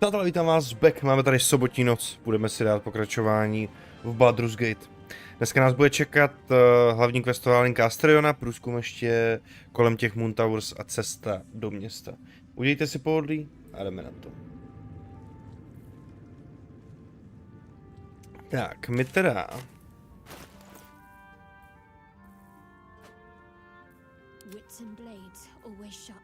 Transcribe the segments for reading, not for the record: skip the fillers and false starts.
Přátelé, vítám vás back, máme tady sobotní noc, budeme si dát pokračování v Baldur's Gate. Dneska nás bude čekat hlavní questová linka Astariona, průzkum ještě kolem těch Moon Towers a cesta do města. Udějte si pohodlí a jdeme na to. Tak, my teda... Wits and blades always sharp.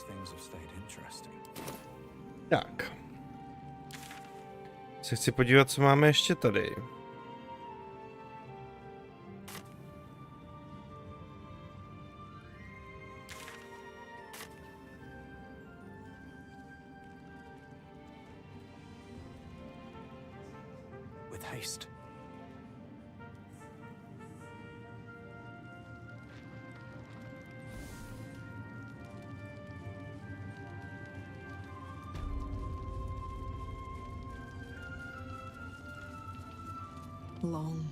Things have stayed interesting. Tak. Se chci podívat, co máme ještě tady. With haste. Long.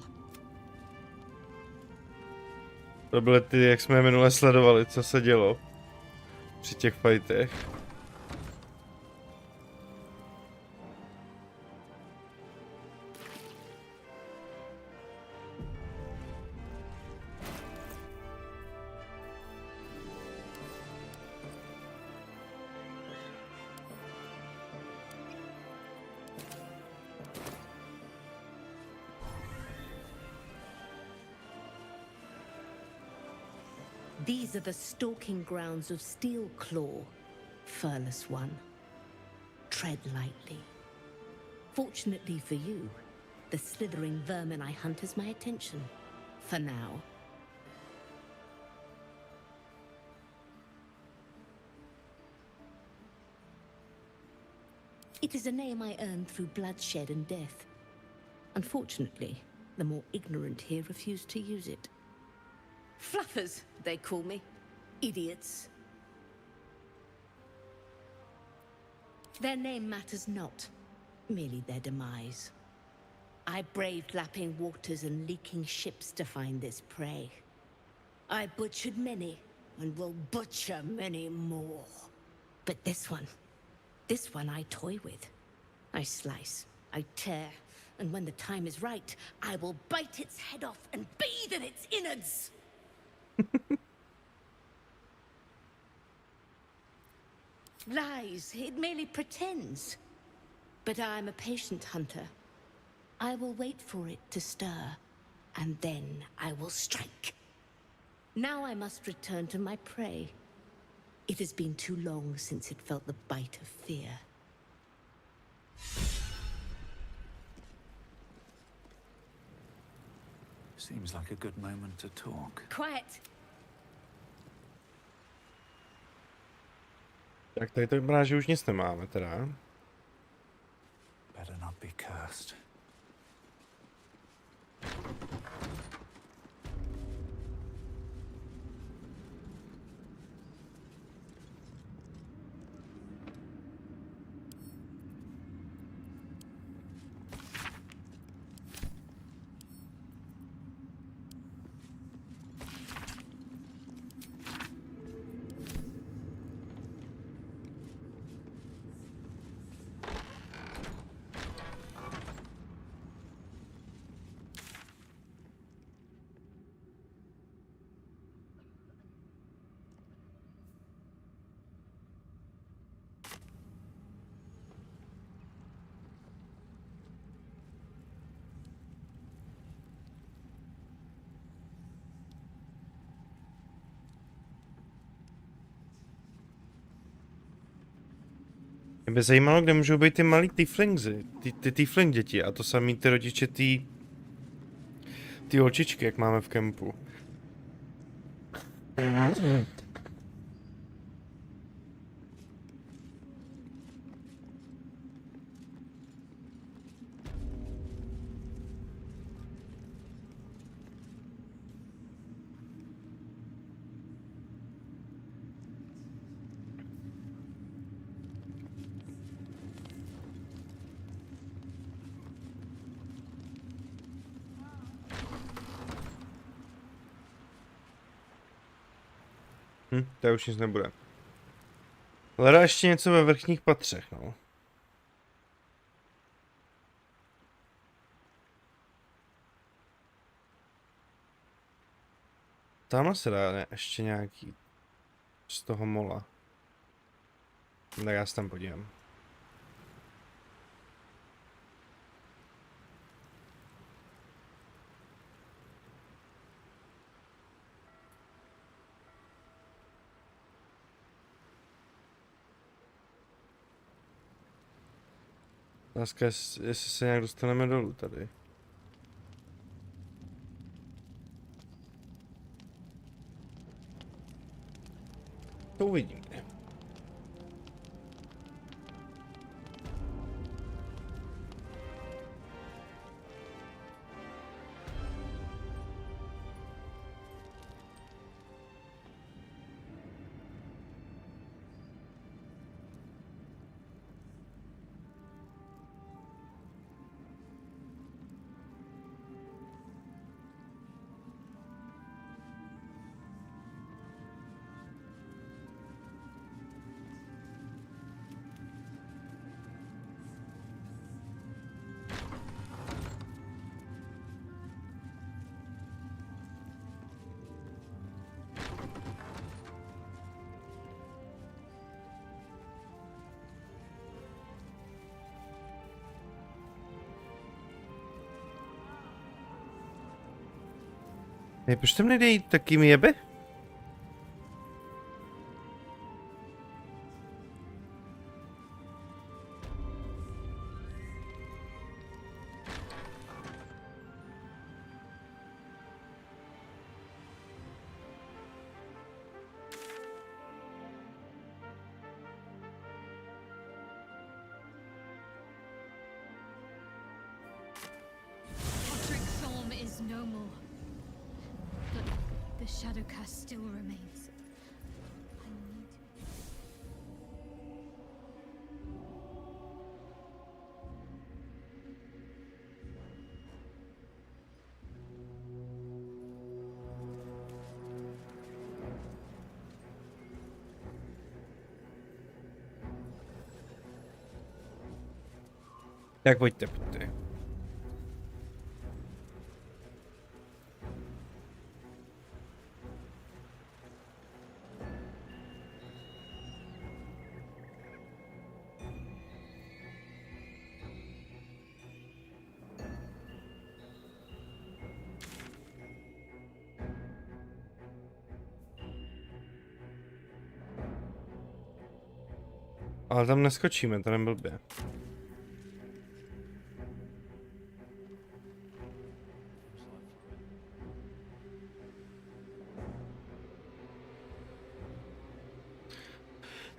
To byly ty, jak jsme je minule sledovali, co se dělo při těch fightech. These are the stalking grounds of Steelclaw, furless one. Tread lightly. Fortunately for you, the slithering vermin I hunt has my attention. For now. It is a name I earned through bloodshed and death. Unfortunately, the more ignorant here refuse to use it. Fluffers, they call me. Idiots. Their name matters not, merely their demise. I braved lapping waters and leaking ships to find this prey. I butchered many, and will butcher many more. But this one I toy with. I slice, I tear, and when the time is right, I will bite its head off and bathe in its innards! Lies, it merely pretends. But I'm a patient hunter. I will wait for it to stir, and then I will strike. Now I must return to my prey. It has been too long since it felt the bite of fear. Seems like a good moment to talk. Quiet! Tak tady to vypadá, že už nic nemáme teda. Better not be cursed. Mě by zajímalo, kde můžou být ty malí tieflingsy, ty tiefling děti a to samý ty rodiče ty holčičky, jak máme v kempu. To už nic nebude. Hledá ještě něco ve vrchních patřech, no. Tamhle se dá ještě nějaký z toho mola. Tak já se tam podívám. Otázka je, jestli se nějak dostaneme dolů tady. To uvidíme. Proč tam nejde jít takými jebe? The shadow cast still remains. I need... Tak pojďte, pojďte. Ale tam neskočíme, to nem blbě.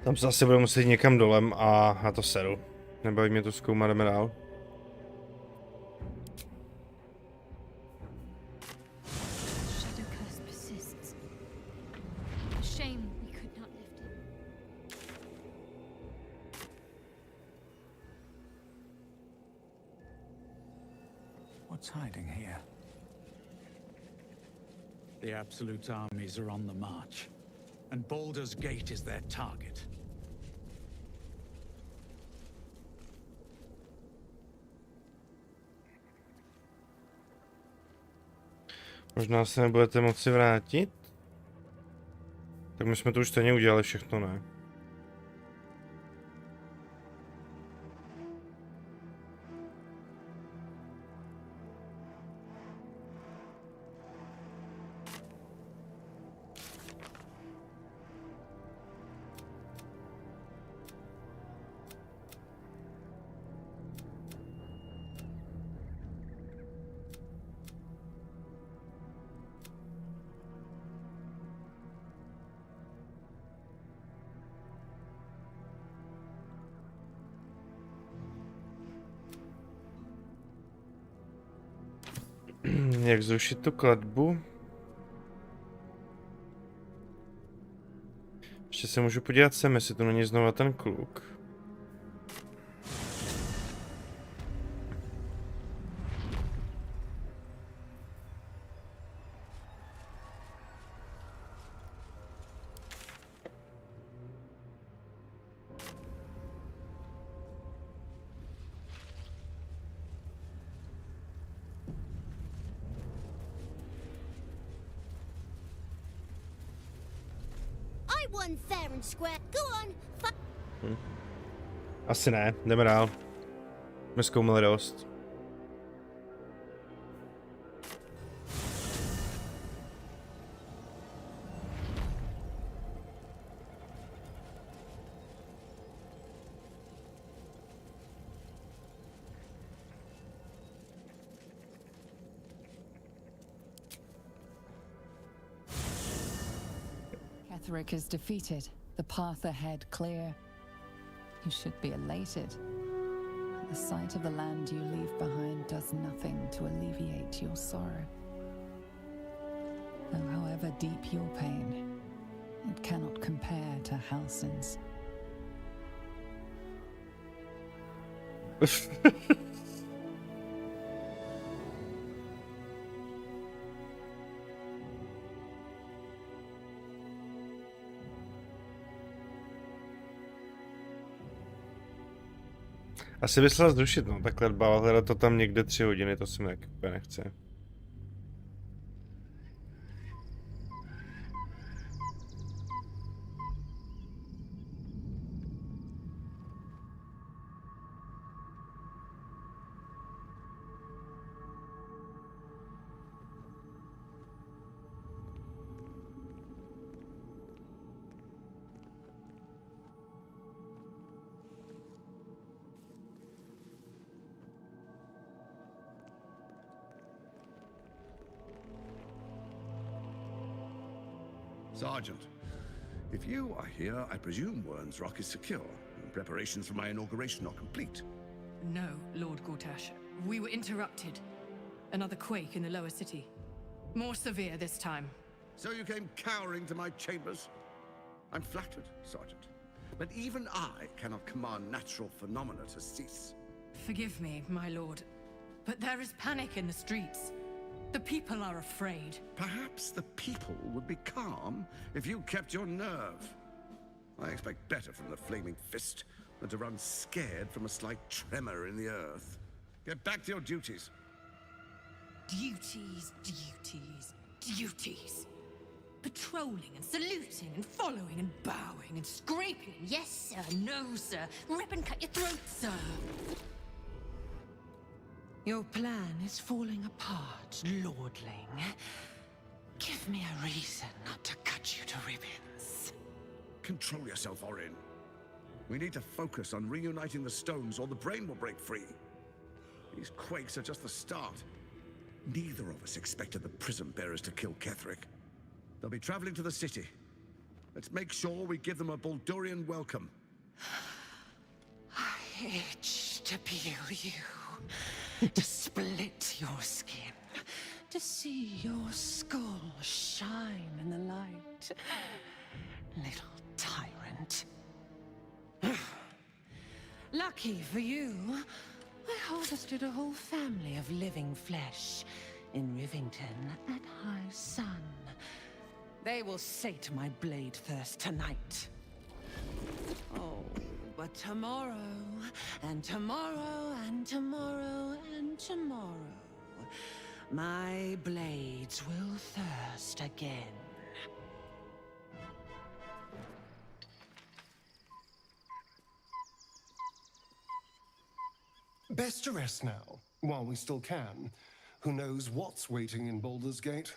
Tam se asi budu muset někam dolem a na to seru. Nebaví mě to zkoumat, jdeme dál. What's hiding here? The Absolute armies are on the march, and Baldur's Gate is their target. Možná se nebudete moci vrátit? Tak my jsme to už stejně udělali všechno, ne? Jak zrušit tu kladbu? Ještě se můžu podívat sem, jestli to není znova ten kluk. I won fair and square. Go on, Asi ne, jdeme dál. Jsme zkoumali dost. Ketheric is defeated, the path ahead clear. You should be elated. The sight of the land you leave behind does nothing to alleviate your sorrow. Though however deep your pain, it cannot compare to Halsin's. Asi by se dala zrušit, no, takhle dbala, hledat to tam někde 3 hodiny, to se mi taky úplně nechce. Sergeant, if you are here, I presume Wern's Rock is secure, and preparations for my inauguration are complete. No, Lord Gortash. We were interrupted. Another quake in the lower city. More severe this time. So you came cowering to my chambers? I'm flattered, Sergeant. But even I cannot command natural phenomena to cease. Forgive me, my lord, but there is panic in the streets. The people are afraid. Perhaps the people would be calm if you kept your nerve. I expect better from the flaming fist than to run scared from a slight tremor in the earth. Get back to your duties. Duties, duties, duties. Patrolling and saluting and following and bowing and scraping. Yes, sir. No, sir. Rip and cut your throat, sir. Your plan is falling apart, lordling. Give me a reason not to cut you to ribbons. Control yourself, Orin. We need to focus on reuniting the stones or the brain will break free. These quakes are just the start. Neither of us expected the prison bearers to kill Ketheric. They'll be traveling to the city. Let's make sure we give them a Baldurian welcome. I itch to peel you, to split your skin, to see your skull shine in the light. Little tyrant. Lucky for you, I harvested a whole family of living flesh in Rivington at high sun. They will sate my blade thirst tonight. Oh, but tomorrow, and tomorrow, and tomorrow, and tomorrow, my blades will thirst again. Best to rest now, while we still can. Who knows what's waiting in Baldur's Gate?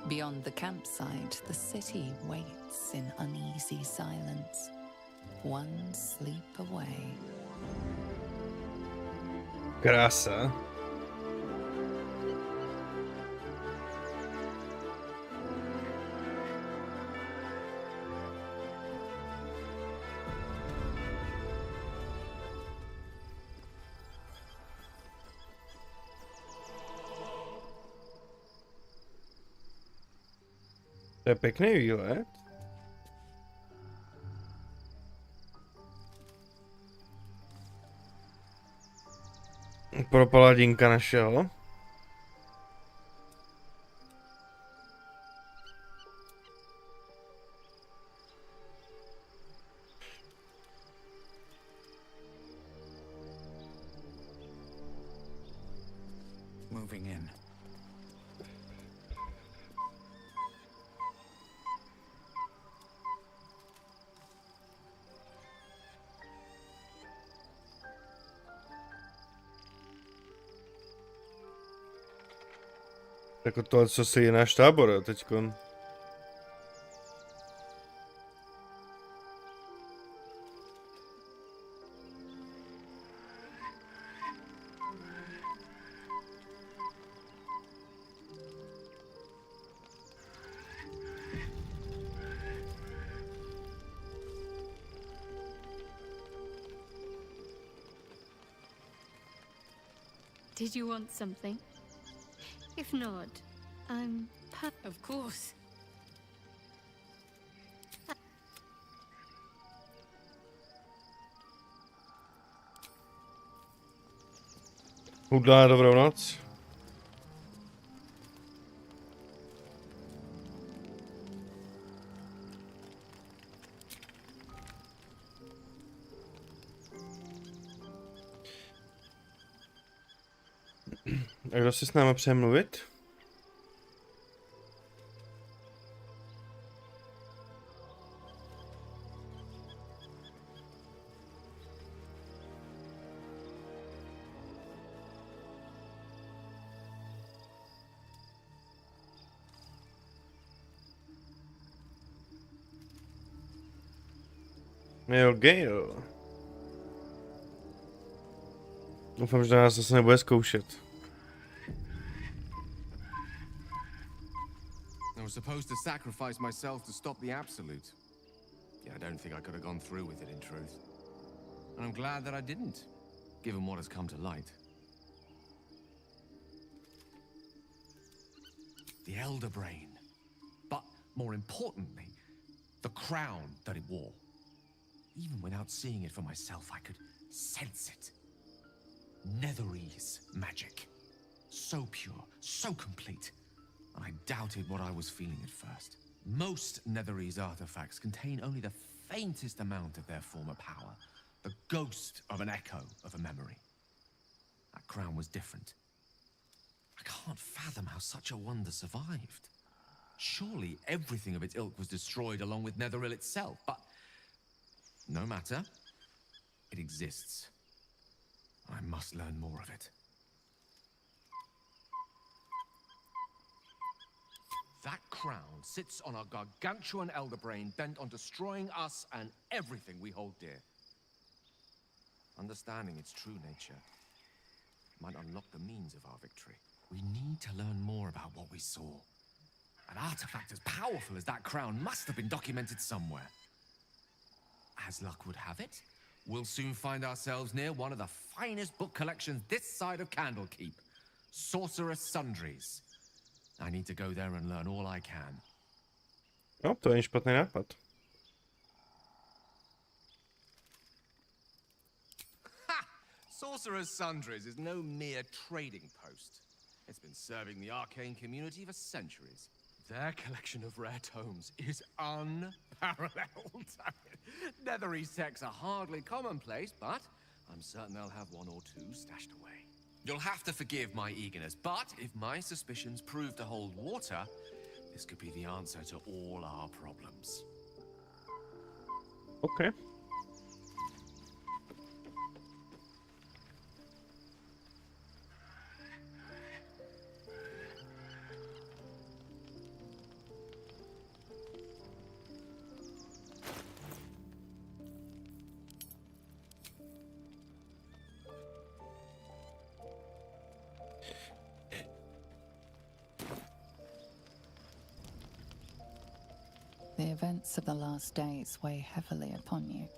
Beyond the campsite, the city waits in uneasy silence, one sleep away. Krása. je pěkný výlet. Pro Paladinka našel. Moving in. Jako tohle, co si je náš tábor teďkon. Did you want something? If not, I'm... Of course. Hudá, dobrou noc. A kdo si s náma přeje mluvit? Jo, Gale. Doufám, že nás zase nebude zkoušet. I was supposed to sacrifice myself to stop the absolute. Yeah, I don't think I could have gone through with it in truth. And I'm glad that I didn't, given what has come to light. The Elder Brain. But more importantly, the crown that it wore. Even without seeing it for myself, I could sense it. Netherese magic. So pure, so complete. And I doubted what I was feeling at first. Most Netherese artifacts contain only the faintest amount of their former power. The ghost of an echo of a memory. That crown was different. I can't fathom how such a wonder survived. Surely everything of its ilk was destroyed along with Netheril itself, but no matter. It exists. I must learn more of it. That crown sits on a gargantuan elder brain bent on destroying us and everything we hold dear. Understanding its true nature might unlock the means of our victory. We need to learn more about what we saw. An artifact as powerful as that crown must have been documented somewhere. As luck would have it, we'll soon find ourselves near one of the finest book collections this side of Candlekeep. Sorcerer's Sundries. I need to go there and learn all I can. No, to není špatný nápad. Ha! Sorcerer's Sundries is no mere trading post. It's been serving the arcane community for centuries. Their collection of rare tomes is unparalleled. Netherese texts are hardly commonplace, but I'm certain they'll have one or two stashed away. You'll have to forgive my eagerness, but if my suspicions prove to hold water, this could be the answer to all our problems. Okay. The events of the last days weigh heavily upon you.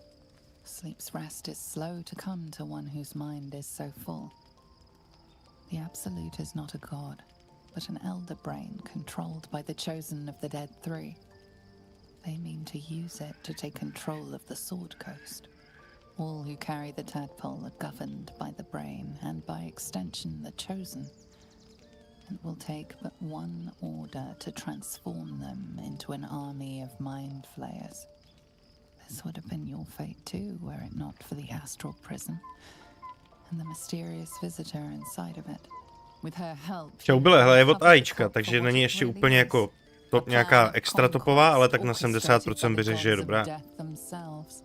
Sleep's rest is slow to come to one whose mind is so full. The Absolute is not a god, but an elder brain controlled by the chosen of the Dead Three. They mean to use it to take control of the Sword Coast. All who carry the tadpole are governed by the brain, and by extension the chosen. It will take but one order to transform them into an army of mind flayers. This would have been your fate too, were it not for the astral prison and the mysterious visitor inside of it. With her help, Čaubyle, je od AIčka, takže není ještě úplně jako top nějaká extra topová, ale tak na 70% by řekl, že je dobrá.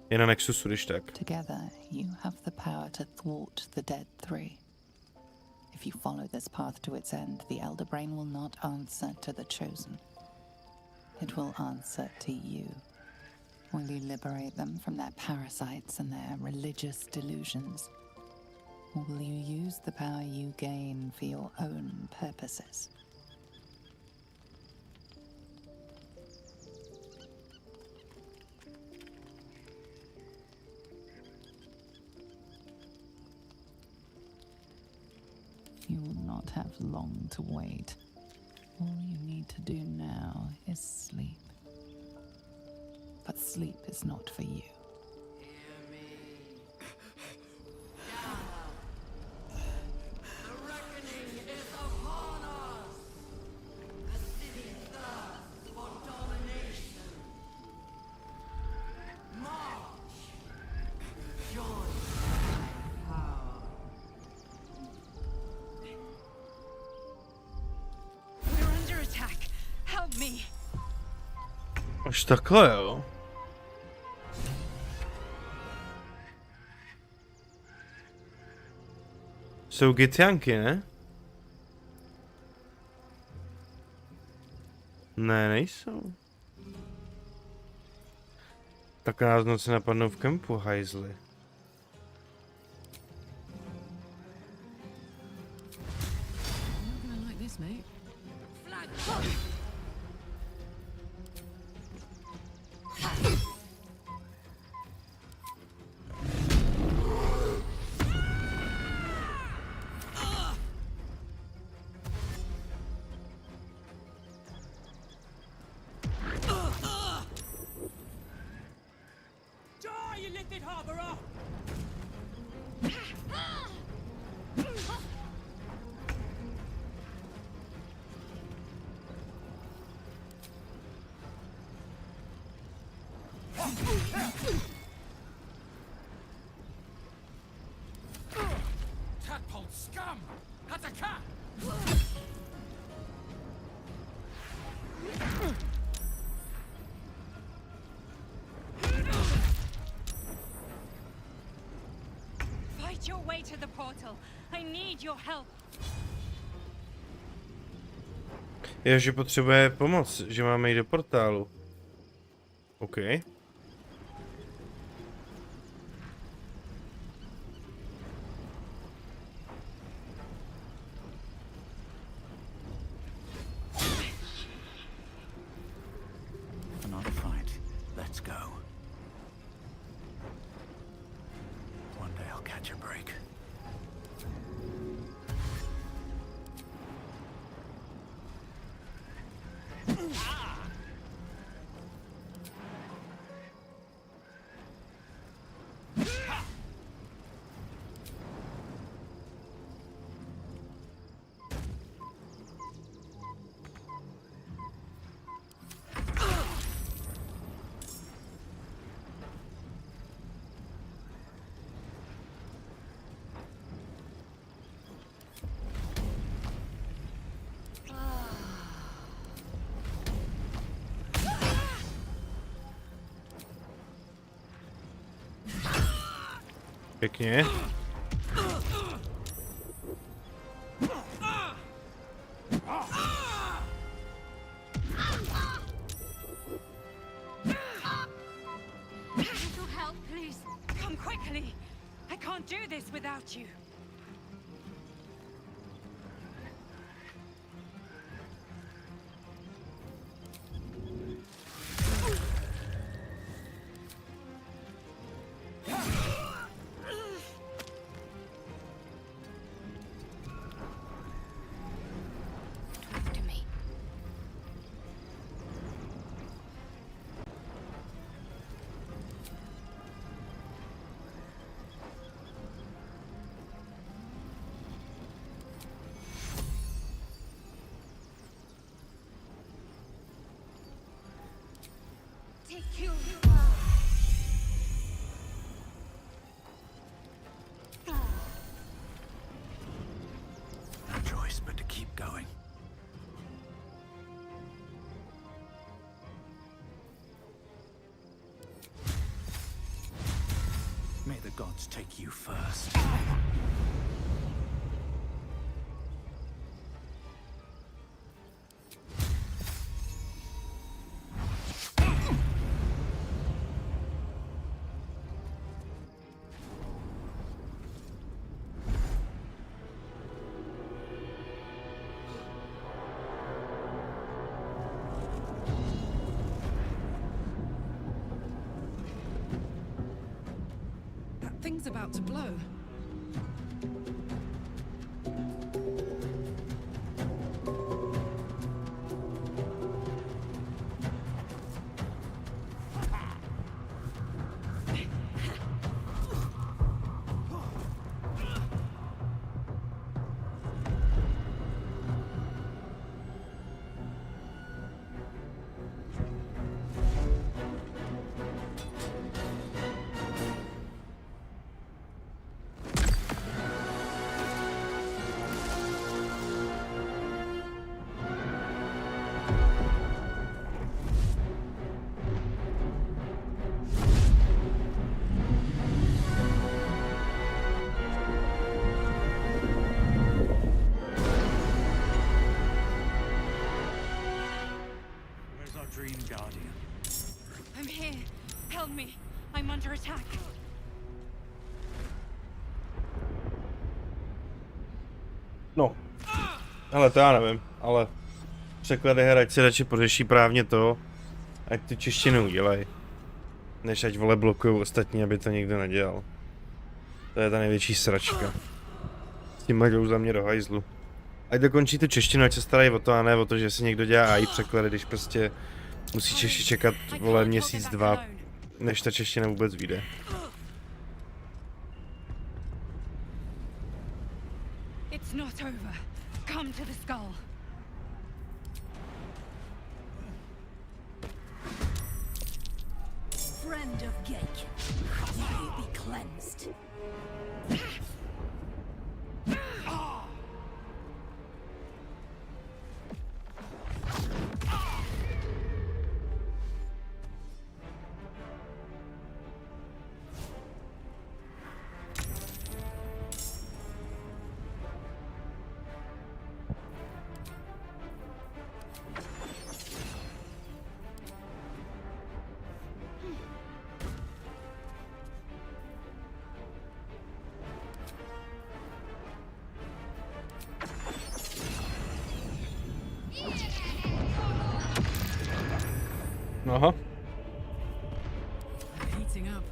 Je na Nexusu, když tak. Together you have the power to thwart the Dead Three. If you follow this path to its end, the Elder Brain will not answer to the Chosen. It will answer to you. Will you liberate them from their parasites and their religious delusions? Or will you use the power you gain for your own purposes? You will not have long to wait. All you need to do now is sleep. But sleep is not for you. Až takhle, jo. Jsou gitianky, ne? Ne, nejsou. Tak nás noci napadnou v kempu, hajzli. Tadpole scum! That's a cat! Fight your way to the portal. I need your help. Je, že potřebuje pomoc, že máme jít do portálu. OK. Another fight. Let's go. One day I'll catch a break. Pěkně. Little help, please. Come quickly. I can't do this without you. take you. No choice but to keep going. May the gods take you first. That thing's about to blow. Where's our dream guardian? I'm here. Help me. I'm under attack. No. Ale to já nevím, ale překlady her, ať si radši pořeší právně to, ať tu češtinu udělají. Než ať vole blokují ostatní, aby to někdo nedělal. To je ta největší sračka. S tím jdou za mě do hajzlu. Ať dokončí tu češtinu, ať se starají o to a ne o to, že si někdo dělá AI překlady, když prostě musí Češi čekat vole měsíc, dva, než ta čeština vůbec vyjde. It's not over. Come to the skull. Friend of Gate, may you be cleansed. Aha. Heating up.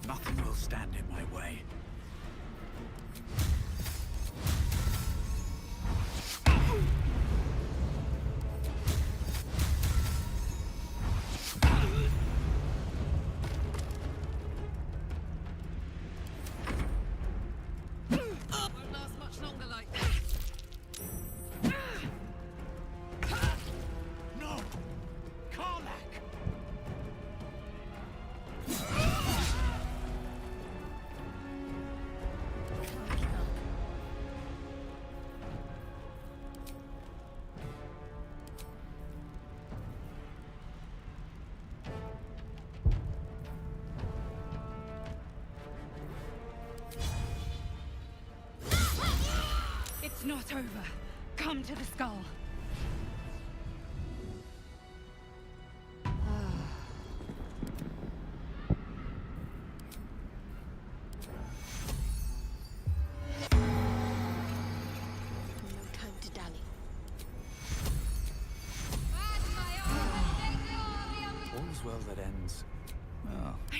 Nothing will stand in my way. Won't last much longer like that. No! Karlak! It's not over. Come to the skull.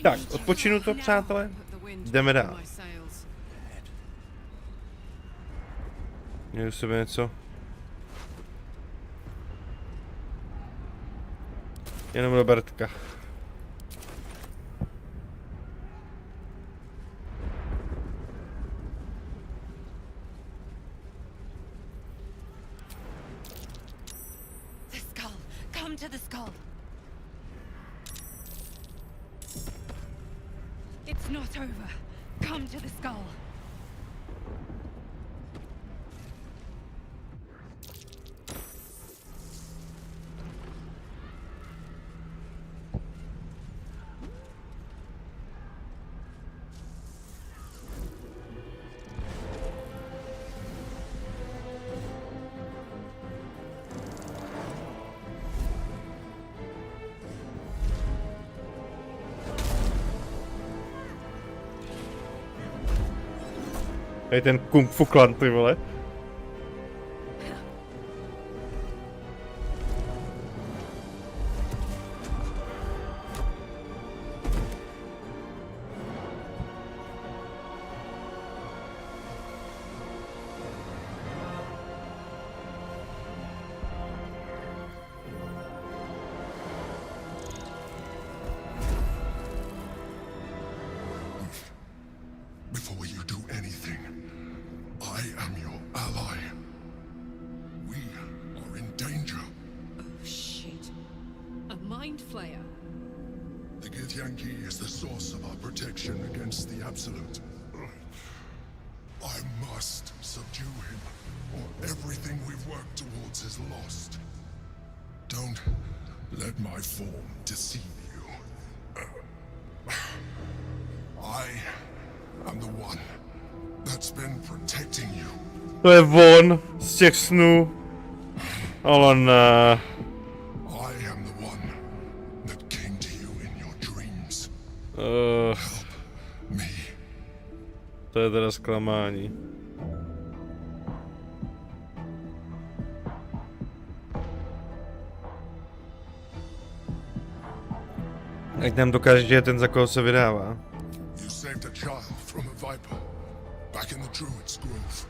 Tak, odpočinu to, přátelé. Jdeme dál. Měli u sebe něco? Jenom Robertka. The skull. Come to the skull. It's not over. Come to the skull. Hej, ten kung fu klan, ty vole. Before you do anything, I am your ally. We are in danger. Oh, shit. A mind flayer. The Githyanki is the source of our protection against the Absolute. I must subdue him, or everything we've worked towards is lost. Don't let my form deceive you. I am the one that's been protecting you. To je on z těch snů. Ale ne. I am the one that came to you in your dreams. Help me. To je teda zklamání. Ať nám dokáže, že je ten, za koho se vydává. You saved a child from a viper back in the Druid's Grove.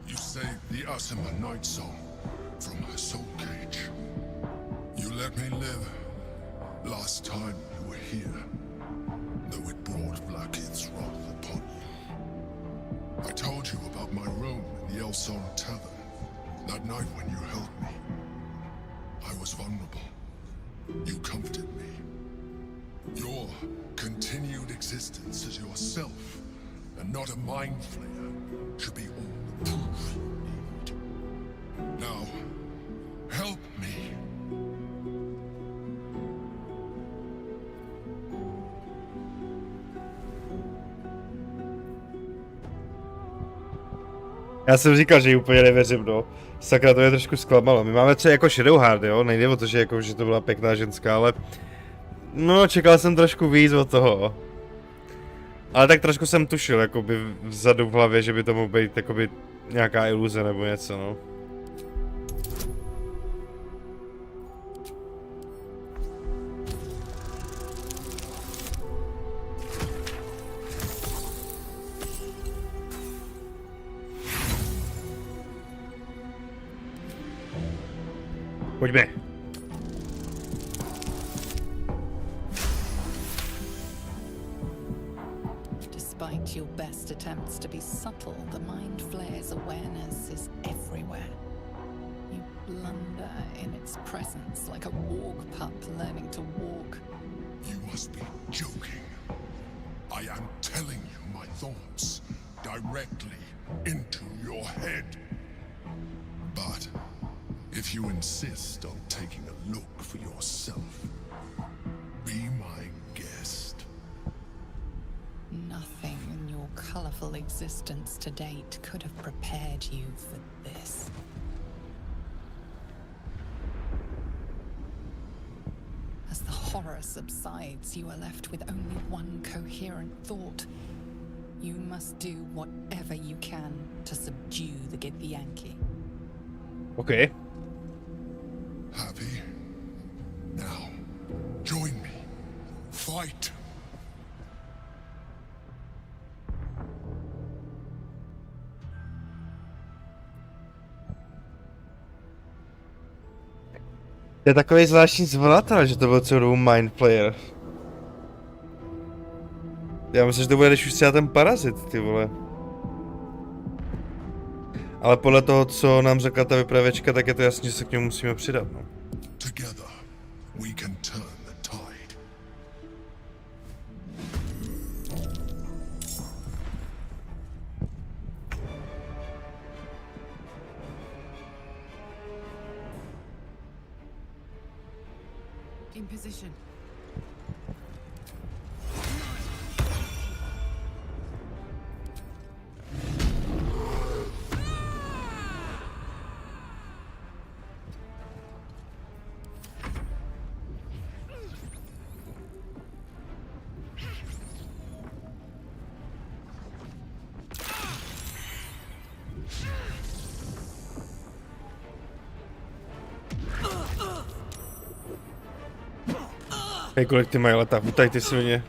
You saved the Asima Night Song from her soul cage. You let me live last time you were here, though it brought Blackhead's wrath upon you. I told you about my room in the Elsong Tavern that night when you held me. I was vulnerable. You comforted me. Your continued existence as yourself, and not a mind flayer, should be all the proof you need. Now, help me. Já jsem říkal, že ji úplně nevěřím, no. Sakra, to je trošku zklamalo. My máme třeba jako Shadowheart, jo? Nejde o to, že, jako, že to byla pěkná ženská, ale... No, čekal jsem trošku víc od toho. Ale tak trošku jsem tušil, jakoby vzadu v hlavě, že by to mohl být jakoby nějaká iluze nebo něco, no. Pojďme. Despite your best attempts to be subtle, the mind flayer's awareness is everywhere. You blunder in its presence like a walk pup learning to walk. You must be joking. I am telling you my thoughts directly into your head. But if you insist on taking a look for yourself, be my guest. Nothing in your colorful existence to date could have prepared you for this. As the horror subsides, you are left with only one coherent thought. You must do whatever you can to subdue the Githyanki. Okay. Happy? Now, join Fight. To je takový zvláštní zvolatel, že to byl celou dobu mind player. Já myslím, že to bude, když už třeba ten parazit, ty vole. Ale podle toho, co nám řekla ta vypravěčka, tak je to jasně, že se k němu musíme přidat, no. Together, we can turn the tide. In position. Hej, kolik ty mají leta, utaj ty svině.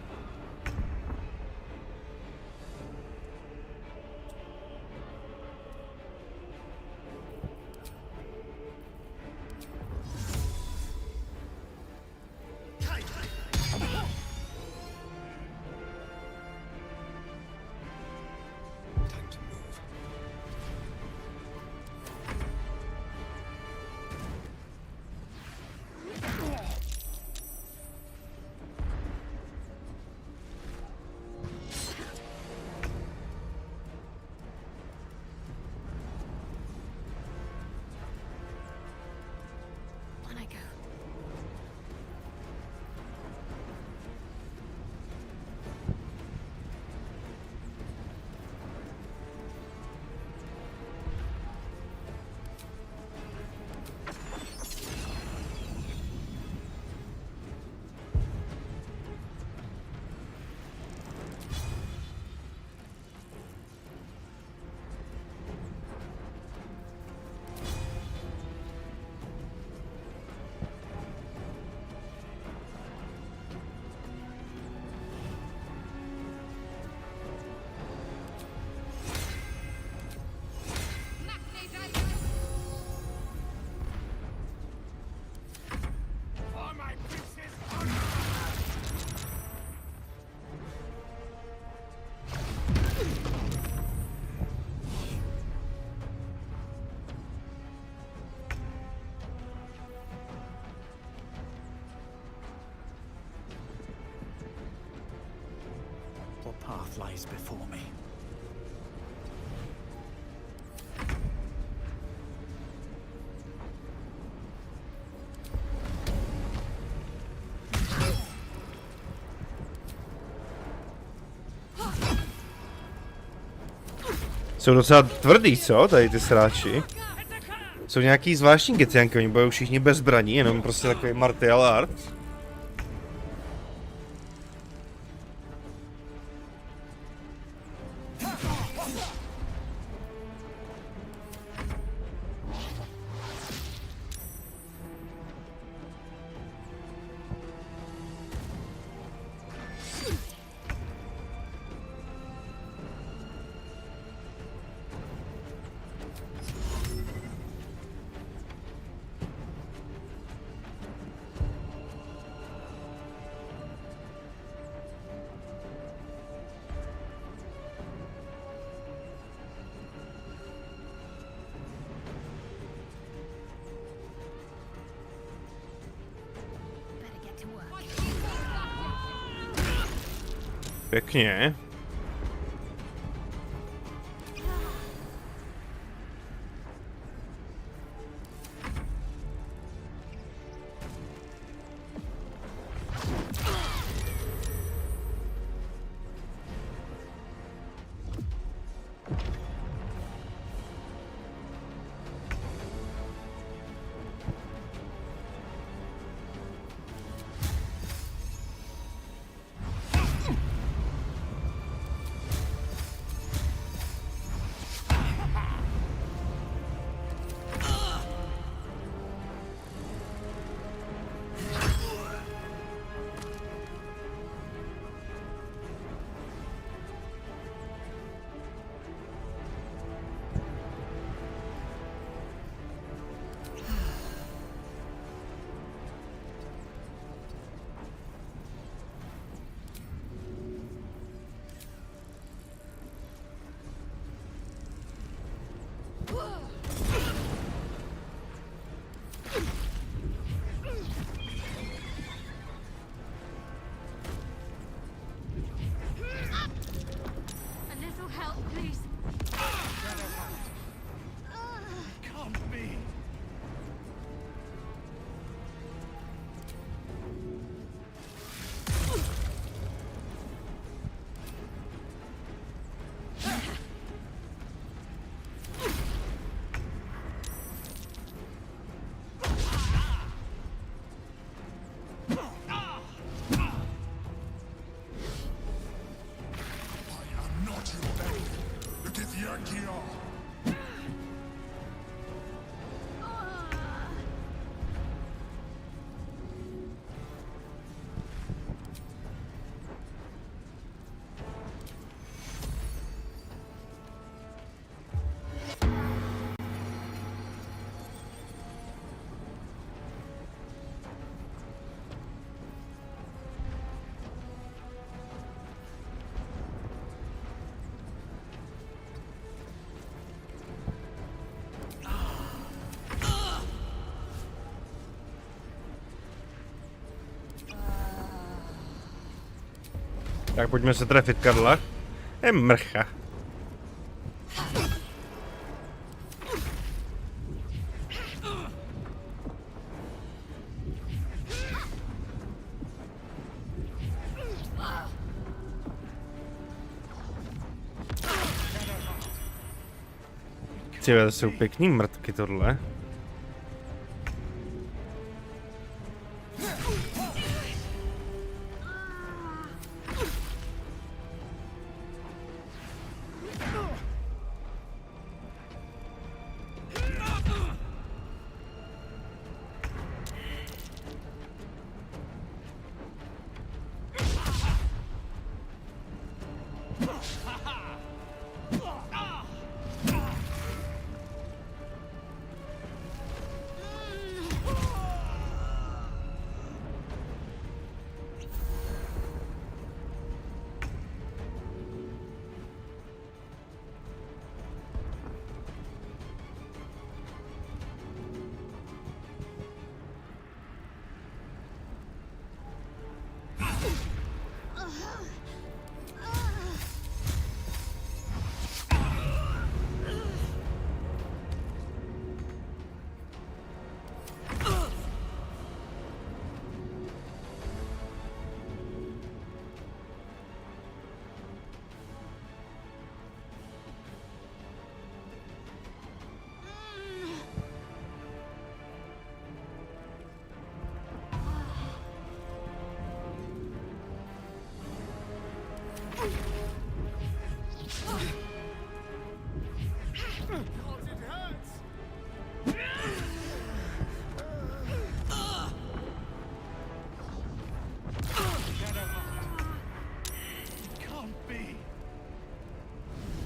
What path lies before me? Jsou docela tvrdý, co? Tady ty sráči. Jsou nějaký zvláštní gecianky, oni bojují všichni bez zbraní, jenom prostě takový martial art. Pěkně. Tak pojďme se trefit, Karla. Je mrcha. Tyhle, to jsou pěkný mrtky tohle.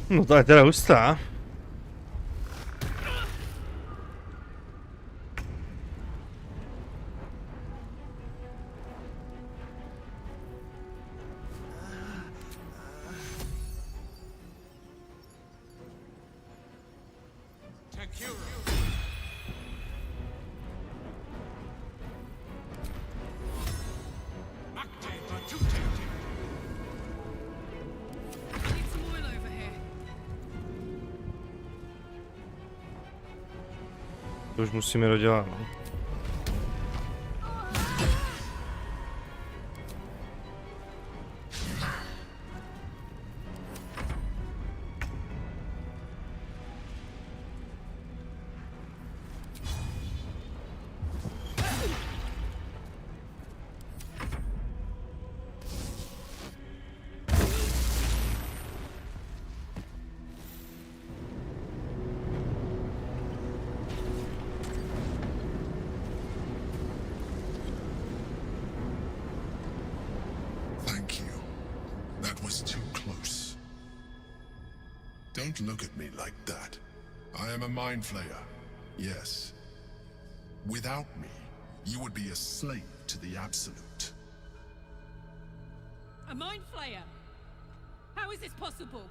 No to je teda hustá. To už musíme dodělat, no. Don't look at me like that. I am a mind flayer. Yes. Without me, you would be a slave to the absolute. A mind flayer? How is this possible?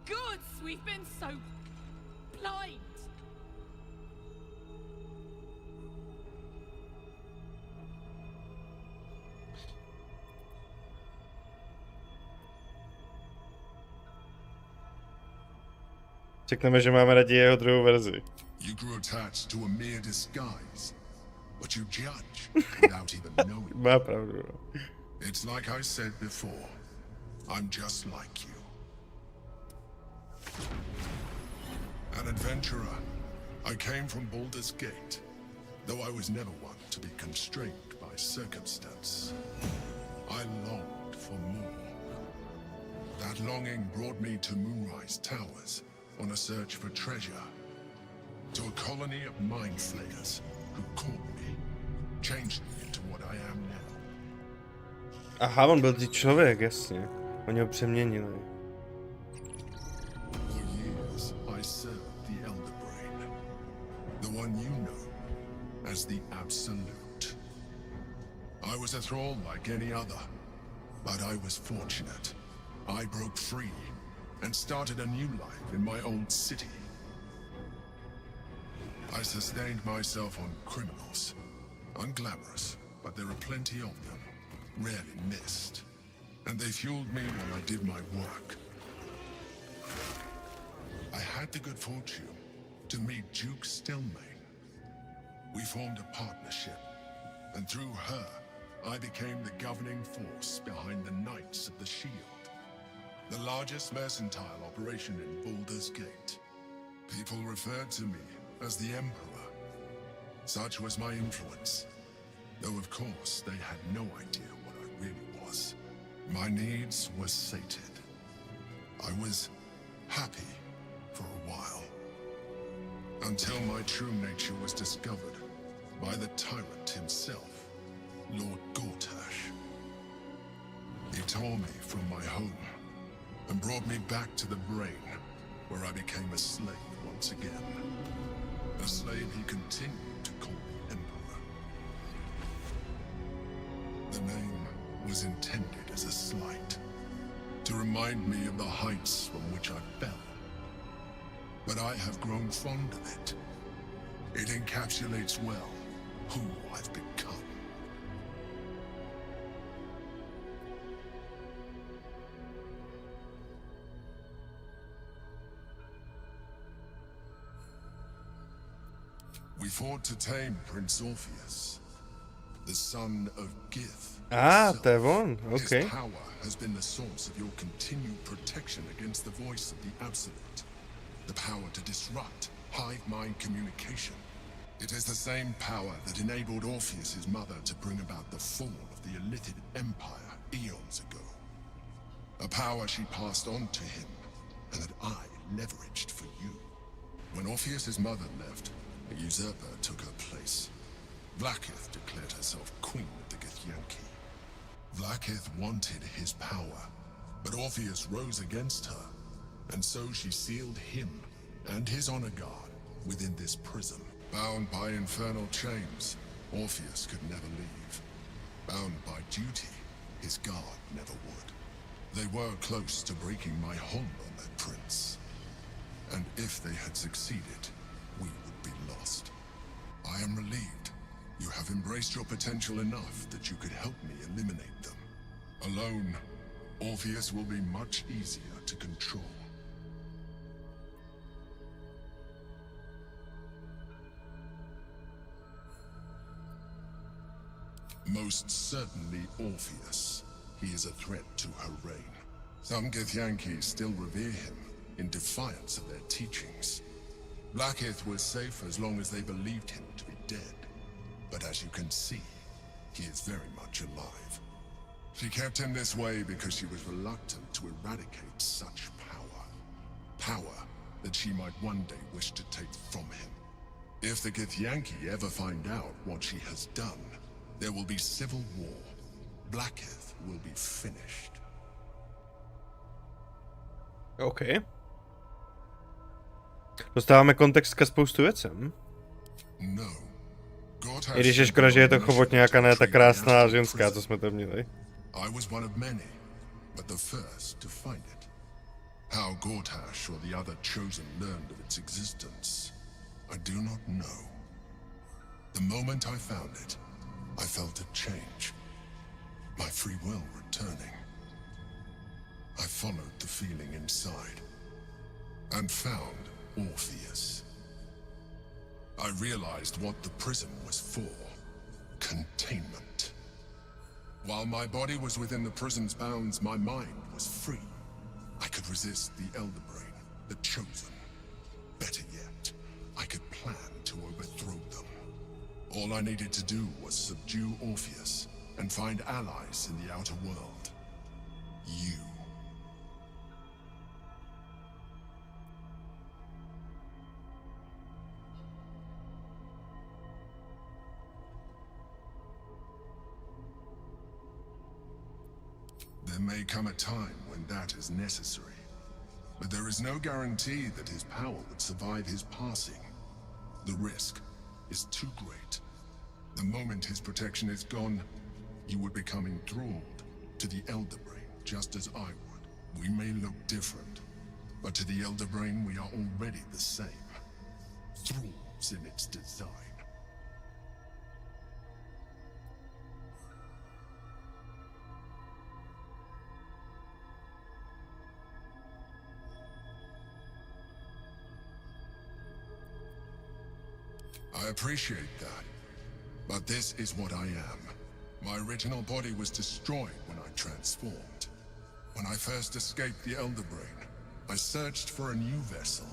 Gods, we've been so blind. Řekneme, že máme raději jeho druhou verzi. You grew attached to a mere disguise, but you judge without even knowing. Má pravdu. It's like I said before. I'm just like you. An adventurer. I came from Baldur's Gate, though I was never one to be constrained by circumstance. I longed for more. That longing brought me to Moonrise Towers on a search for treasure. To a colony of mind flayers who caught me, changed me into what I am now. Aha, on byl ty člověk, jasně. Oni ho přeměnili. For years, I served the Elder Brain, the one you know as the Absolute. I was a thrall like any other, but I was fortunate. I broke free and started a new life in my own city. I sustained myself on criminals. Unglamorous, but there are plenty of them. rarely missed, and they fueled me while I did my work. I had the good fortune to meet Duke Stelmane. We formed a partnership, and through her, I became the governing force behind the Knights of the Shield, the largest mercantile operation in Baldur's Gate. People referred to me as the Emperor. Such was my influence, though of course they had no idea what I really was. My needs were sated. I was happy for a while, until my true nature was discovered by the tyrant himself, Lord Gortash. He tore me from my home and brought me back to the Brain, where I became a slave once again. A slave he continued to call the Emperor. The name was intended as a slight, to remind me of the heights from which I fell. But I have grown fond of it. It encapsulates well who I've become. We fought to tame Prince Orpheus, the son of Gith. Ah, to je on, His okay. power has been the source of your continued protection against the voice of the Absolute. The power to disrupt hive mind communication. It is the same power that enabled Orpheus's mother to bring about the fall of the Illithid Empire eons ago. A power she passed on to him, and that I leveraged for you. When Orpheus's mother left, a usurper took her place. Vlaakith declared herself queen of the Githyanki. Vlaakith wanted his power, but Orpheus rose against her, and so she sealed him and his honor guard within this prison. Bound by infernal chains, Orpheus could never leave. Bound by duty, his guard never would. They were close to breaking my hold on that prince. And if they had succeeded, we would be lost. I am relieved. You have embraced your potential enough that you could help me eliminate them. Alone, Orpheus will be much easier to control. Most certainly Orpheus. He is a threat to her reign. Some Githyanki still revere him in defiance of their teachings. Vlaakith was safe as long as they believed him to be dead. But as you can see, he is very much alive. She kept him this way because she was reluctant to eradicate such power. Power that she might one day wish to take from him. If the Githyanki ever find out what she has done, there will be civil war. Vlaakith will be finished. OK. Dostáváme kontext ke spoustu věcem. No. I když je škoda, že je to chobotňák a ne ta krásná ženská, co jsme tam měli. I was one of many, but the first to find it. How Gortash or the other chosen learned of its existence, I do not know. The moment I found it, I felt a change. My free will returning. I followed the feeling inside and found Orpheus. I realized what the prison was for. Containment. While my body was within the prison's bounds, my mind was free. I could resist the Elder Brain, the Chosen. Better yet, I could plan to overthrow them. All I needed to do was subdue Orpheus and find allies in the outer world. You. There may come a time when that is necessary, but there is no guarantee that his power would survive his passing. The risk is too great. The moment his protection is gone, he would become enthralled to the Elder Brain, just as I would. We may look different, but to the Elder Brain we are already the same. Thralls in its design. I appreciate that. But this is what I am. My original body was destroyed when I transformed. When I first escaped the Elder Brain, I searched for a new vessel.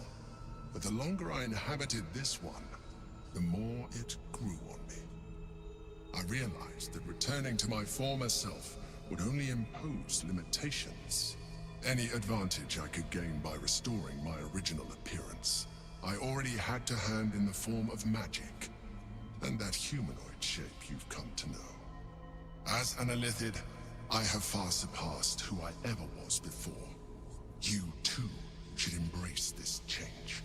But the longer I inhabited this one, the more it grew on me. I realized that returning to my former self would only impose limitations. Any advantage I could gain by restoring my original appearance, I already had to hand in the form of magic, and that humanoid shape you've come to know. As an Illithid, I have far surpassed who I ever was before. You too should embrace this change.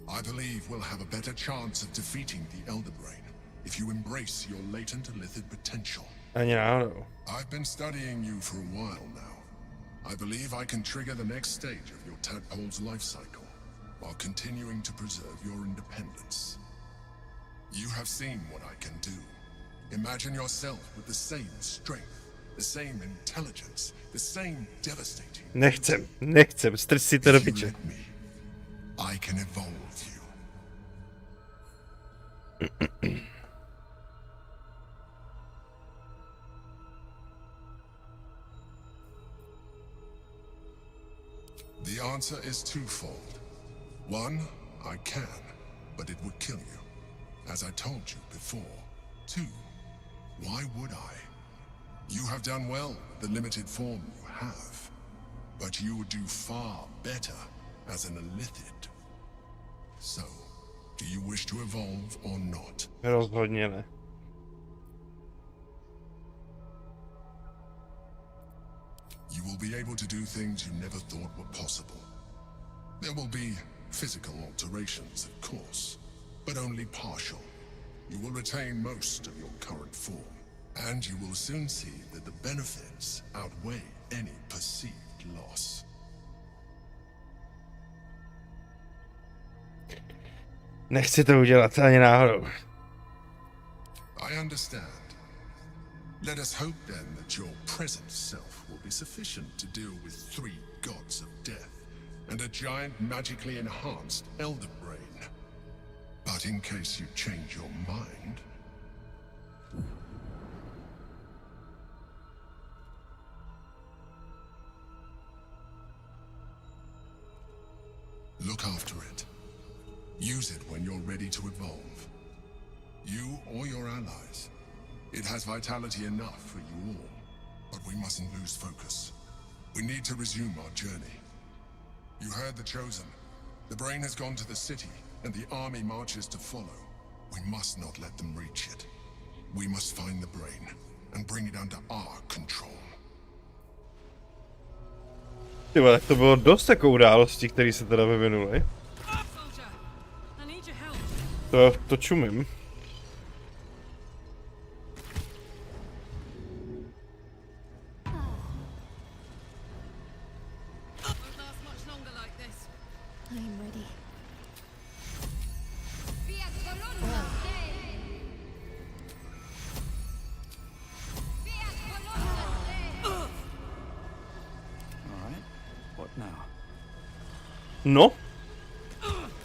I believe we'll have a better chance of defeating the Elder Brain if you embrace your latent Illithid potential. Ani náhodou. I've been studying you for a while now. I believe I can trigger the next stage of your tadpole's life cycle while continuing to preserve your independence. You have seen what I can do. Imagine yourself with the same strength, the same intelligence, the same devastating... Nechcem, strč si to do piče. I can evolve you. The answer is twofold. One, I can, but it would kill you, as I told you before. Two, why would I? You have done well with the limited form you have, but you would do far better as an Illithid. So, do you wish to evolve or not? Rozhodně ne. You will be able to do things you never thought were possible. There will be physical alterations, of course, but only partial. You will retain most of your current form, and you will soon see that the benefits outweigh any perceived loss. Nechci to udělat ani náhodou. I understand. Let us hope then that your present self will be sufficient to deal with 3 gods of death and a giant magically enhanced Elder Brain. But in case you change your mind... Look after it. Use it when you're ready to evolve. You or your allies. It has vitality enough for you all, but we mustn't lose focus. We need to resume our journey. You heard the Chosen. The Brain has gone to the city, and the army marches to follow. We must not let them reach it. We must find the Brain, and bring it under our control. Tyhle, tak to bylo dost jako událostí, které se teda vyvinuly. To čumím. I'm ready. Alright, what now? No,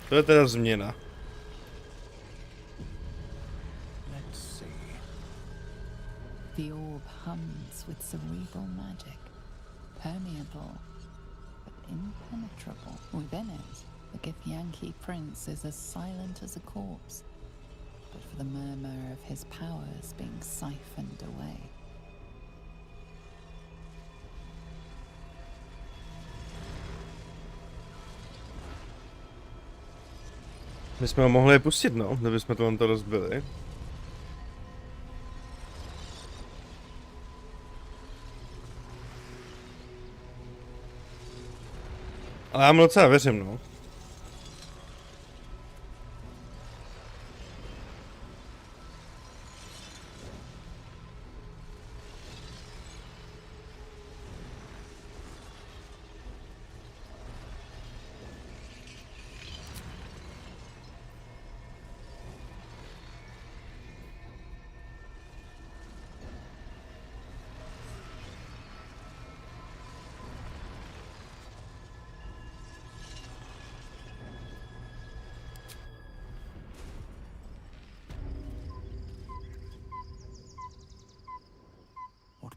to je teda změna. The orb hums with cerebral magic, permeable, but impenetrable. Within it, the Githyanki prince is as silent as a corpse, but for the murmur of his powers being siphoned away. My jsme ho mohli pustit, no, kdybychom to rozbili. Ale já mu docela věřím, no.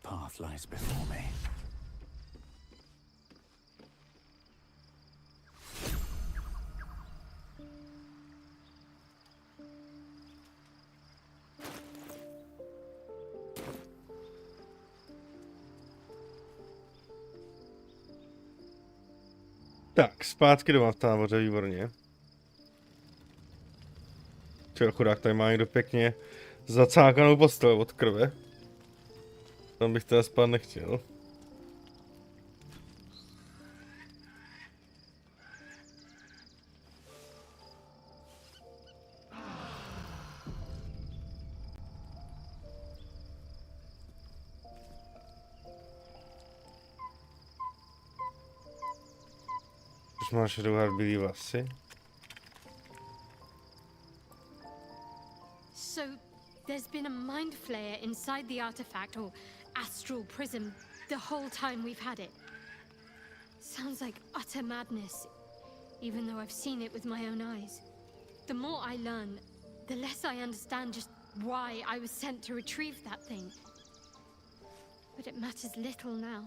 path lies before me. Tak, zpátky doma v táboře, výborně. Čeho chudák, tady má někdo pěkně zacákanou postel od krve. Tam bych teda spát nechtěl. Už máš rouhat bílý vlasy? So, there's been a mind flayer inside the artifact, or astral prism, the whole time we've had it. Sounds like utter madness, even though I've seen it with my own eyes. The more I learn, the less I understand just why I was sent to retrieve that thing. But it matters little now.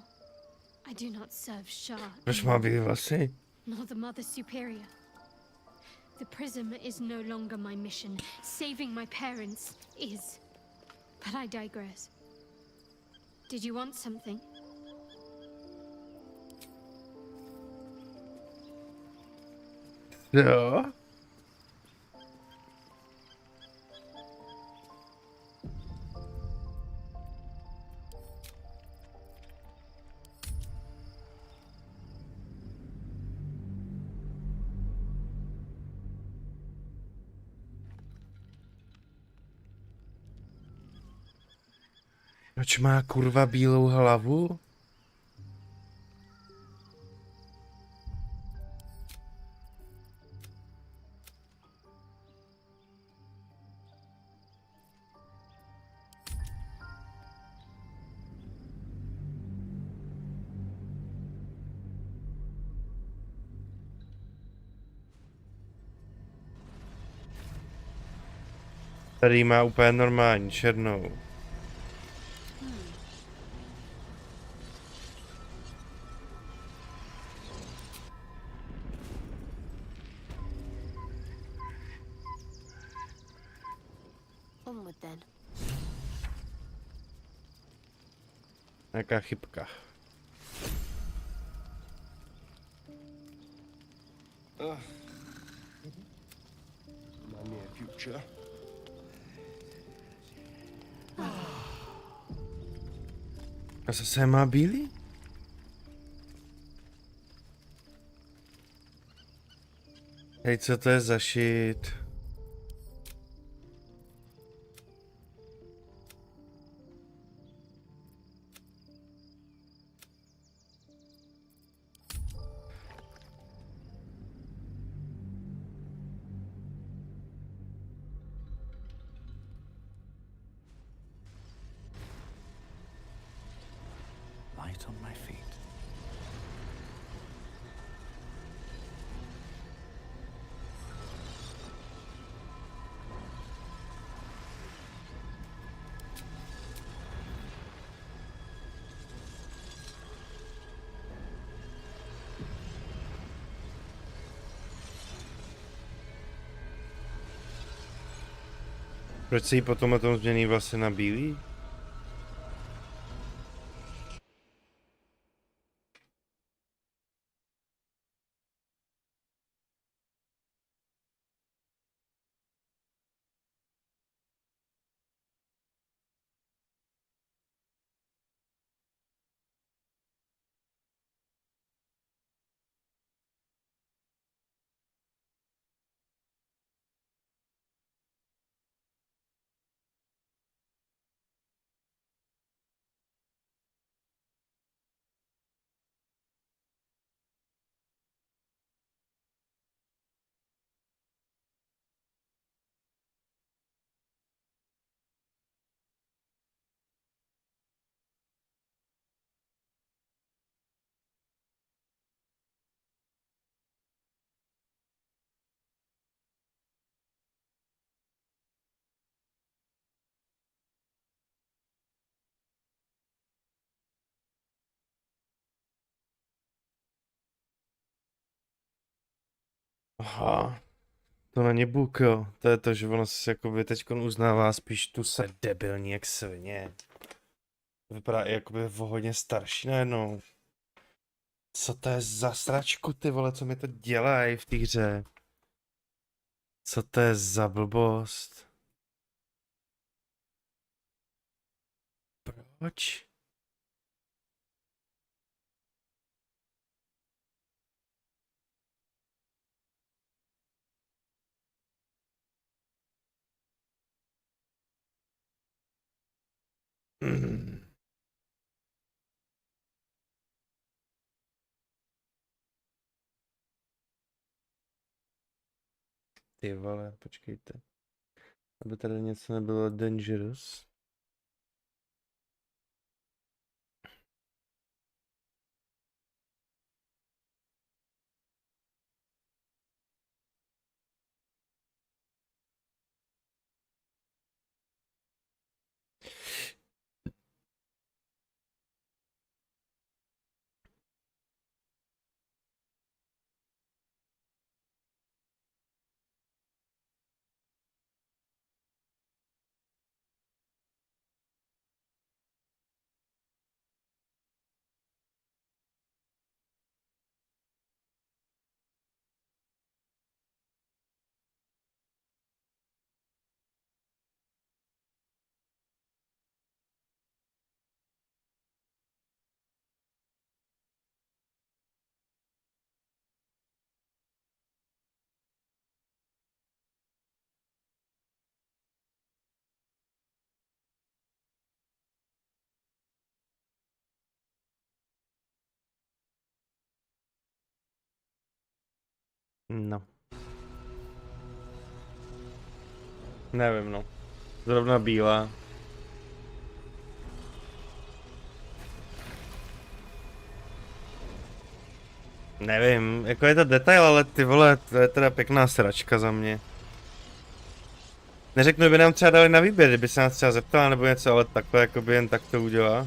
I do not serve Shah. Proč má bílý vlasy? Nor the Mother Superior. The prism is no longer my mission. Saving my parents is. But I digress. Did you want something? Jo. Proč má kurva bílou hlavu? Tady má úplně normální černou. Onward then. Jaká chybka. My near future. A zase má bílý? Hej, co to je za shit? Light on my feet. Proč si jí potom změní vlasy na bílý? Aha. To není buk, jo. To je to, že ono se jakoby teďkon uznává spíš tu se debilní jak svině. Vypadá i jakoby o hodně starší najednou. Co to je za sračku, ty vole, co mi to dělají v té hře? Co to je za blbost? Proč? Ty vole, počkejte. Aby tady něco nebylo dangerous. No. Nevím, no. Zrovna bílá. Nevím, jako je to detail, ale ty vole, to je teda pěkná sračka za mě. Neřeknu, by nám třeba dali na výběr, kdyby se nás třeba zeptala nebo něco, ale takhle jakoby jen tak to udělá.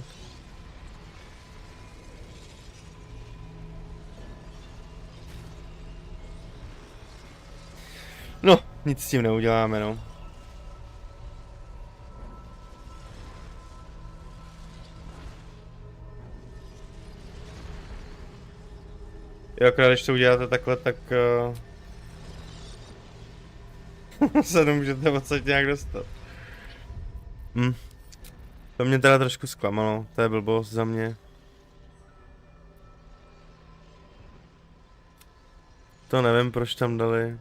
No, nic s tím neuděláme, no. Jo, akorát když to uděláte takhle, tak se nemůžete odsaď nějak dostat. To mě teda trošku zklamalo, to je blbost za mě. To nevím, proč tam dali.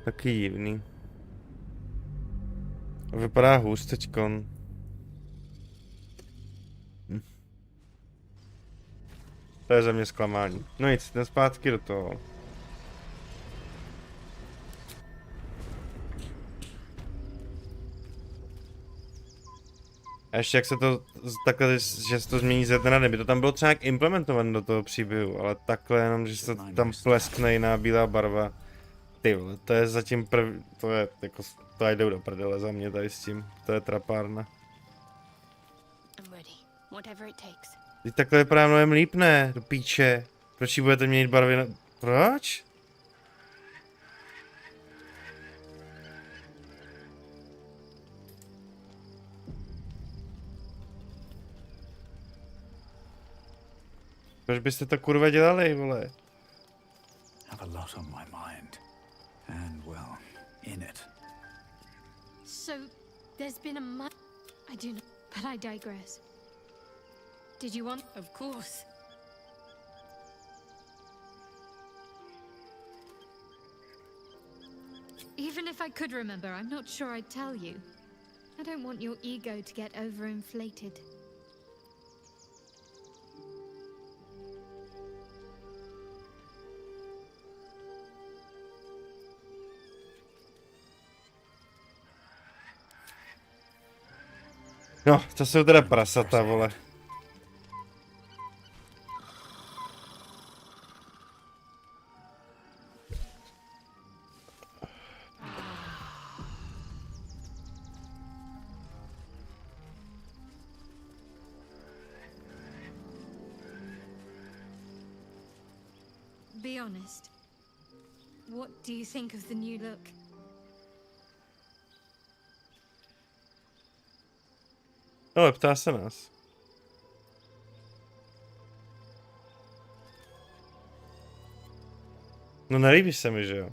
Taky divný. Vypadá hůř teďkon. To je za mě zklamání. No nic, jdem zpátky do toho. A ještě jak se to takhle, že se to změní ze dne na den, by to tam bylo třeba nějak implementované do toho příběhu, ale takhle jenom, že se tam pleskne jiná bílá barva. Ty vole, to je zatím to je jako, to jdou do prdele za mě tady s tím, to je trapárna. Teď takhle vypadá mnohem líp, ne? Do píče. Proč jí budete měnit barvy na... Proč? Proč byste to kurva dělali, vole? Have a lot on my mind. And well, in it. So, there's been a I do not, but I digress. Did you want? Of course. Even if I could remember, I'm not sure I'd tell you. I don't want your ego to get overinflated. No, to jsou teda prasata, vole. Be honest. What do you think of the new look? Ale ptá se nás. No nelíbí se mi, že jo?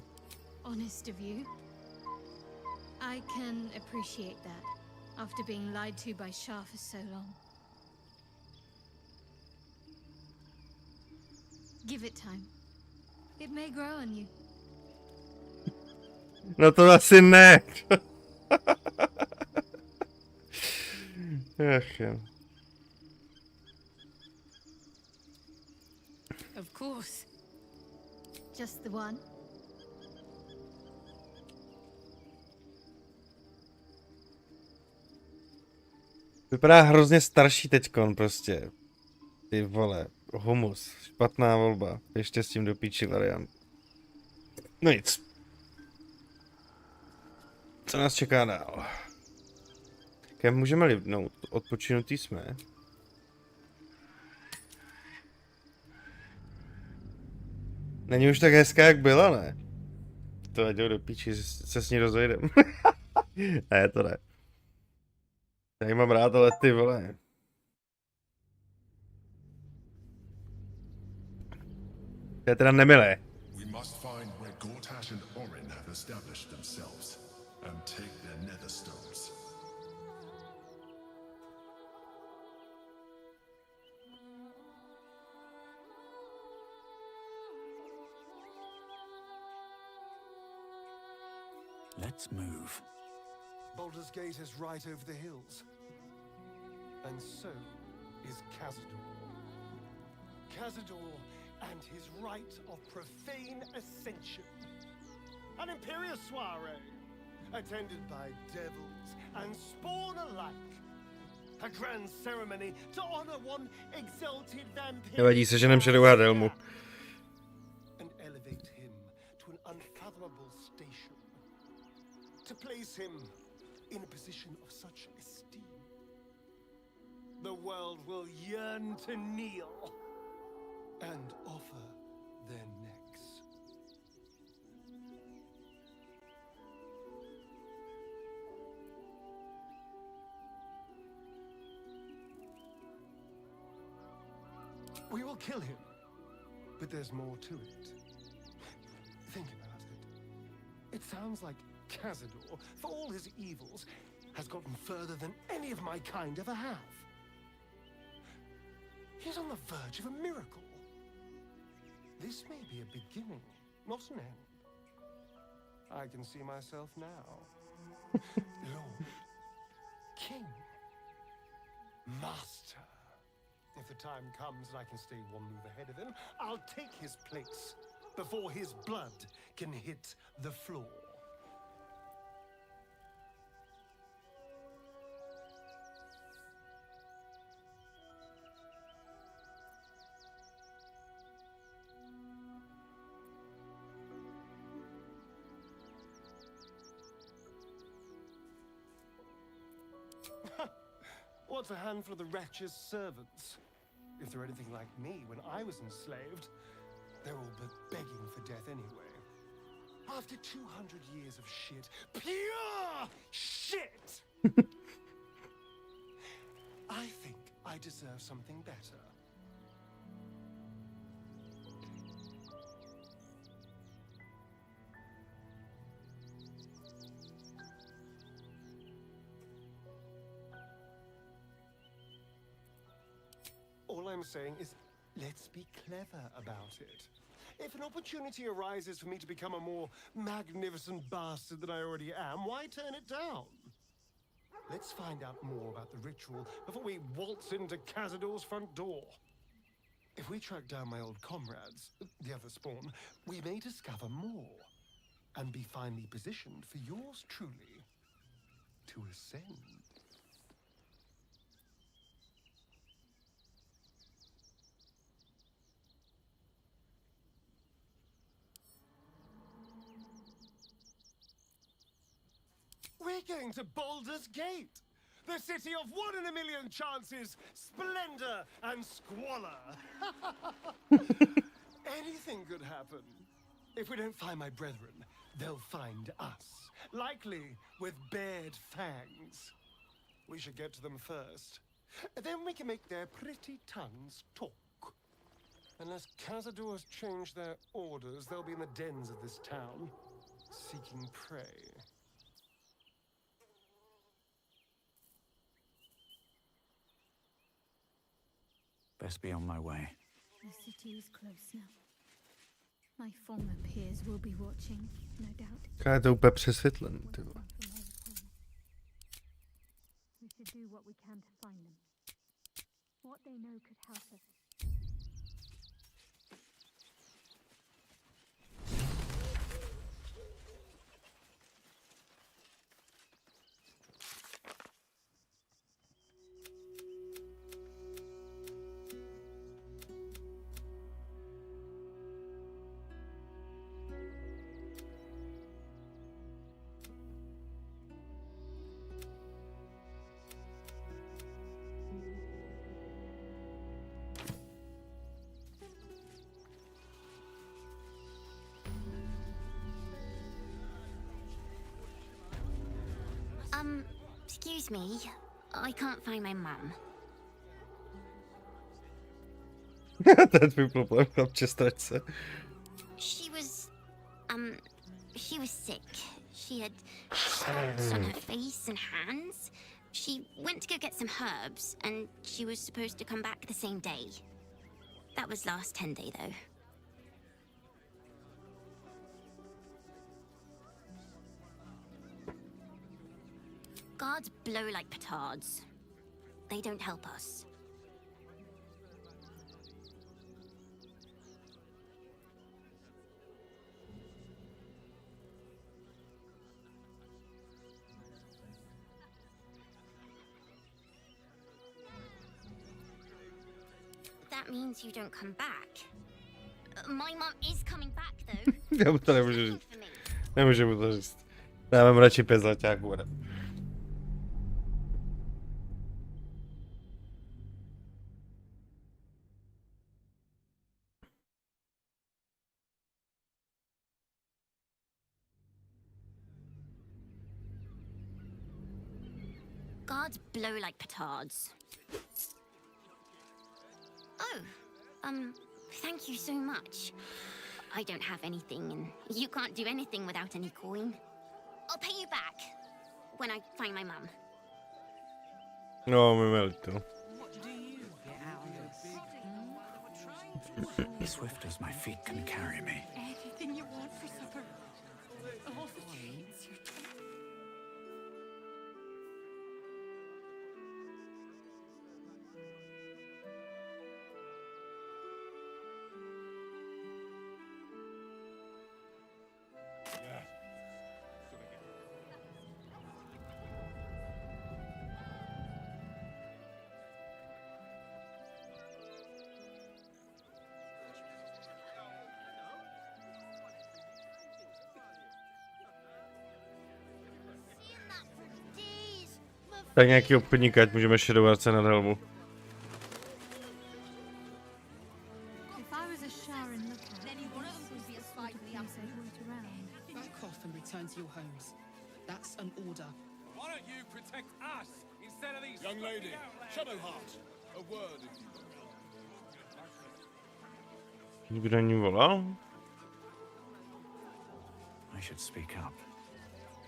Honest of you. I can appreciate that, after being lied to by Shah for so long. Give it time. It may grow on you. No to asi ne. Ach jo. Of course. Just the one? Vypadá hrozně starší teďkon prostě. Ty vole, humus. Špatná volba. Ještě s tím do píči variant. No nic. Co nás čeká dál? Kam můžeme libnout? Odpočinutý jsme. Není už tak hezká, jak byla, ne? To jdou do píči, se s ní rozejdem. Ne, to ne. Já mám rád, ale ty vole. To je teda nemilé. We must find where Gortash and Orin have established themselves and take their nether stones. Let's move. Baldur's Gate is right over the hills. And so is Cazador. Cazador and his rite of profane ascension. An imperial soiree, attended by devils and spawn alike. A grand ceremony to honor one exalted vampire. Nevadí se, že nemšedou Helmu. And elevate him to an unfathomable station. To place him in a position of such esteem. The world will yearn to kneel and offer their necks. We will kill him, but there's more to it. Think about it. It sounds like Cazador, for all his evils, has gotten further than any of my kind ever have. He's on the verge of a miracle. This may be a beginning, not an end. I can see myself now. Lord, King, Master. If the time comes and I can stay one move ahead of him, I'll take his place before his blood can hit the floor. What's a handful of the wretch's servants? If they're anything like me when I was enslaved, they're all but begging for death anyway. After 200 years of shit, pure shit! I think I deserve something better. All I'm saying is, let's be clever about it. If an opportunity arises for me to become a more magnificent bastard than I already am, why turn it down? Let's find out more about the ritual before we waltz into Cazador's front door. If we track down my old comrades, the other spawn, we may discover more and be finally positioned for yours truly to ascend. We're going to Baldur's Gate, the city of 1 in a million chances, splendor and squalor. Anything could happen. If we don't find my brethren, they'll find us. Likely with bared fangs. We should get to them first. Then we can make their pretty tongues talk. Unless Cazadors change their orders, they'll be in the dens of this town, seeking prey. Best be on my way. The city is close now. My former peers will be watching, no doubt. Je to úplně přesvětlený, ty vole. We should do what we can to find them. What they know could help us. Excuse me. I can't find my mum. To je tvůj problém, chlapče, strať se. She was sick. She had scratches on her face and hands. She went to go get some herbs, and she was supposed to come back the same day. That was last 10 day, though. Guards blow like petards. They don't help us. That means you don't come back. My mom is coming back, though. Já mu to nemůžu říct. Nemůžu mu to říct. Dávám radši pezlaťák, bude. Guards blow like petards. Oh, thank you so much. I don't have anything, and you can't do anything without any coin. I'll pay you back when I find my mum. No, mi líto. What do you get out of this? Swift as my feet can carry me. Anything you want for supper. All the treats you're Tak nějaký obchodník, ať můžeme šedovat se nad helmu. If I was a Sharon lookout, then one of them would be a spy to the outside around. Back off and return to your homes. That's an order. Why don't you protect us instead of these? Young lady, Shadowheart, a word if you will. Kdo ní volal? I should speak up.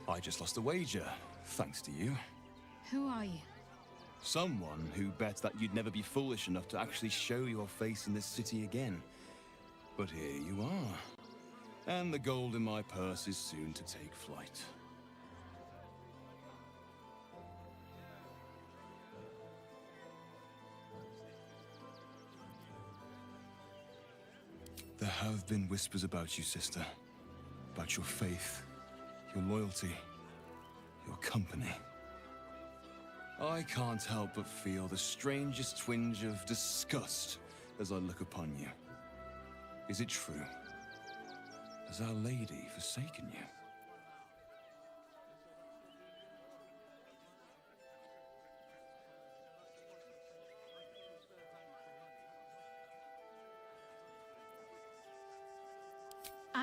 I just lost a wager, thanks to you. Who are you? Someone who bet that you'd never be foolish enough to actually show your face in this city again. But here you are. And the gold in my purse is soon to take flight. There have been whispers about you, sister. About your faith, your loyalty, your company. I can't help but feel the strangest twinge of disgust as I look upon you. Is it true? Has Our Lady forsaken you?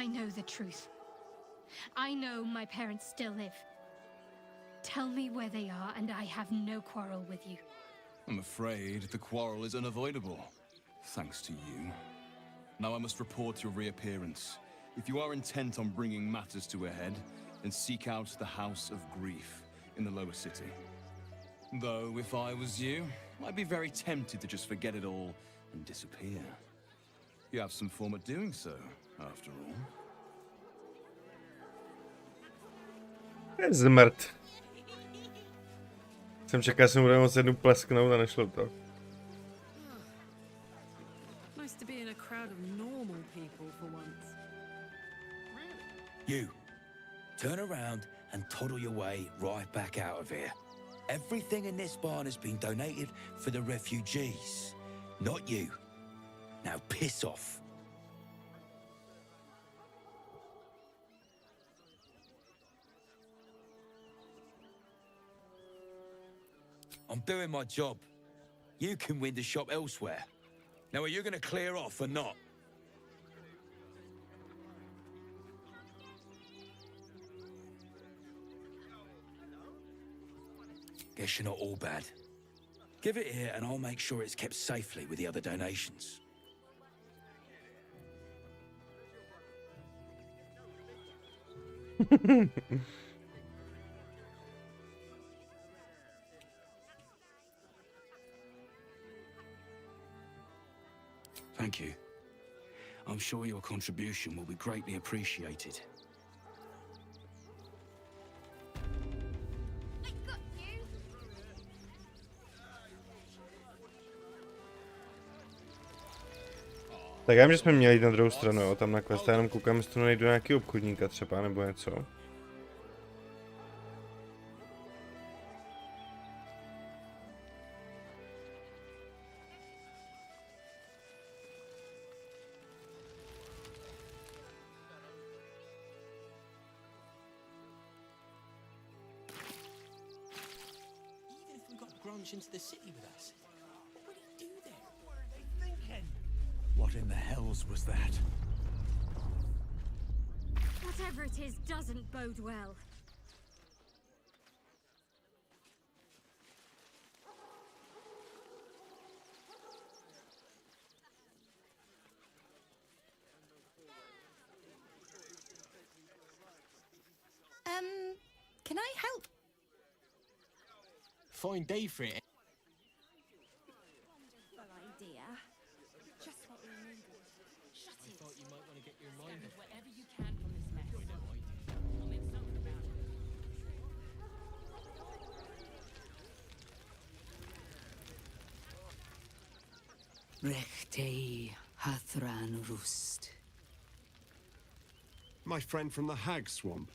I know the truth. I know my parents still live. Tell me where they are, and I have no quarrel with you. I'm afraid the quarrel is unavoidable, thanks to you. Now I must report your reappearance. If you are intent on bringing matters to a head, then seek out the House of Grief in the lower city. Though, if I was you, I'd be very tempted to just forget it all and disappear. You have some form of doing so, after all. Zmrt. Jsem čekal, že jsem bude moct jednu plesknout a nešlo to. Nice to be in a crowd of normal people for once. You, turn around and toddle your way right back out of here. Everything in this barn has been donated for the refugees, not you. Now piss off. I'm doing my job. You can win the shop elsewhere. Now, are you going to clear off or not? Guess you're not all bad. Give it here and I'll make sure it's kept safely with the other donations. Thank you. I'm sure your contribution will be greatly appreciated. I got you. Tak já vím, že jsme měli jít na druhou stranu, jo, tam na quest, já jenom koukám, jestli to nejdu nějaký obchodníka třeba, nebo něco. Into the city with us. What would he do there? What are they thinking? What in the hells was that? Whatever it is doesn't bode well. Can I help? Fine day for it. Idea. Just what we needed. Shut it. I thought you might want to get your mind off whatever you can from this mess. We'll make something about it. Rechtei Hathran Rust. My friend from the Hag Swamp.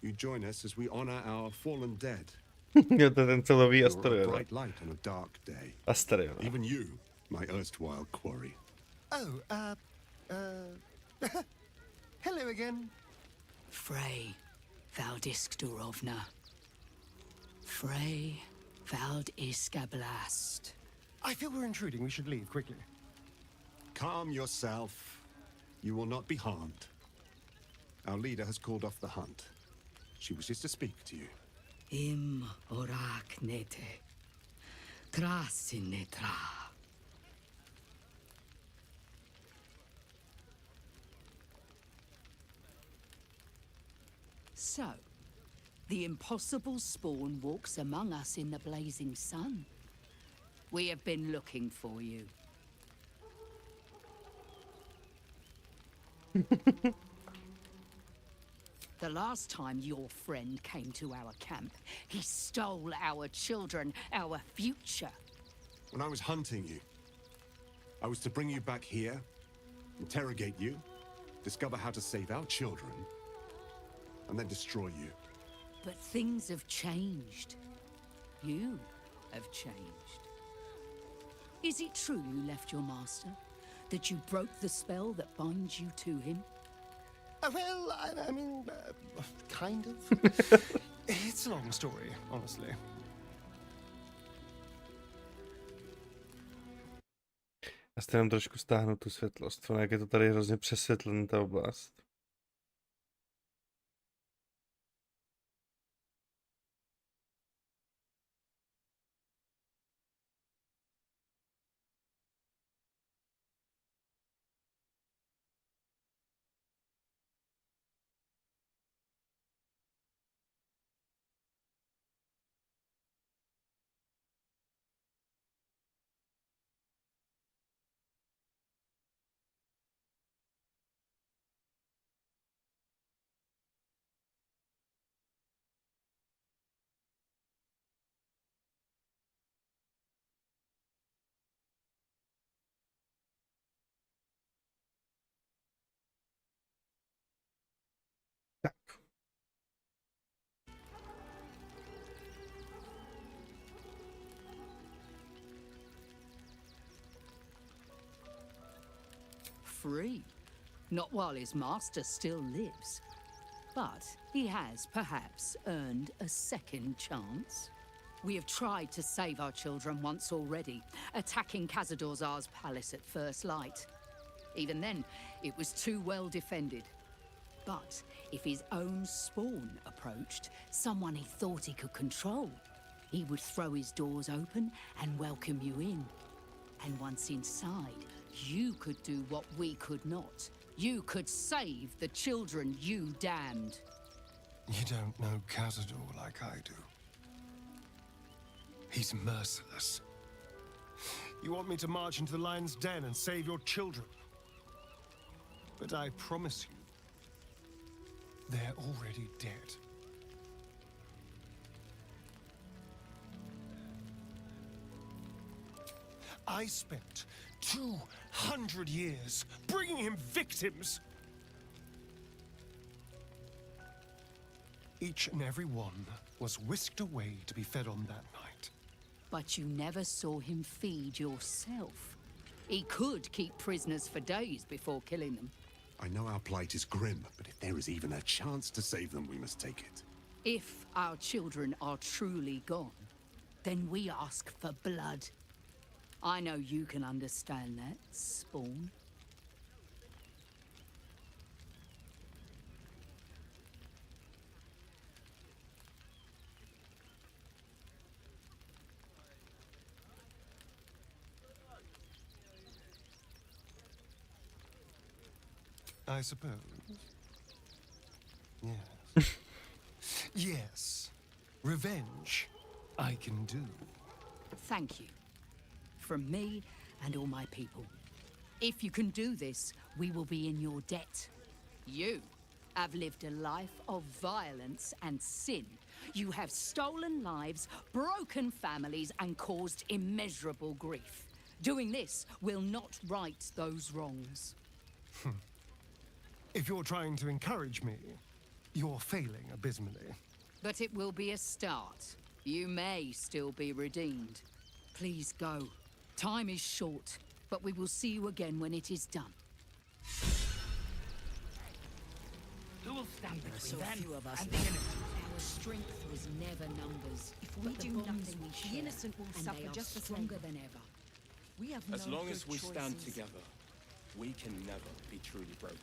You join us as we honor our fallen dead. Jo, to je ten celový You're a Astariona. bright light on a dark day. Astariona. Even you, my erstwhile quarry. Oh, hello again. Frey, Vald Iskdurovna. Frey, Vald Iskablast. I feel we're intruding. We should leave quickly. Calm yourself. You will not be harmed. Our leader has called off the hunt. She wishes to speak to you. Im orak nete. Trasin netra. So, the impossible spawn walks among us in the blazing sun. We have been looking for you. The last time your friend came to our camp, he stole our children, our future. When I was hunting you, I was to bring you back here, interrogate you, discover how to save our children, and then destroy you. But things have changed. You have changed. Is it true you left your master? That you broke the spell that binds you to him? Well, I mean, kind of. It's a long story, honestly. Já si jenom trošku stáhnu tu světlost, jak je to tady hrozně přesvětlený ta oblast. Free. Not while his master still lives. But he has perhaps earned a second chance. We have tried to save our children once already, attacking Khazad-dûr's palace at first light. Even then, it was too well defended. But if his own spawn approached, someone he thought he could control, he would throw his doors open and welcome you in. And once inside, you could do what we could not. You could save the children you damned. You don't know Khazad-dûr like I do. He's merciless. You want me to march into the lion's den and save your children? But I promise you, they're already dead. I spent 200 years bringing him victims. Each and every one was whisked away to be fed on that night. But you never saw him feed yourself. He could keep prisoners for days before killing them. I know our plight is grim, but if there is even a chance to save them, we must take it. If our children are truly gone, then we ask for blood. I know you can understand that, Spawn. I suppose. Yes. Yes. Revenge, I can do. Thank you. From me and all my people. If you can do this, we will be in your debt. You have lived a life of violence and sin. You have stolen lives, broken families, and caused immeasurable grief. Doing this will not right those wrongs. If you're trying to encourage me, you're failing abysmally. But it will be a start. You may still be redeemed. Please go. Time is short, but we will see you again when it is done. Who will stand There are so between them few of us and now. the innocent? Our strength was never numbers. If we but the do bonds nothing, we the share, innocent will and suffer they are just the stronger same. than ever. We have As no long good as we stand choices. together, we can never be truly broken.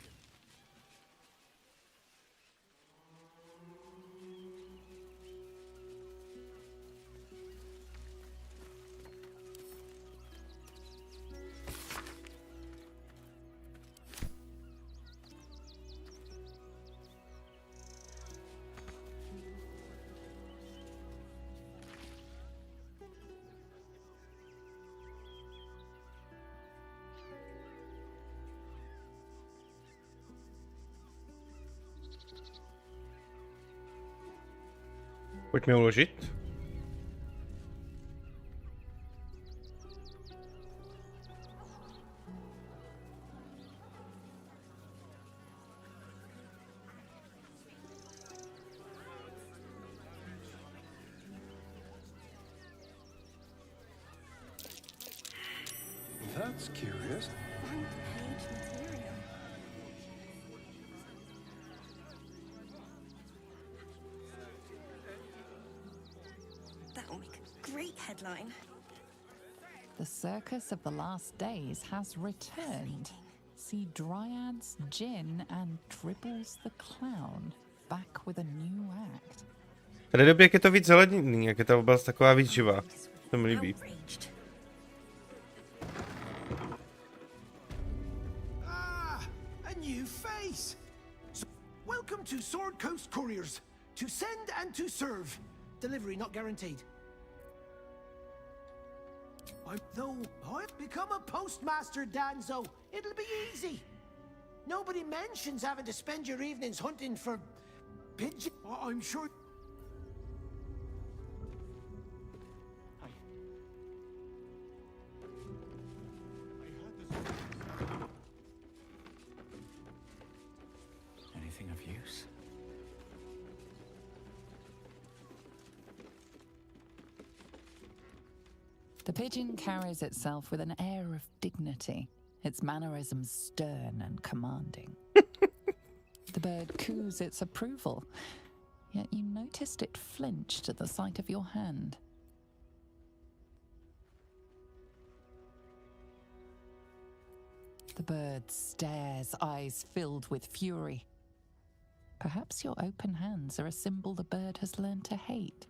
Pojďme uložit. That's curious. That'll make a great headline. The circus of the last days has returned. See Dryads, Jin, and Dribbles the Clown back with a new act. Tady době, jak je to víc zelený, jak je ta oblast taková víc živá. To mi líbí. A new face. Welcome to Sword Coast Couriers. To send and to serve. Delivery not guaranteed. Though I've become a postmaster, Danzo, it'll be easy. Nobody mentions having to spend your evenings hunting for pigeons. I'm sure. Anything of use? The pigeon carries itself with an air of dignity, its mannerisms stern and commanding. The bird coos its approval, yet you noticed it flinched at the sight of your hand. The bird stares, eyes filled with fury. Perhaps your open hands are a symbol the bird has learned to hate.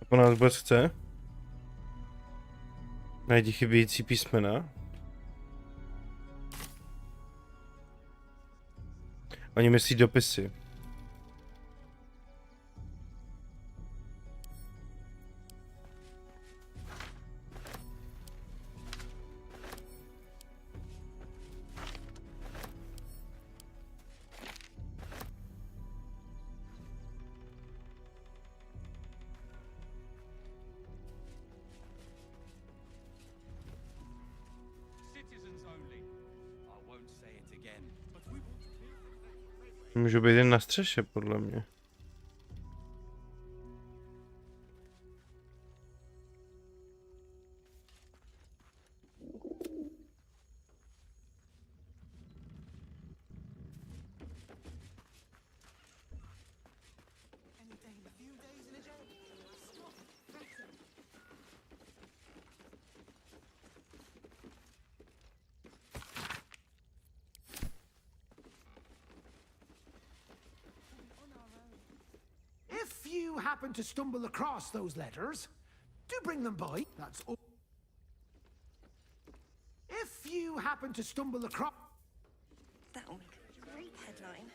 Po nás vůbec chce? Najdi chybějící písmena. Oni myslí dopisy. Můžu být jen na střeše, podle mě. If you happen to stumble across those letters, do bring them by. That's all. If you happen to stumble across... That'll make a great headline.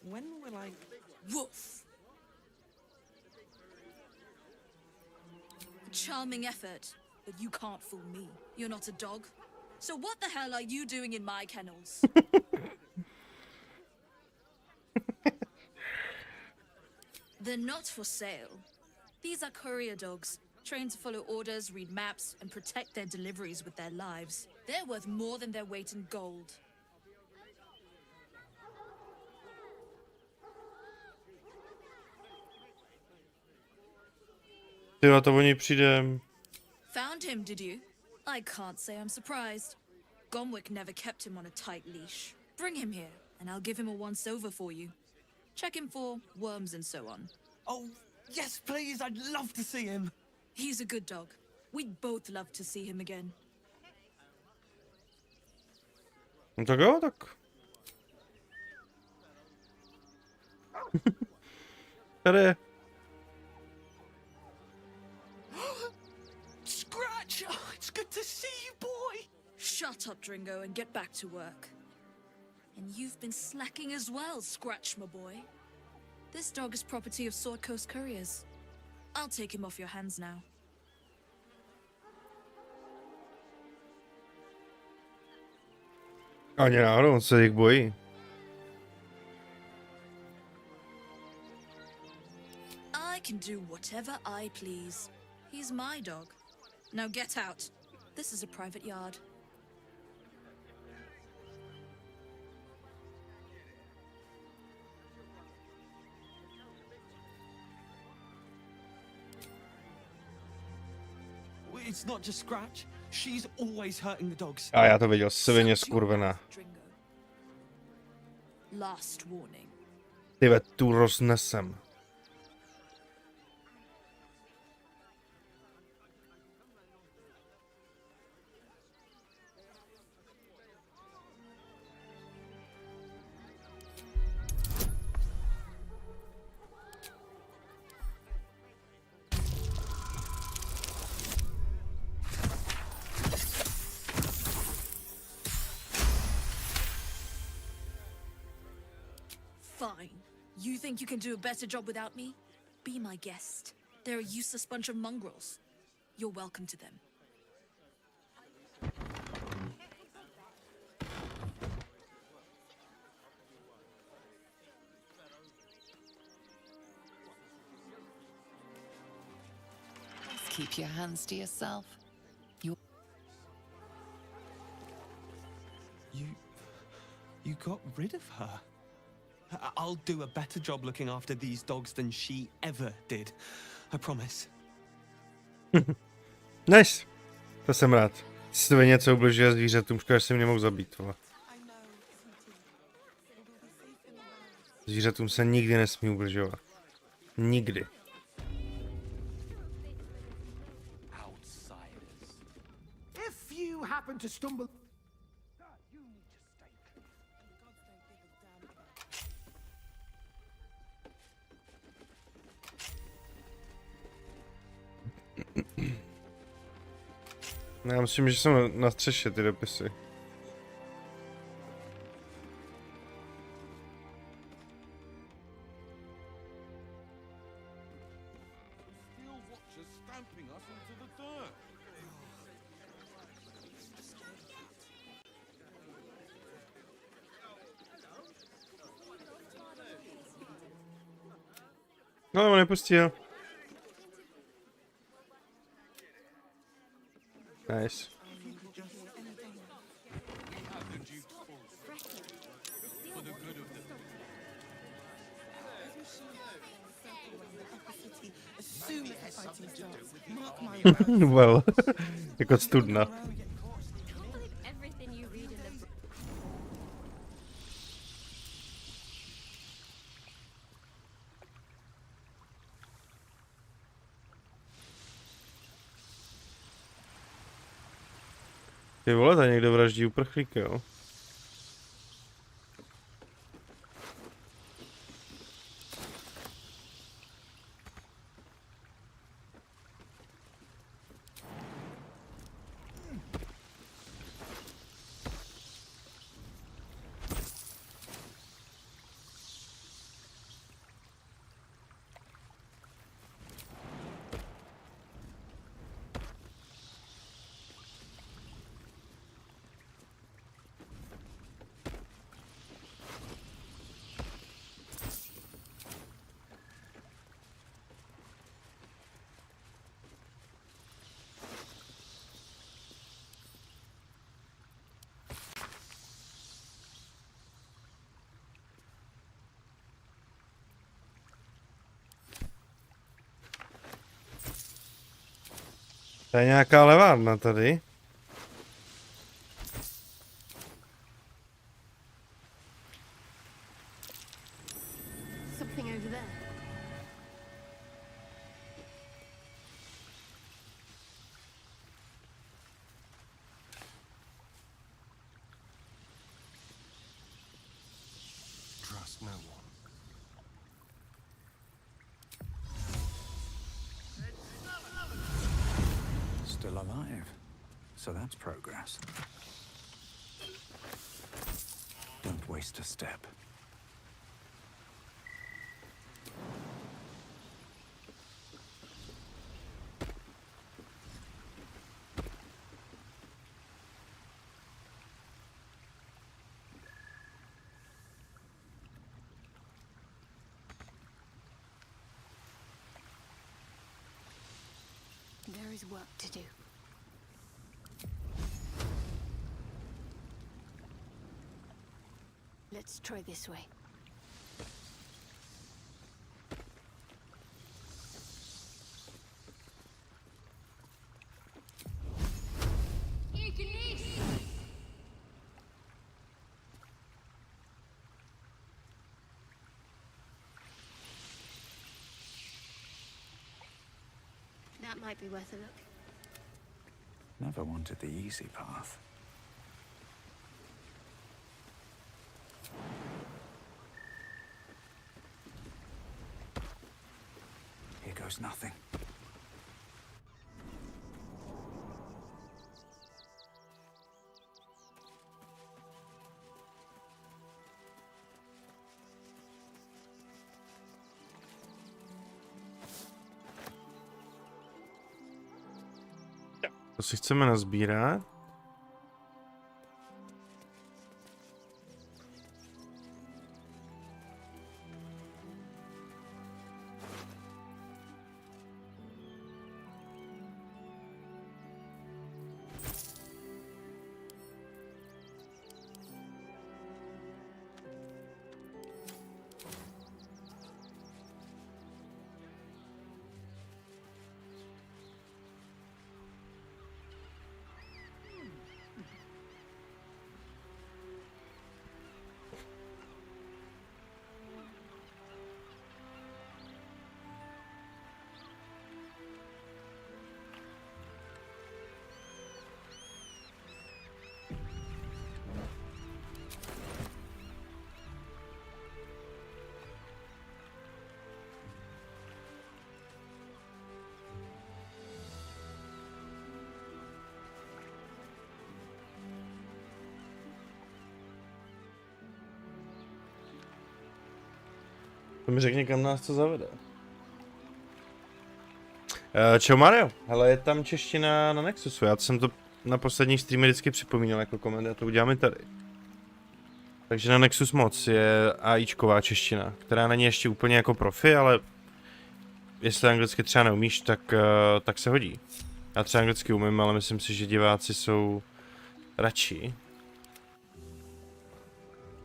When will I... Woof! A charming effort, but you can't fool me. You're not a dog. So what the hell are you doing in my kennels? They're not for sale. These are courier dogs, trained to follow orders, read maps, and protect their deliveries with their lives. They're worth more than their weight in gold. Jo, to o něj přijdem. Found him, did you? I can't say I'm surprised. Gomwick never kept him on a tight leash. Bring him here, and I'll give him a once-over for you. Check him for worms and so on. Oh, yes, please. I'd love to see him. He's a good dog. We'd both love to see him again. No tak jo, tak. Tady. Scratch! Oh, it's good to see you, boy. Shut up, Dringo, and get back to work. And you've been slacking as well, Scratch, my boy. This dog is property of Sword Coast Couriers. I'll take him off your hands now. Ani náhodou, on se jich bojí. I I can do whatever I please. He's my dog. Now get out. This is a private yard. It's not just Scratch. She's always hurting the dogs. A já to viděl, svině skurvená. Last warning. Tyve, tu roznesem. Fine. You think you can do a better job without me? Be my guest. They're a useless bunch of mongrels. You're welcome to them. Keep your hands to yourself. You got rid of her. I'll do a better job looking after these dogs than she ever did. I promise. Nice. To jsem rád. Svině, co ubližuje zvířatům, škoda, že jsem nemohl zabít, vole. Zvířatům se nikdy nesmí ubližovat. Nikdy. If you happen to stumble... Já myslím, že jsou na střeše ty dopisy. No, ale nepustil. Nice. Well, jako studna. Ty vole, tady někdo vraždí uprchlíka, jo? To je nějaká levárna tady. Something over there. Trust no one. Still alive. So that's progress. Don't waste a step. always work to do. Let's try this way. That might be worth a look. Never wanted the easy path. Here goes nothing. To si chceme nazbírat. To mi řekni, kam nás to zavede. Čau Mario, hele, je tam čeština na Nexusu, já jsem to na posledních streamech vždycky připomínal jako koment, já to udělám i tady. Takže na Nexus moc je AIčková čeština, která není ještě úplně jako profi, ale jestli anglicky třeba neumíš, tak se hodí. Já třeba anglicky umím, ale myslím si, že diváci jsou radši,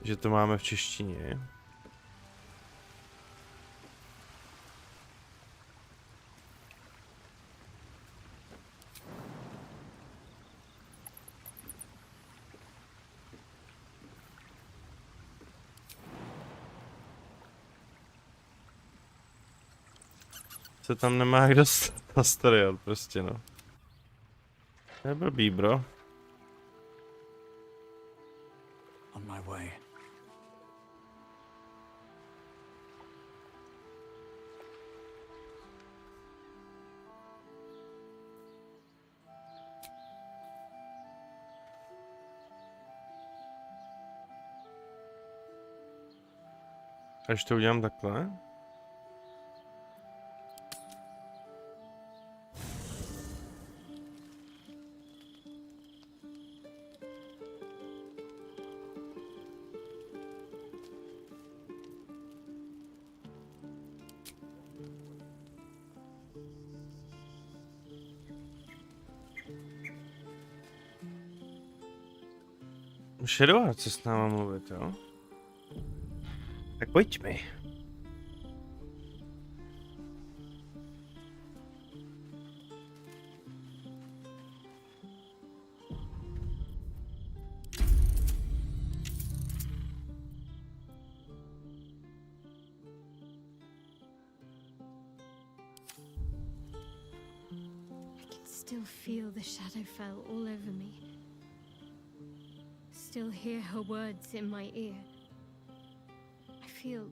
že to máme v češtině. Se tam nemá jak dostat Astarion, prostě no. To je blbý, bro. On my way. Až to udělám takhle. Shadow co s náma mluvit, jo? Tak pojď mi. I can still feel the shadow fell all over me. Still hear her words in my ear. I feel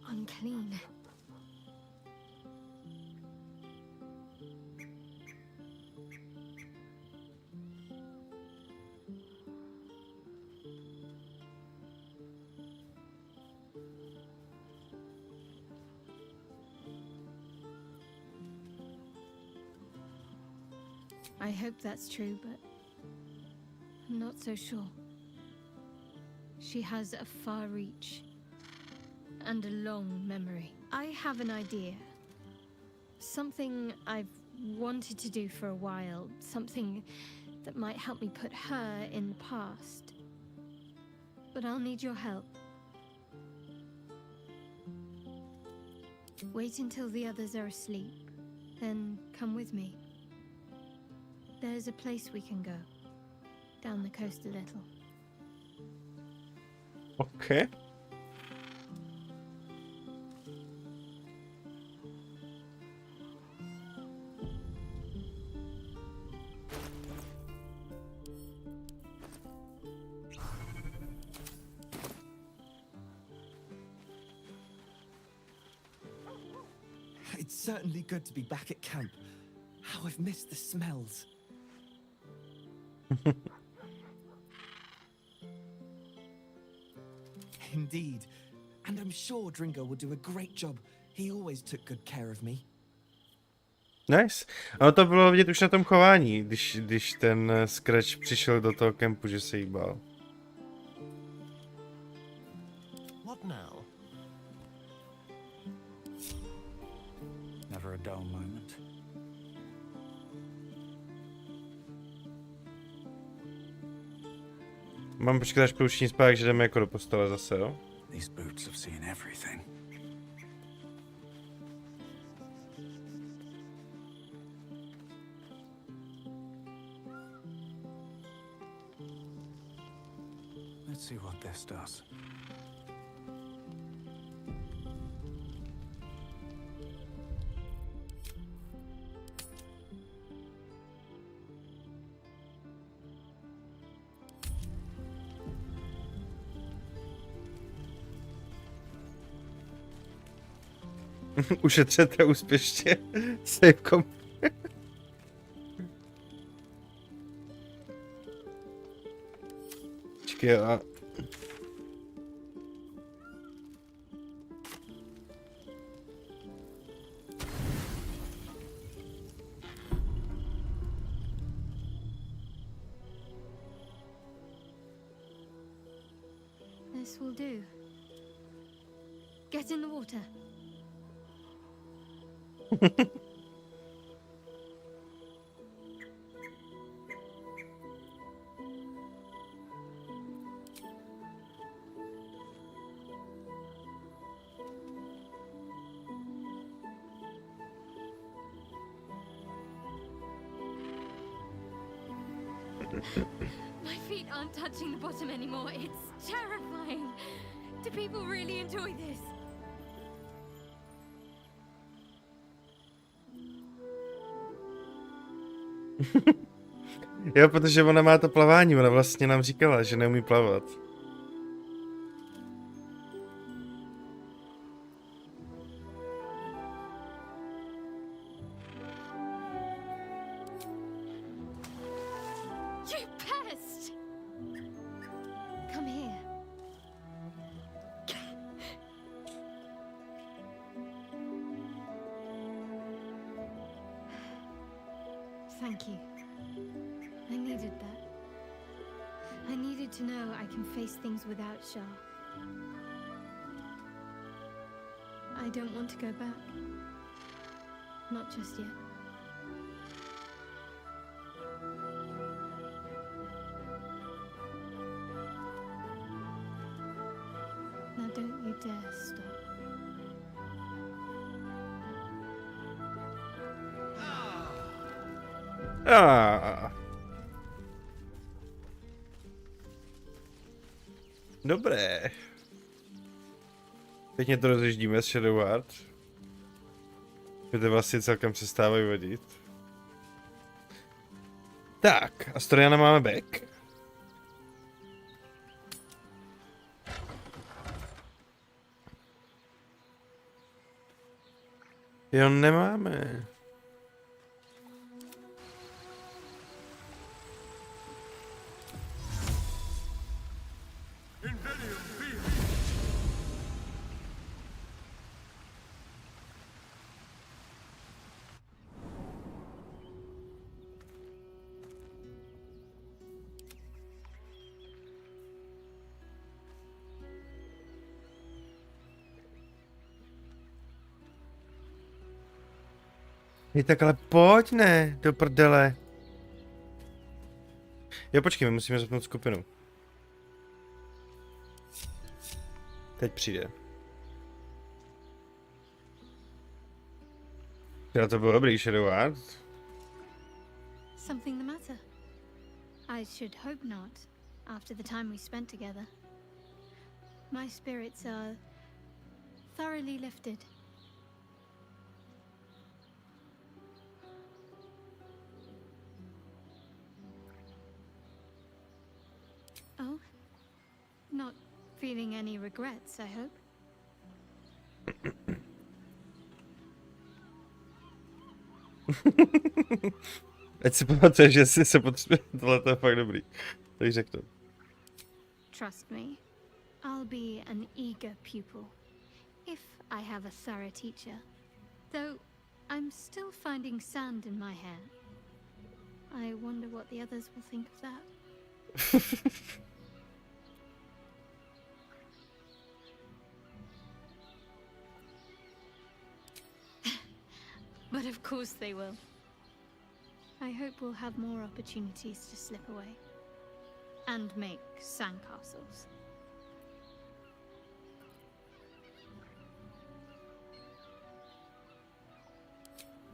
unclean. I hope that's true, but I'm not so sure. She has a far reach and a long memory. I have an idea. Something I've wanted to do for a while, something that might help me put her in the past. But I'll need your help. Wait until the others are asleep, then come with me. There's a place we can go. Down the coast a little. Okay. It's certainly good to be back at camp. How I've missed the smells. Indeed. And I'm sure Dringo will do a great job. He always took good care of me. Nice. Ale to bylo vidět už na tom chování, když ten Scratch přišel do toho kempu, že se jí bál. What now? Never a dull moment. Mám počkat, až pouštím spák, že jdeme jako do postele zase, jo? These boots have seen everything. Let's see what this does. Ušetřete úspěšně save comp. Počkej, a... This will do. Get in the water. My feet aren't touching the bottom anymore. It's terrifying. Do people really enjoy this? Jo, protože ona má to plavání, ona vlastně nám říkala, že neumí plavat. You pest! Come here. Thank you. I needed that. I needed to know I can face things without Shah. I don't want to go back. Not just yet. Now don't you dare stop. Dobré. Pěkně to rozježdíme s Shadow Art. Mě to vlastně celkem přestávají vadit. Tak, Astariona máme back. Jo, nemáme. Je tak ale pojď, ne, do prdele. Jo, počkej, my musíme zapnout skupinu. Teď přijde. Já to bylo dobrý, Shadow Art. Something the matter? I should hope not, after the time we spent together. My spirits are thoroughly lifted. Oh? Not feeling any regrets, I hope? Ať si pamatuješ, že si se potřebuje, tohle to je fakt dobrý. Tak řekl to. Trust me, I'll be an eager pupil, if I have a thorough teacher. Though I'm still finding sand in my hair. I wonder what the others will think of that. But of course they will. I hope we'll have more opportunities to slip away. And make sandcastles.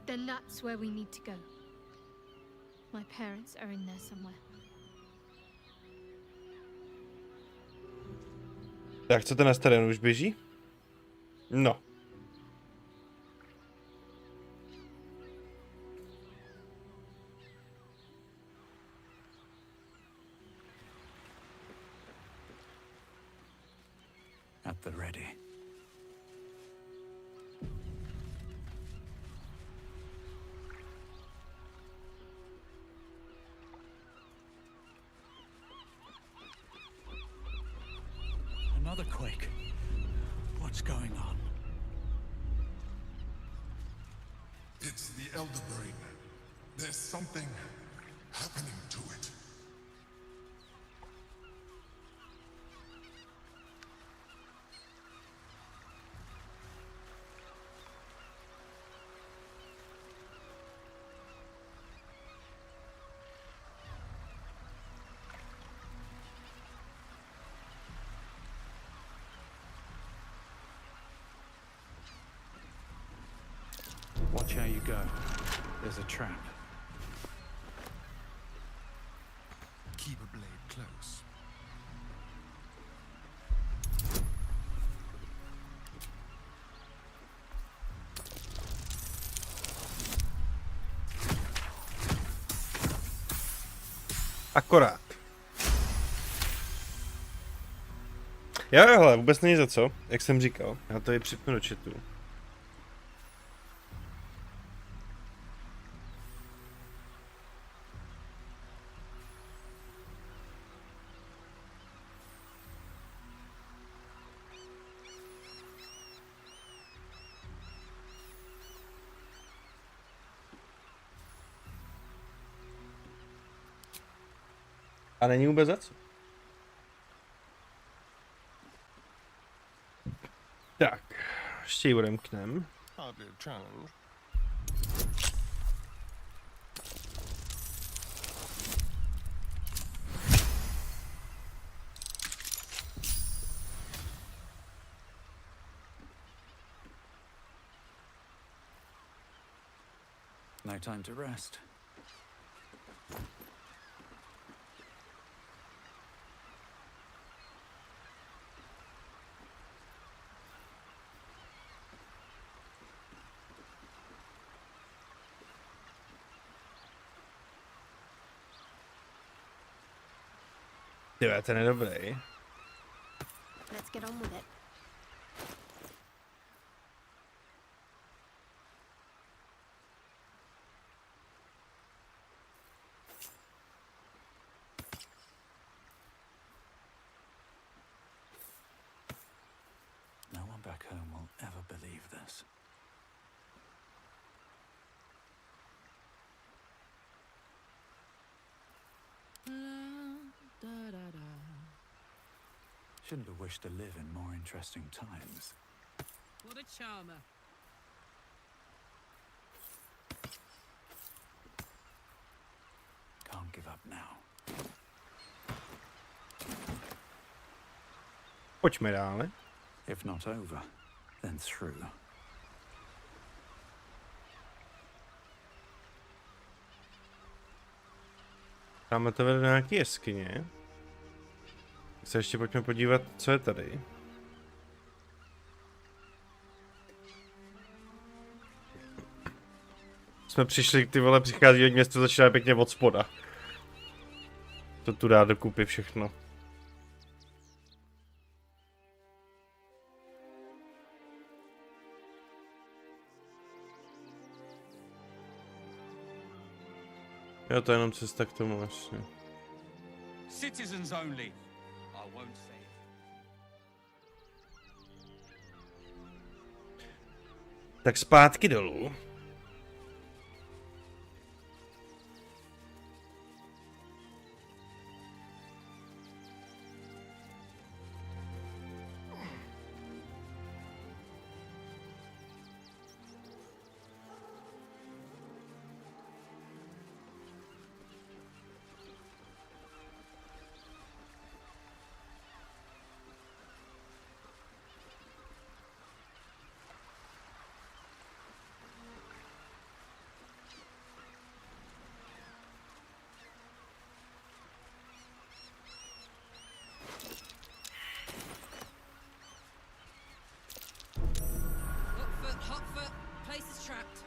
Then that's where we need to go. My parents are in there somewhere. Tak co ten Astarion už běží? No. At the ready. Another quake. What's going on? It's the Elder Brain. There's something happening to it. Watch how you go. There's a trap. Keep a blade close. Akorát. Jo, hele, vůbec není za co, jak jsem říkal. Já to i připnu do chatu. A není vůbec za co. Tak, ještě ji odemknem. Hardly a challenge. No time to rest. Tyhle, ten je dobrý. Let's get on with it. No one back home will ever believe this. Shouldn't have wished to live in more interesting times. What a charmer. can't give up now. Pojďme dále. If not over, then through. Dáme to vede do nějaké jeskyně. Tak se ještě pojďme podívat, co je tady. Jsme přišli, ty vole, přichází od města, začíná pěkně od spoda. To tu dá dokupy všechno. Jo, to je jenom cesta k tomu vlastně. Citizens only. I won't say it. Tak zpátky dolů. Hot foot. Place is trapped.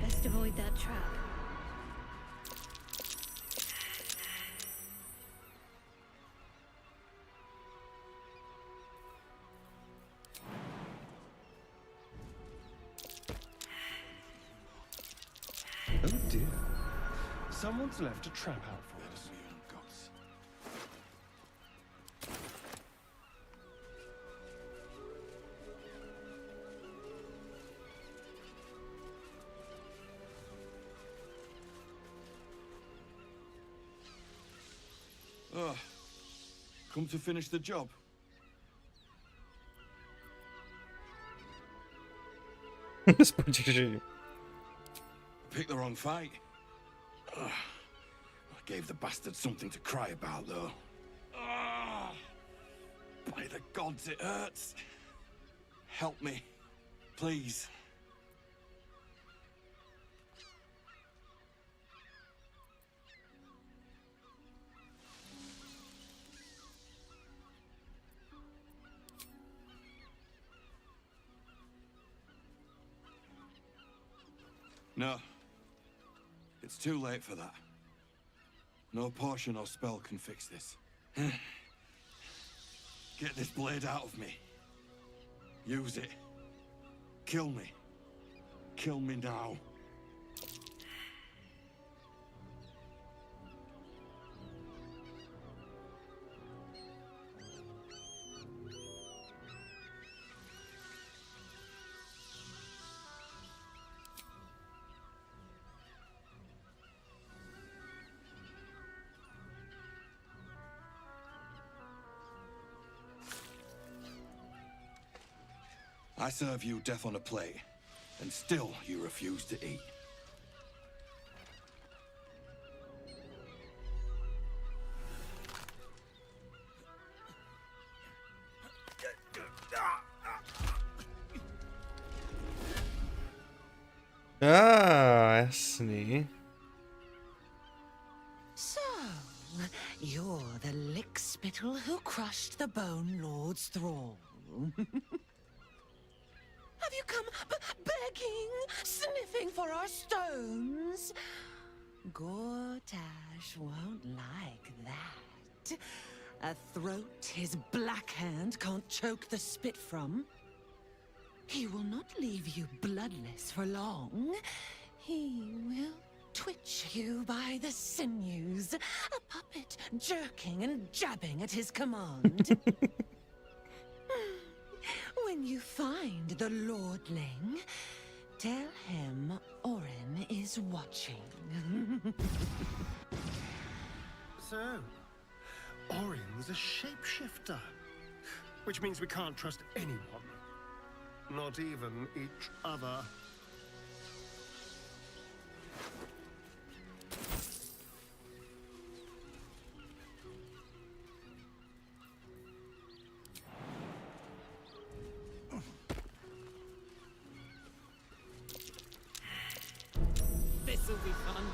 Best avoid that trap. Oh dear. Someone's left a trap out for us. Come to finish the job. Spočíš. Picked the wrong fight. I gave the bastard something to cry about, though. By the gods, it hurts. Help me, please. No. It's too late for that. No potion or spell can fix this. Get this blade out of me. Use it. Kill me. Kill me now. I serve you death on a plate, and still you refuse to eat. Jasný. So, you're the lickspittle who crushed the Bone Lord's thrall. Have you come begging, sniffing for our stones? Gortash won't like that. A throat his black hand can't choke the spit from. He will not leave you bloodless for long. He will twitch you by the sinews, a puppet jerking and jabbing at his command. When you find the Lordling, tell him Orin is watching. So, Orin's a shapeshifter, which means we can't trust anyone. Not even each other. This'll be fun.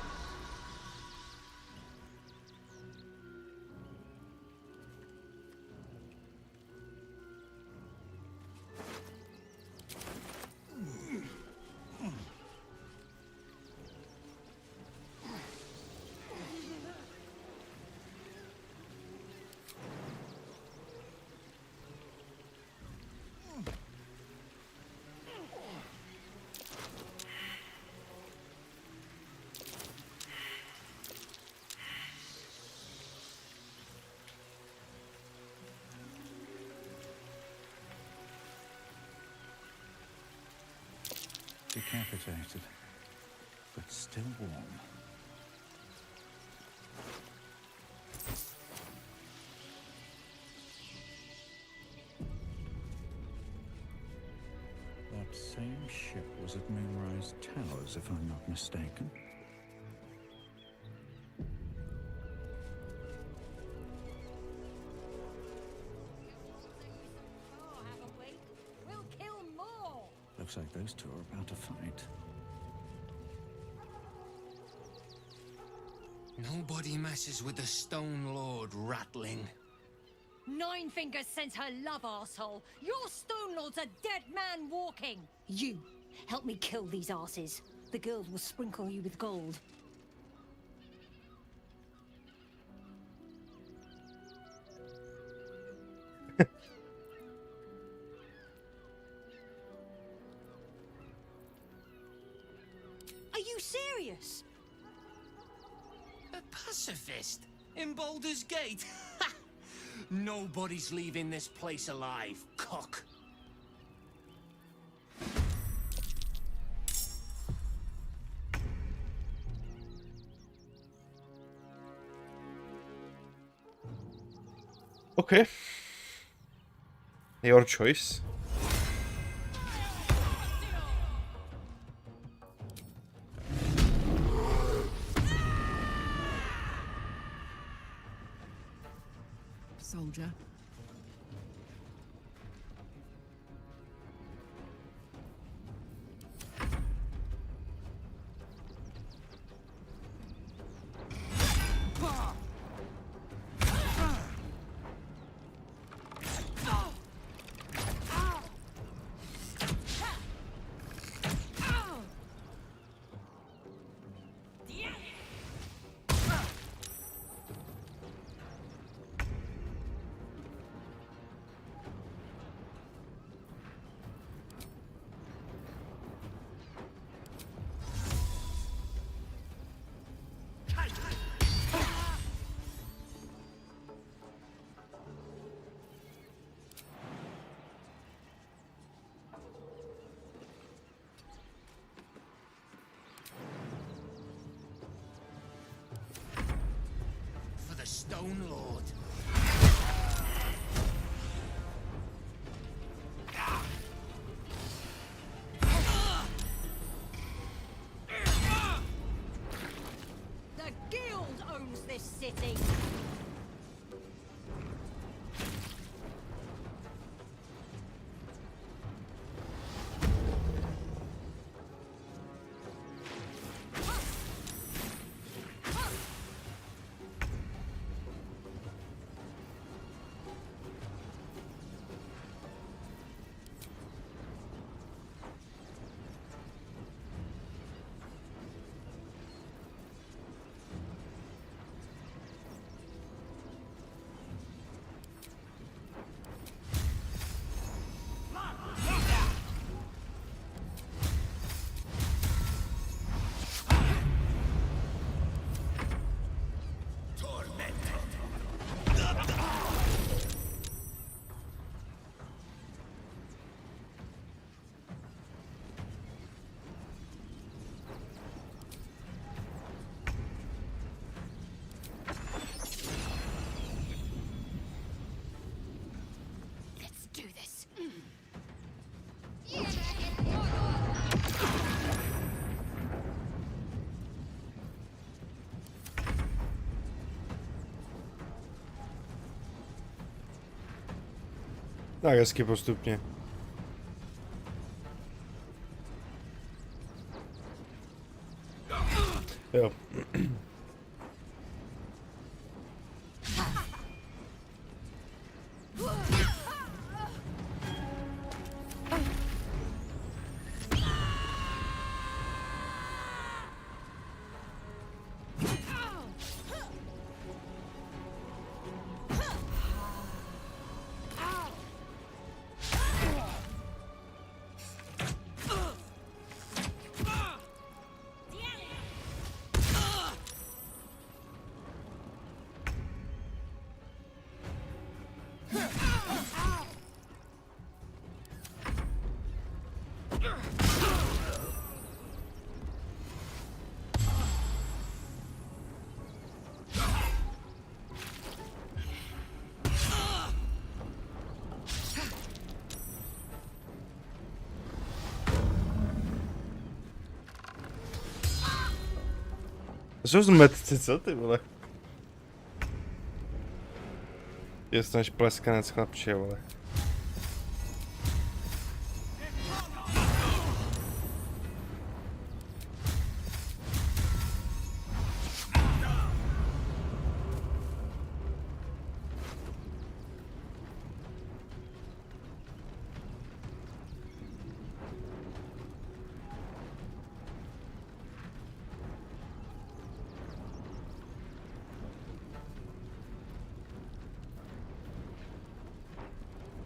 Decapitated, but still warm. That same ship was at Moonrise Towers, if I'm not mistaken. Looks like those two are about to fight. Nobody messes with the Stone Lord, Ratling. Nine Fingers sends her love, arsehole. Your Stone Lord's a dead man walking. You, help me kill these asses. The girls will sprinkle you with gold. Are you serious? A pacifist? In Baldur's Gate? Ha! Nobody's leaving this place alive, cock. Okay. Your choice. Soldier. Tak hezky postupně. Jo. Jsou zmetci, co ty vole? Je snaž pleskanec chlapče, vole.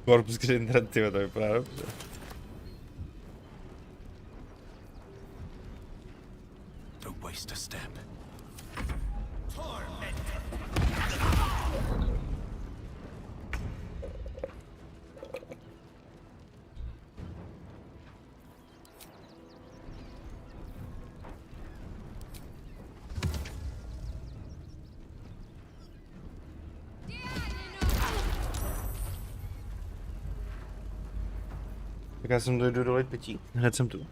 Corpus Grinder, tyhle, to vypadá dobře. Don't waste a step. Tak já jsem dojdu dolejt pití. Hned jsem tu.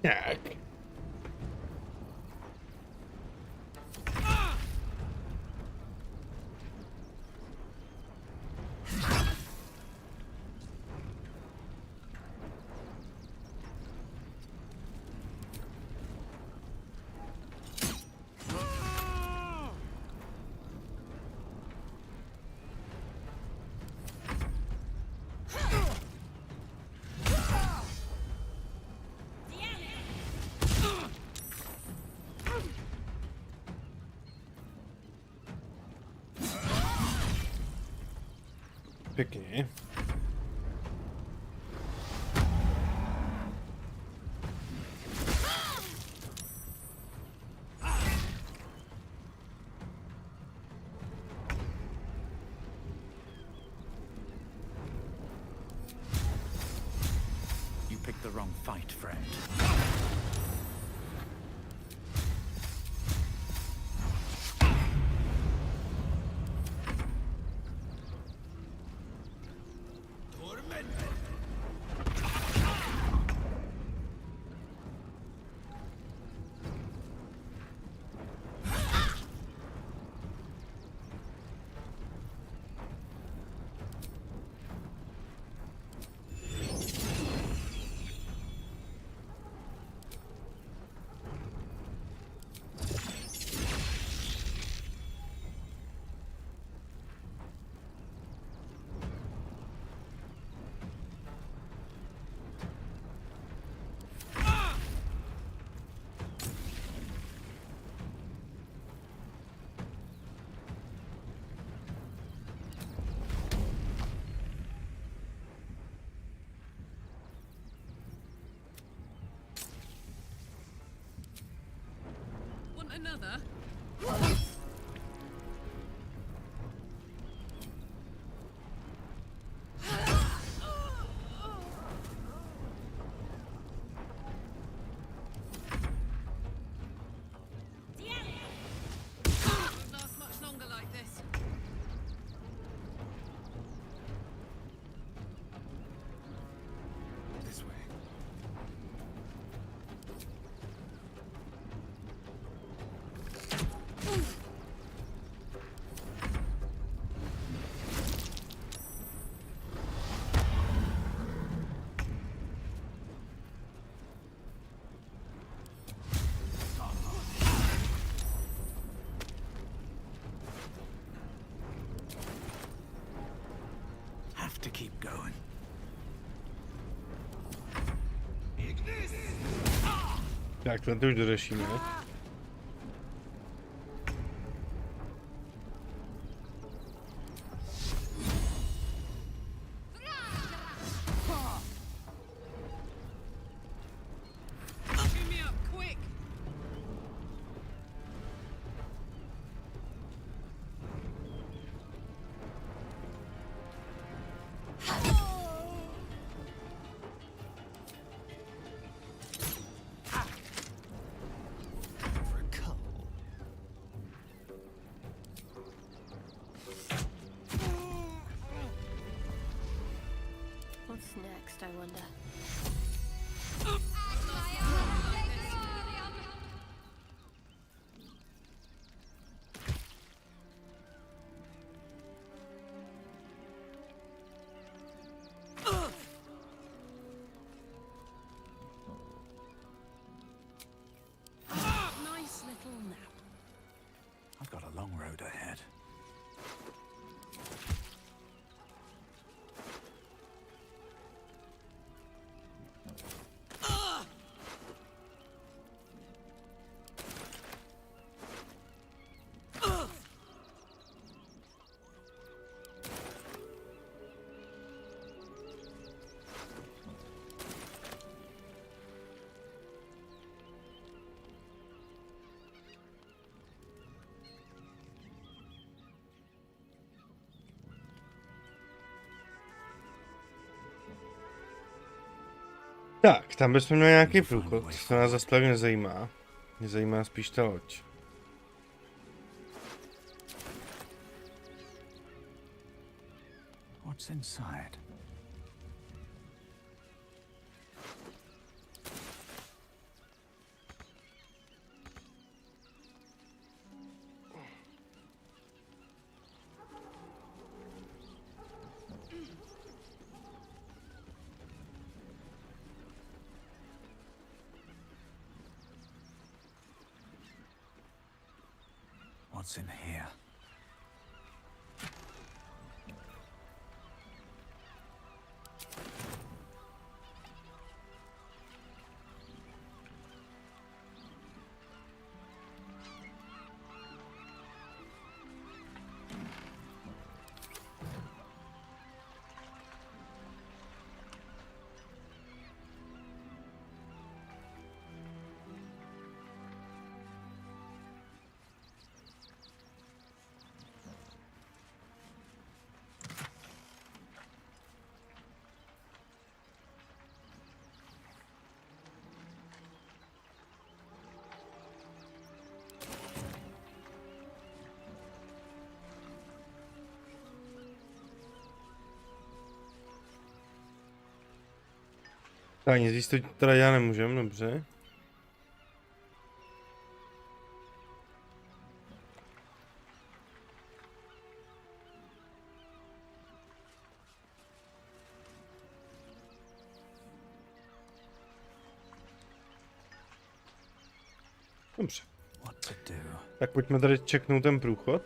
Jak? Pěkně. You picked the wrong fight, friend. Another? Won't last much longer like this. This way. Have to keep going. Tak, to už dořešíme. Chew me up, quick! For a cull. What's next, I wonder? Nice little nap. I've got a long road ahead. Tak, tam bychom měli nějaký průchod, to nás zase tak nezajímá. Mě zajímá spíš ta loď. What's inside? What's in here? Tak nic víc to teda já nemůžem, dobře. Dobře. Tak pojďme tady čeknout ten průchod.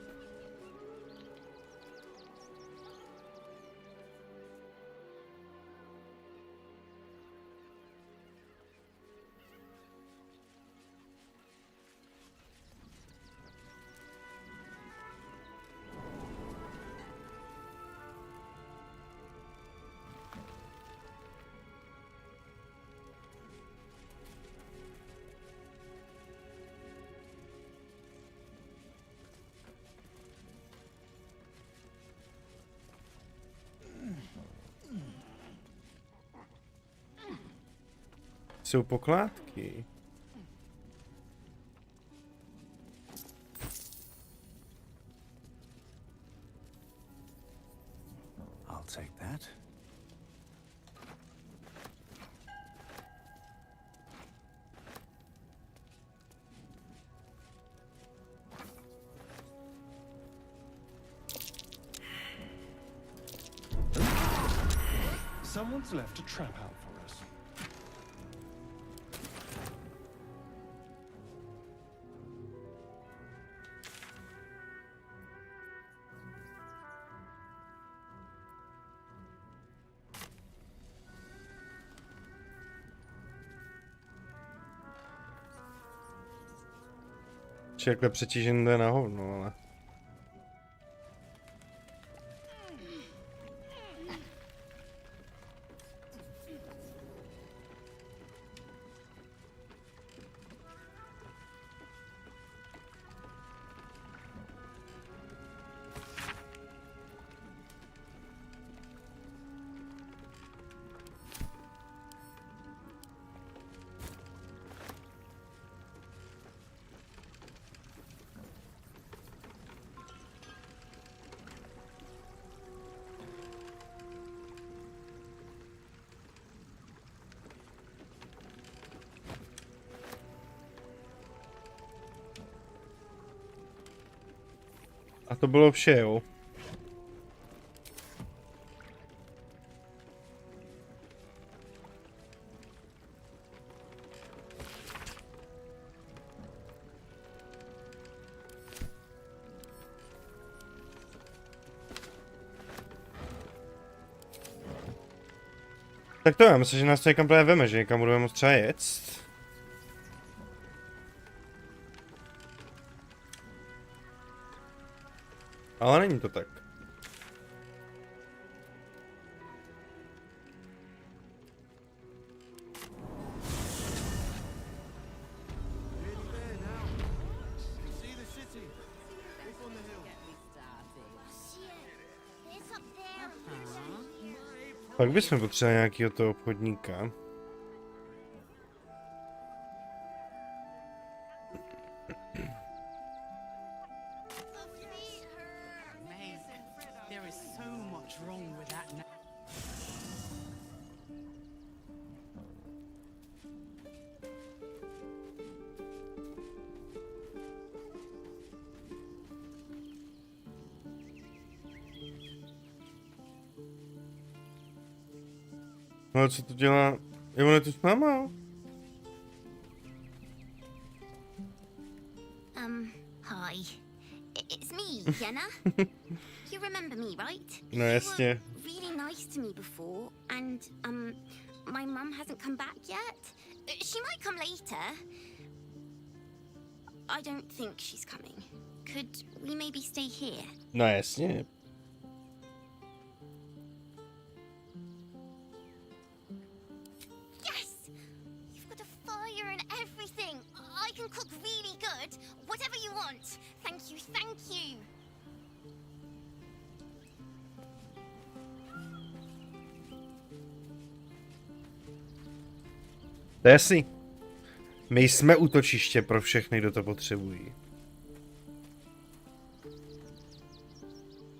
Jsou pokládky. I'll take that. Someone's left a trap out for us. Či jakhle přetížený jde na hovno, ale... A to bylo vše, jo. Tak to já myslím, že nás to někam právě veme, že někam budeme moct třeba jet. Ale není to tak. Pak bychom potřebovali nějakého toho obchodníka. No co to dělá? Je on je tu s náma? Hi. It's me, Jenna. You remember me, right? No jasně. You were really nice to me before, and my mum hasn't come back yet. She might come later. I don't think she's coming. Could we maybe stay here? No jasně. Cook really good. Whatever you want. Thank you, thank you. To je jasný. My jsme útočiště pro všechny, kdo to potřebují.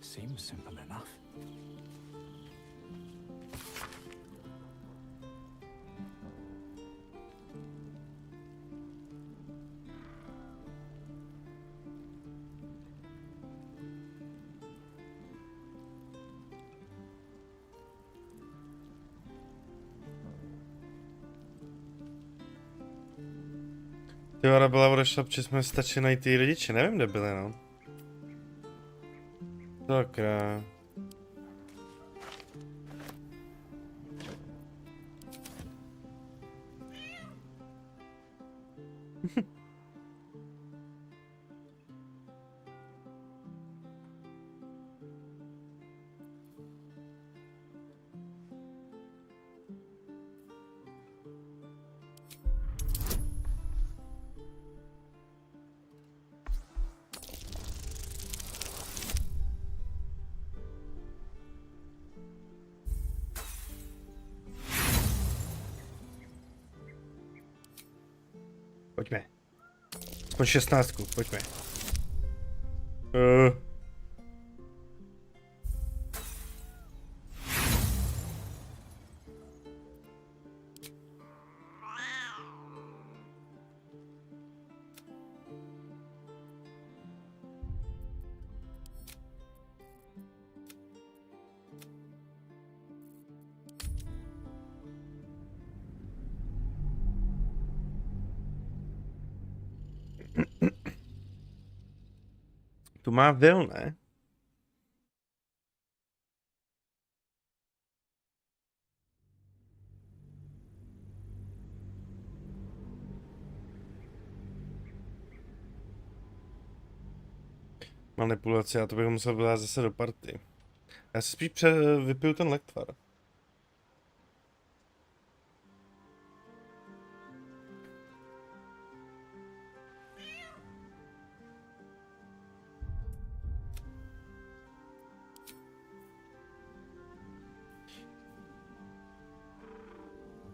Seems simple enough. Ty vada byla odešla, protože jsme stačili najít ty rodiče, nevím, kde byli, no. Sakra. Pojďme. Aspoň 16, pojďme. Tu má Will, ne? Manipulace, já to bych musel dát zase do party. Já si spíš vypiju ten lektvar.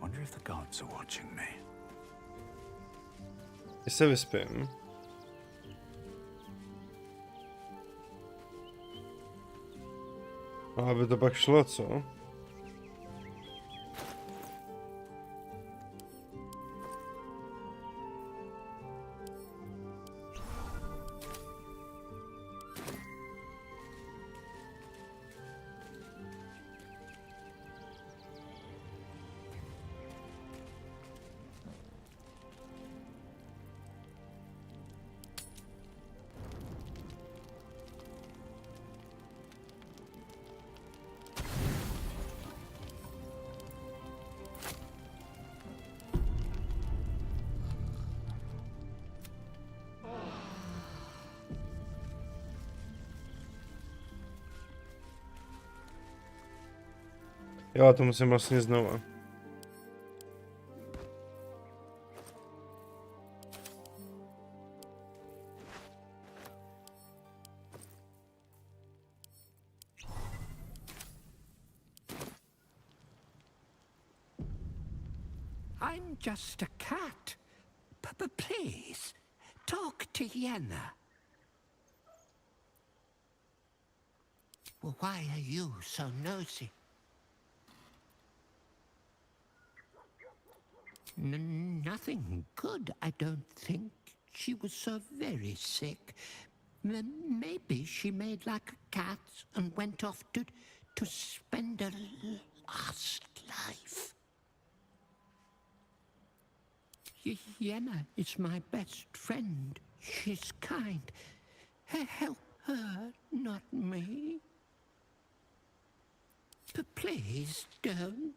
Wonder if the gods are watching me. Já se vyspím. No, aby to pak šlo, co? Jo, a to musím vlastně znova. I'm just a cat. Please, talk to Yenna. Well, why are you so nosy? Nothing good, I don't think. She was so very sick. Maybe she made like a cat and went off to spend her last life. Yenna is my best friend. She's kind. Help her, not me. Please don't.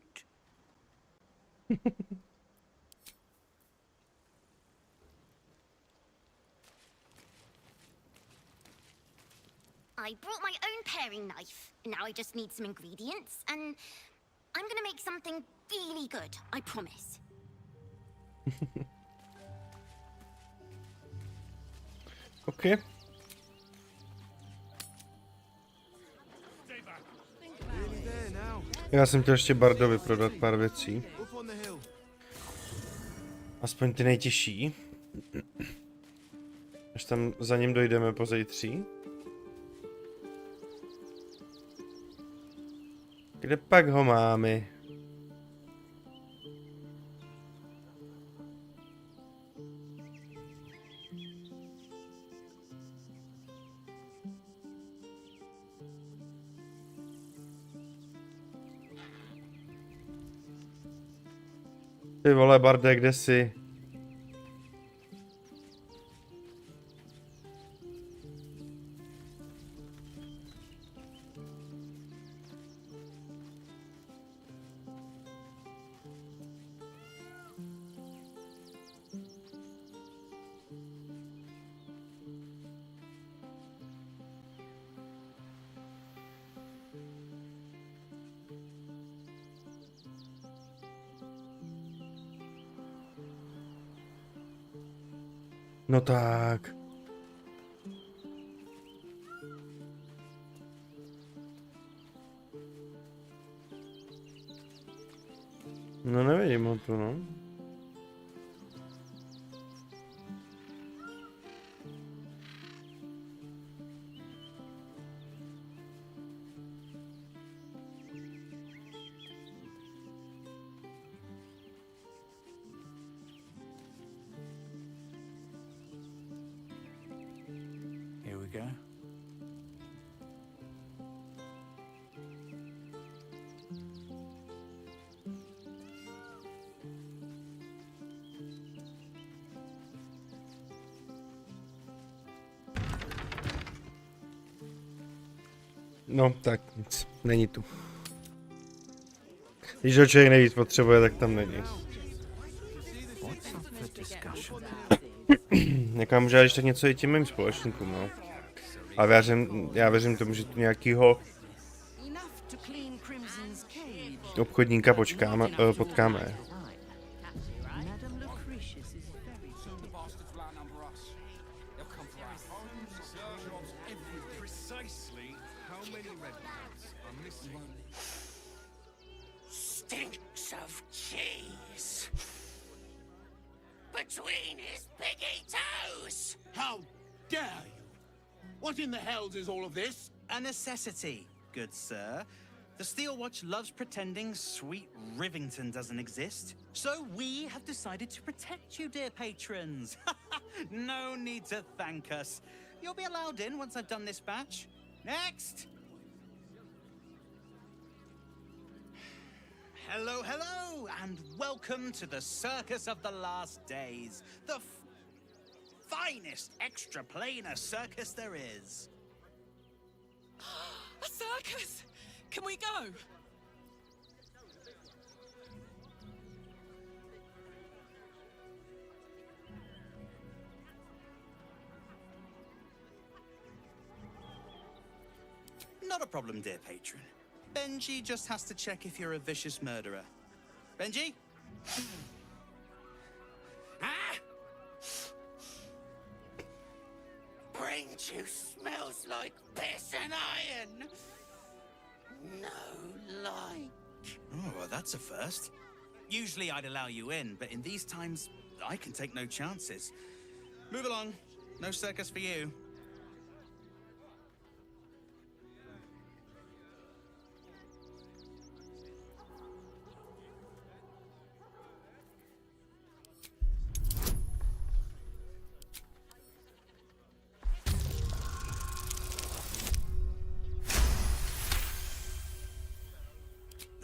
I brought my own paring knife. Now I just need some ingredients, and I'm gonna make something really good, I promise. Okay. Já jsem chtěl ještě Bardovi prodat pár věcí. Aspoň ty nejtěžší. Až tam za ním dojdeme po zítří. Kde pak ho máme? Ty vole, Barde, kde jsi? No tak. No nevidím ho tu, no. No, tak nic. Není tu. Když ho člověk nejvíc potřebuje, tak tam není. Někam může když tak něco i těm mým společníkům, no. A já věřím tomu, že tu nějakýho obchodníka potkáme. Stinks of cheese between his piggy toes. How dare you? What in the hells is all of this? A necessity, good sir. The Steel Watch loves pretending sweet Rivington doesn't exist. So we have decided to protect you, dear patrons. No need to thank us. You'll be allowed in once I've done this batch. Next! Hello, hello, and welcome to the Circus of the Last Days. The finest extra-planar circus there is. A circus! Can we go? Not a problem, dear patron. Benji just has to check if you're a vicious murderer. Benji? Ah! Brain juice smells like piss and iron. No light. Oh, well, that's a first. Usually I'd allow you in, but in these times, I can take no chances. Move along. No circus for you.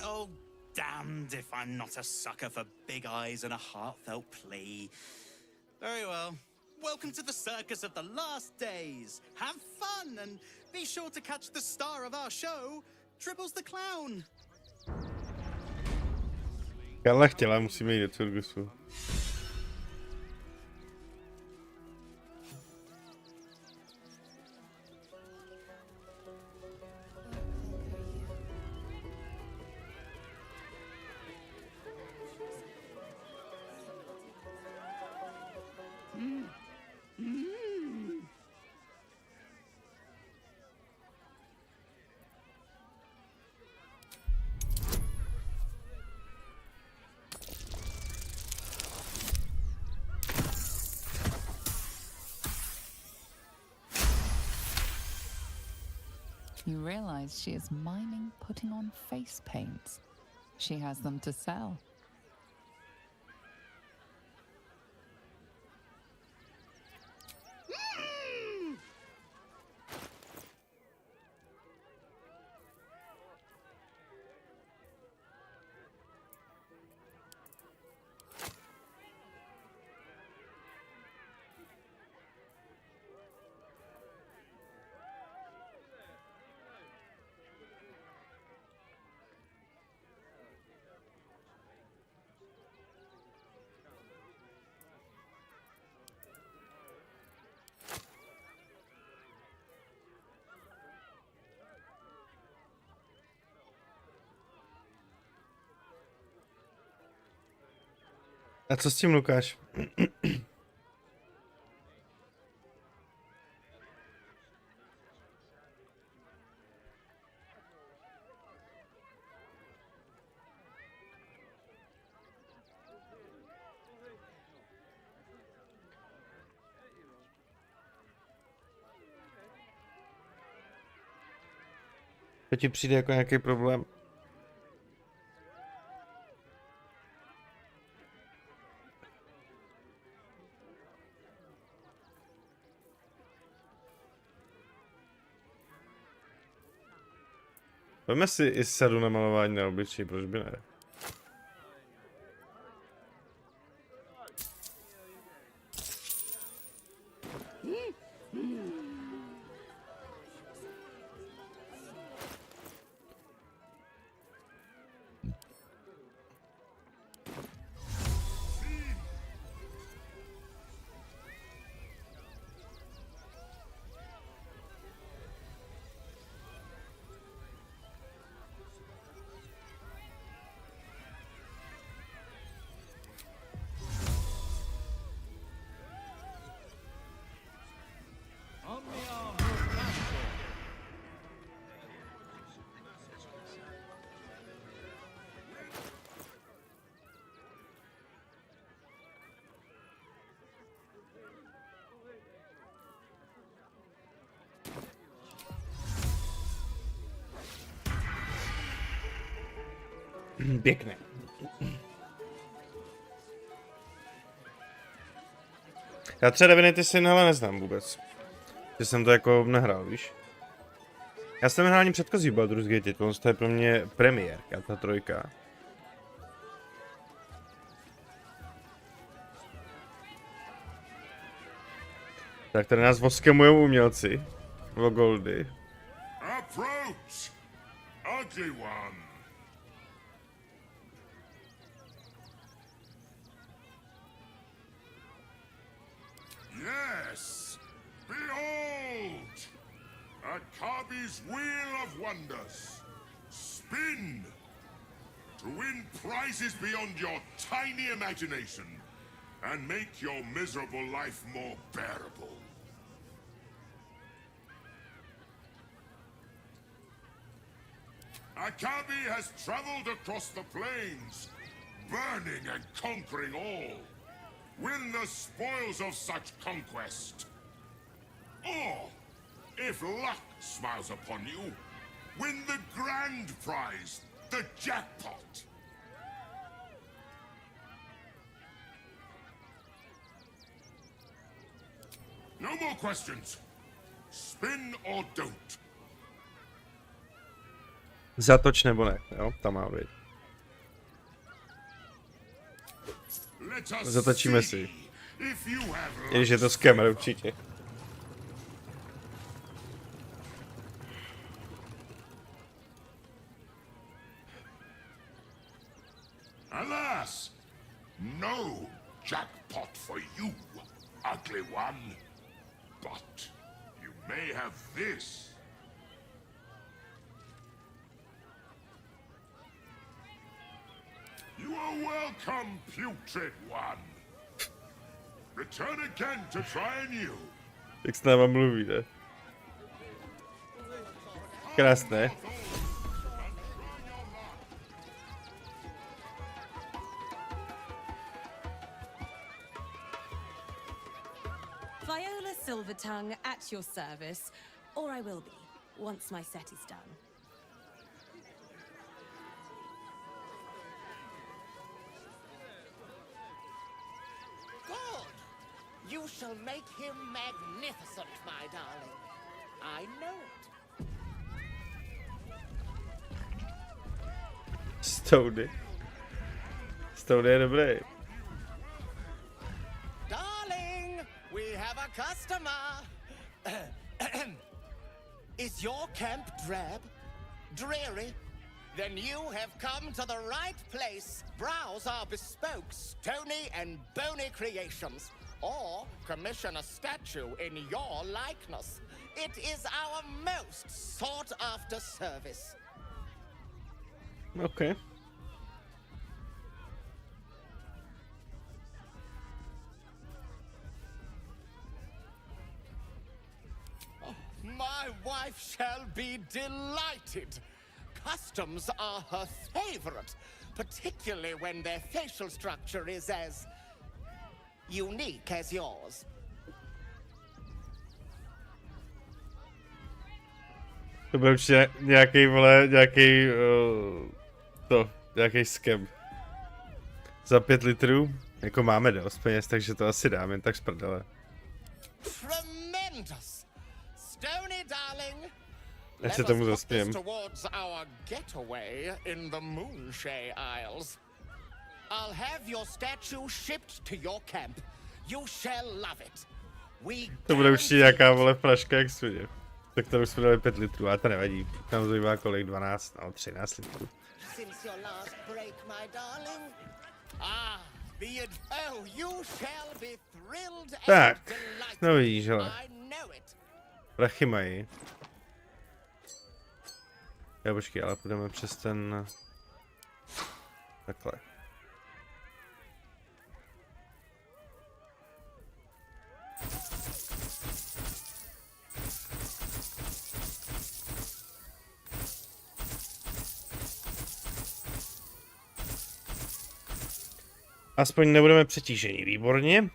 Oh, damned if I'm not a sucker for big eyes and a heartfelt plea. Very well. Welcome to the Circus of the Last Days. Have fun and be sure to catch the star of our show, Tribbles the Clown. Karla chtěla, musíme jít do cirkusu. You realize she is mining putting on face paints. She has them to sell. A co s tím, Lukáš? To ti přijde jako nějaký problém? Veme si i sadu na malování na obličeji, proč by ne? Pěkné. Já třeba Divinity Sin ale neznám vůbec. Že jsem to jako nehrál, víš? Já jsem hrál ani předchozí Baldur's Gate, to je pro mě premiérka, ta trojka. Tak tady nás voskemujou umělci. O goldy. Approach, ugly one. Yes, behold, Akabi's wheel of wonders. Spin to win prizes beyond your tiny imagination and make your miserable life more bearable. Akabi has traveled across the plains, burning and conquering all. Win the spoils of such conquest. Or, if luck smiles upon you, win the grand prize, the jackpot. No more questions. Spin or don't. Zatoč nebo ne, jo, tam má být. Zatočíme si. I když je to scammer určitě. Alas, no jackpot for you, ugly one. But you may have this. You are welcome, putrid one. Return again to try anew. Jak s náma mluví, ne? Krásné. Viola Silvertongue at your service, or I will be, once my set is done. Good! You shall make him magnificent, my darling. I know it. Stony. Stony je dobrý. Darling, we have a customer. Is your camp drab? Dreary? Then you have come to the right place. Browse our bespoke, stony and bony creations. Or commission a statue in your likeness. It is our most sought-after service. Okay. My wife shall be delighted. Customs are her favorite, particularly when their facial structure is as unique as yours. To byl určitě nějaký, vole, nějaký scam. Za 5 litrů, jako máme dost peněz, takže to asi dáme jen tak z prdele. Tremendous. Stony, darling. Já se tomu zasmějem. Towards our getaway in the Moonshay Isles. I'll have your statue shipped to your camp. You shall love it. To bude určitě nějaká, vole, flaška jak svině. Tak to už jsme dali 5 litrů, ale to nevadí. Tam zbývá kolik? 12, no 13 litrů. Since your last break, my darling. You shall be thrilled and Tak, delighted. no vidíš, hele. I know it. Prachy mají. Jo, počkej, ale půjdeme přes ten... Takhle. Aspoň nebudeme přetížení, výborně.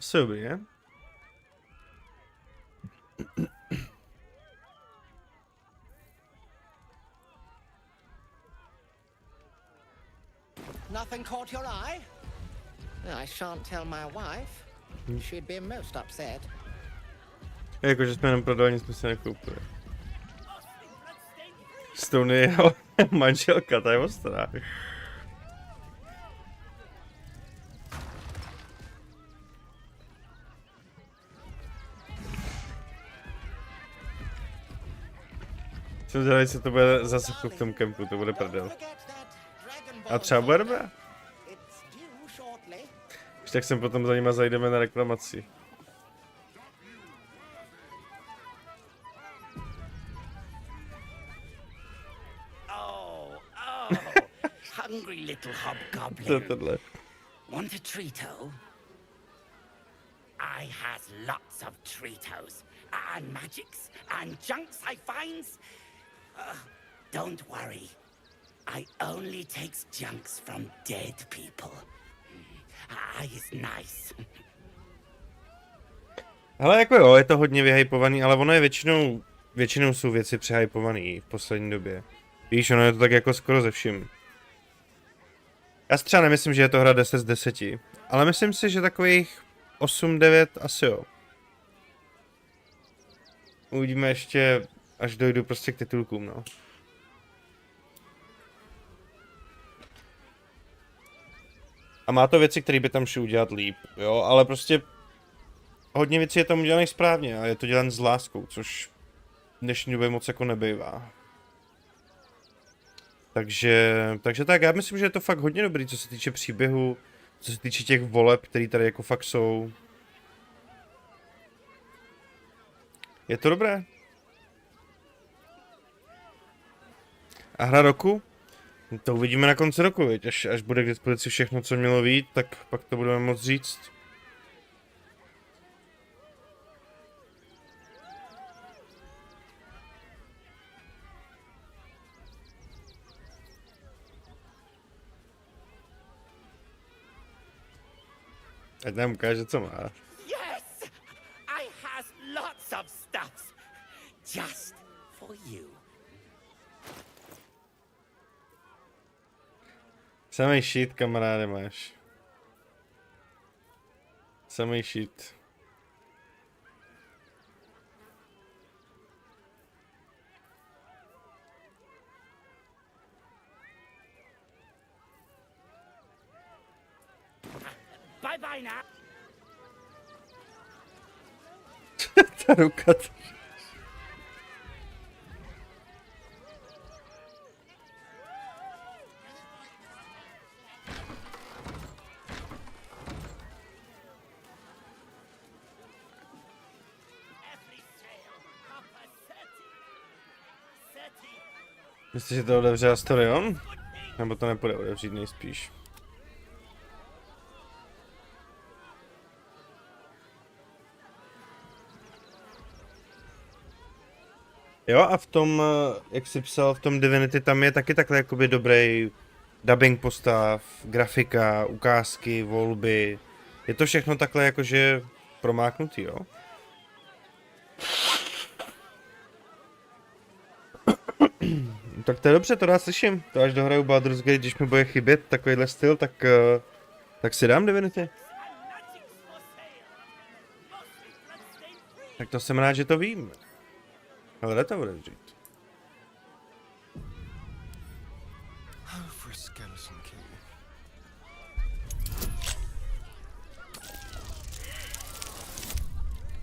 Asi dobrý, ne? Nothing caught your eye? I shan't tell my wife. She'd be most upset. Jakože jsme jenom prodali, nic jsme si nekoupili. Stone je jeho manželka, ta je ostrá. Jsem zvědavý, co to bude zase v tom kempu, to bude prdel. A třeba bude dobré. Už tak sem potom za nima zajdeme na reklamaci. Hungry little hobgoblin. Co je tohle? Want a treato? I has lots of treatos and magics and junks I finds. Don't worry. I only takes junks from dead people. I is nice. Hele, jako jo, je to hodně vyhypovaný, ale ono je většinou jsou věci přehypovaný v poslední době. Víš, ono je to tak jako skoro ze vším. Já si třeba nemyslím, že je to hra 10 z 10, ale myslím si, že takových 8-9 asi jo. Uvidíme ještě, až dojdu prostě k titulkům, no. A má to věci, které by tam šli udělat líp, jo, ale prostě hodně věcí je tam udělaných správně a je to dělané s láskou, což v dnešní době moc jako nebývá. Takže tak, já myslím, že je to fakt hodně dobrý, co se týče příběhu, co se týče těch voleb, které tady jako fakt jsou. Je to dobré. A hra roku? To uvidíme na konci roku, viď? Až bude k dispozici všechno, co mělo vyjít, tak pak to budeme moct říct. Ať nám ukáže, co má. Yes! I has lots of stuffs. Just for you. Samej shit, kamaráde, máš. Samej shit. Bye bye now. Ta ruka. Myslíš, že to otevře Astarion? Nebo to nepůjde otevřít nejspíš? Jo, a v tom, jak jsi psal, v tom Divinity, tam je taky takhle jakoby dobrý dubbing postav, grafika, ukázky, volby. Je to všechno takhle jakože promáknutý, jo? Tak to je dobře, to rád slyším. To až dohraju Baldur's Gate, když mi bude chybět takovýhle styl, tak si dám Divinity. Tak to jsem rád, že to vím. Ale jde to otevřít.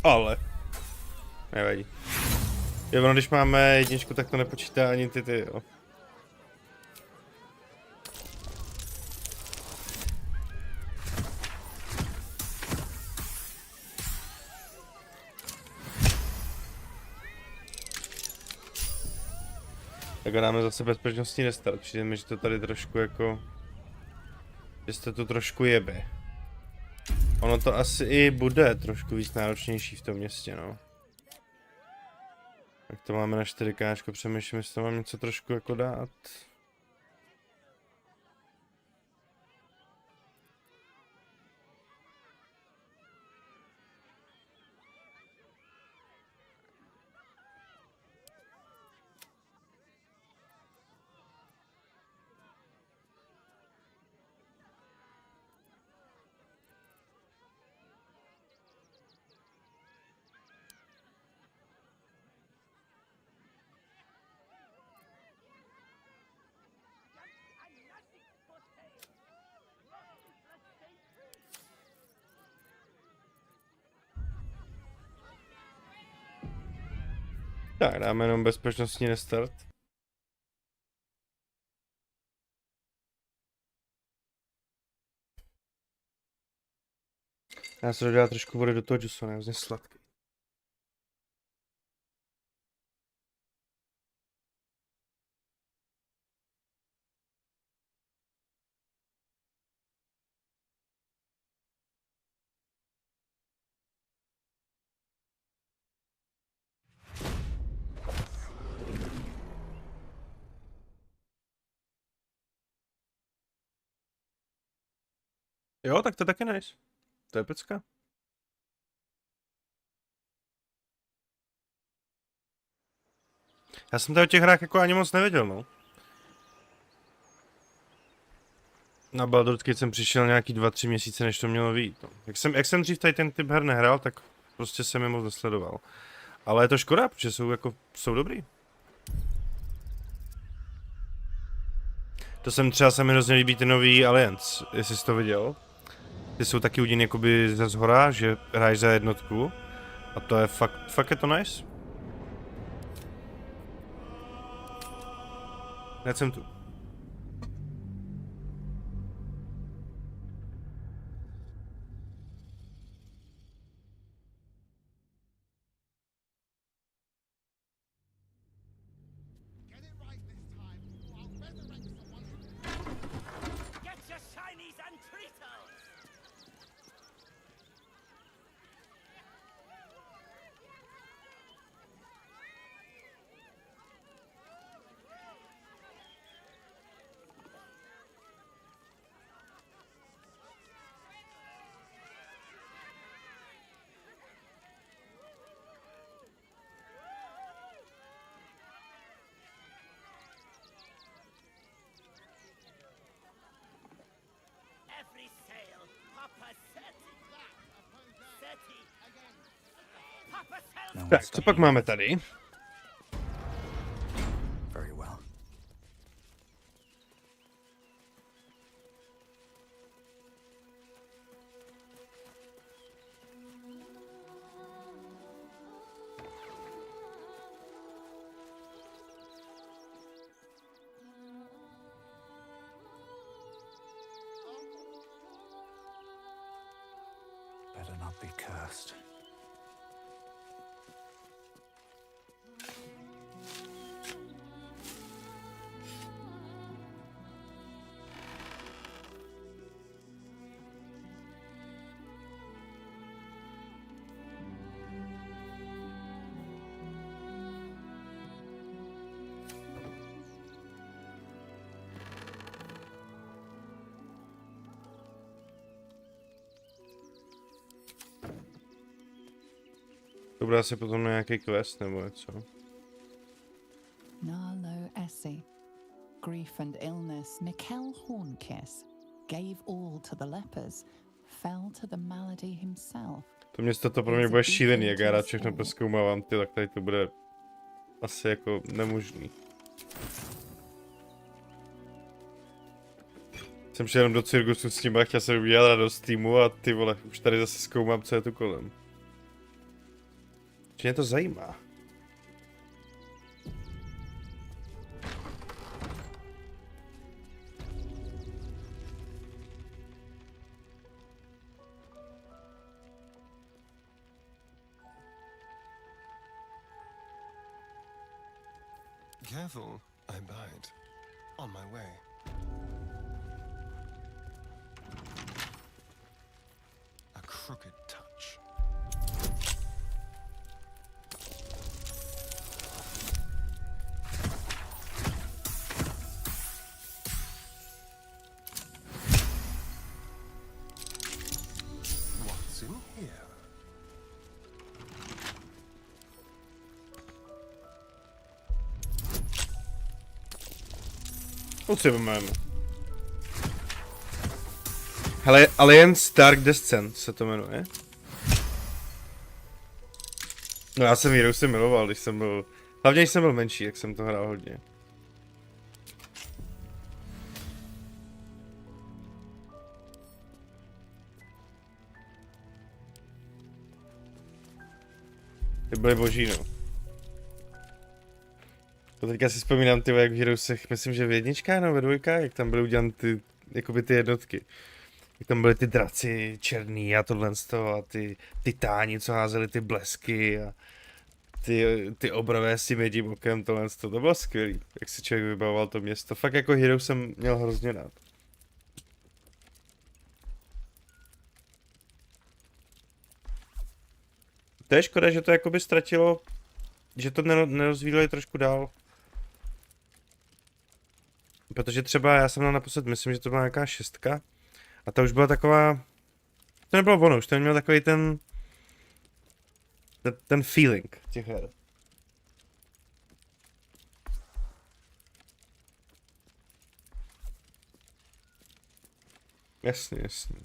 Ale. Nevadí. Jo, ono, když máme jedničku, tak to nepočítá ani ty, jo. Tak dáme zase bezpečnostní restart, přijde mi, že to tady trošku jako... Že se to trošku jebe. Ono to asi i bude trošku víc náročnější v tom městě, no. Tak to máme na 4K, přemýšlím, jestli to mám něco trošku jako dát. Tak, dáme jenom bezpečnostní restart. Já se dodám trošku vody do toho džusu, ne, sladký. Jo, tak to je taky nice. To je pecka. Já jsem tady o těch hrách jako ani moc nevěděl, no. Na Baldur jsem přišel nějaký 2-3 měsíce, než to mělo vyjít. No. Jak jsem dřív tady ten typ her nehrál, tak prostě jsem je moc nesledoval. Ale je to škoda, protože jsou dobrý. To se mi hrozně líbí ty nový Alliance, jestli jsi to viděl. Ty jsou taky udělaný jakoby ze zhora, že hraješ za jednotku. A to je fakt je to nice. Hned jsem tu. Tak, co pak máme tady? Very well. Better not be cursed. To bude asi potom nějaký quest nebo něco. Narlo Essie. Grief and illness, Mikkel Hornkiss. Gave all to the lepers. Fell to the malady himself. To město to pro mě bude šílený, jak já rád všechno prozkoumávám, tak tady to bude asi jako nemožný. Jsem šel jenom do cirkusu s tím a chtěl jsem udělat radost týmu a ty vole, už tady zase zkoumám, co je tu kolem. Že mě to zajímá. Careful, I bite. On my way. A crooked touch. What's in here? Potřebujeme. Hele, Alliance Dark Descent se to jmenuje. No já jsem Hero si miloval, když jsem byl... Hlavně když jsem byl menší, jak jsem to hrál hodně. Ty byly boží, no. To teďka si vzpomínám, ty jak v Heroesech, myslím, že v jedničkách nebo ve dvojkách, jak tam byly udělané ty, jakoby ty jednotky. Jak tam byly ty draci černý a tohle z toho a ty titáni, co házeli ty blesky a ty obrové s tím jedním okem, tohle z toho. To bylo skvělý, jak si člověk vybavoval to město. Fakt jako Hero jsem měl hrozně rád. To je škoda, že to jakoby ztratilo, že to nerozvíjeli trošku dál. Protože třeba já jsem naposled, myslím, že to byla nějaká 6. A ta už byla taková, to nebylo ono, už to měl takový ten feeling těch her. Jasně, jasně.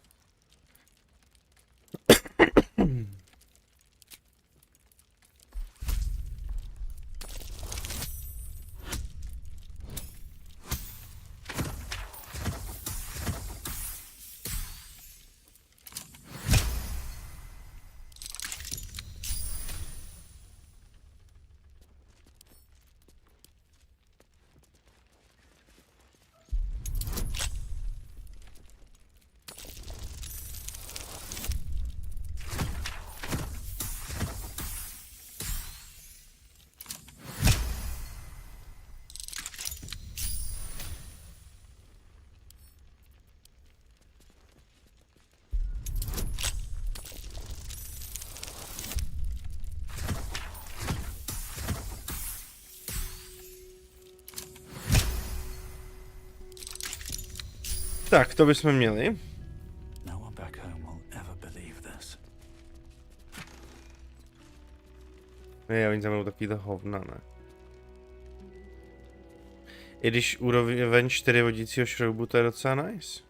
Tak, to bychom měli. Ne, oni tam budou takovýto hovna, ne. I když úroveň 4 vodícího šroubu, to je docela nice.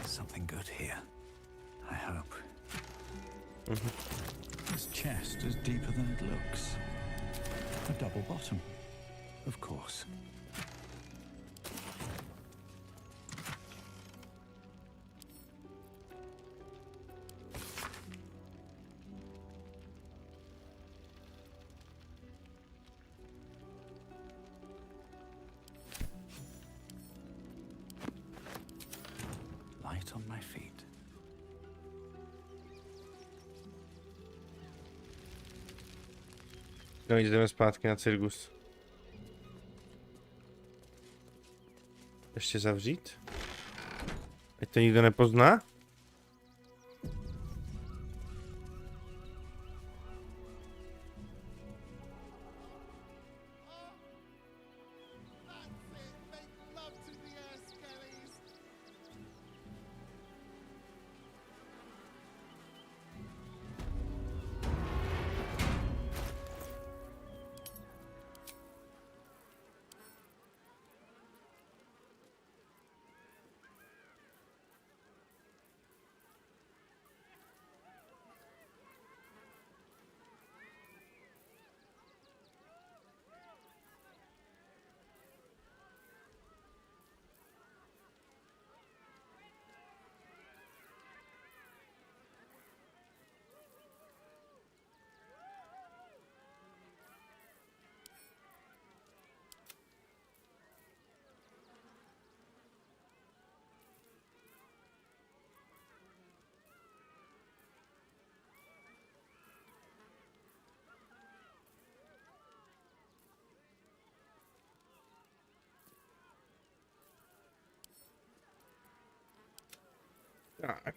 Something good here. I hope. This chest is deeper than it looks. A double bottom, of course. Light on my feet. No, jdeme zpátky na cirkus. Ještě zavřít? Ať to nikdo nepozná? Tak.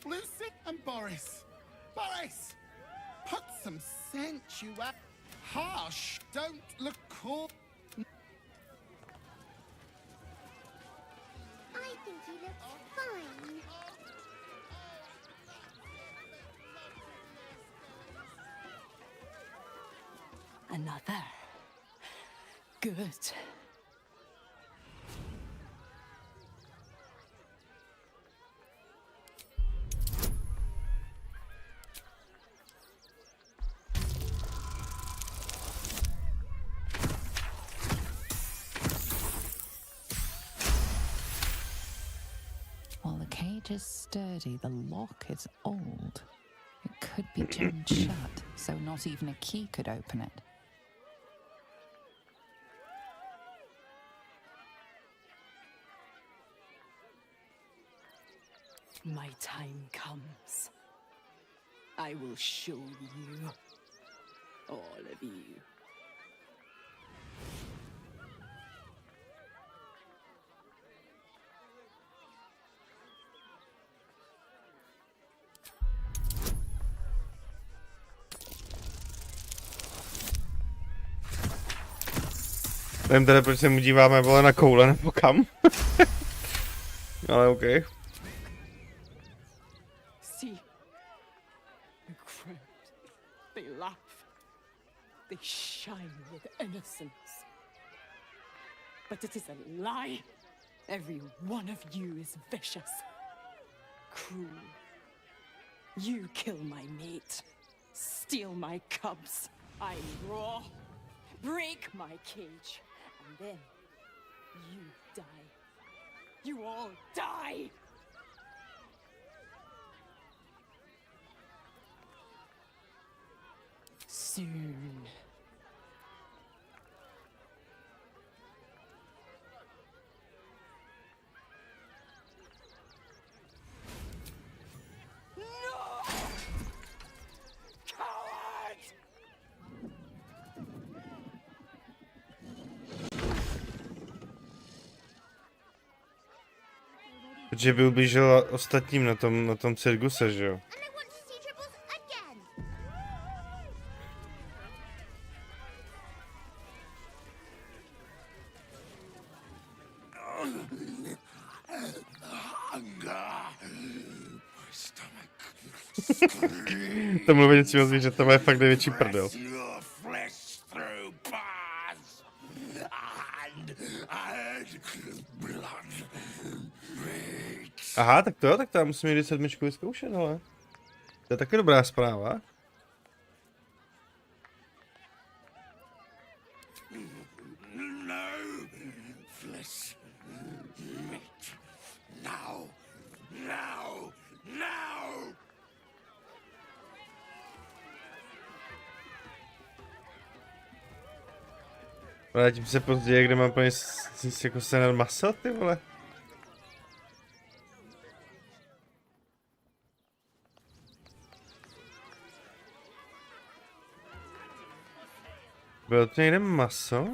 Lucy and Boris. Boris! Put some sensuality. Harsh. Don't look cool. I think he looks fine. Another. Good. cage is sturdy, the lock is old. It could be jammed shut, so not even a key could open it. My time comes. I will show you. All of you. Nevím teda, proč se mu díváme, vole, na koule nebo kam. Ale OK. See, the crowd, they laugh, they shine with innocence. But it is a lie. Every one of you is vicious, cruel. You kill my mate, steal my cubs. I roar, break my cage, and then you die. You all die! Soon. Protože by ublížil ostatním na tom cirkuse, že jo? To mluvícího zvířete je fakt největší prdel. Aha, tak to jo, tak tam musím jít 7 vyzkoušet, ale to je taky dobrá zpráva. Vrátím se později, kde mám plně jako scénar maso, ty vole. Bylo to někde maso?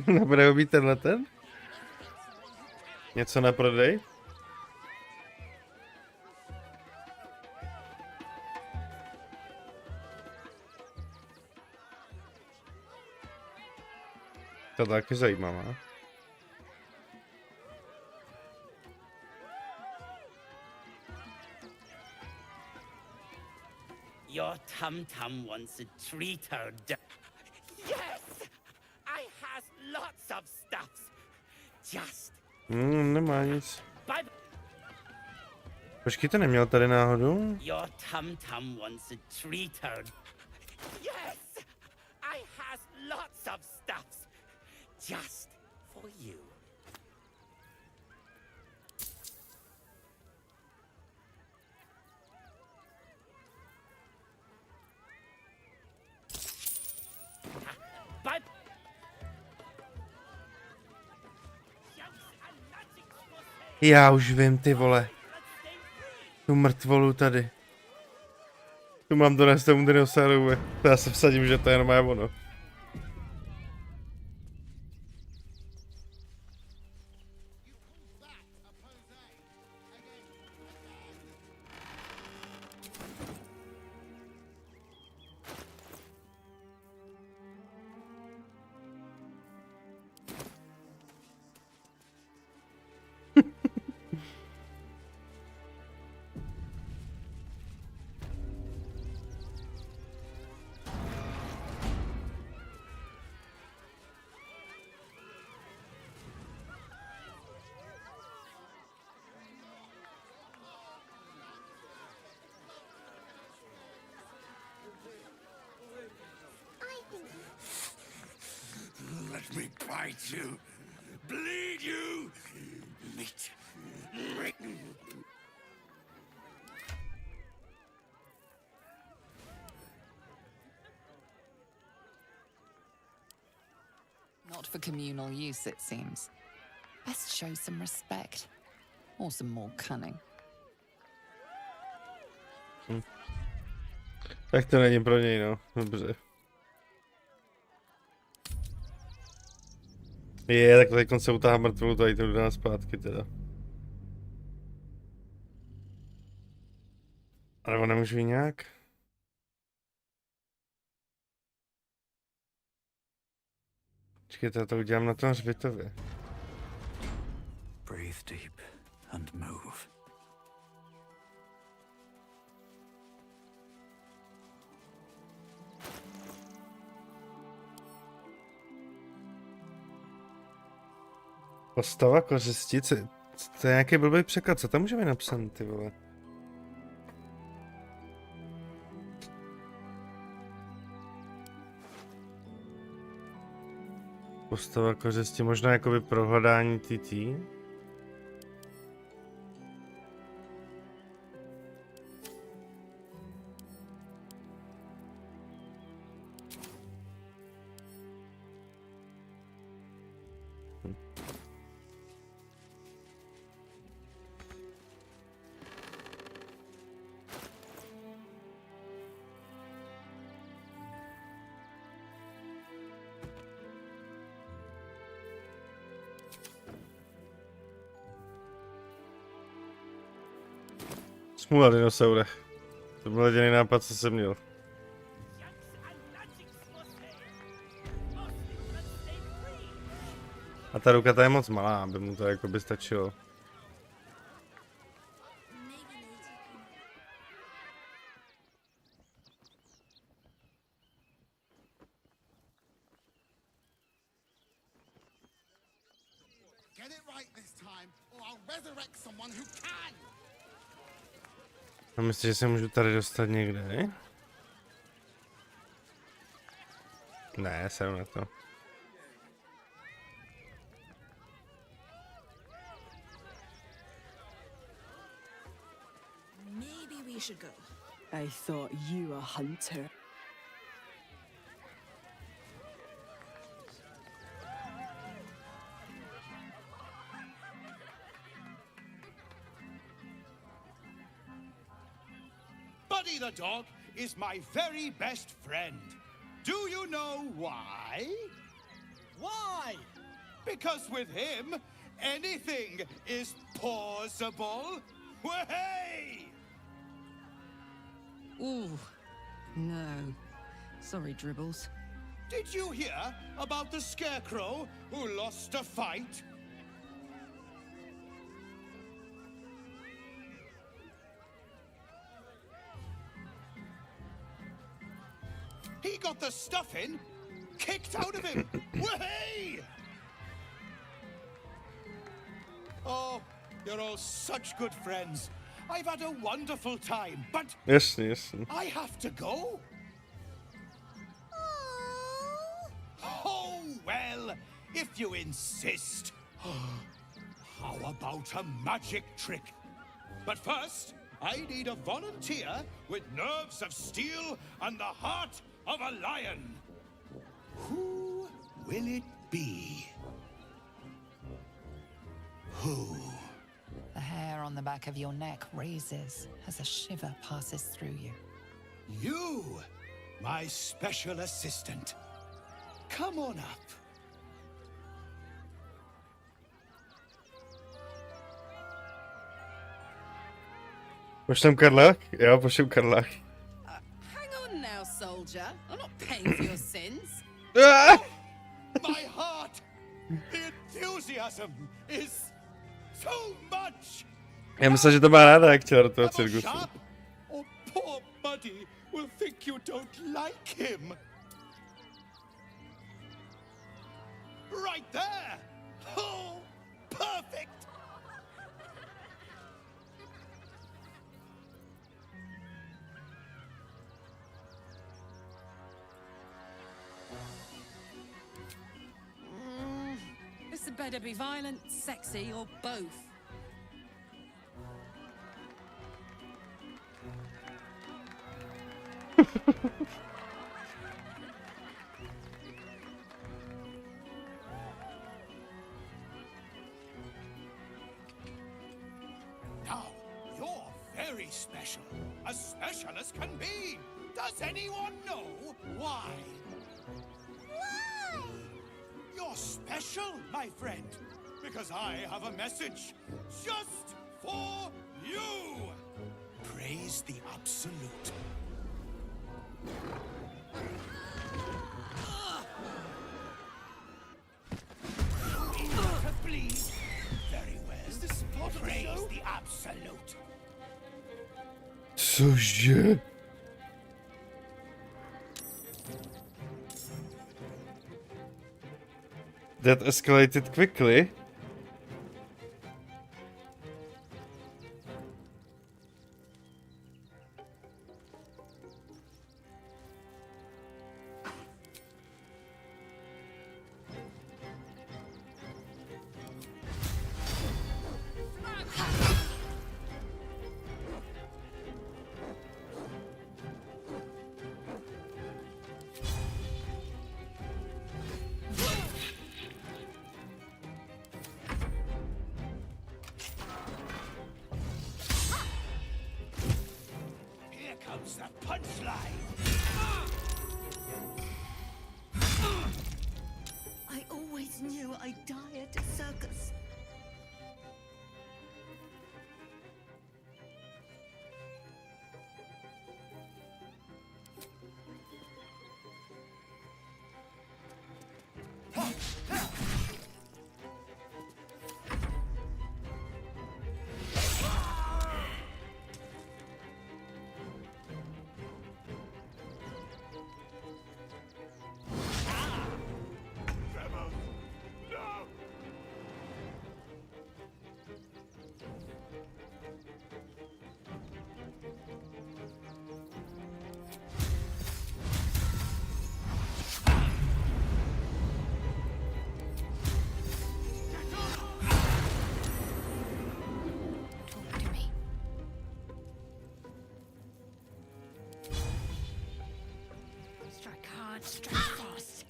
Nebude ho být tenhle ten? Něco na prodej? To taky zajímavá. Your tum-tum wants a treat, or yes! I has lots of stuffs. Just... Nemá nic. Počkej, to neměl tady náhodou? Your tum-tum wants a treat, or yes! I has lots of stuffs. Just for you. Bye. Já už vím, ty vole. Tu mrtvolu tady. Tu mám donést tomu dinosaurovi. Já se vsadím, že to je jenom ono. Let me bite you, bleed you, meat. Not for communal use, it seems. Best show some respect. Or some more cunning. Tak to není pro něj, no. Dobře. Tak teď se utáhá mrtvolu, tady to jde zpátky teda. Ale nemůžu jí nějak? Počkejte, já to udělám na tom hřbitově. Breathe deep and move. Postava kořistice. To je nějaký blbý překlad, co tam může být napsaný, ty vole? Postava kořisti, možná jakoby prohledání TT. Smůla dinosaurech. To byl jediný nápad, co jsem měl. A ta ruka ta je moc malá, aby mu to jako by stačilo. Get it right this time, or I'll resurrect someone who can. A myslím, že se můžu tady dostat někde, ne? Ne, jsem na to. Maybe we should go. I thought you a hunter. Buddy the dog is my very best friend. Do you know why? Why? Because with him, anything is possible. Way! Ooh, no. Sorry, Dribbles. Did you hear about the scarecrow who lost a fight? He got the stuffing kicked out of him. Way! Oh, you're all such good friends. I've had a wonderful time, but Yes. I have to go. Oh, well, if you insist. How about a magic trick? But first, I need a volunteer with nerves of steel and the heart of a lion. Who will it be? Who? The hair on the back of your neck raises as a shiver passes through you. You, my special assistant. Come on up. Pošlem Karlák? Jo, pošlem Karlák. Hang on now, soldier. I'm not paying for your sins. My heart, the enthusiasm is so much. Já myslel, že to má ráda, jak chtěla do toho cirkusu. Or poor Buddy will think you don't like him. Right there. Oh, perfect. better be violent, sexy, or both. Now, you're very special. As special as can be. Does anyone know why? Why? You're special, my friend. Because I have a message just for you. Praise the Absolute. To bleed. Very well. Is this part of the show? Praise the Absolute. Cože? That escalated quickly. Here comes the punchline. I always knew I'd die at a circus. Strike hard, strike fast.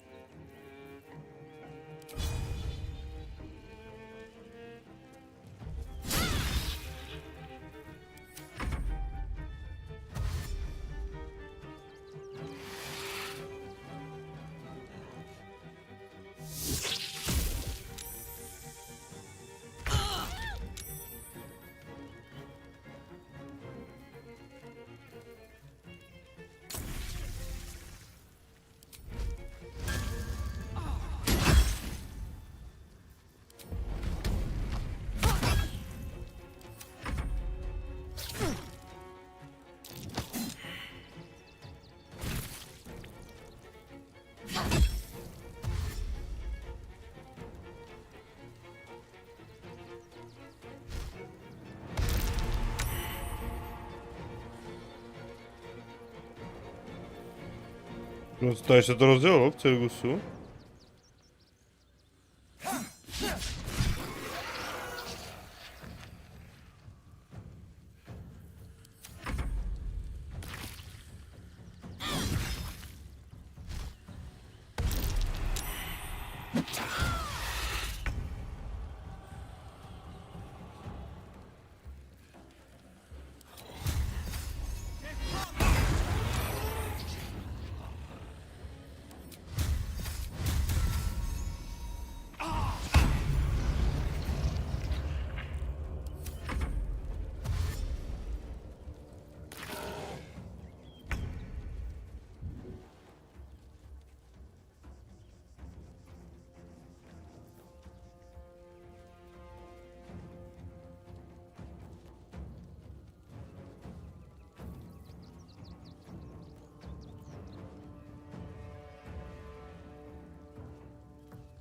No, tady se to rozdělilo v Cirgusu.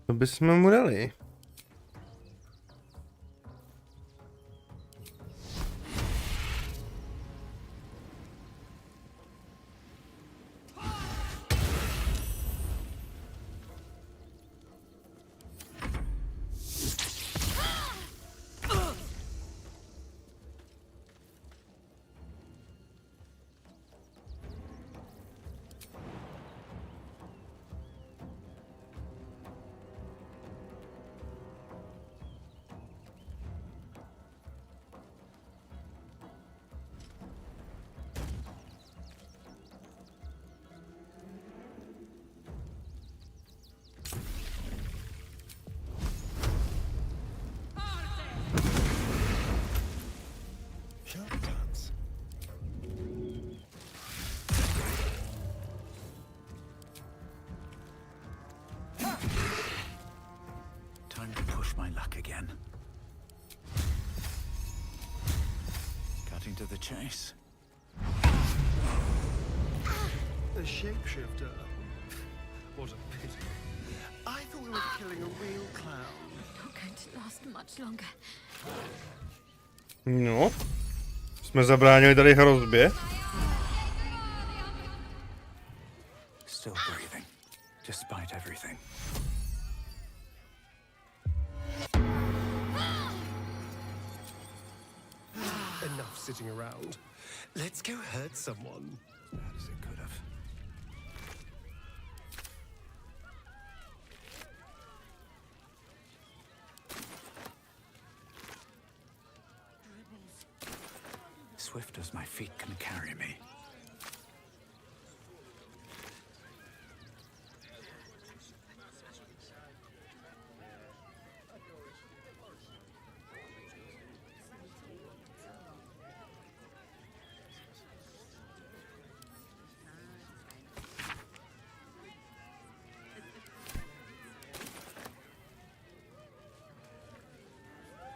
To bychom mu dali. push my luck again. Cutting to the chase. A shapeshifter? What a pity. I thought we were killing a real clown. Not going to last much longer. No. Jsme zabránili tady hrozbě. Still breathing, despite everything. Enough sitting around. Let's go hurt someone. As bad as it could have. Swift as my feet can carry me.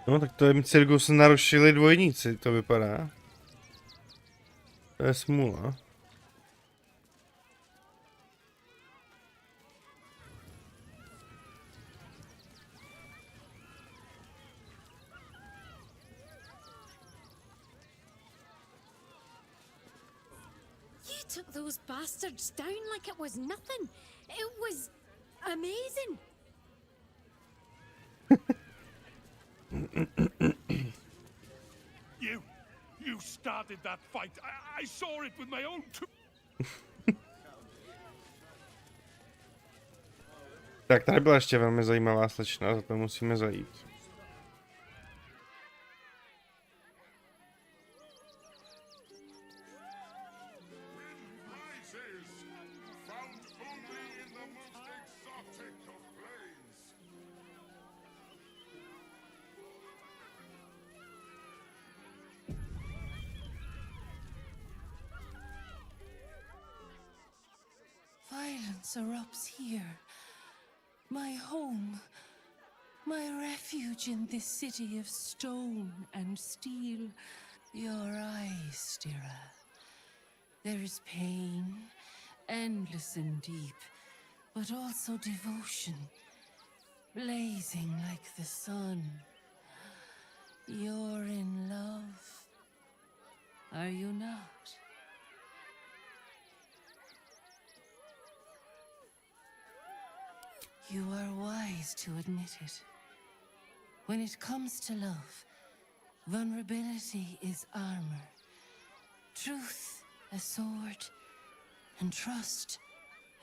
No tak to je cirkus narušili dvojníci, to vypadá. To je smůla. You took those bastards down like it was nothing. It was amazing. You started that fight. I saw it with my own two. Tak tady byla ještě velmi zajímavá slečna, za to musíme zajít. Violence erupts here. My home. My refuge in this city of stone and steel. Your eyes, Stira. There is pain, endless and deep, but also devotion, blazing like the sun. You're in love. Are you not? You are wise to admit it. When it comes to love, vulnerability is armor, truth a sword, and trust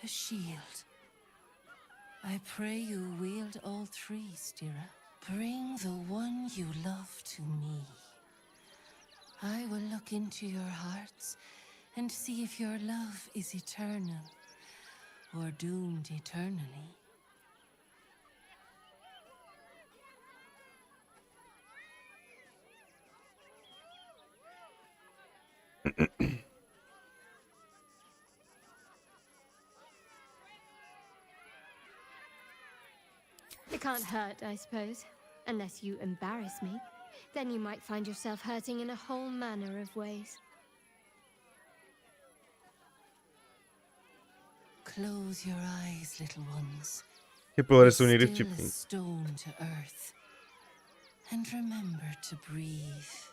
a shield. I pray you wield all three, Stira. Bring the one you love to me. I will look into your hearts and see if your love is eternal or doomed eternally. It can't hurt, I suppose. Unless you embarrass me. Then you might find yourself hurting in a whole manner of ways. Close your eyes, little ones. Ty pohledy jsou někdy Still vtipný. as stone to earth. And remember to breathe.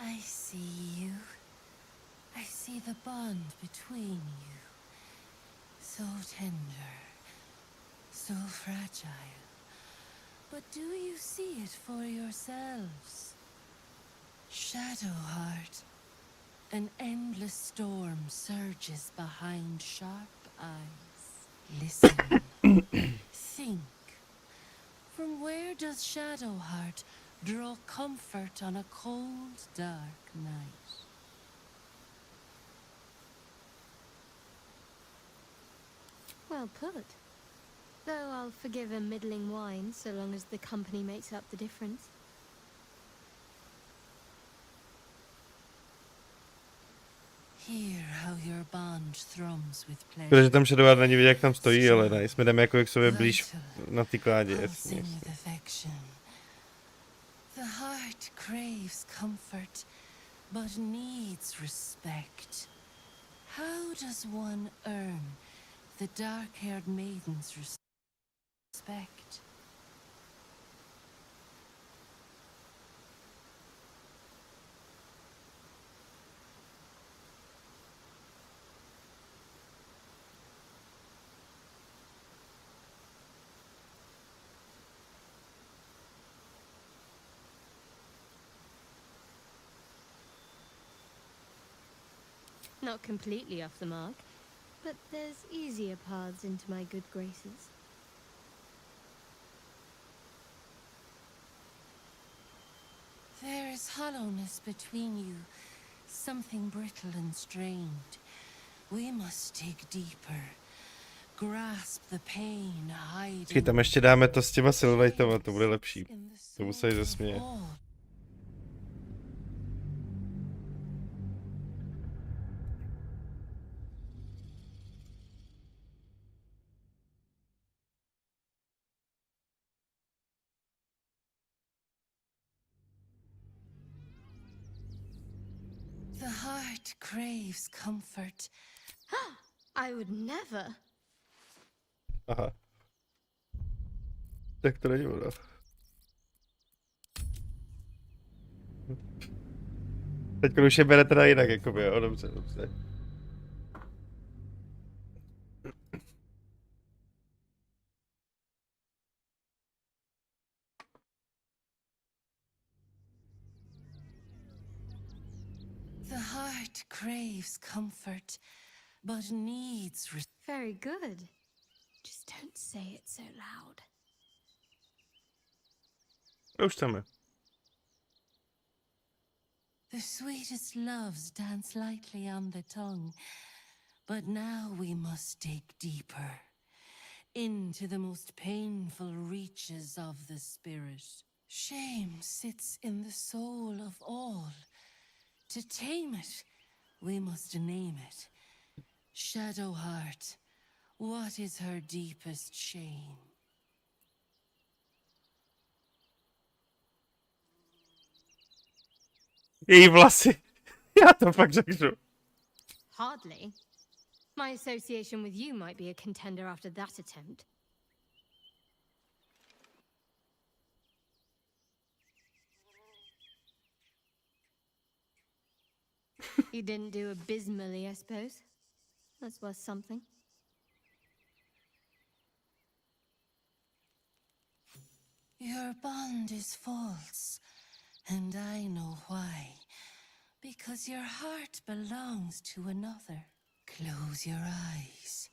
I see you. I see the bond between you. So tender, so fragile. But do you see it for yourselves? Shadowheart. An endless storm surges behind sharp eyes. Listen. Think. From where does Shadowheart Draw comfort on a cold, dark night. Well put. Though I'll forgive a middling wine so long as the company makes up the difference. Hear how your bond thrums with pleasure. Protože tam Shadowheart není vidět, jak tam stojí, ale ne, jsme jdeme jako k sobě blíž na ty kládě. Jasně. The heart craves comfort, but needs respect. How does one earn the dark-haired maiden's respect? Not completely off the mark, but there's easier paths into my good graces. There is hollowness between you, something brittle and strained. We must dig deeper, grasp the pain hiding. Tam ještě dáme to s těma silhouettama, to bude lepší. To musí zasměje. The heart craves comfort. I would never. Aha. Tak to není ono. Teď už je bere teda jinak, jakoby, jo, dobře, dobře. The heart craves comfort, but needs Very good. Just don't say it so loud. Už tam je. The sweetest loves dance lightly on the tongue, but now we must dig deeper, into the most painful reaches of the spirit. Shame sits in the soul of all. To tame it, we must name it. Shadowheart, what is her deepest shame? Její vlasy. Já to fakt řeknu. Hardly. My association with you might be a contender after that attempt. You didn't do abysmally, I suppose. That's worth something. Your bond is false, and I know why. Because your heart belongs to another. Close your eyes,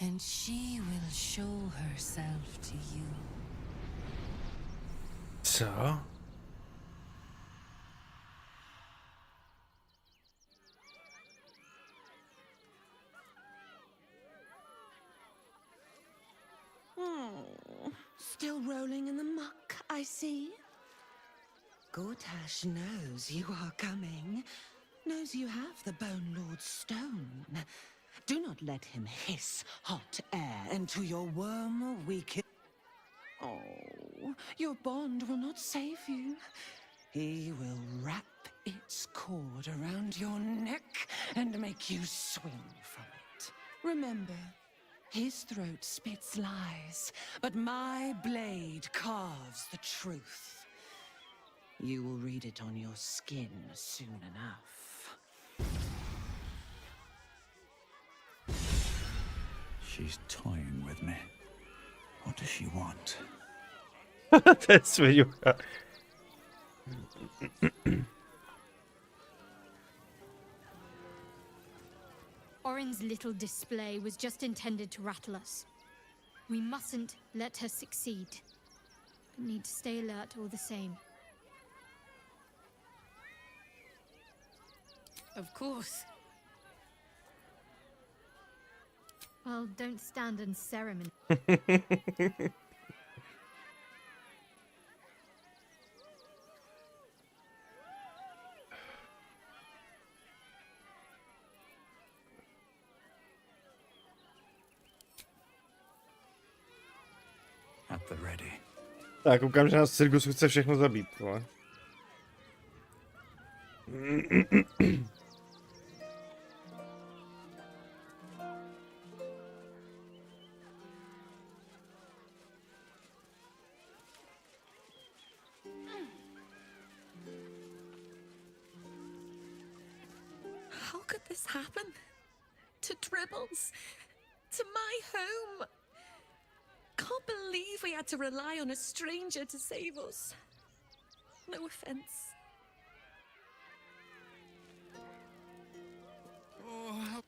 and she will show herself to you. Co? Still rolling in the muck, I see. Gortash knows you are coming. Knows you have the Bone Lord's stone. Do not let him hiss hot air into your worm weak. Oh, your bond will not save you. He will wrap its cord around your neck and make you swing from it. Remember, his throat spits lies, but my blade carves the truth. You will read it on your skin soon enough. She's toying with me. What does she want? To je sviňucha. Orin's little display was just intended to rattle us. We mustn't let her succeed, but need to stay alert all the same. Of course. Well, don't stand in ceremony. At the ready. Tak, koukám, že nás Cirkus chce všechno zabít, vole. How could this happen? To Dribbles? To my home? Can't believe we had to rely on a stranger to save us. No offense. Oh,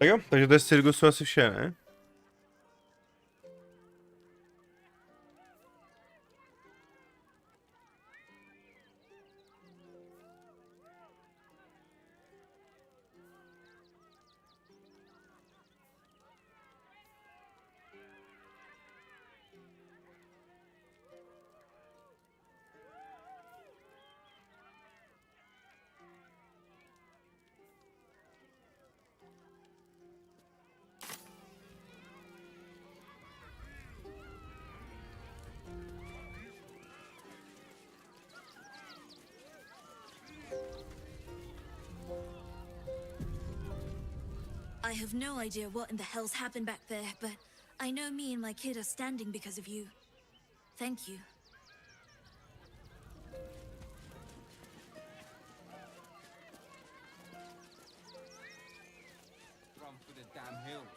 Tak jo, takže to je z Cirkusu asi vše, ne? I have no idea what in the hell's happened back there, but I know me and my kid are standing because of you. Thank you. Run for the damn hills.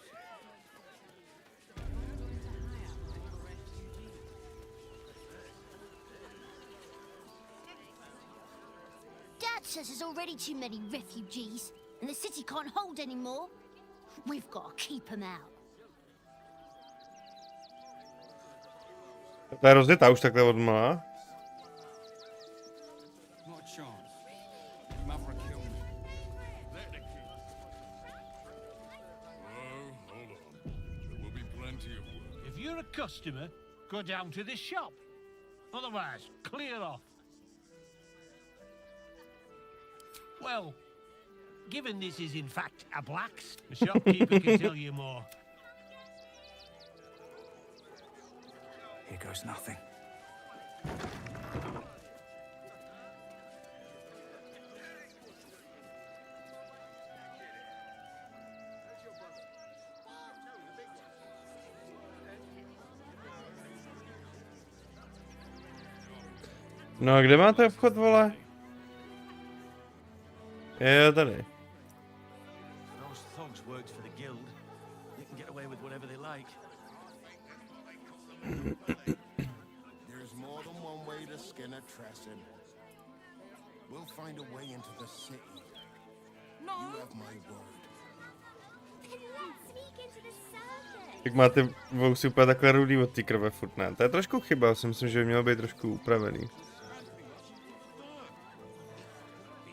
Dad says there's already too many refugees, and the city can't hold any more. We've got to keep them out. Ta je rozjetá už takhle odmala. Not a chance. Mother killed me. Let the kid. Oh, hold on. There will be plenty of work. If you're a customer, go down to this shop. Otherwise, clear off. Well, given this is in fact a black's, the shopkeeper can tell you more. Here goes nothing. No a kde máte obchod, vole? Je tady. Those thugs worked for the guild. They can get away with whatever they like. There's more than one way to skin a Tresson. We'll find a way into the city. No. You have my word. Then let's sneak into the circus. Jak máte vousy úplně takhle rudý od té krve furt, ne? To je trošku chyba, já si myslím, že by mělo být trošku upravený.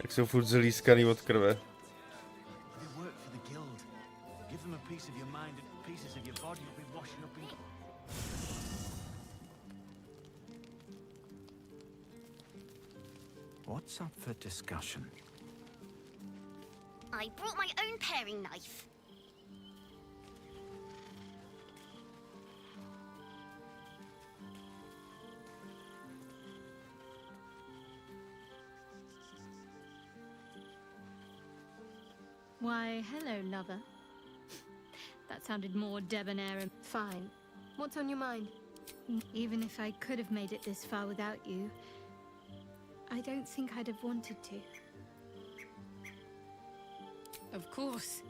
Jak jsou furt zlískaný od krve. They work for the guild. Give them a piece of your mind and pieces of your body will be washing up in... What's up for discussion? I brought my own paring knife. Why, hello, lover. That sounded more debonair and fine. What's on your mind? Even if I could have made it this far without you, I don't think I'd have wanted to. Of course.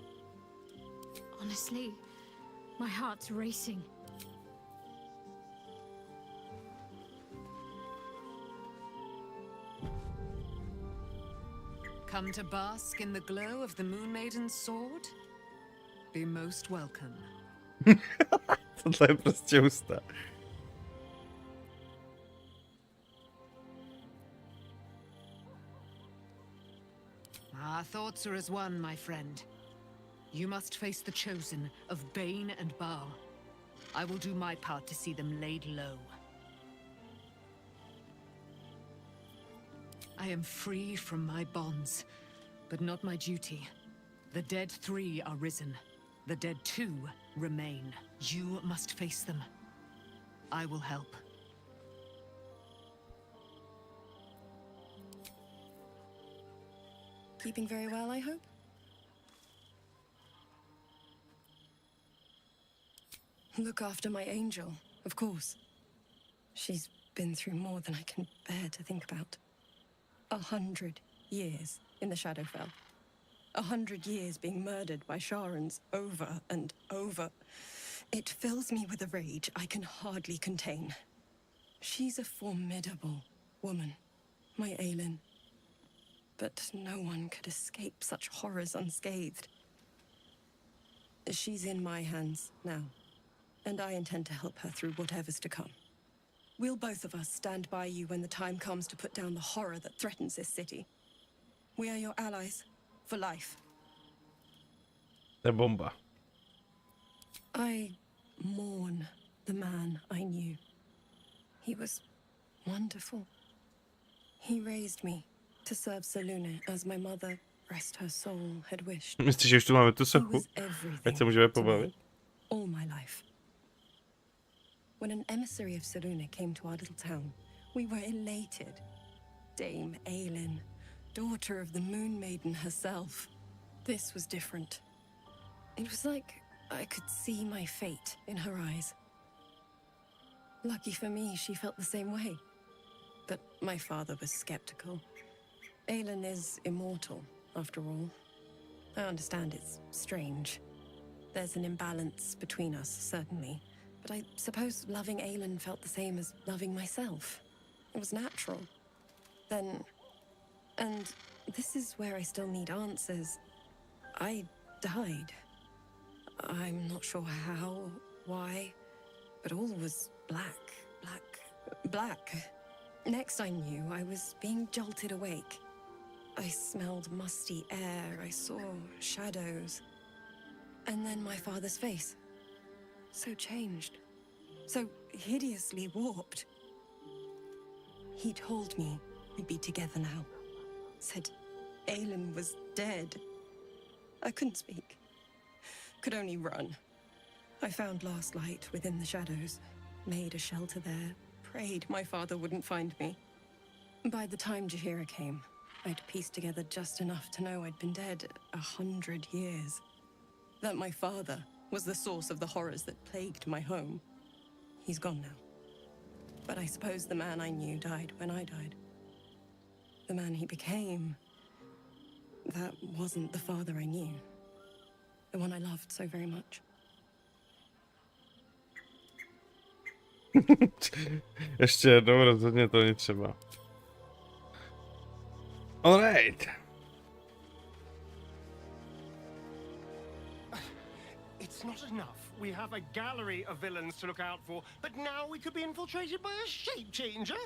Honestly, my heart's racing. Come to bask in the glow of the Moon Maiden's sword? Be most welcome. Tohle je prostě hustá. Our thoughts are as one, my friend. You must face the chosen of Bane and Baal. I will do my part to see them laid low. I am free from my bonds, but not my duty. The dead 3 are risen. The dead 2 remain. You must face them. I will help. Keeping very well, I hope? Look after my angel, of course. She's been through more than I can bear to think about. 100 years in the Shadowfell. 100 years being murdered by Sharans over and over. It fills me with a rage I can hardly contain. She's a formidable woman, my Aelin. But no one could escape such horrors unscathed. She's in my hands now, and I intend to help her through whatever's to come. We'll both of us stand by you when the time comes to put down the horror that threatens this city. We are your allies for life. To je bomba. I mourn the man I knew. He was wonderful. He raised me to serve Selune as my mother, rest her soul, had wished. Myslíš, že už tu máme tu sochu? Ať se můžeme pobavit. All my life. When an emissary of Selune came to our little town, we were elated. Dame Aelin, daughter of the Moon Maiden herself. This was different. It was like I could see my fate in her eyes. Lucky for me, she felt the same way. But my father was skeptical. Aelin is immortal, after all. I understand it's strange. There's an imbalance between us, certainly. But I suppose loving Aelin felt the same as loving myself. It was natural. Then... and this is where I still need answers. I died. I'm not sure how, why, but all was black. Next I knew, I was being jolted awake. I smelled musty air, I saw shadows. And then my father's face. So changed. So hideously warped. He told me we'd be together now. Said Aelin was dead. I couldn't speak. Could only run. I found last light within the shadows. Made a shelter there. Prayed my father wouldn't find me. By the time Jaheira came, I'd pieced together just enough to know I'd been dead 100 years. That my father was the source of the horrors that plagued my home. He's gone now. But I suppose the man I knew died when I died. The man he became, that wasn't the father I knew. The one I loved so very much. Ještě jednou, rozhodně to není třeba. Alright. It's not enough. We have a gallery of villains to look out for, but now we could be infiltrated by a shape changer?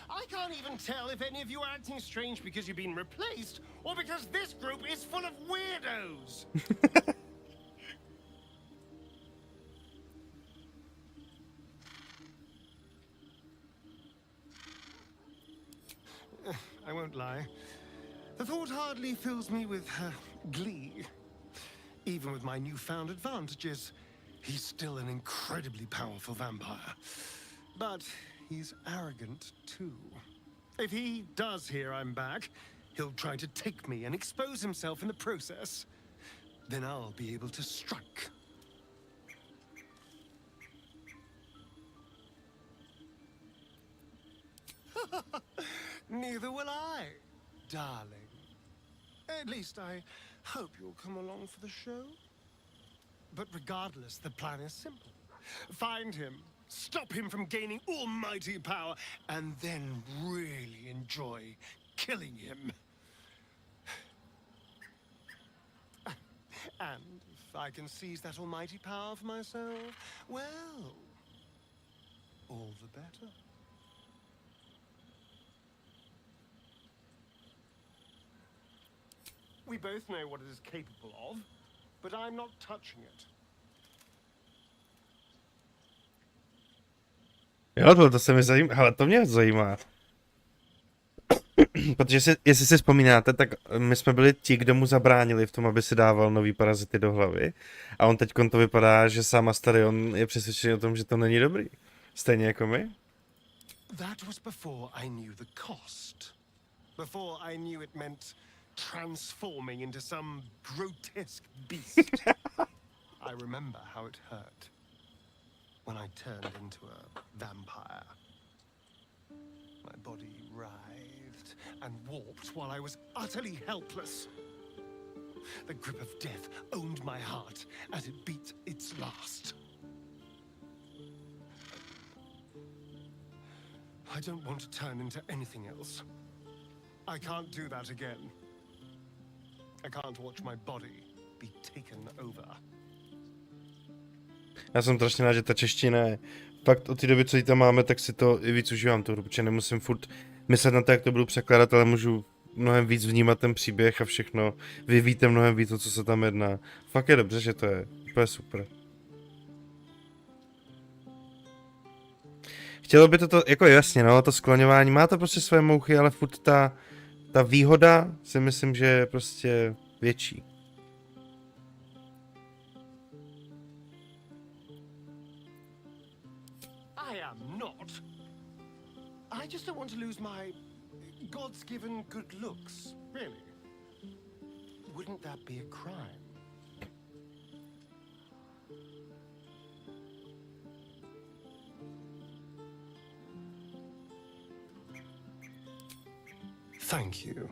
I can't even tell if any of you are acting strange because you've been replaced, or because this group is full of weirdos. I won't lie. The thought hardly fills me with glee. Even with my newfound advantages, he's still an incredibly powerful vampire. But he's arrogant too. If he does hear I'm back, he'll try to take me and expose himself in the process. Then I'll be able to strike. Neither will I, darling. At least I hope you'll come along for the show. But regardless, the plan is simple. Find him, stop him from gaining almighty power, and then really enjoy killing him. And if I can seize that almighty power for myself, well, all the better. We both know what it is capable of, but I'm not touching it. Jo, to se mi zajímá, ale to mě zajímá. Protože jestli si vzpomínáte, tak my jsme byli ti, kdo mu zabránili v tom, aby si dával nový parazity do hlavy. A on teď to vypadá, že sám Astarion je přesvědčený o tom, že to není dobrý. Stejně jako my. That was before I knew the cost. Before I knew it meant transforming into some grotesque beast. I remember how it hurt when I turned into a vampire. My body writhed and warped while I was utterly helpless. The grip of death owned my heart as it beat its last. I don't want to turn into anything else. I can't do that again. I can't watch my body be taken over. Já jsem strašně rád, že ta čeština je. Fakt od té doby, co ji tam máme, tak si to i víc užívám tu hru, protože nemusím furt myslet na to, jak to budu překládat, ale můžu mnohem víc vnímat ten příběh a všechno. Vy víte mnohem víc, o co se tam jedná. Fakt je dobře, že to je. Úplně super. Chtělo by to, jako jasně, no, to skloňování, má to prostě své mouchy, ale furt ta výhoda si myslím, že je prostě větší. I am not. I just don't want to lose my God's given good looks, really. Wouldn't that be a crime? Thank you.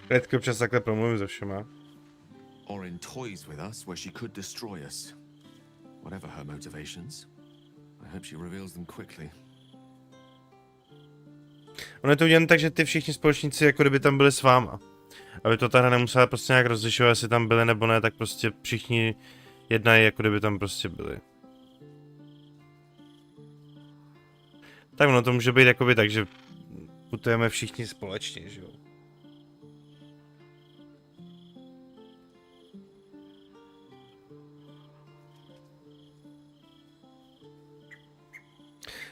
Redky občas takhle promluvím se všema. Or in toys with us where she could destroy us. Whatever her motivations, I hope she reveals them quickly. Ono je to udělané tak, že ty všichni společníci jako kdyby tam byli s váma. Aby to ta hra nemusela prostě nějak rozlišovat, jestli tam byli nebo ne, tak prostě všichni jednají, jako kdyby tam prostě byli. Tak ono to může být jakoby tak, že putujeme všichni společně, že jo.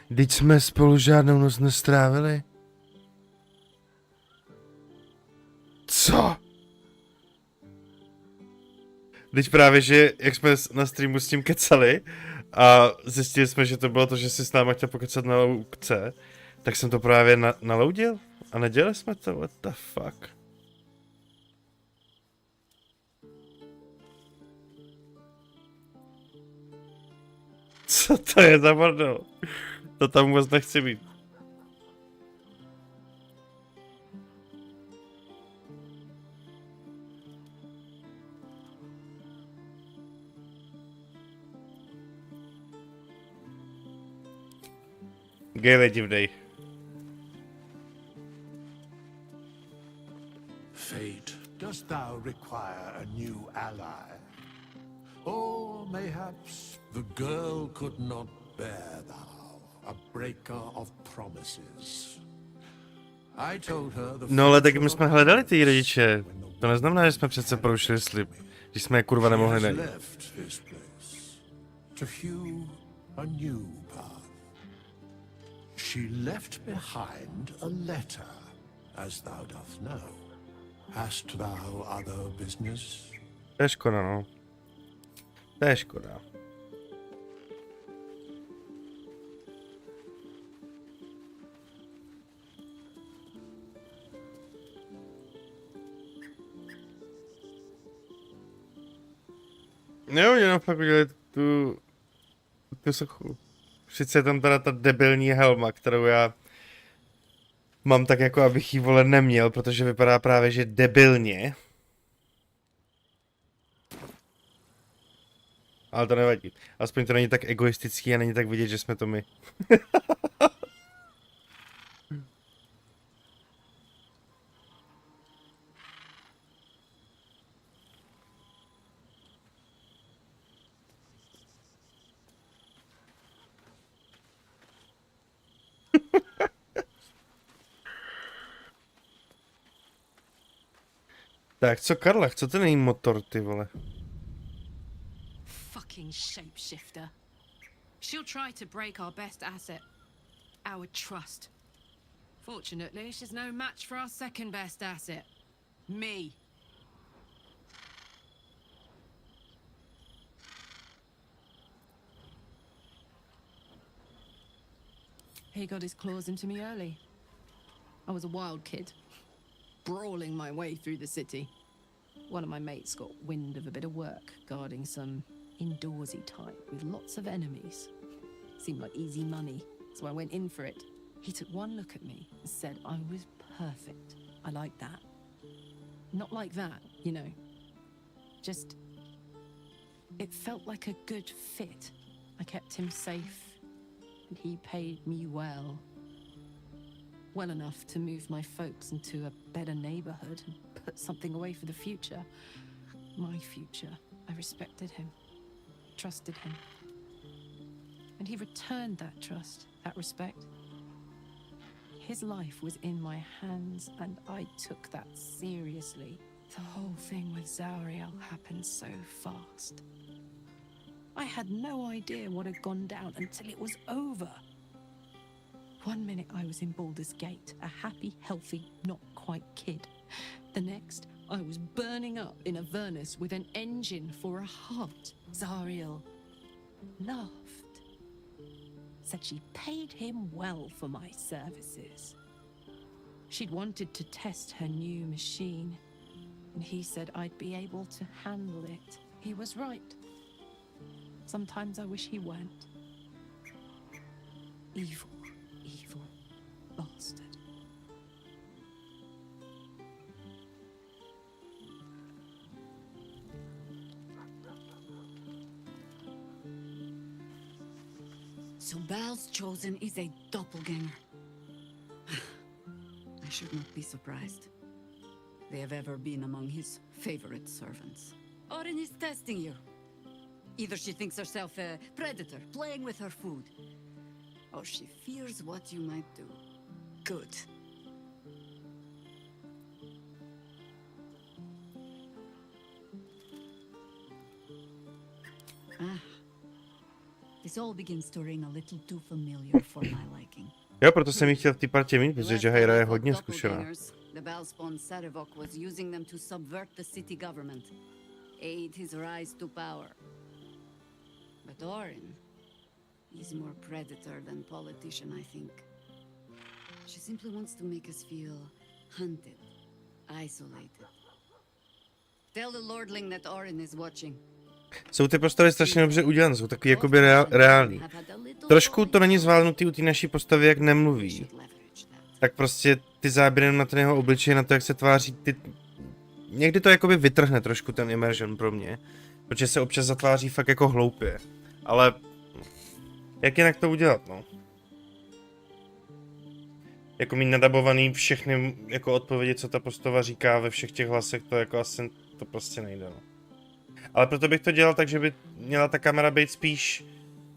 Vždyť jsme spolu žádnou noc nestrávili. Co? Teď právě, že jak jsme na streamu s tím kecali a zjistili jsme, že to bylo to, že si s náma chtěl pokecat na loukce, tak jsem to právě naloudil a nedělali jsme to, what the fuck. Co to je za bordel? To tam vůbec nechci být. Gejle divnej. Fate, dost thou require a new ally? Or mayhaps the girl could not bear thou, a breaker of promises. I told her the no ale tak my jsme hledali ty rodiče. To neznamená, že jsme přece porušili slib, když jsme je kurva nemohli najít. To hew a new path. She left behind a letter, as thou doth know. Hast thou other business? To je škoda, no. To je škoda. Jo, jenom fakt udělat tu sochu. Sice je tam teda ta debilní helma, kterou já Mám tak jako, abych jí vole neměl, protože vypadá právě, že debilně. Ale to nevadí. Aspoň to není tak egoistický a není tak vidět, že jsme to my. Tak, co Karla? Co to není motor, ty vole? Fucking shapeshifter. She'll try to break our best asset, our trust. Fortunately, she's no match for our second best asset, me. He got his claws into me early. I was a wild kid, brawling my way through the city. One of my mates got wind of a bit of work guarding some indoorsy type with lots of enemies. Seemed like easy money, so I went in for it. He took one look at me and said I was perfect. I like that. Not like that, you know. Just... it felt like a good fit. I kept him safe, and he paid me well. Well enough to move my folks into a better neighborhood and put something away for the future. My future. I respected him, trusted him. And he returned that trust, that respect. His life was in my hands, and I took that seriously. The whole thing with Zariel happened so fast. I had no idea what had gone down until it was over. One minute I was in Baldur's Gate, a happy, healthy, not quite kid. The next, I was burning up in Avernus with an engine for a heart. Zariel laughed. Said she paid him well for my services. She'd wanted to test her new machine, and he said I'd be able to handle it. He was right. Sometimes I wish he weren't. Evil, evil bastard. So Bal's chosen is a doppelganger. I should not be surprised. They have ever been among his favorite servants. Orin is testing you. Either she thinks herself a predator, playing with her food, or she fears what you might do. Good. This all begins to ring a little too familiar for my liking. Jo, proto jsem jí chtěl v té partě mít, protože Jahaira je hodně zkušená. The Balspawn Sarevok was using them to subvert the city government, aid his rise to power. But Orin is more predator than politician, I think. She simply wants to make us feel hunted, isolated. Tell the Lordling that Orin is watching. Jsou ty postavy strašně dobře udělané, jsou takový jakoby reální. Trošku to není zvládnutý u té naší postavy, jak nemluví. Tak prostě ty záběry na ten jeho obličej, na to, jak se tváří, někdy to jakoby vytrhne trošku ten immersion pro mě. Protože se občas zatváří fakt jako hloupě. Ale jak jinak to udělat, no? Jako mít nadabovaný všechny jako odpovědi, co ta postava říká ve všech těch hlasech, to jako asi to prostě nejde, no. Ale proto bych to dělal tak, že by měla ta kamera být spíš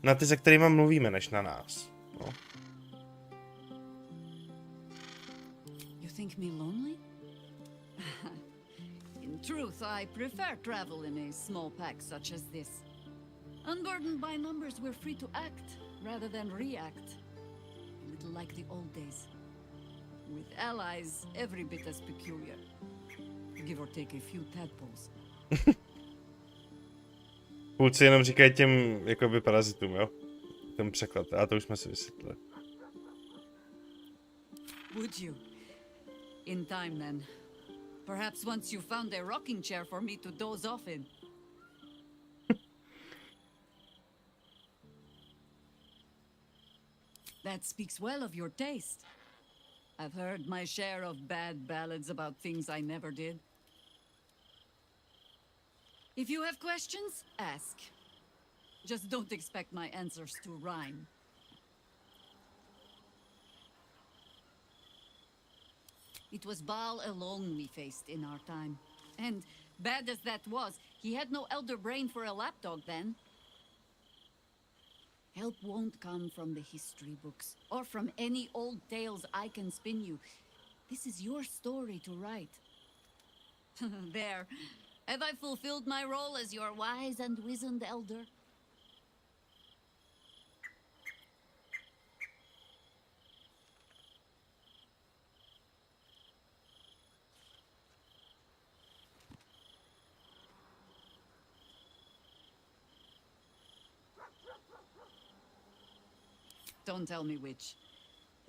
na ty, se kterými mluvíme, než na nás. No. You think me lonely? In truth, I prefer travel in a small pack such as this. Unburdened by numbers, we're free to act rather than react. A little like the old days. With allies every bit as peculiar. Give or take a few tadpoles. Půlci jenom říkají těm jakoby parazitům, jo? Ten překlad, a to už jsme si vysvětlili. Would you? In time then. Perhaps once you found a rocking chair for me to doze off in. That speaks well of your taste. I've heard my share of bad ballads about things I never did. If you have questions, ask. Just don't expect my answers to rhyme. It was Baal alone we faced in our time. And bad as that was, he had no elder brain for a lapdog then. Help won't come from the history books, or from any old tales I can spin you. This is your story to write. There. Have I fulfilled my role as your wise and wizened elder? Don't tell me which.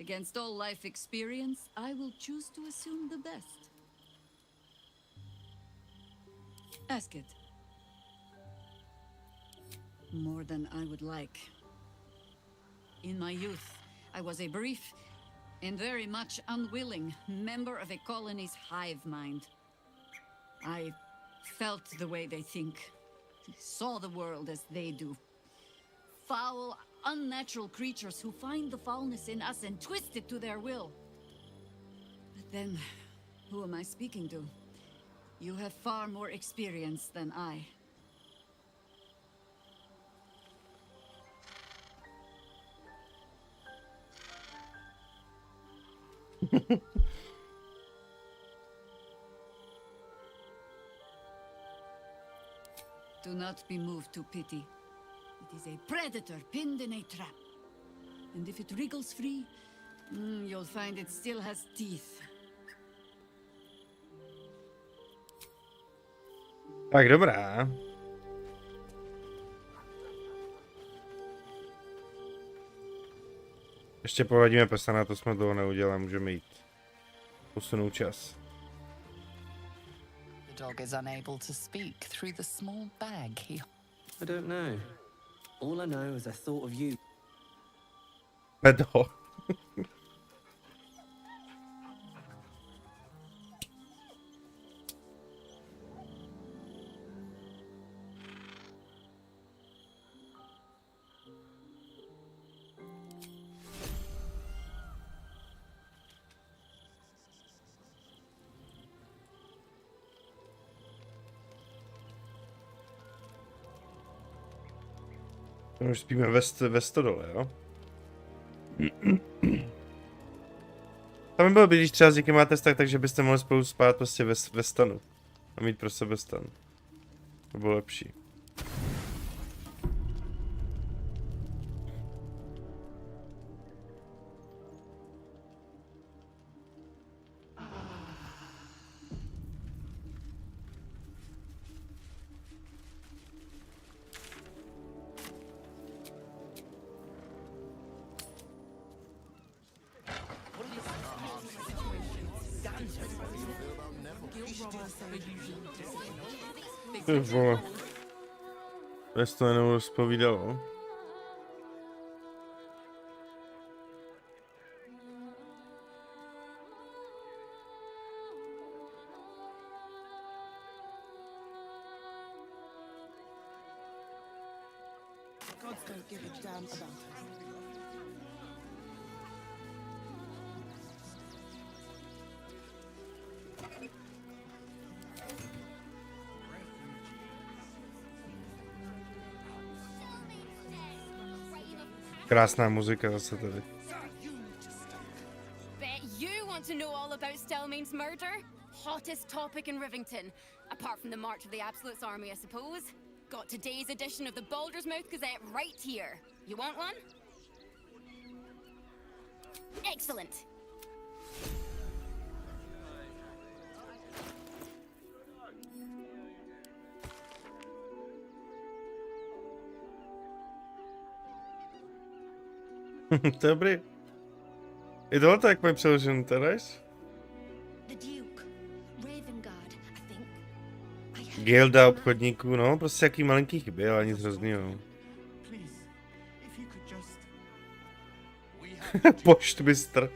Against all life experience, I will choose to assume the best. Ask it. More than I would like. In my youth, I was a brief and very much unwilling member of a colony's hive mind. I felt the way they think, saw the world as they do. Foul, unnatural creatures who find the foulness in us and twist it to their will. But then, who am I speaking to? You have far more experience than I. Do not be moved to pity. It is a predator pinned in a trap. And if it wriggles free, you'll find it still has teeth. Tak dobrá. Ještě povadíme pesa, na to jsme toho neudělali, můžeme jít. Posunout čas. The dog is unable to speak through the small bag he... I don't know. All I know is I thought of you. Pedo. Už spíme ve stodole, jo? Tam by bylo by, když třeba s někým máte vztah, takže byste mohli spolu spát prostě ve stanu. A mít pro sebe stan. To bylo lepší. Ty vole. Bez to jenom rozpovídalo. Krásná muzika zase tady. Bet you want to know all about Stelmane's murder? Hottest topic in Rivington, apart from the March of the Absolute's army, I suppose. Got today's edition of the Baldur's Mouth Gazette right here. You want one? Excellent. Dobrý. I tohle tak mají přeložený teraz? Gilda obchodníků, no, prostě jaký malinký chyby, ale nic hroznýho. Poštmistr.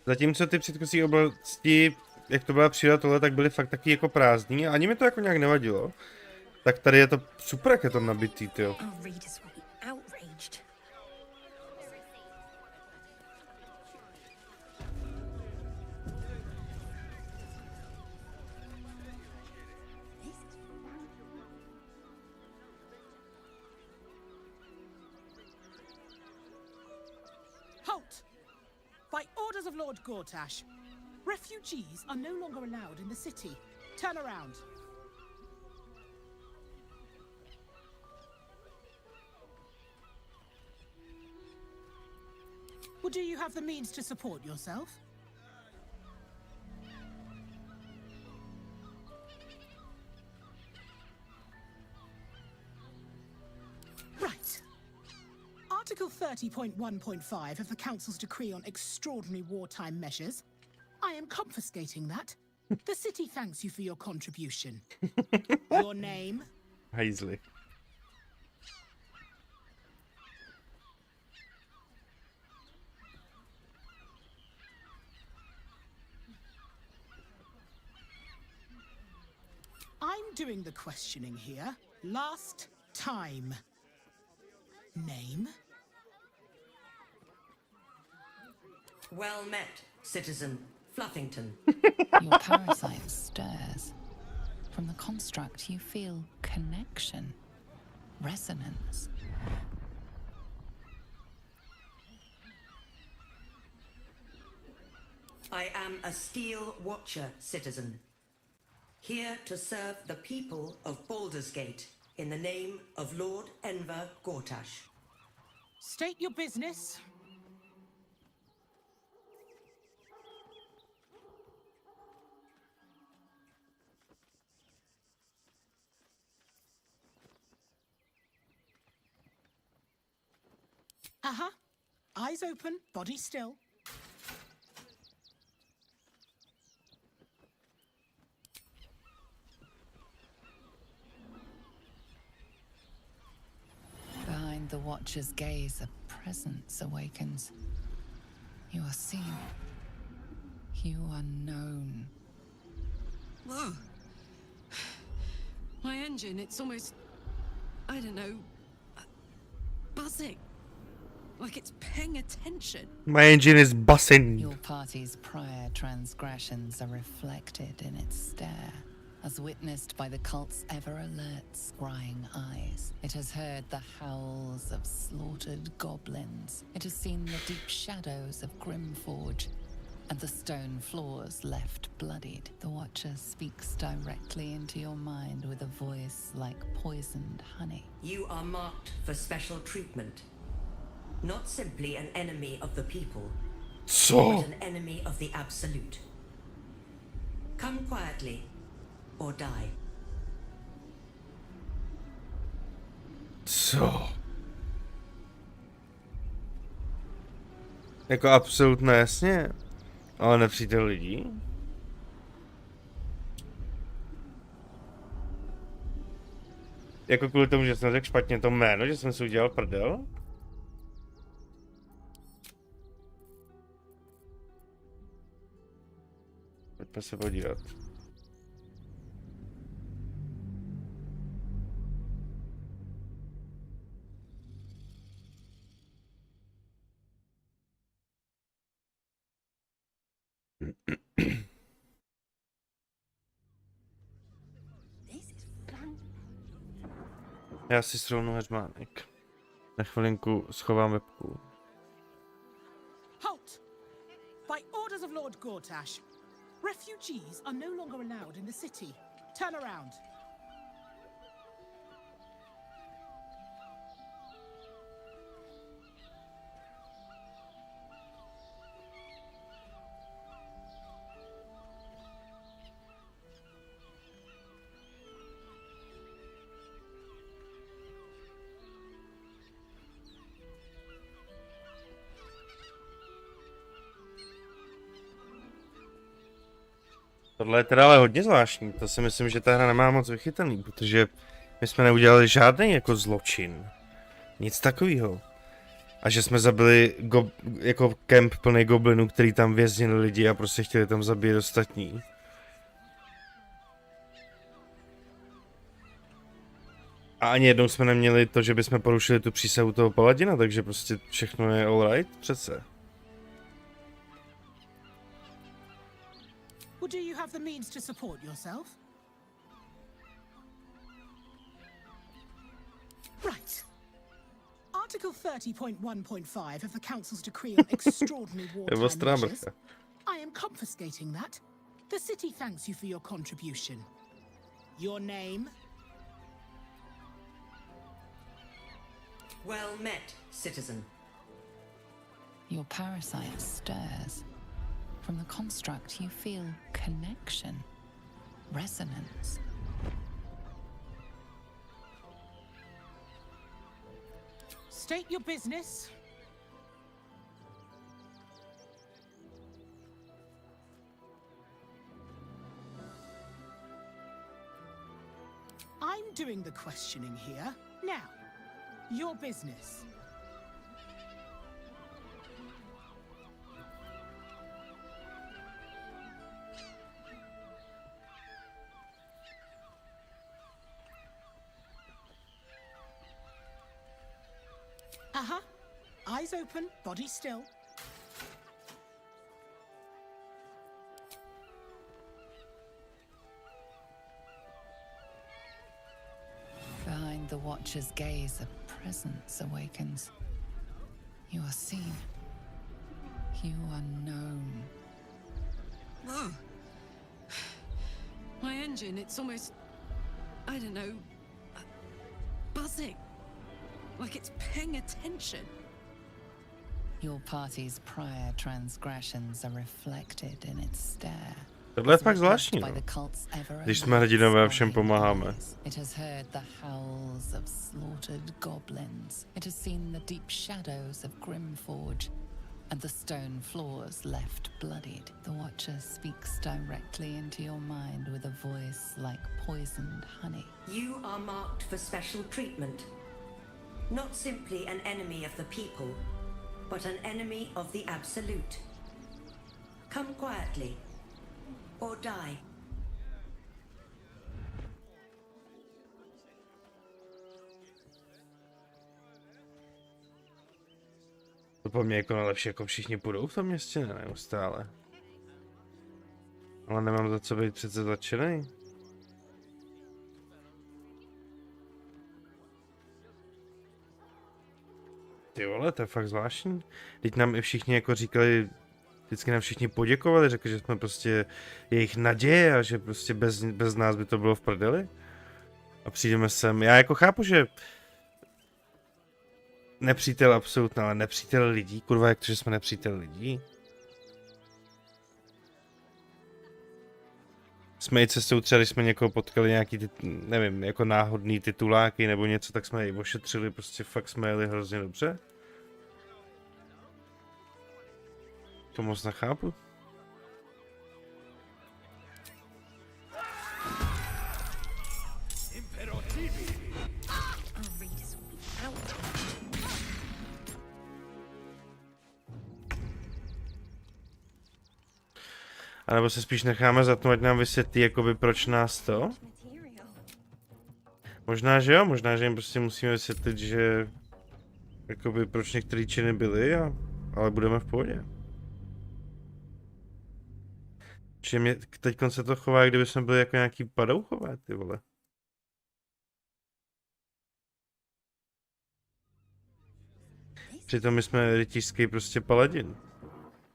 Zatímco ty předchozí oblasti, jak to byla příroda tohle, tak byly fakt taky jako prázdný a ani mi to jako nějak nevadilo. Tak tady je to super, jak je to nabitý, tyjo. Halt! By orders of Lord Gortash, refugees are no longer allowed in the city. Turn around. Well, do you have the means to support yourself? Right. Article 30.1.5 of the Council's decree on extraordinary wartime measures. I am confiscating that. The city thanks you for your contribution. Your name? Hajzli. I'm doing the questioning here. Last time. Name? Well met, citizen Fluffington. Your parasite stirs. From the construct, you feel connection, resonance. I am a Steel Watcher, citizen. Here to serve the people of Baldur's Gate in the name of Lord Enver Gortash. State your business. Uh-huh. Eyes open, body still. Behind the Watcher's gaze, a presence awakens. You are seen. You are known. Whoa. My engine, it's almost, I don't know, buzzing. Like it's paying attention. My engine is buzzing. Your party's prior transgressions are reflected in its stare, as witnessed by the cult's ever-alert, scrying eyes. It has heard the howls of slaughtered goblins. It has seen the deep shadows of Grimforge, and the stone floors left bloodied. The Watcher speaks directly into your mind with a voice like poisoned honey. You are marked for special treatment. Not simply an enemy of the people, but an enemy of the Absolute. Come quietly, or die. Co? Jako absolutně jasně. Ale nepřítel lidí? Jako kvůli tomu, že jsem řekl špatně to jméno, že jsem si udělal prdel? Pojďme se podívat. Já si srovnu heřmánek. Na chvilinku schovám webku. Halt! By orders of Lord Gortash, refugees are no longer allowed in the city. Turn around. Tohle je teda ale hodně zvláštní, to si myslím, že ta hra nemá moc vychytaný, protože my jsme neudělali žádný jako zločin. Nic takového. A že jsme zabili jako kemp plný goblinů, který tam věznili lidi a prostě chtěli tam zabít ostatní. A ani jednou jsme neměli to, že bychom porušili tu přísahu toho Paladina, takže prostě všechno je alright přece. Well, do you have the means to support yourself? Right. Article 30.1.5 of the Council's decree on extraordinary wartime measures. I am confiscating that. The city thanks you for your contribution. Your name? Well met, citizen. Your parasite stirs. From the construct, you feel connection, resonance. State your business. I'm doing the questioning here. Now, your business. Uh-huh. Eyes open, body still. Behind the watcher's gaze, a presence awakens. You are seen. You are known. Whoa. My engine, it's almost, I don't know, buzzing. Like it's paying attention. Your party's prior transgressions are reflected in its stare. Tohle je fakt zvláštní, no. Když jsme hrdinové a všem pomáháme. It has heard the howls of slaughtered goblins. It has seen the deep shadows of Grimforge and the stone floors left bloodied. The Watcher speaks directly into your mind with a voice like poisoned honey. You are marked for special treatment. Not simply an enemy of the people, but an enemy of the absolute. Come quietly, or die. To po mně jako nejlepší, jako všichni půjdou v tom městě, ne, neustále. Ale nemám za co být přece začenej. Ty vole, to je fakt zvláštní. Teď nám i všichni jako říkali, vždycky nám všichni poděkovali, řekli, že jsme prostě jejich naděje a že prostě bez nás by to bylo v prdeli. A přijdeme sem, já jako chápu, že nepřítel absolutně, ale nepřítel lidí, kurva, jak to, že jsme nepřítel lidí. Jsme i cestou třeba, když jsme někoho potkali nějaký, nevím, jako náhodný tituláky nebo něco, tak jsme i ošetřili, prostě fakt jsme jeli hrozně dobře. To moc nechápu. A nebo se spíš necháme zatnout, ať nám vysvětlí, jakoby proč nás to? Možná, že jo, možná, že jim prostě musíme vysvětlit, že jakoby proč některé činy byly, ale budeme v pohodě. Čiže mě teď se to chová, kdyby jsme byli jako nějaký padouchové, ty vole. Přitom my jsme rytířský prostě paladin.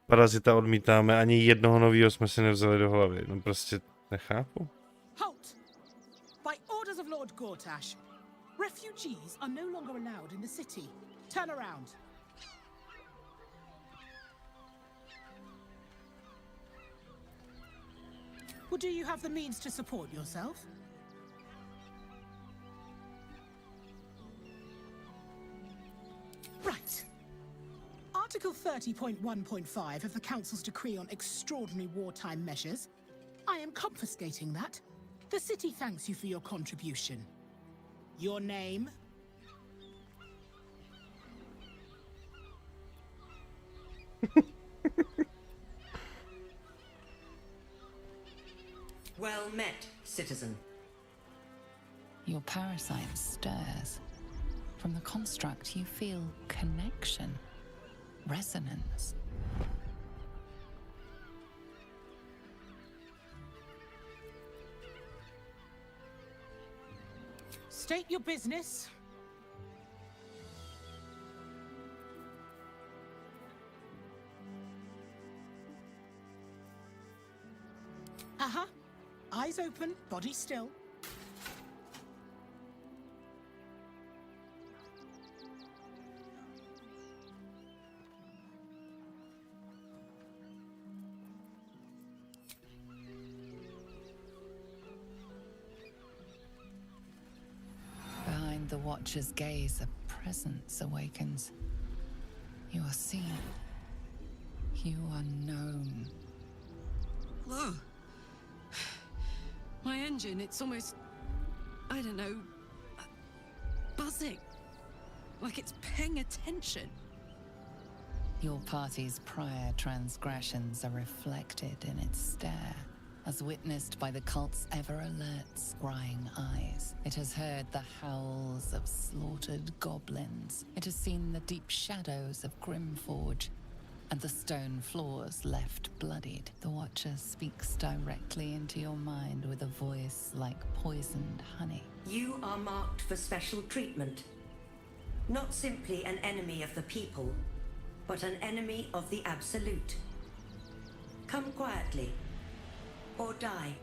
Parazita odmítáme, ani jednoho novýho jsme si nevzali do hlavy, no prostě nechápu. Halt! By orders of Lord Gortash, refugees are no longer allowed in the city. Turn around. Well, do you have the means to support yourself? Right. Article 30.1.5 of the Council's decree on extraordinary wartime measures. I am confiscating that. The city thanks you for your contribution. Your name? Well met, citizen. Your parasite stirs. From the construct, you feel connection, resonance. State your business. Uh-huh. Eyes open, body still. Behind the watcher's gaze, a presence awakens. You are seen. You are known. Whoa. My engine, it's almost, I don't know, buzzing. Like it's paying attention. Your party's prior transgressions are reflected in its stare, as witnessed by the cult's ever-alert, scrying eyes. It has heard the howls of slaughtered goblins. It has seen the deep shadows of Grimforge, and the stone floors left bloodied. The Watcher speaks directly into your mind with a voice like poisoned honey. You are marked for special treatment. Not simply an enemy of the people, but an enemy of the Absolute. Come quietly, or die.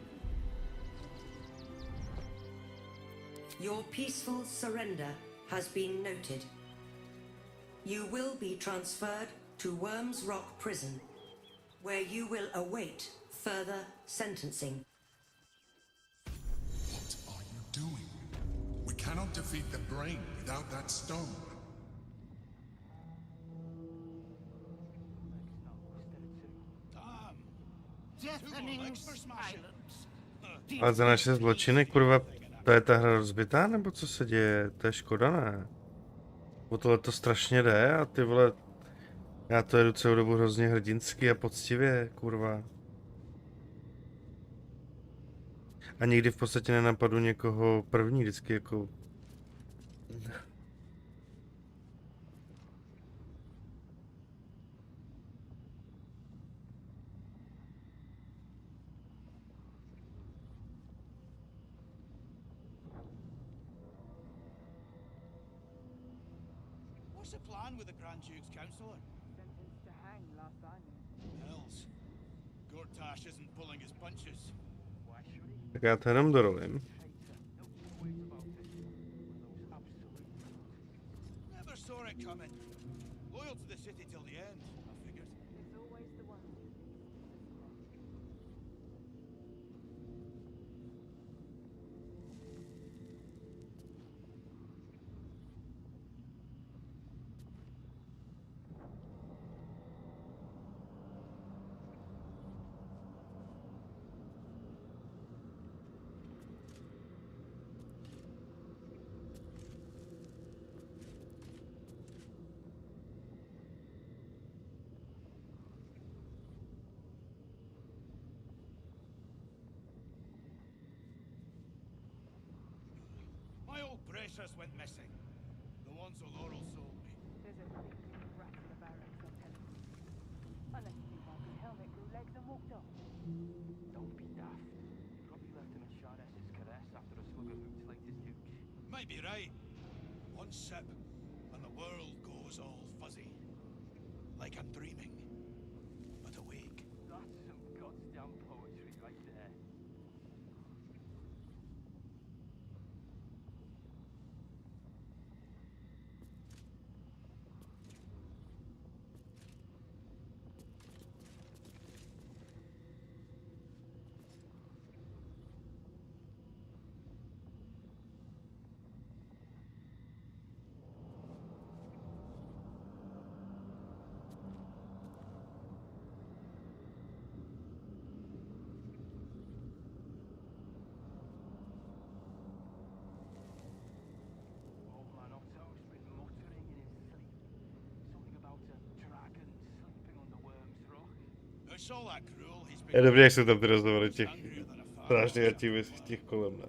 Your peaceful surrender has been noted. You will be transferred to Worm's Rock Prison, where you will await further sentencing. What are you doing? We cannot defeat the brain without that stone. Deafening silence. Ale za naše zločiny, kurva, to je ta hra rozbitá, nebo co se děje? To je škoda, ne? O tohle to strašně jde a ty vole, já to jedu celou dobu hrozně hrdinsky a poctivě, kurva. A nikdy v podstatě nenapadu někoho první, vždycky jako... What's the plan with the Grand Duke's counselor? Sentenced to hang last I knew. Hells. Gortash isn't pulling his punches. Why should he? Tak já to jenom dorolím. Never saw it coming. Loyal to the city till the end, I figured. It's always the one. My old bracers went missing. The ones Laurel sold me. There's a big rat in the barracks, I'm telling you. Unless you think my good helmet grew legs and walked off. Don't be daft. Probably left him in Shardess's caress after a slug of hoots like his Duke. Might be right. One sip, and the world goes all fuzzy. Like I'm dreaming, but awake. That's some goddamn poetry right there. Je dobrý, jak jsou tam ty rozhovory těch strážných a těch kolem, ne?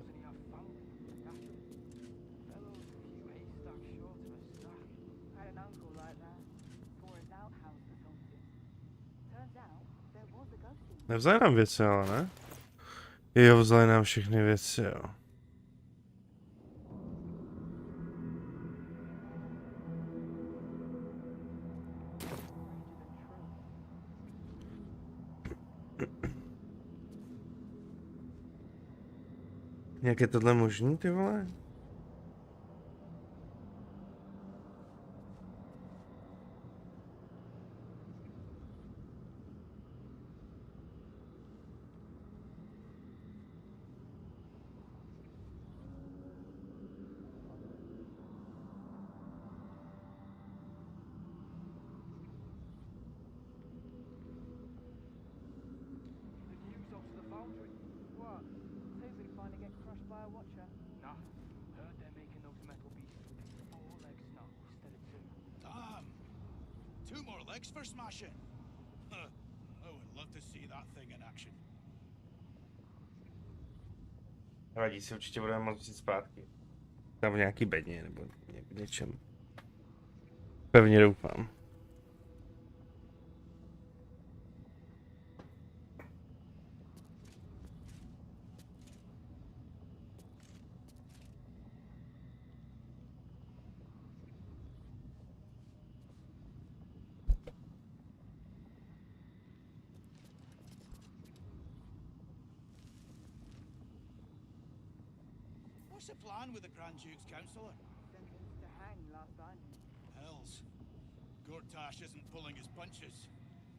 Nevzali nám věci, ale ne? Jo, vzali nám všechny věci, jo. Jak je tohle možný, ty vole? For smashing. I would love to see that thing in action. Vadí si, určitě budeme moct jít zpátky. Tam v nějaký bedně nebo něčem. Pevně doufám. What's the plan with the Grand Duke's counselor? Sentenced to hang last I knew. Hells. Gortash isn't pulling his punches.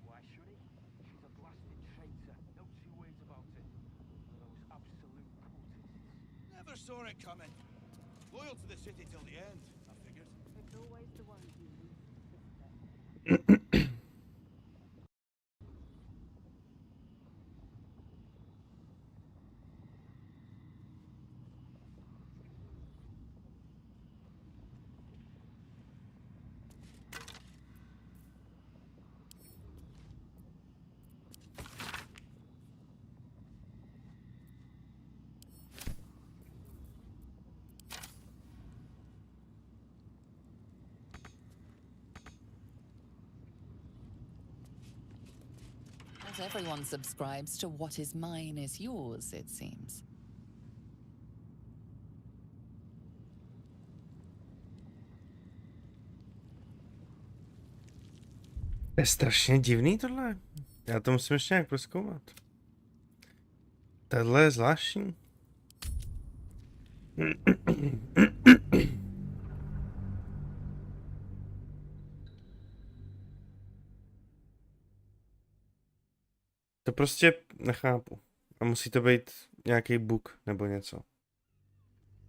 Why should he? She's a blasted traitor. No two ways about it. One of those absolute cultists. Never saw it coming. Loyal to the city till the end, I figured. It's always the ones who least suspect. Not everyone subscribes to what is mine is yours, it seems. To je strašně divný tohle. Já to musím ještě nějak prozkoumat. Tohle je zvláštní. To prostě nechápu. A musí to být nějaký bug nebo něco.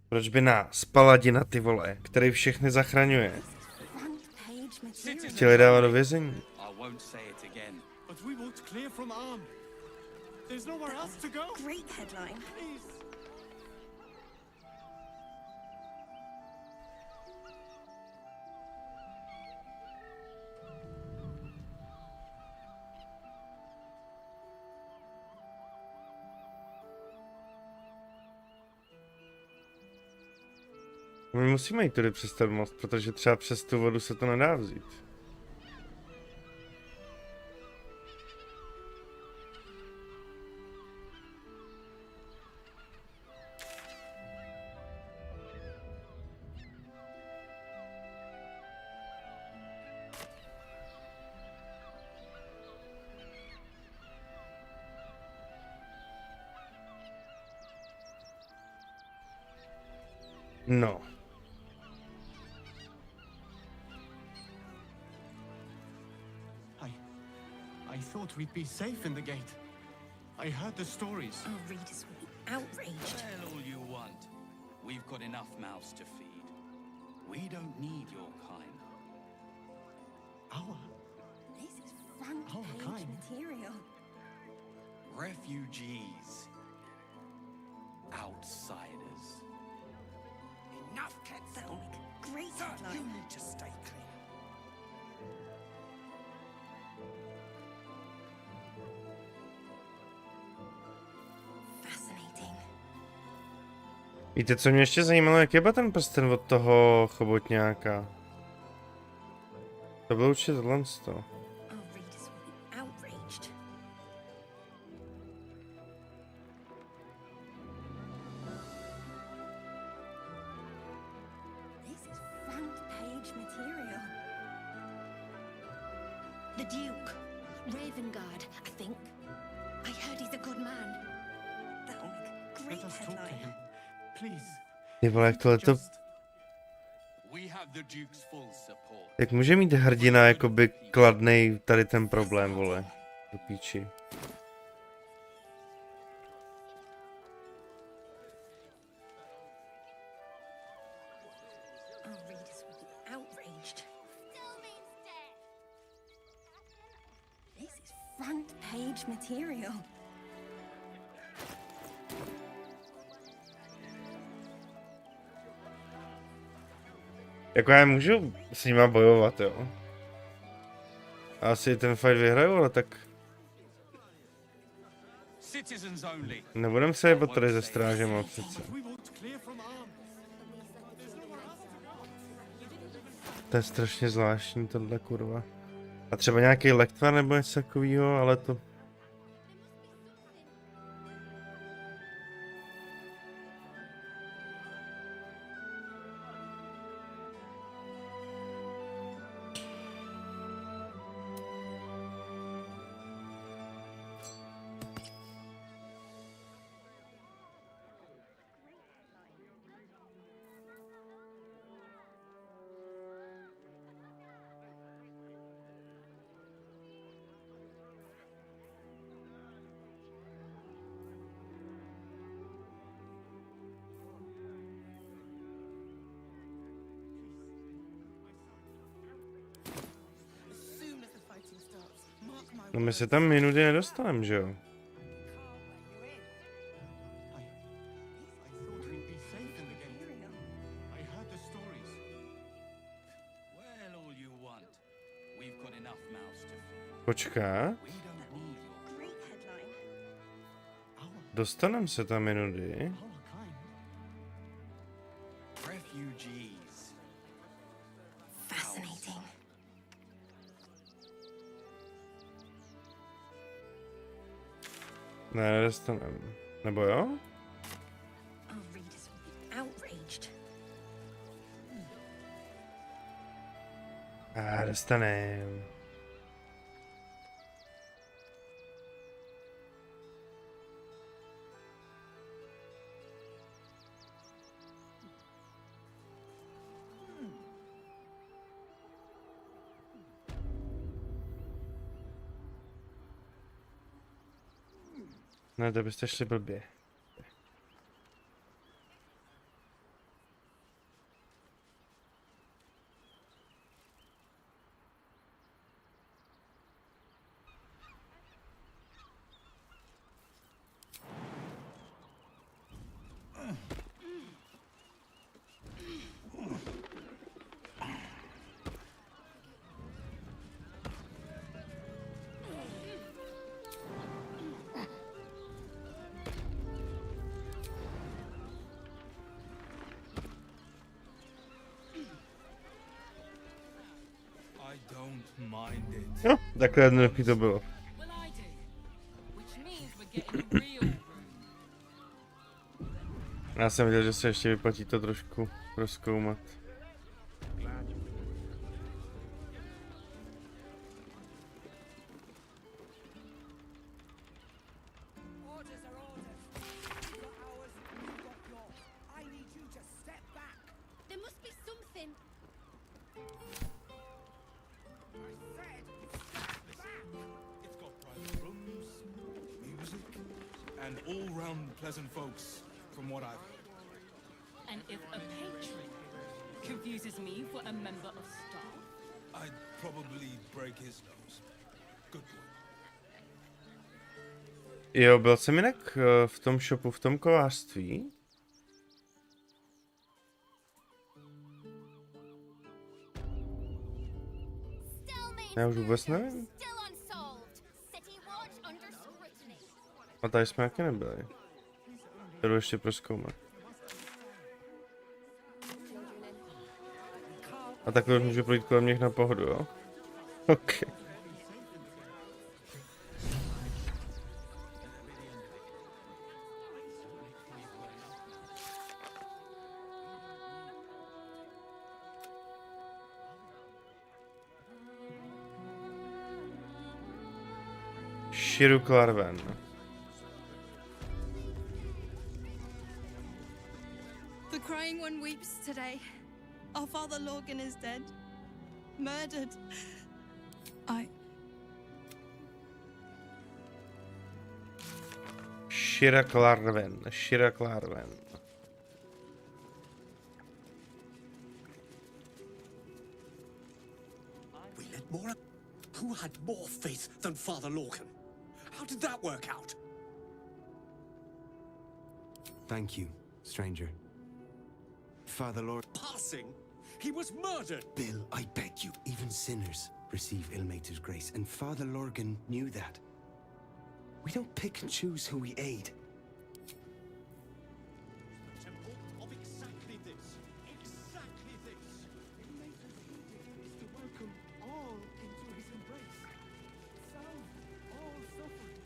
Proč by nás, Paladina, ty vole, který všechny zachraňuje, chtěli dávat do vězení? But we won't clear from arm. There's nowhere else to go. Great headline. Please. My musíme jít tudy přes ten most, protože třeba přes tu vodu se to nedá vzít. No. I thought we'd be safe in the gate. I heard the stories. Our readers will be outraged. Tell all you want. We've got enough mouths to feed. We don't need your kind. This is front page material. Refugees. Outsiders. Enough, kids. That'll make a great headline. You need to stay clear. Víte, co mě ještě zajímalo, jak je byl ten prsten od toho chobotňáka? To bylo určitě tohle z toho. The Duke. Ravengard, I think. I heard he's a good man. That'll make a great Let us talk to headline. him, please. Ty vole, jak tohleto... Jak může mít hrdina jakoby kladnej tady ten problém, vole? Do píči. Front page material. Jako já můžu s nima bojovat, jo. Asi ten fight vyhraju, ale tak... Nebudem se jebat tady ze strážema přece. To je strašně zvláštní tohle, kurva. A třeba nějaký lektvar nebo něco takového, ale to... No my se tam minuty nedostaneme, že jo? Počká. Dostaneme se tam minuty. Fascinating. Ne, nedostaneme. Nebo jo? Our readers will be outraged. Dostaneme. Ne, to byste šli blbě. No, takhle jednoduchý to bylo. Já jsem viděl, že se ještě vyplatí to trošku rozkoumat. And all-round pleasant folks, from what I've heard. And if a patron confuses me for a member of staff, I'd probably break his nose. Good point. Jo, byl jsem jinak v tom shopu, v tom kovářství. Já už vůbec nevím. A tady jsme taky nebyli. Jdu ještě prozkoumat. A takhle může projít kolem nich na pohodu, jo? OK. Shiruklarven. The crying one weeps today. Our father Logan is dead. Murdered. Shiruklarven. We let more. Who had more faith than Father Logan? How did that work out? Thank you, stranger. Father Lord... Passing? He was murdered! Bill, I beg you, even sinners receive Ilmater's grace, and Father Lorgan knew that. We don't pick and choose who we aid. The temple of exactly this. Exactly this. Ilmater's edict is to welcome all into his embrace. Solve all suffering.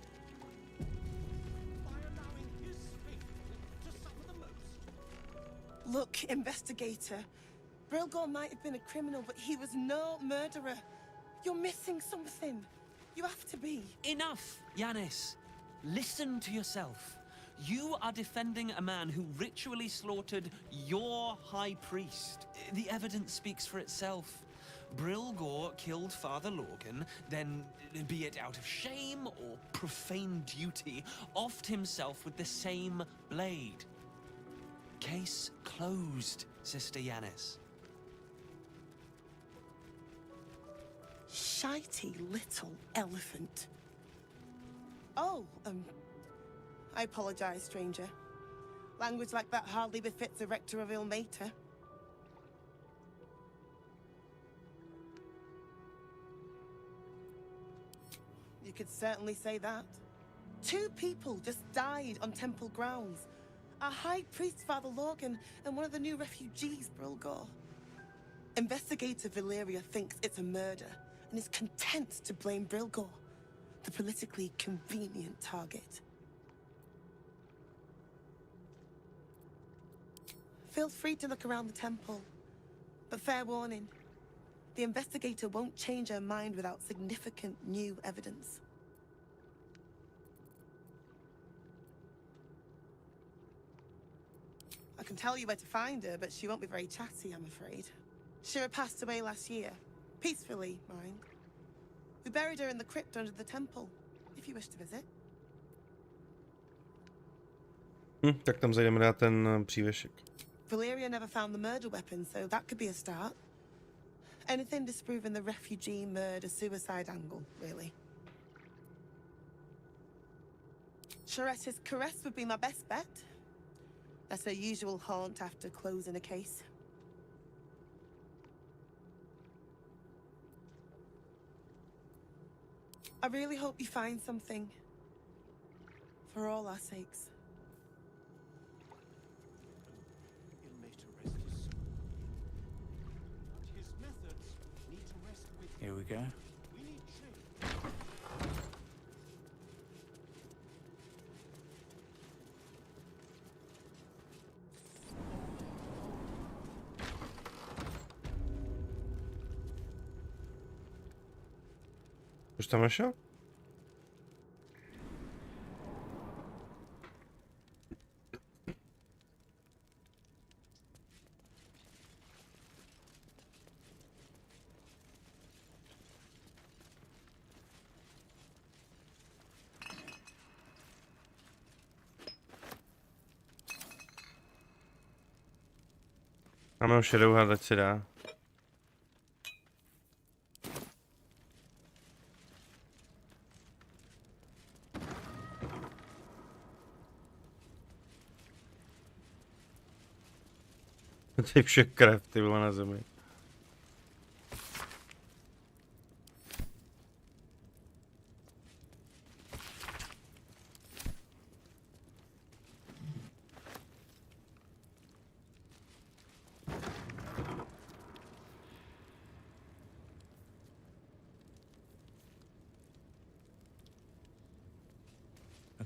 By allowing his faithful to suffer the most. Look, investigator. Brilgor might have been a criminal, but he was no murderer. You're missing something. You have to be. Enough, Yanis. Listen to yourself. You are defending a man who ritually slaughtered your high priest. The evidence speaks for itself. Brilgor killed Father Lorgan, then, be it out of shame or profane duty, offed himself with the same blade. Case closed, Sister Yanis. Shitey little elephant. Oh, I apologize, stranger. Language like that hardly befits a rector of Ilmater. You could certainly say that. 2 people just died on temple grounds. Our high priest, Father Lorgan, and one of the new refugees, Brilgor. Investigator Valeria thinks it's a murder and is content to blame Brilgor, the politically convenient target. Feel free to look around the temple, but fair warning, the investigator won't change her mind without significant new evidence. I can tell you where to find her, but she won't be very chatty, I'm afraid. Shira passed away last year. Peacefully, mind. We buried her in the crypt under the temple, if you wish to visit. Tak tam zajdeme dát ten přívěšek. Valeria never found the murder weapon, so that could be a start. Anything disproving the refugee murder-suicide angle, really. Charetta's caress would be my best bet. That's her usual haunt after closing a case. I really hope you find something. For all our sakes. Here we go. Už tam našel? Máme už jedou ať se dá. To je vše krev, ty vole, na zemi.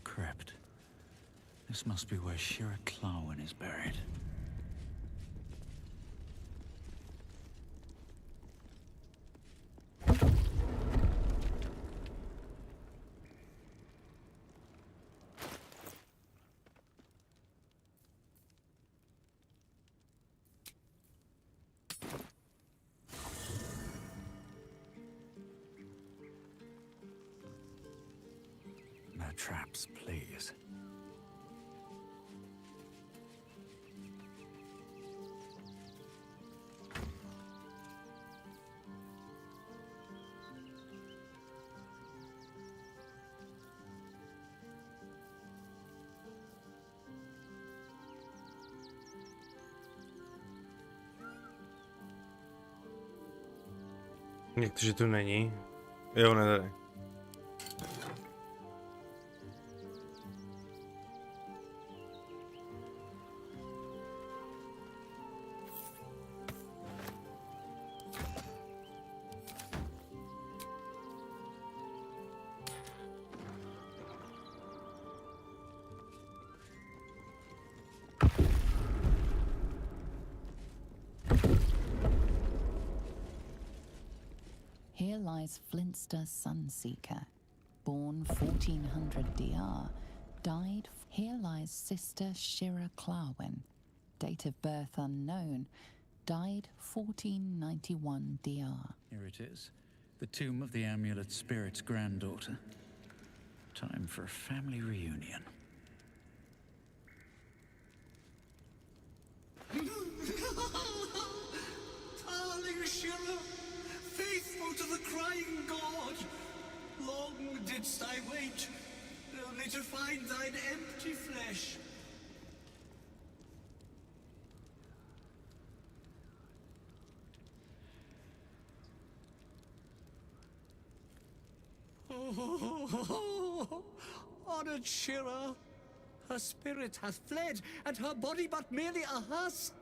crypt. This must be where Shira Clawin is buried. No traps, please. Jak to, že tu není? Jo, ne tady. Here lies Flintster Sunseeker, born 1400 DR, died. Here lies Sister Shira Clawin, date of birth unknown, died 1491 DR. Here it is, the tomb of the amulet spirit's granddaughter. Time for a family reunion. Darling Shira, faithful to the crying god, long didst I wait, only to find thine empty flesh. Oh, honored Shira, her spirit hath fled, and her body but merely a husk.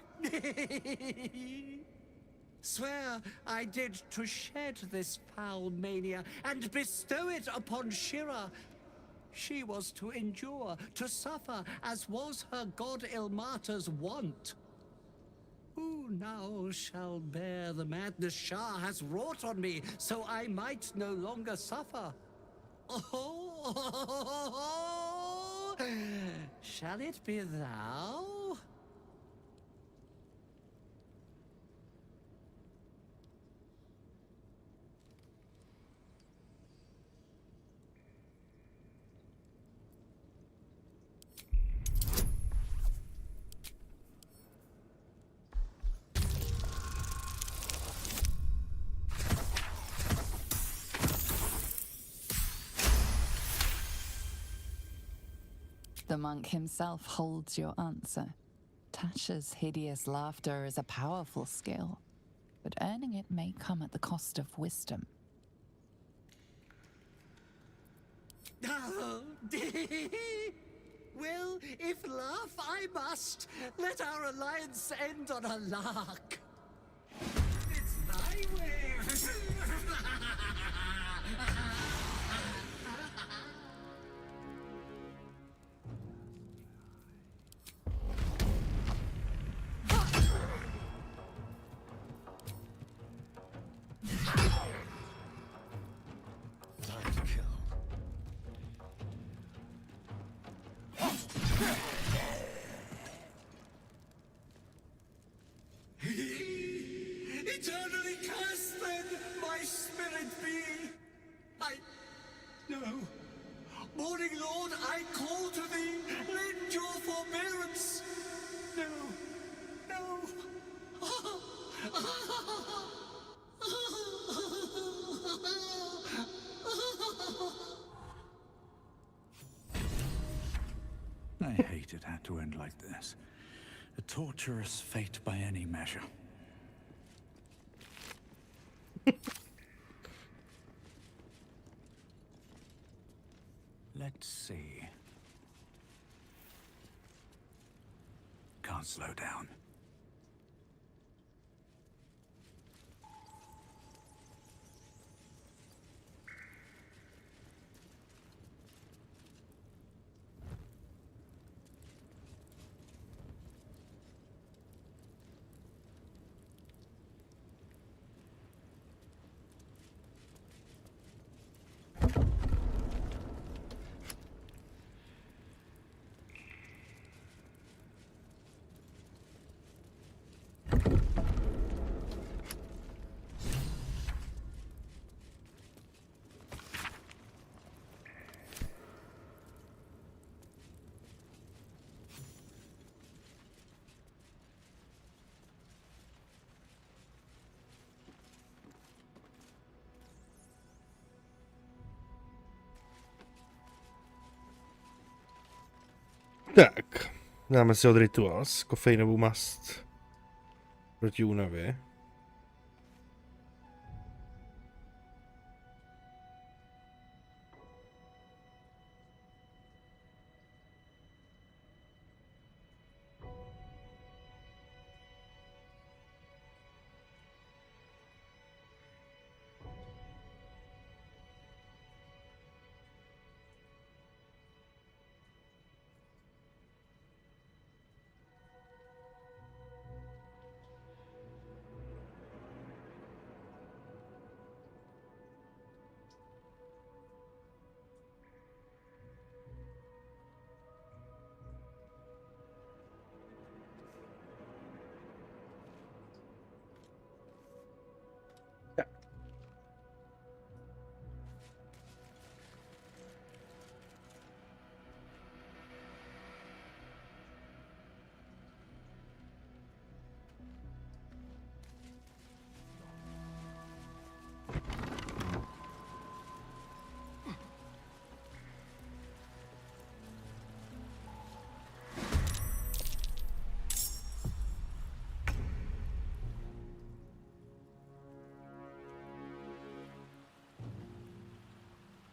Swear I did to shed this foul mania and bestow it upon Shira. She was to endure, to suffer, as was her god Ilmata's wont. Who now shall bear the madness Shah has wrought on me, so I might no longer suffer? Oh, shall it be thou? The monk himself holds your answer. Tasha's hideous laughter is a powerful skill, but earning it may come at the cost of wisdom. Well, if laugh I must, let our alliance end on a lark. It's thy way. Eternally cursed then my spirit be. No. Morning Lord, I call to thee, lend your forbearance. No. I hate it had to end like this. A torturous fate by any measure. Let's see. Can't slow down. Tak, dáme si od Rituals kofeinovou mast proti únavě.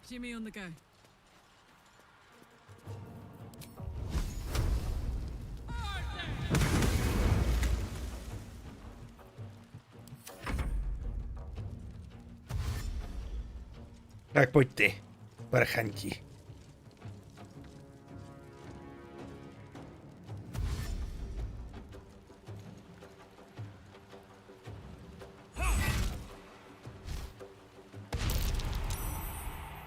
Jimmy on the go. Tak pojď ty, parchanti.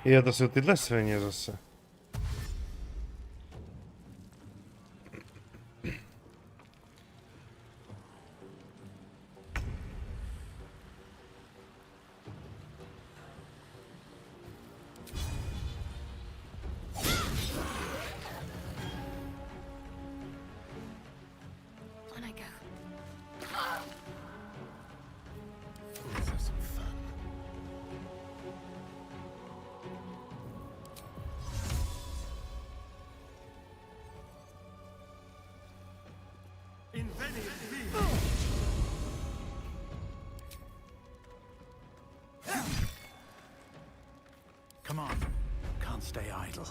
Jo, to jsou tyhle svině zase. Come on, can't stay idle.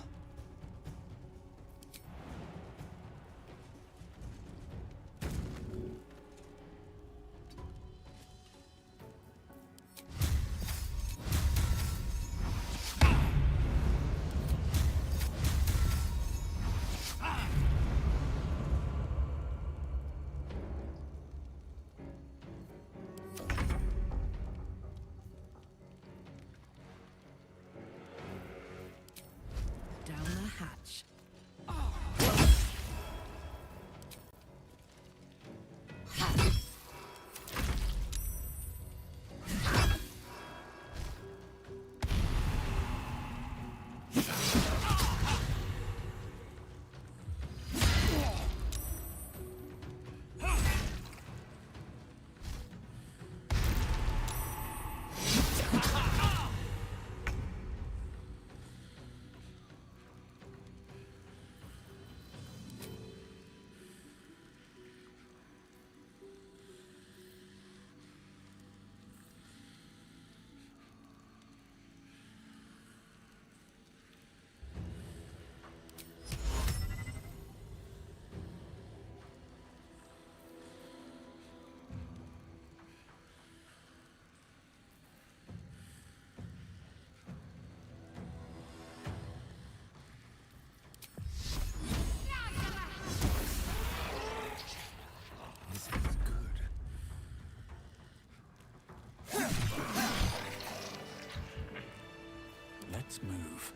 Let's move.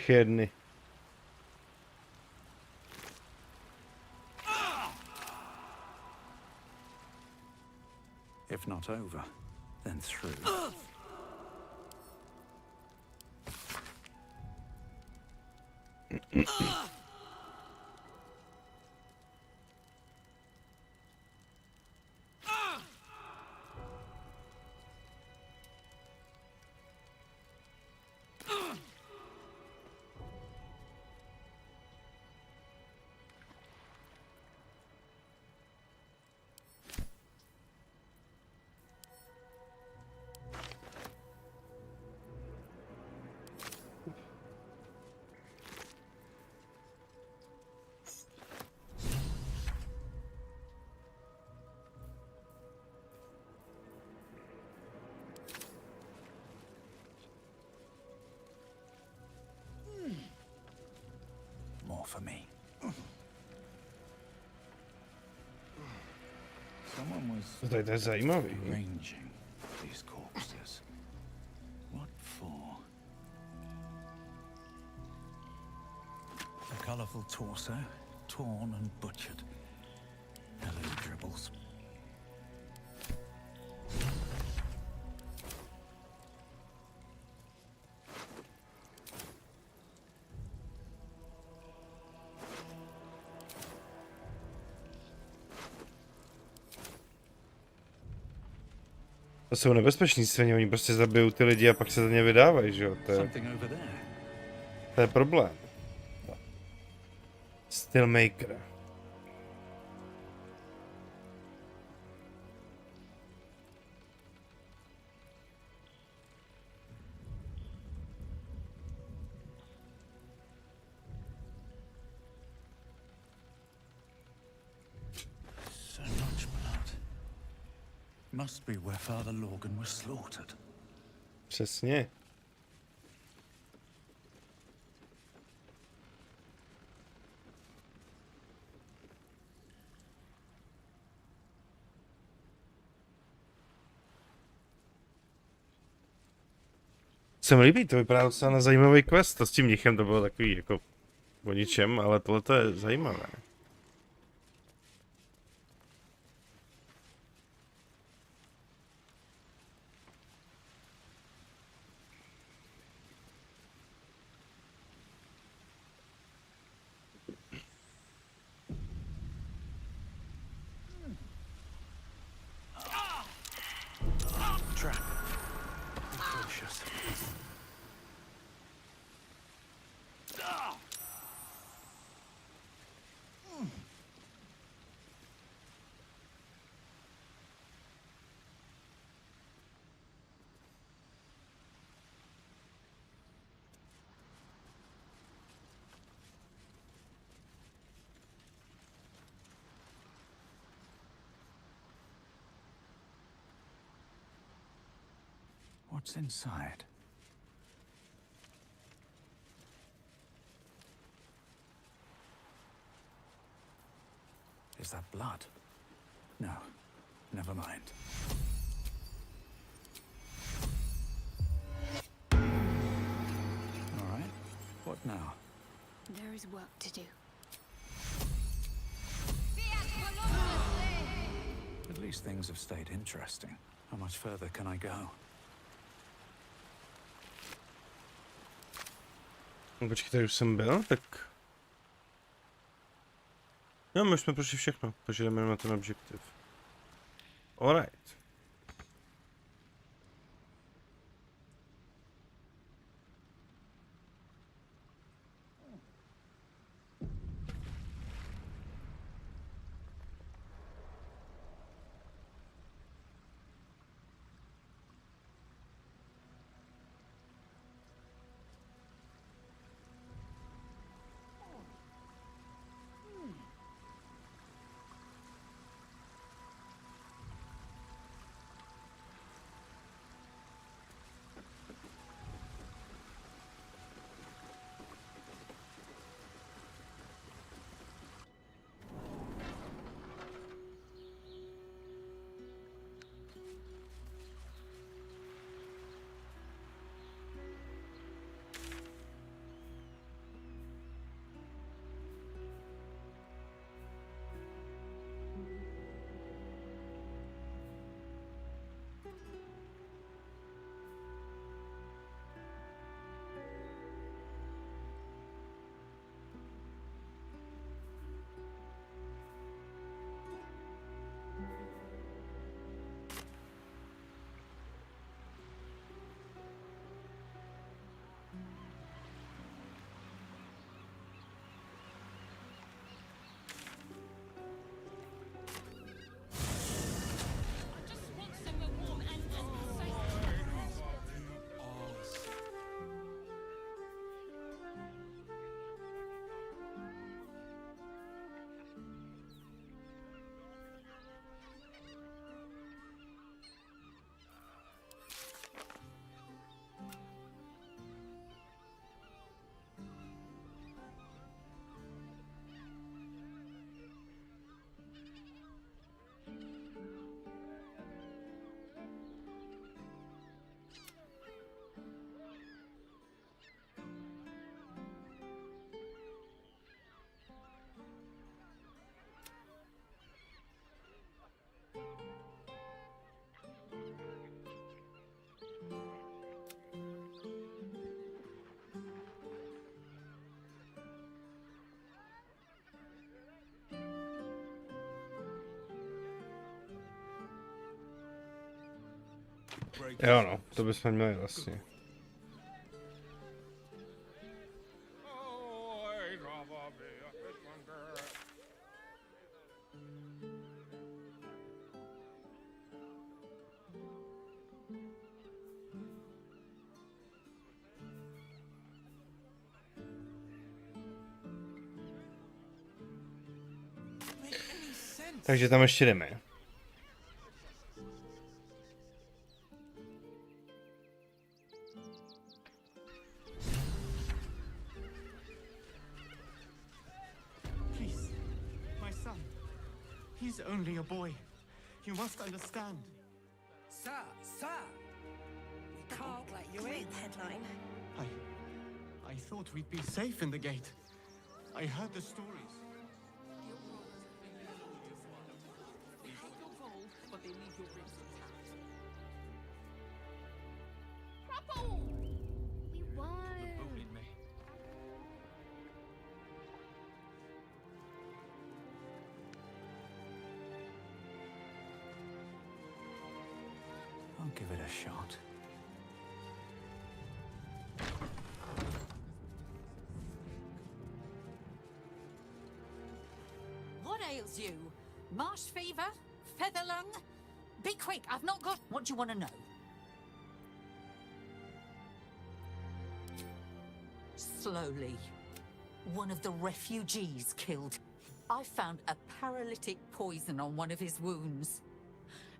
Jedny. If not over, then through. for me. Someone was To je zajímavý. arranging these corpses. What for? A colourful torso, torn and butchered. Hello, dribbles. To jsou nebezpeční svině, oni prostě zabijou ty lidi a pak se za ně vydávají, že jo? To je problém. Stillmaker. Must be where Father Lorgan was slaughtered. Přesně. Se mi líbí, to vypadá docela na zajímavý quest. To s tím mnichem to bylo takový jako o ničem, ale tohle je zajímavé. What's inside? Is that blood? No, never mind. All right, what now? There is work to do. At least things have stayed interesting. How much further can I go? Počkej, tady už jsem byl, tak... No, my už jsme prošli všechno, takže jdeme na ten objektiv. Alright. Jo no, to bychom měli vlastně. Takže tam ještě jdeme. Please, my son. He's only a boy. You must understand. Sir, we can't let you in. Headline. I thought we'd be safe in the gate. I heard the stories. We won. I'll give it a shot. What ails you? Marsh fever? Feather lung? Be quick, I've not got... What do you want to know? Slowly. One of the refugees killed. I found a paralytic poison on one of his wounds.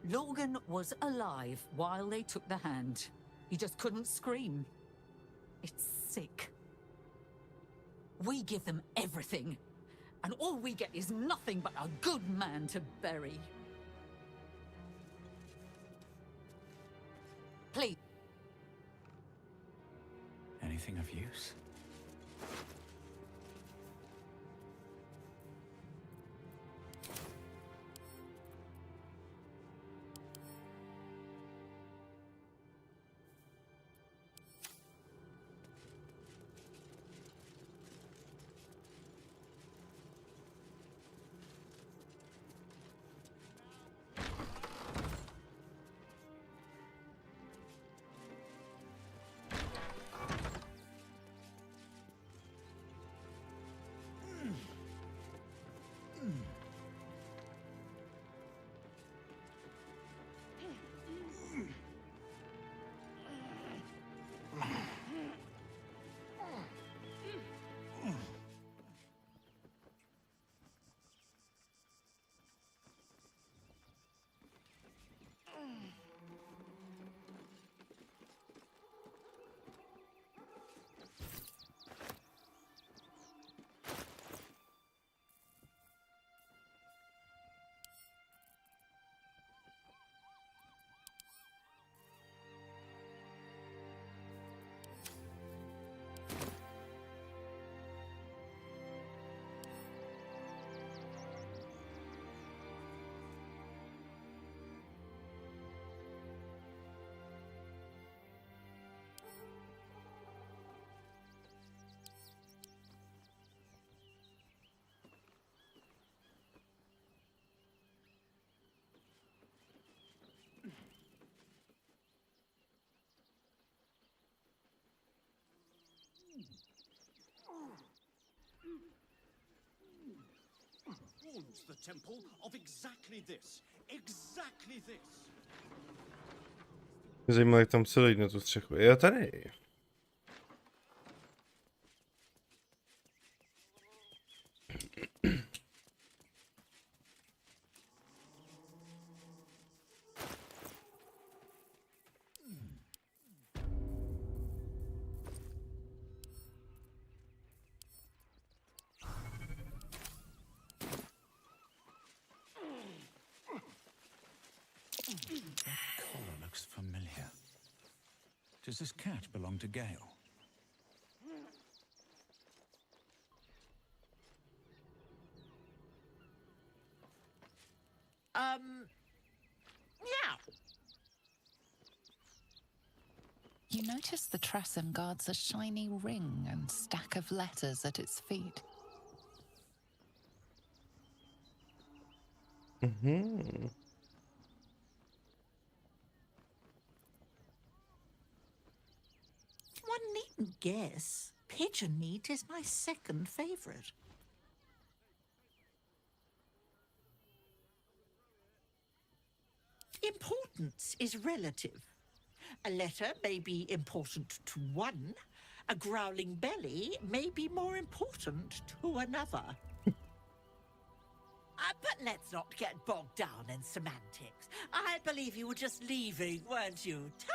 Logan was alive while they took the hand. He just couldn't scream. It's sick. We give them everything. And all we get is nothing but a good man to bury. Please. Anything of use? Warns the temple of exactly this. Exactly this. Mě zajímalo, jak tam celý na tu střechu. Jo, tady. Collar looks familiar. Does this cat belong to Gale? Meow. You notice the Tressum guards a shiny ring and stack of letters at its feet. Mhm. One needn't guess. Pigeon meat is my second favorite. Importance is relative. A letter may be important to one. A growling belly may be more important to another. But let's not get bogged down in semantics. I believe you were just leaving, weren't you? Ta!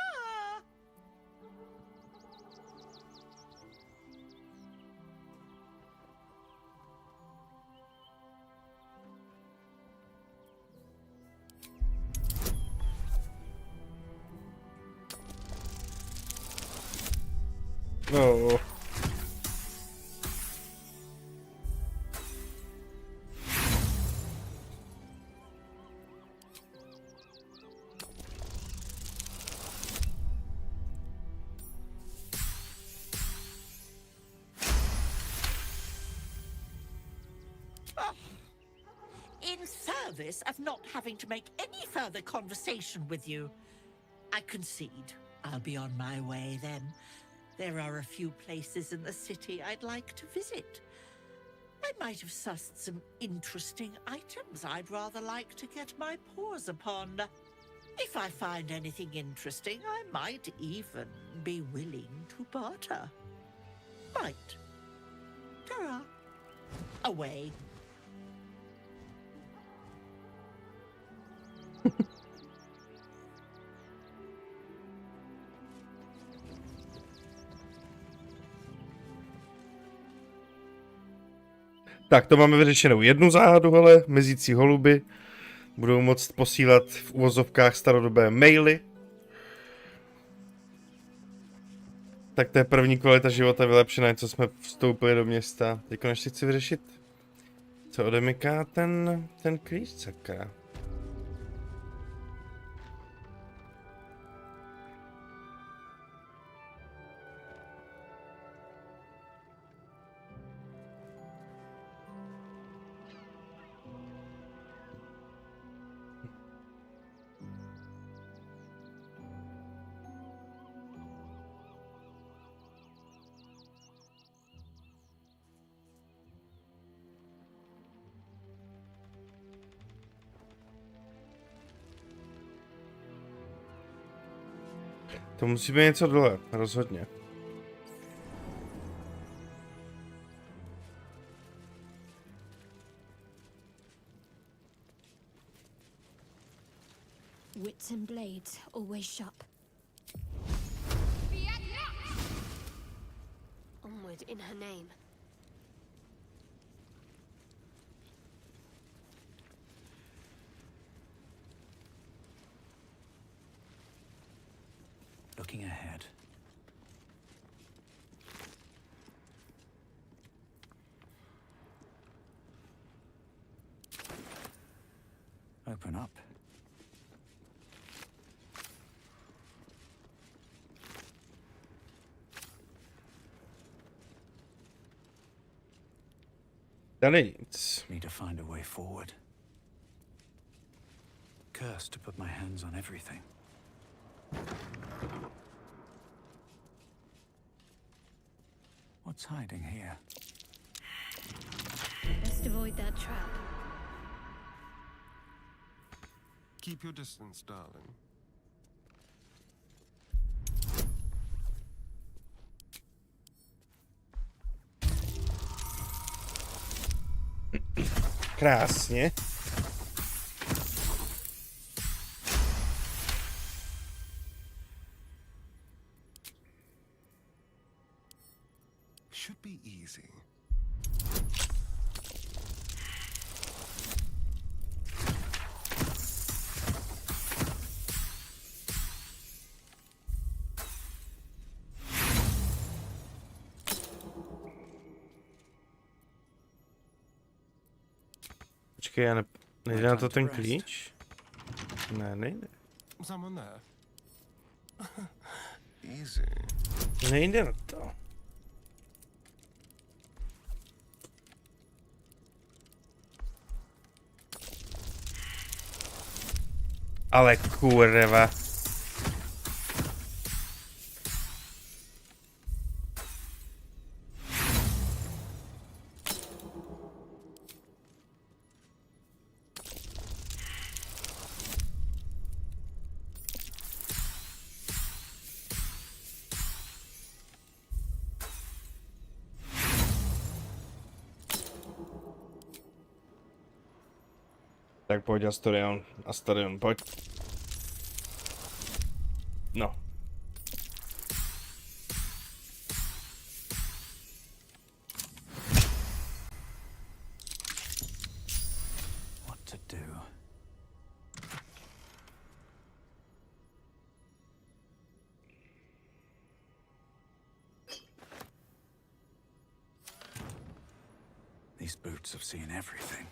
No. In service of not having to make any further conversation with you, I concede. I'll be on my way then. There are a few places in the city I'd like to visit. I might have sussed some interesting items I'd rather like to get my paws upon. If I find anything interesting, I might even be willing to barter. Might. Ta-ra. Away. Tak, to máme vyřešenou jednu záhadu, ale mizící holuby budou moct posílat v uvozovkách starodobé maily. Tak to je první kvalita života vylepšená, co jsme vstoupili do města. Teď konečně chci vyřešit, co odemyká ten klíč, sakra. To musí být něco dole, rozhodně. Wits and blades, always sharp. Onward in her name. Looking ahead. Open up. Tady nic. Need to find a way forward. Cursed to put my hands on everything. What's hiding here? Best avoid that trap. Keep your distance, darling. Krásně. Should be easy. Počkej, já nejde na to ten klíč? Ne, nejde. Someone there. Easy. Nejde na to. Ale kurva. Tak pojď Astarion, pojď. No. What to do? These boots have seen everything.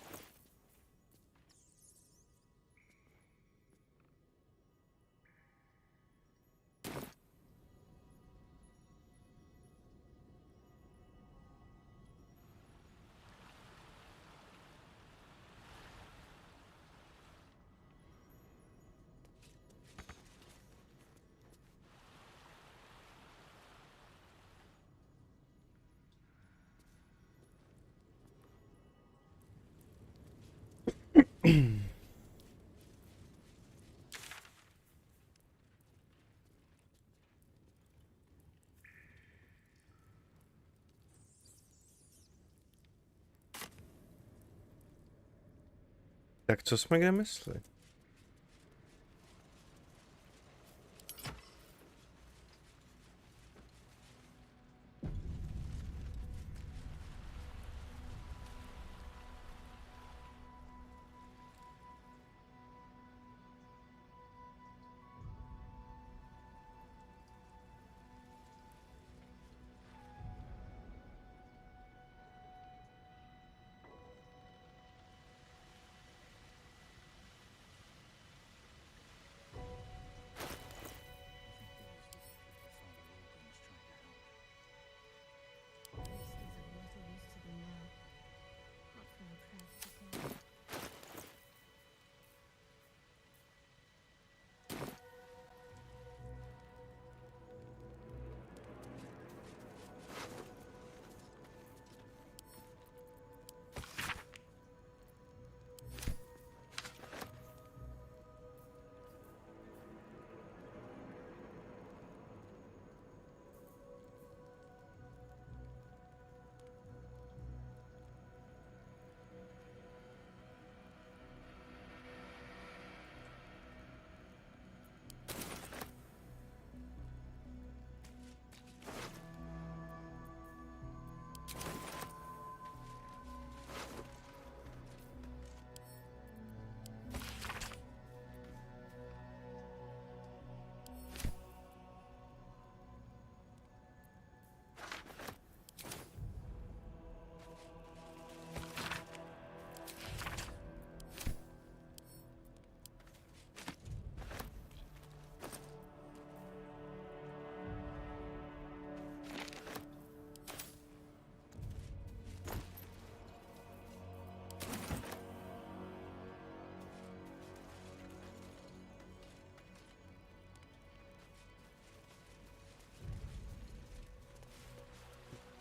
Tak co jsme kde mysli?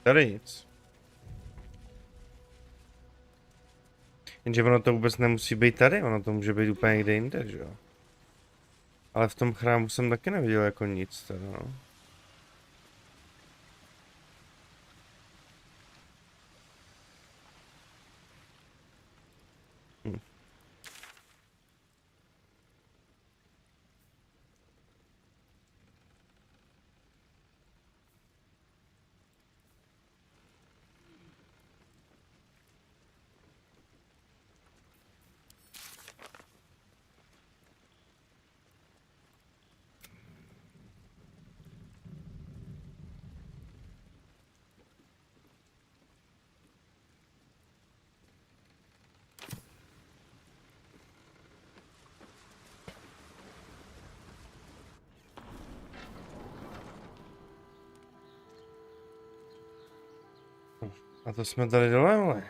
Tady nic. Jenže ono to vůbec nemusí být tady, ono to může být úplně někde jinde, že jo? Ale v tom chrámu jsem taky neviděl jako nic teda, no. A to jsme tady dole, ale.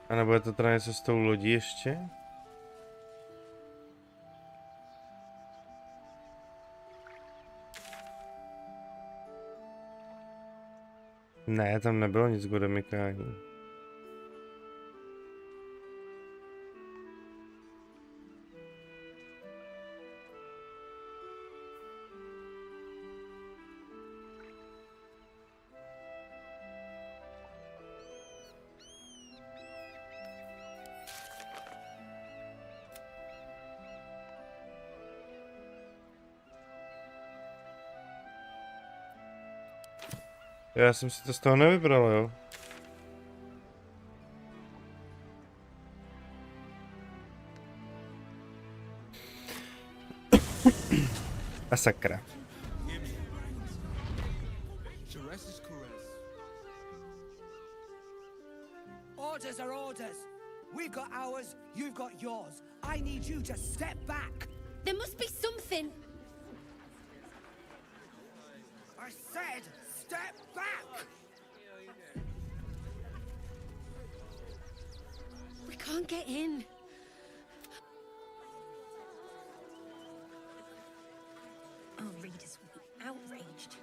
A nebo je to teda něco s tou lodí ještě? Ne, tam nebylo nic k odemykání. Já jsem si to z toho nevybral, jo. A sakra. Orders are orders. We've got ours, you've got yours. I need you to step back. There must be something. I said, step back. We can't get in. Our readers will be outraged.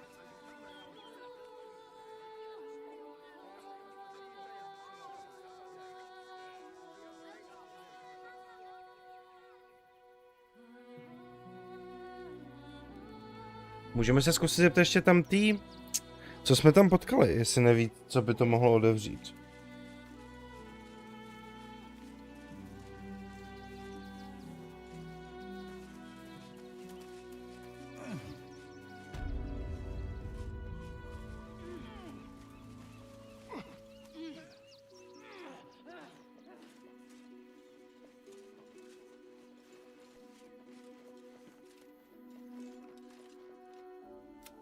Můžeme se zkusit zeptat ještě tam tý, co jsme tam potkali, jestli neví, co by to mohlo otevřít.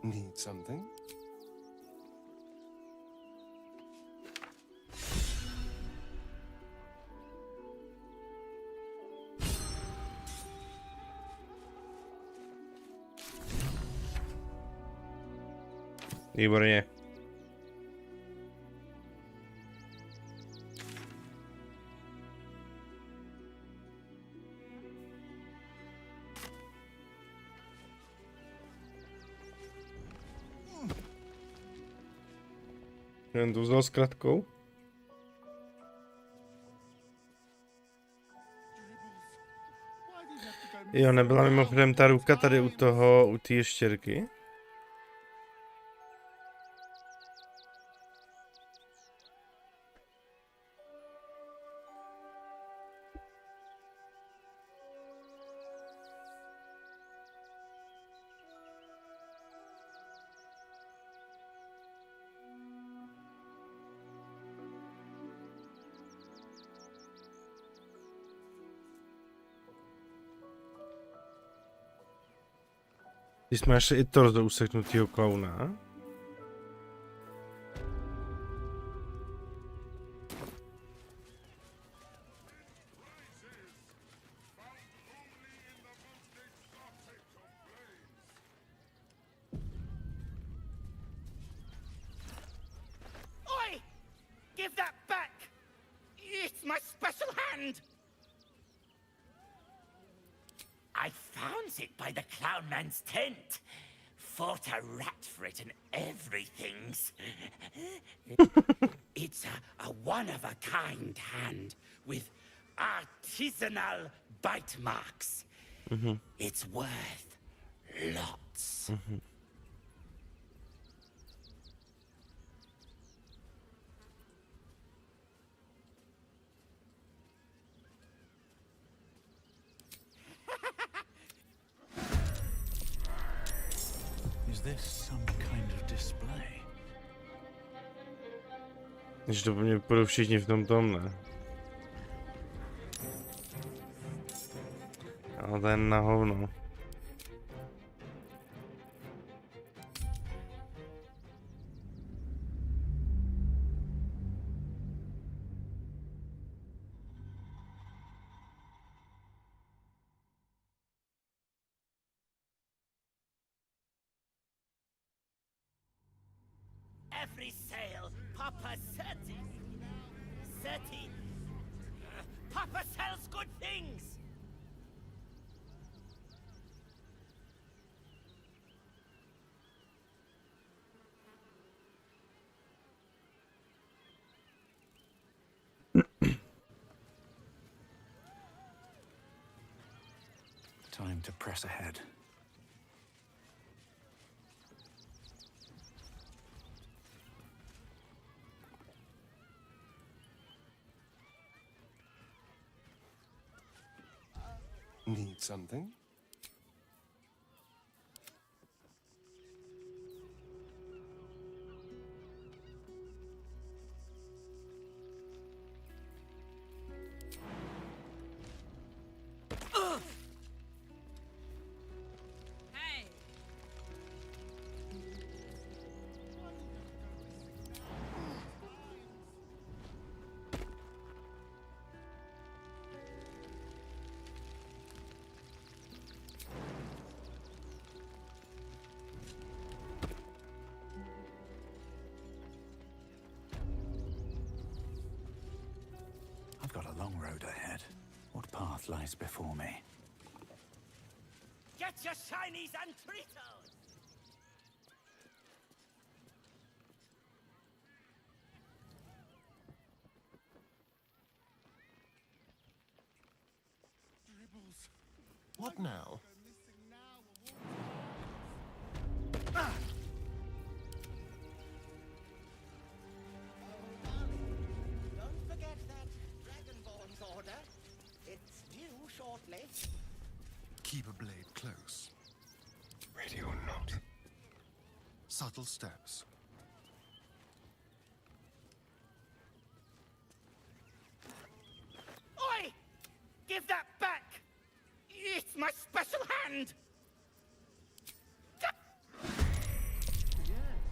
Need something? Výborně. Jen to vzal s kratkou. Jo, nebyla mimochodem ta ruka tady u té ještěrky? Když jsme našli i torzo useknutýho klauna. Oi! Give that back! It's my special hand! I found it by the clown man's tent. Fought a rat for it and everything's. It's a one-of-a-kind hand with artisanal bite marks. It's worth lots. Is this some kind of display? Když to po mně půjdou všichni v tom, ne? Ale to je na hovno. Every sale, Papa Seti. Seti. Papa sells good things. Time to press ahead. Need something? long road ahead. What path lies before me? Get your shinies and treatos! What now? Don't forget that Dragonborn's order. It's due shortly. Keep a blade close. Ready or not. Subtle steps. Oi! Give that back! It's my special hand!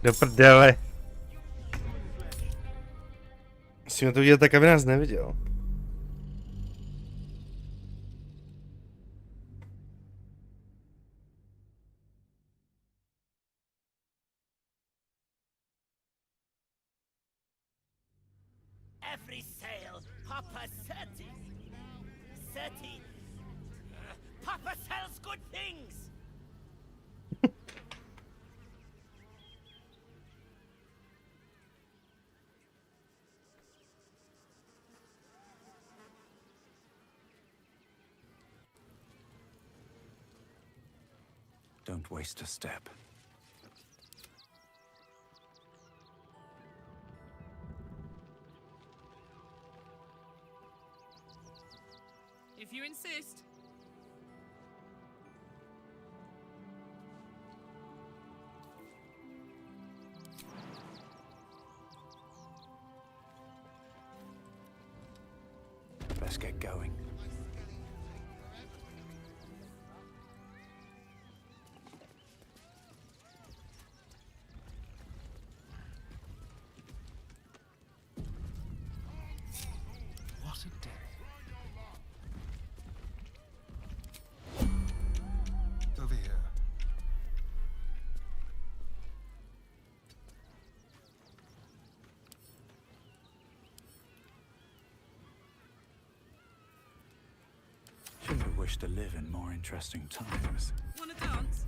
Do prdele. Musíme to udělat tak, aby nás neviděl. Every sale, Papa Seti. Seti. Papa sells good things. Don't waste a step. If you insist. Let's get going. What a day. Over here. Shouldn't have wished to live in more interesting times. Wanna dance?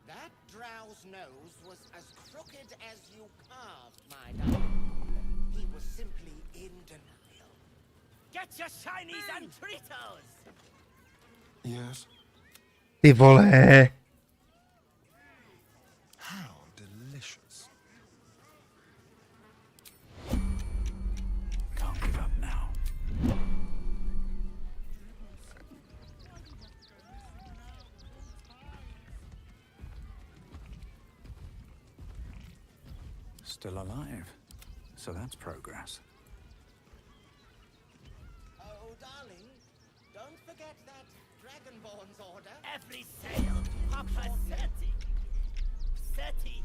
That drow's nose was as crooked as you carved, my darling. He was simply in denial. Get your shinies and treatos! Yes. Ty vole. How delicious. Can't give up now. Still alive. So that's progress. Oh, darling, don't forget that Dragonborn's order. Every sale, Papa Seti. Seti.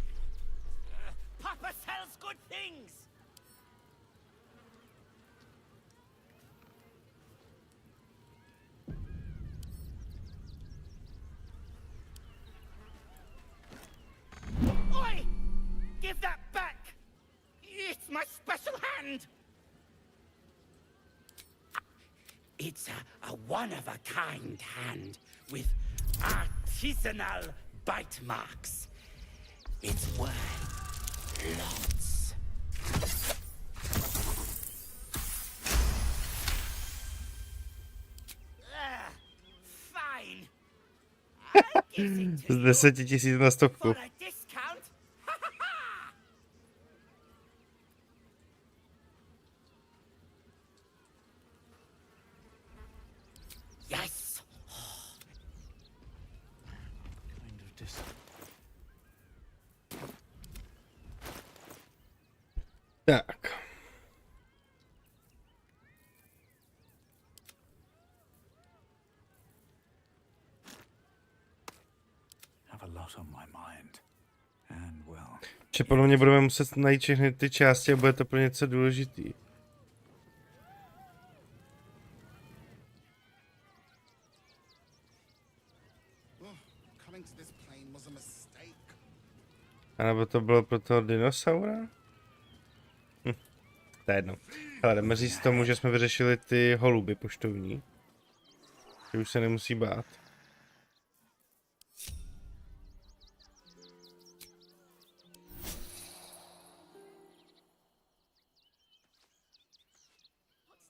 Papa sells good things. Oi! Give that back! It's my special hand! It's a one-of-a-kind hand with artisanal bite marks. It's worth lots. Fine. I'll give it to Z you 10 000 na stovku. for a discount. Yes. Kind of dis. Tak. Have a lot on my mind. And well. Že podle mě budeme muset najít všechny ty části a bude to pro něco důležitý. A nebo to bylo pro toho dinosaura? To je jedno. Hele, jdeme říct tomu, že jsme vyřešili ty holuby poštovní. Že už se nemusí bát.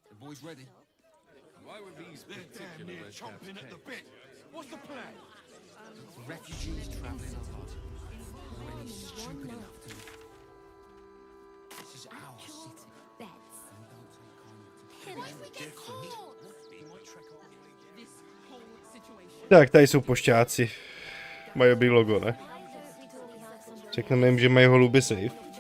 The boys ready? Why were these particular chomping at the bit? What's the plan? Refugees traveling a lot. Already stupid enough to. This is our city. Beds. What if we get caught? Tak, tady jsou pošťáci. Mají obý logo, ne? Řekneme jim, že mají holuby safe.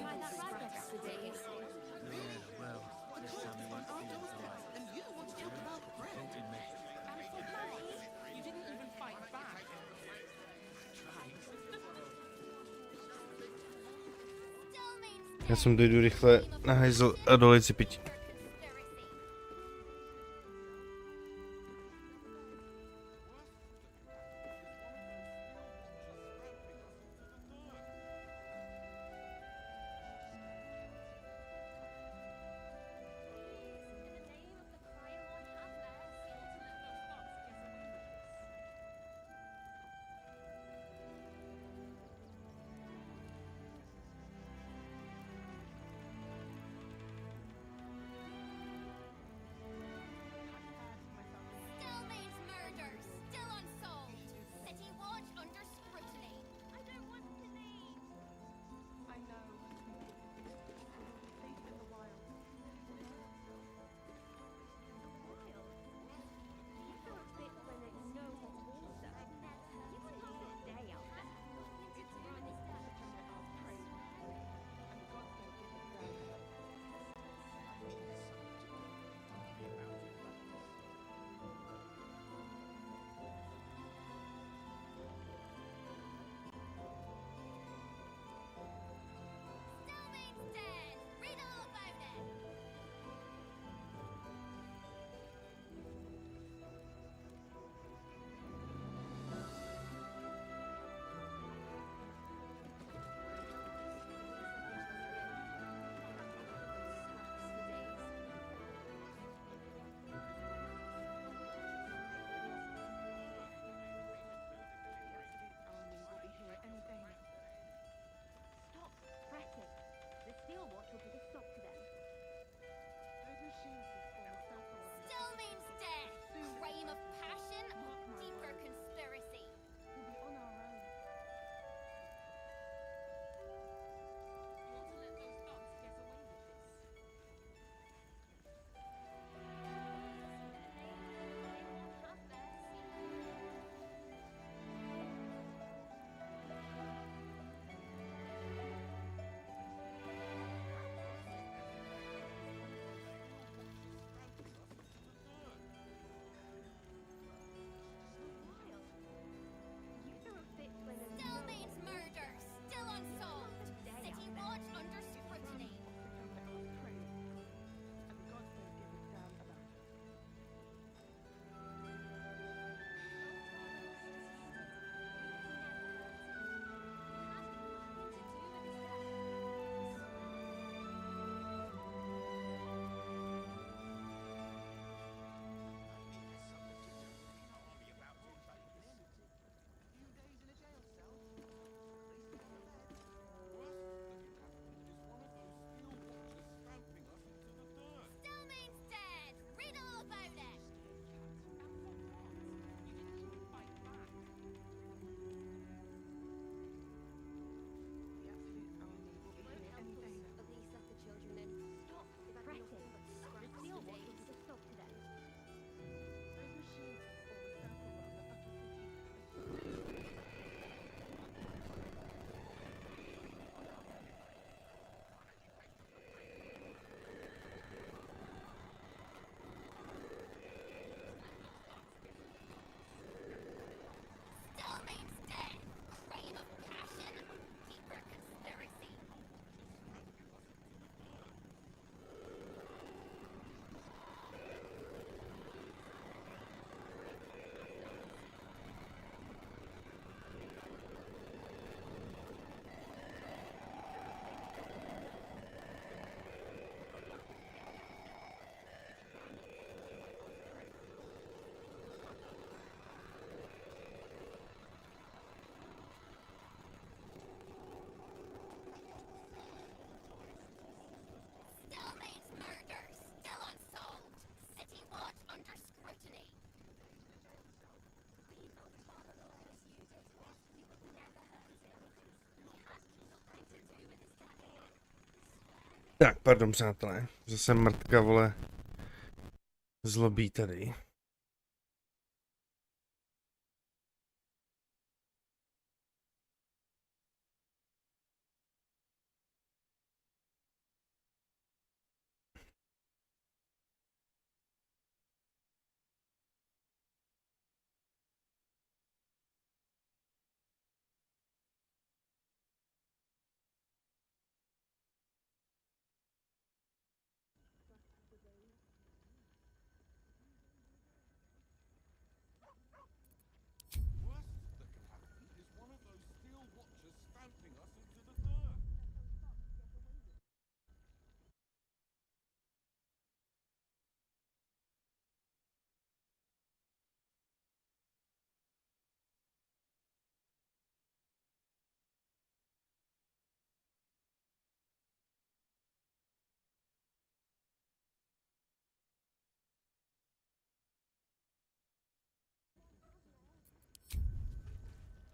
Já jsem dojdu rychle na hajzl a dolejt si pití. Tak, pardon, přátelé. Zase mrtka, vole, zlobí tady.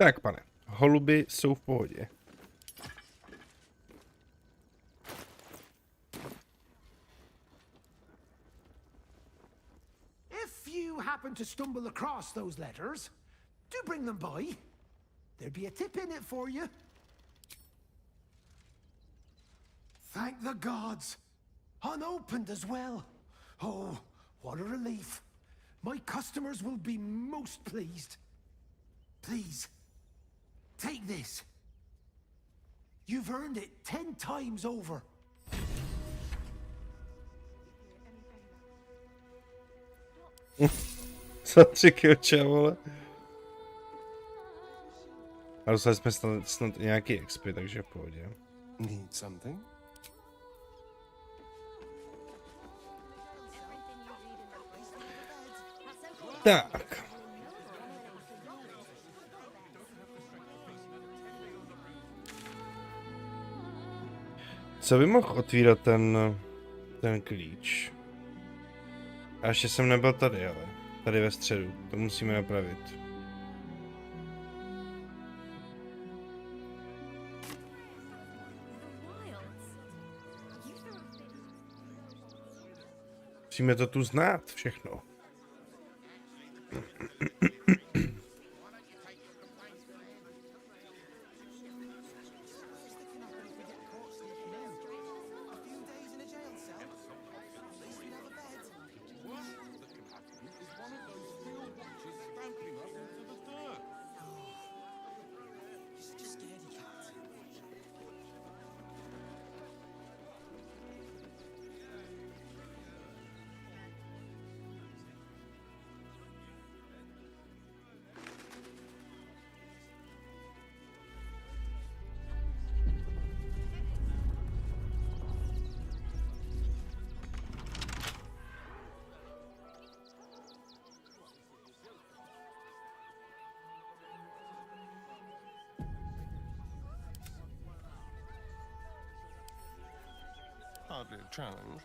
Tak, pane. Holuby jsou v pohodě. If you happen to stumble across those letters, do bring them by. There'd be a tip in it for you. Thank the gods. Unopened as well. Oh, what a relief. My customers will be most pleased. Please, take this. You've earned it 10 times over. Co 3 kilče, vole? A dostali jsme snad nějaký XP, takže v pohodě. Need something? Tak. Co by mohl otvírat ten klíč? A ještě jsem nebyl tady, ale tady ve středu. To musíme napravit. Musíme to tu znát všechno. Hardly a challenge.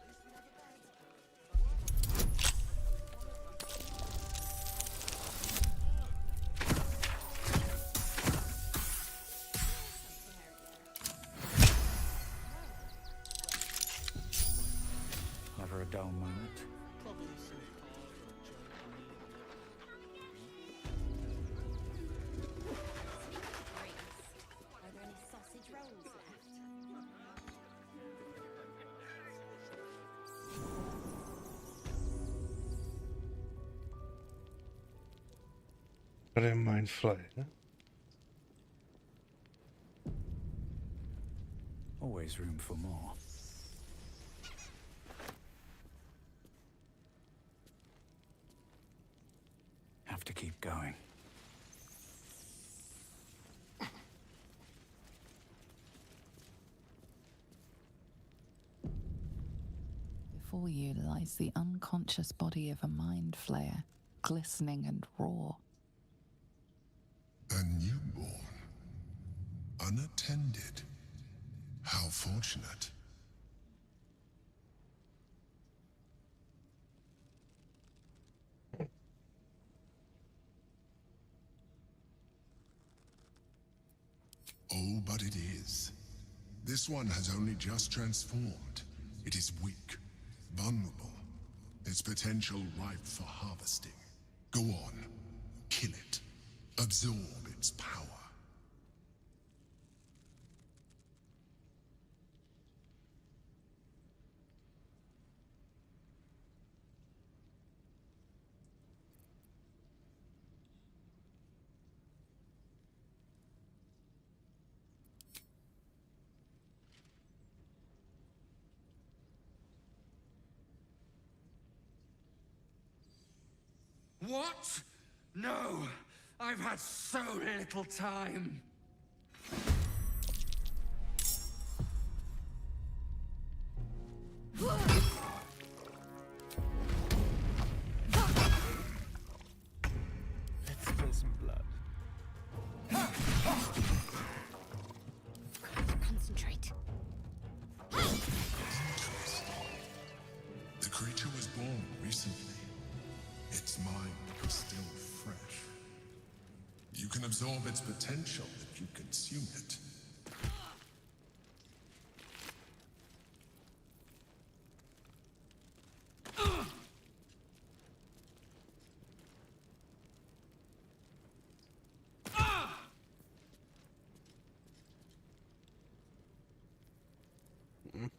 Never a dull moment. Mind flare, ne? Always room for more. Have to keep going. Before you lies the unconscious body of a mind flayer, glistening and raw. A newborn, unattended. How fortunate. Oh, but it is. This one has only just transformed. It is weak, vulnerable, its potential ripe for harvesting. Go on, kill it, absorb its power. What? No! I've had so little time! Let's spill some blood. Concentrate. The creature was born recently. Its mind is still fresh. You can absorb its potential if you consume it.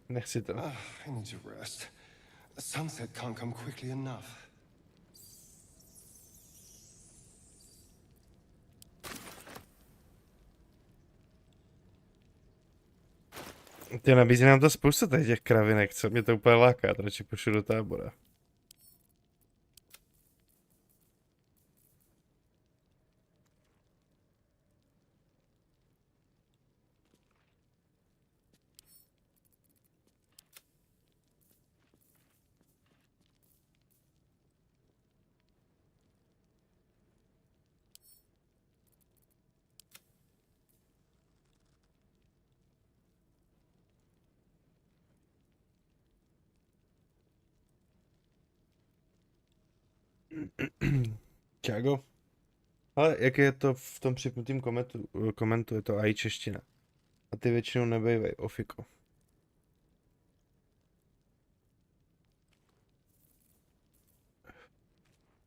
Nechci to. I need to rest. The sunset can't come quickly enough. Ty nabízí nám to spoustu těch kravinek, co mě to úplně láká, radši pošlu do tábora. Čágo? Ale jak je to v tom připnutém komentu, je to AI čeština. A ty většinou nebejvej, ofiko.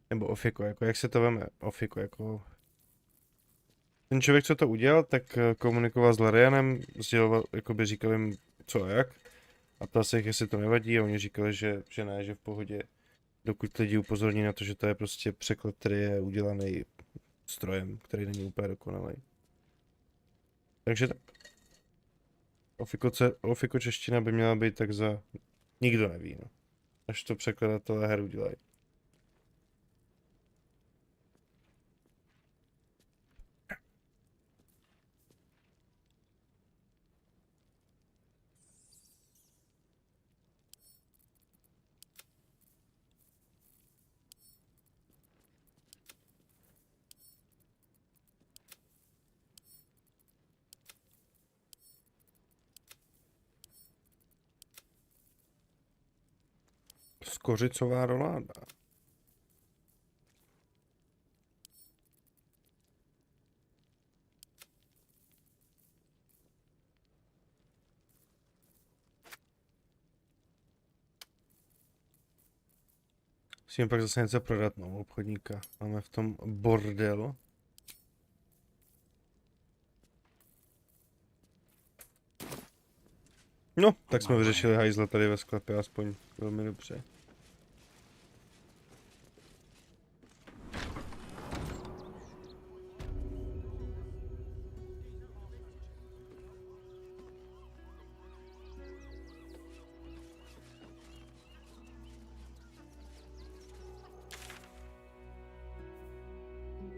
Nebo ofiko, jako jak se to veme, ofiko, jako... Ten člověk, co to udělal, tak komunikoval s Larianem, sděloval, jakoby říkal jim co a jak. A ptal se jich, jestli to nevadí a oni říkali, že ne, že v pohodě. Dokud lidi upozorní na to, že to je prostě překlad, který je udělaný strojem, který není úplně dokonalý. Takže tak. Ofiko čeština by měla být tak za... Nikdo neví, no. Až to překladatelé her udělají. Kořicová roláda. Musíme pak zase něco prodat, no, obchodníka. Máme v tom bordel. No, tak jsme vyřešili hajzla tady ve sklepě, aspoň velmi dobře.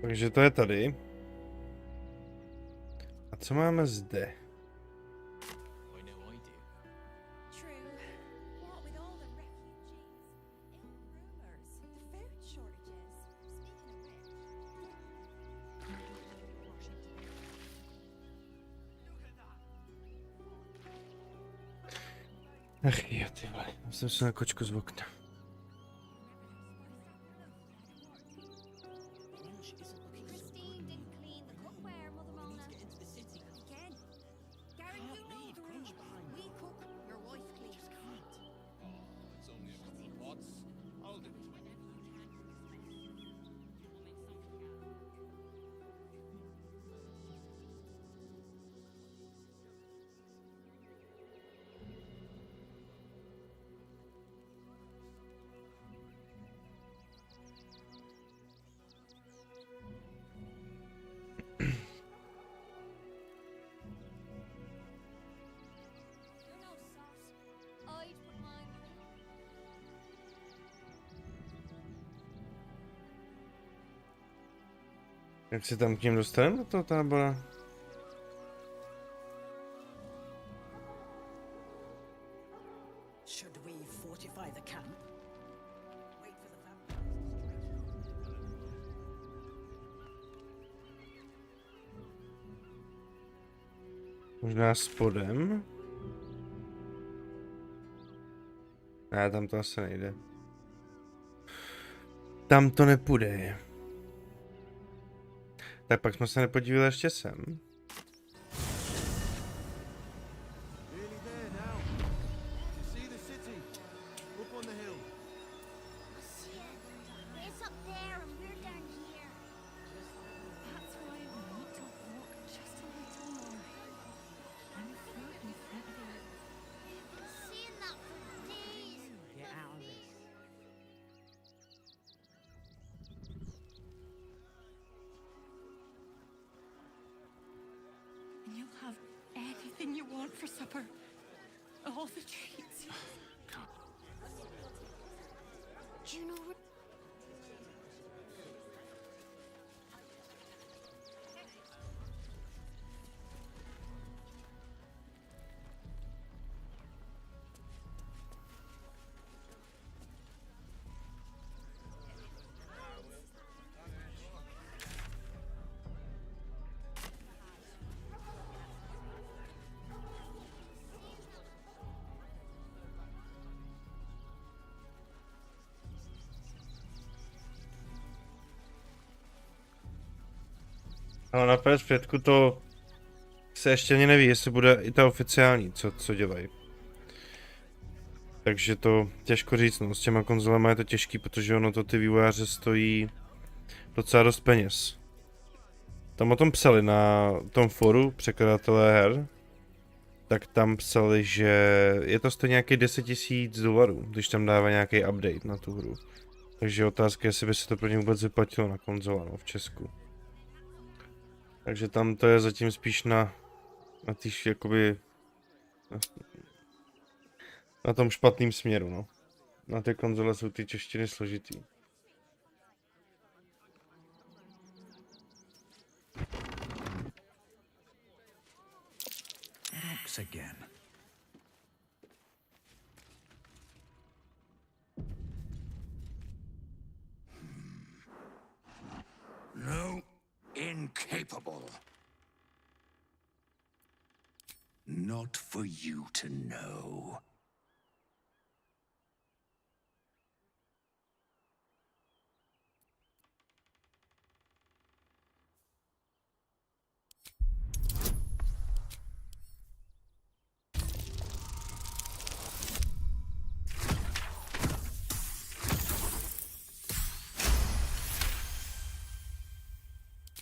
Takže to je tady. A co máme zde? Ach jo, ty vole, jsem se na kočku z okna. Jak se tam k něm dostaneme do toho tábora? Should we fortify the camp? Wait for the Možná spodem? Ne, tam to asi nejde. Tam to nepůjde. Tak pak jsme se nepodívali ještě sem. You'll have anything you want for supper. All the treats. Do you know what? Ale na PS5 to se ještě ani neví, jestli bude i ta oficiální, co dělají. Takže to těžko říct, no, s těma konzolema je to těžký, protože ono to ty vývojáře stojí docela dost peněz. Tam o tom psali na tom foru překladatelé her, tak tam psali, že je to stojí nějakých $10,000, když tam dává nějaký update na tu hru. Takže otázka je, jestli by se to pro ně vůbec vyplatilo na konzole, no, v Česku. Takže tam to je zatím spíš na týž jakoby na tom špatném směru, no. Na ty konzole jsou ty češtiny složitý. Rocks again. No, incapable. Not for you to know.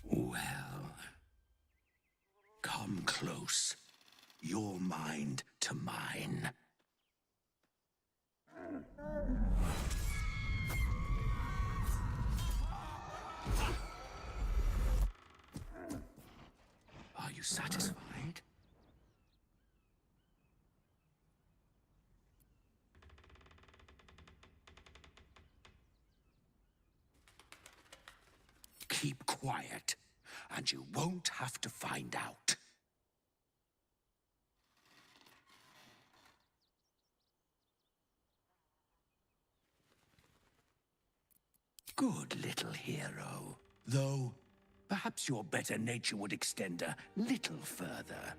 Well, come close. Your mind to mine. Are you satisfied? Keep quiet, and you won't have to find out. Good little hero. Though, perhaps your better nature would extend a little further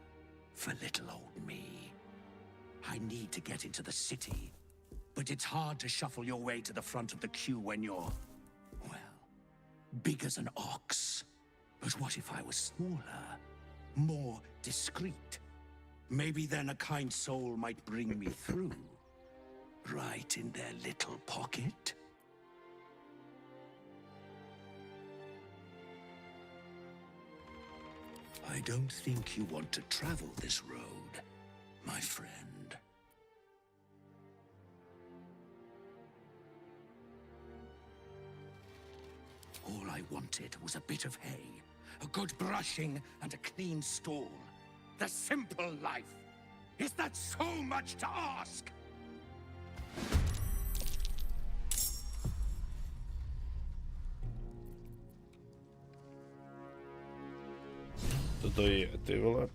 for little old me. I need to get into the city, but it's hard to shuffle your way to the front of the queue when you're, well, big as an ox. But what if I was smaller, more discreet? Maybe then a kind soul might bring me through, right in their little pocket. I don't think you want to travel this road, my friend. All I wanted was a bit of hay, a good brushing, and a clean stall. The simple life. Is that so much to ask? To je, ty vole.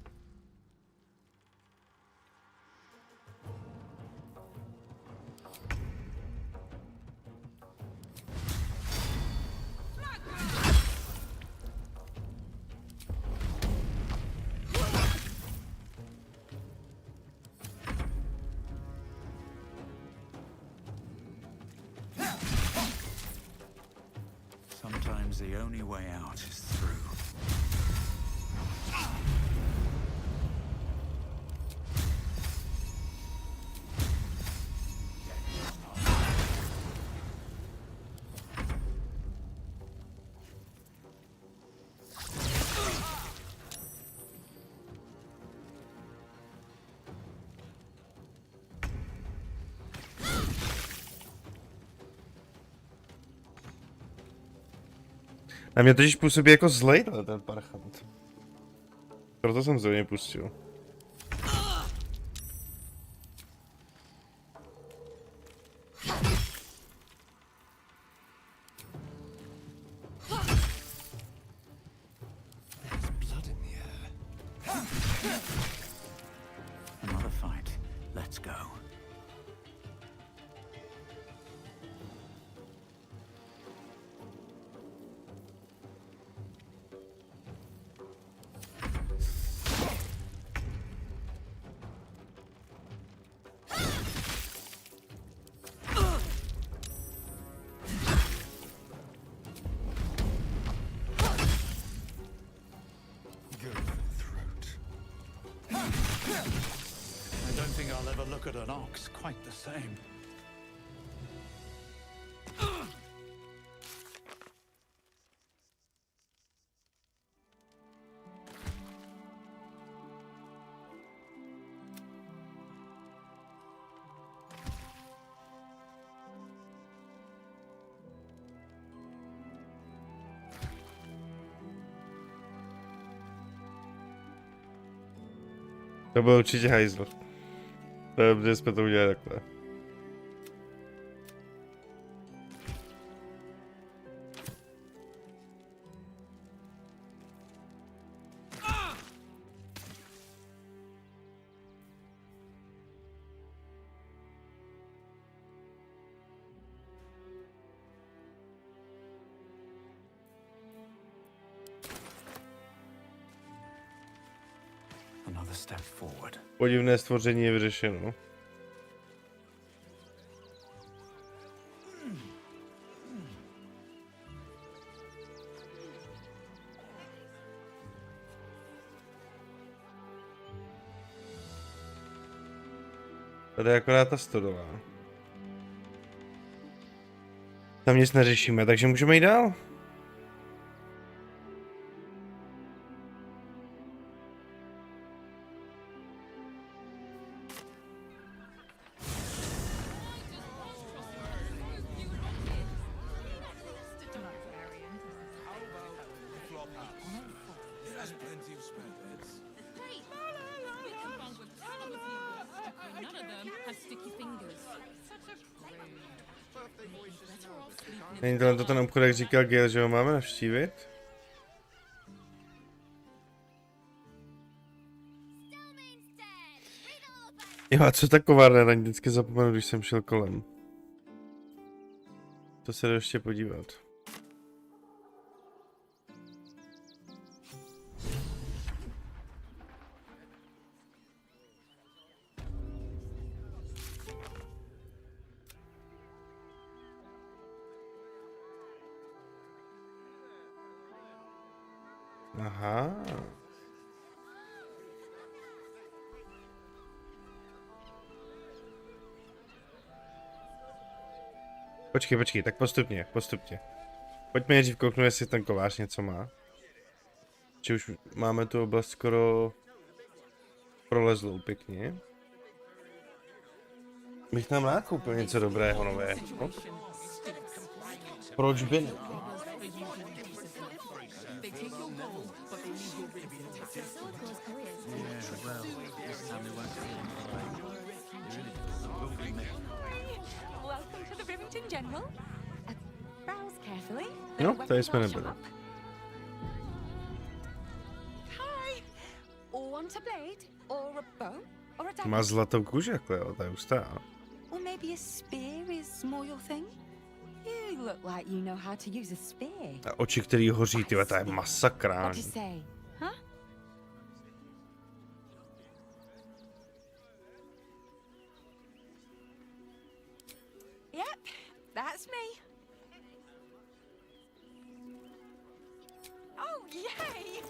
Sometimes the only way out is through. Na mě totiž působí jako zlej ten parchant. Proto jsem se do něj pustil. Another fight. Let's go. I don't think I'll ever look at an ox quite the same. To byl určitě hajzl. Dobře jsme to udělali takhle. Another step forward. Podivné stvoření je vyřešeno. Tady je akorát ta stodola. Tam nic neřešíme, takže můžeme jít dál. Není to ten obchod, jak říkal Gale, že ho máme navštívit? Jo, a co ta kovárna, na ní vždycky zapomenu, když jsem šel kolem. To se jde ještě podívat. Aha. Počkej, tak postupně. Pojďme nejdřív kouknout, jestli ten kovář něco má. Či už máme tu oblast skoro prolezlou pěkně. Bych nám rád koupil něco dobrého nového. Proč by ne? No, tady jsme nebyli. Hi. Má zlatou kůži, jako jo, to je hustá. Or maybe a spear is more your thing? You look like you know how to use a spear. A oči, který hoří, tyhle, to je masakra. What do you say? Huh? Yep, that's me. Oh, yay!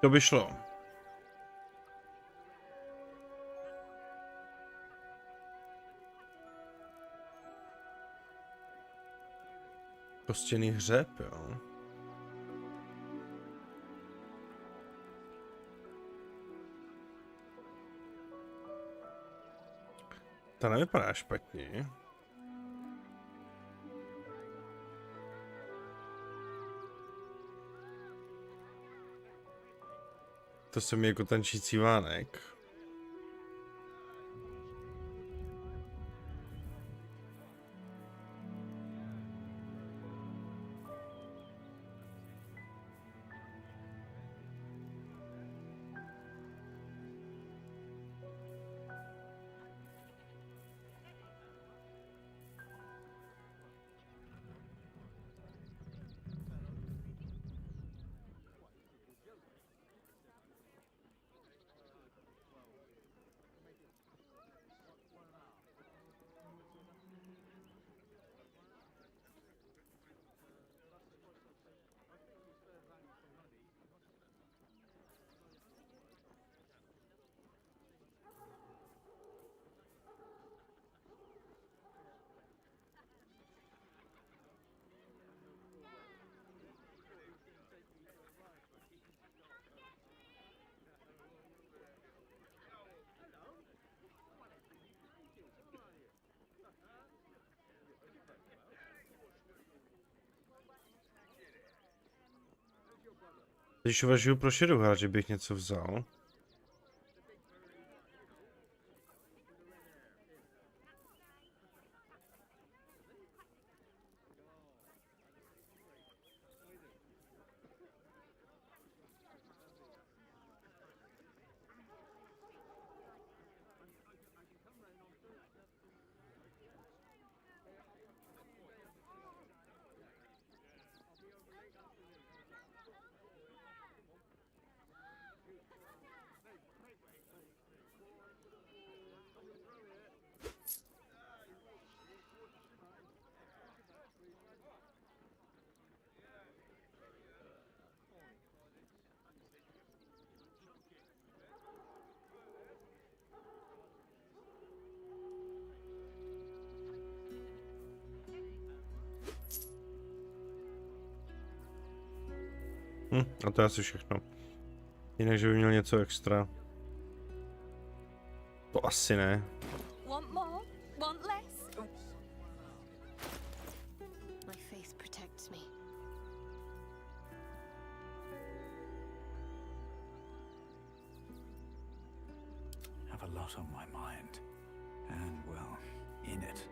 To by šlo. Kostěný hřeb, jo. To nevypadá špatně. To se mi jako tančící vánek. Když uvažuju pro šedouhra, že bych něco vzal. A to je asi všechno. Jinak, že by měl něco extra. To asi ne. Want more? Want less? My faith protects me. Have a lot on my mind. And, well, in it.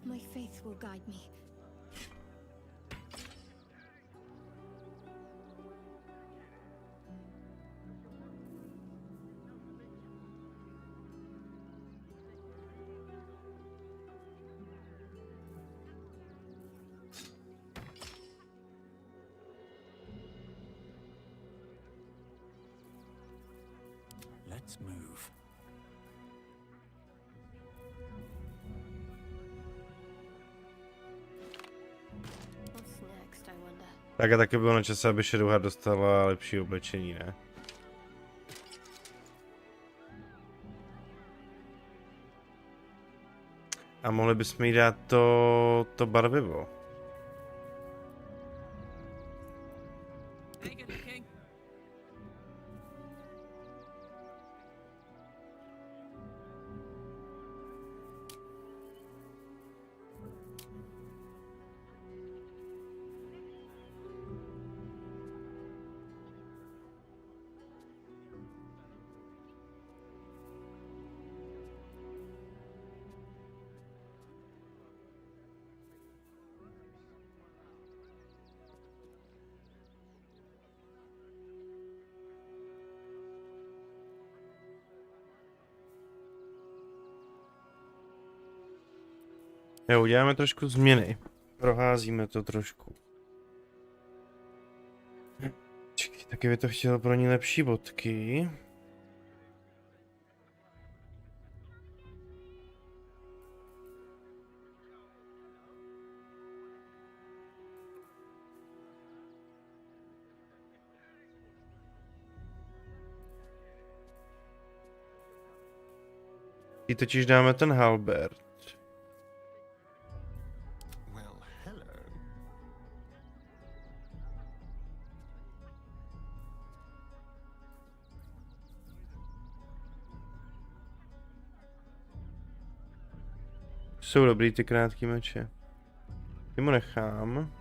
My faith will guide me. Let's move. What's next, I wonder? Tak a taky bylo na čase, aby Shadowheart dostala lepší oblečení, ne? A mohli bychom jí dát to barvivo. Jo, uděláme trošku změny. Proházíme to trošku. Čekaj, taky by to chtělo pro ní lepší bodky. Jí totiž dáme ten halberd. Jsou dobrý ty krátký meče. Ty mu nechám.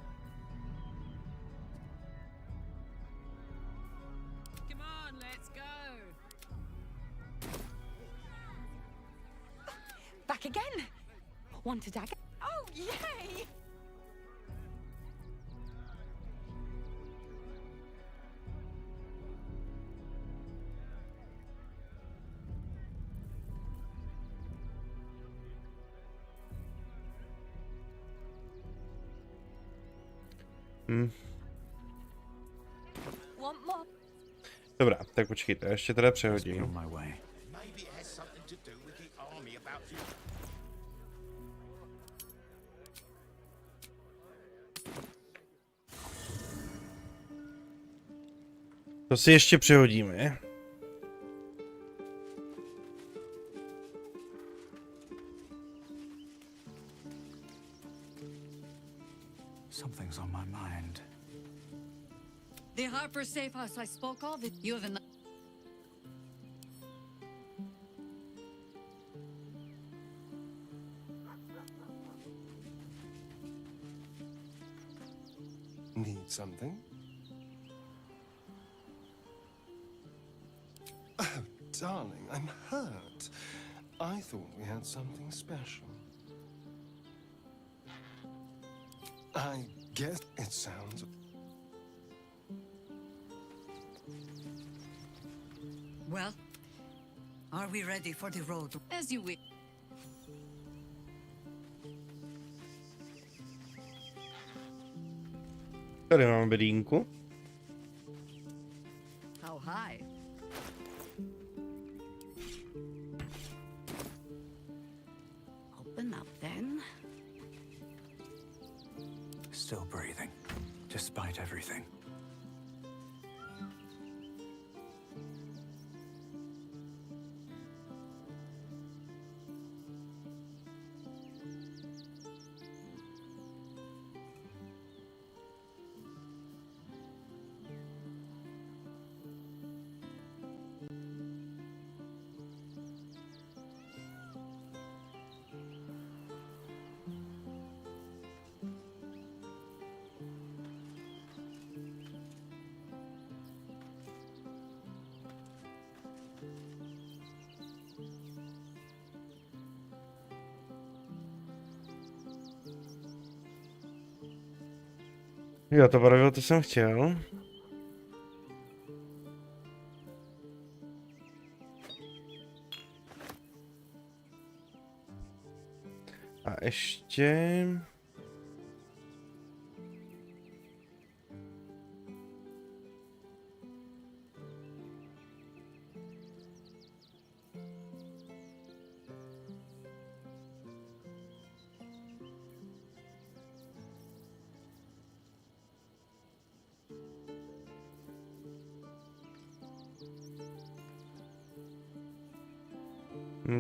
Back again. Want a dagger? Oh, yay! Dobrá, tak počkejte, ještě teda přehodím. To si ještě přehodíme. Something's on my mind. The Harper safe house I spoke of, you have Need something? Oh, darling, I'm hurt. I thought we had something special. I guess it sounds... Well, are we ready for the road? As you wish. Tady máme bedínku. How high? Open up then. Still breathing, despite everything. Jo, to barvilo, to jsem chtěl. A ještě...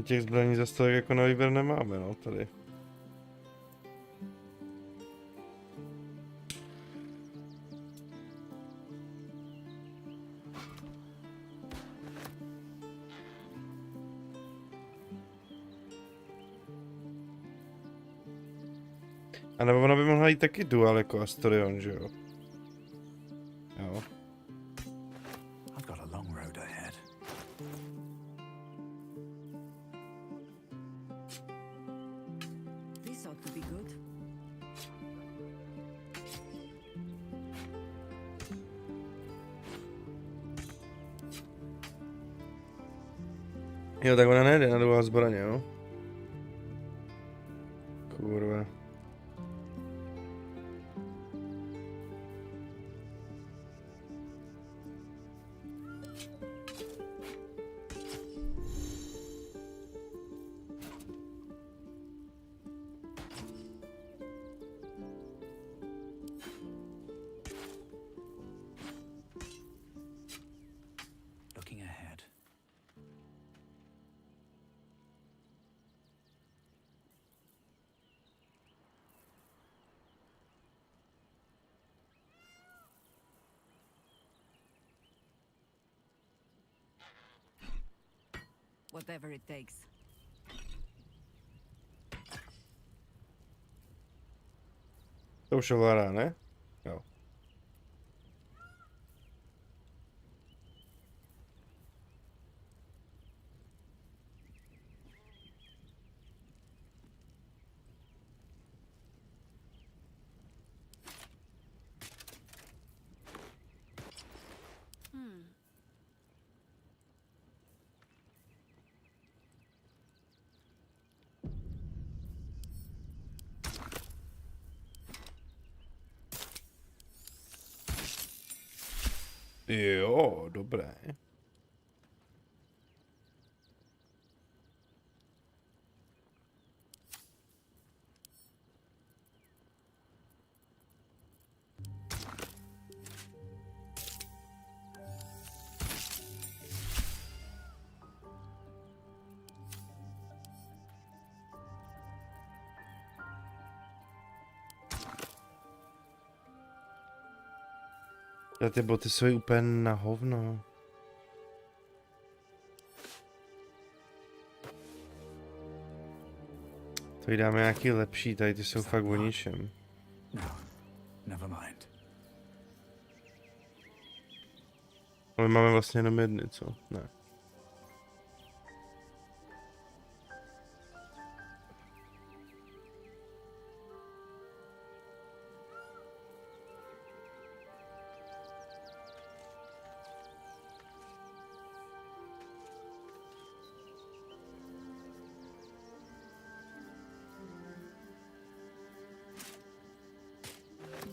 Těch zbraní zase tolik jako na výběr nemáme, no, tady. A nebo ona by mohla jít taky dual jako Astarion, že jo? Jo. I've got a long road ahead. This ought to be good. Jo, tak ona nejde na dual zbraně, jo? Kurva. Looking ahead. Whatever it takes. To už ovládá, ne? Jo. Jo, dobré. A ty boty jsou úplně na hovno. To jí dáme nějaký lepší, tady ty jsou fakt o ničem. No, never mind. Ale máme vlastně jenom jedny, co? Ne.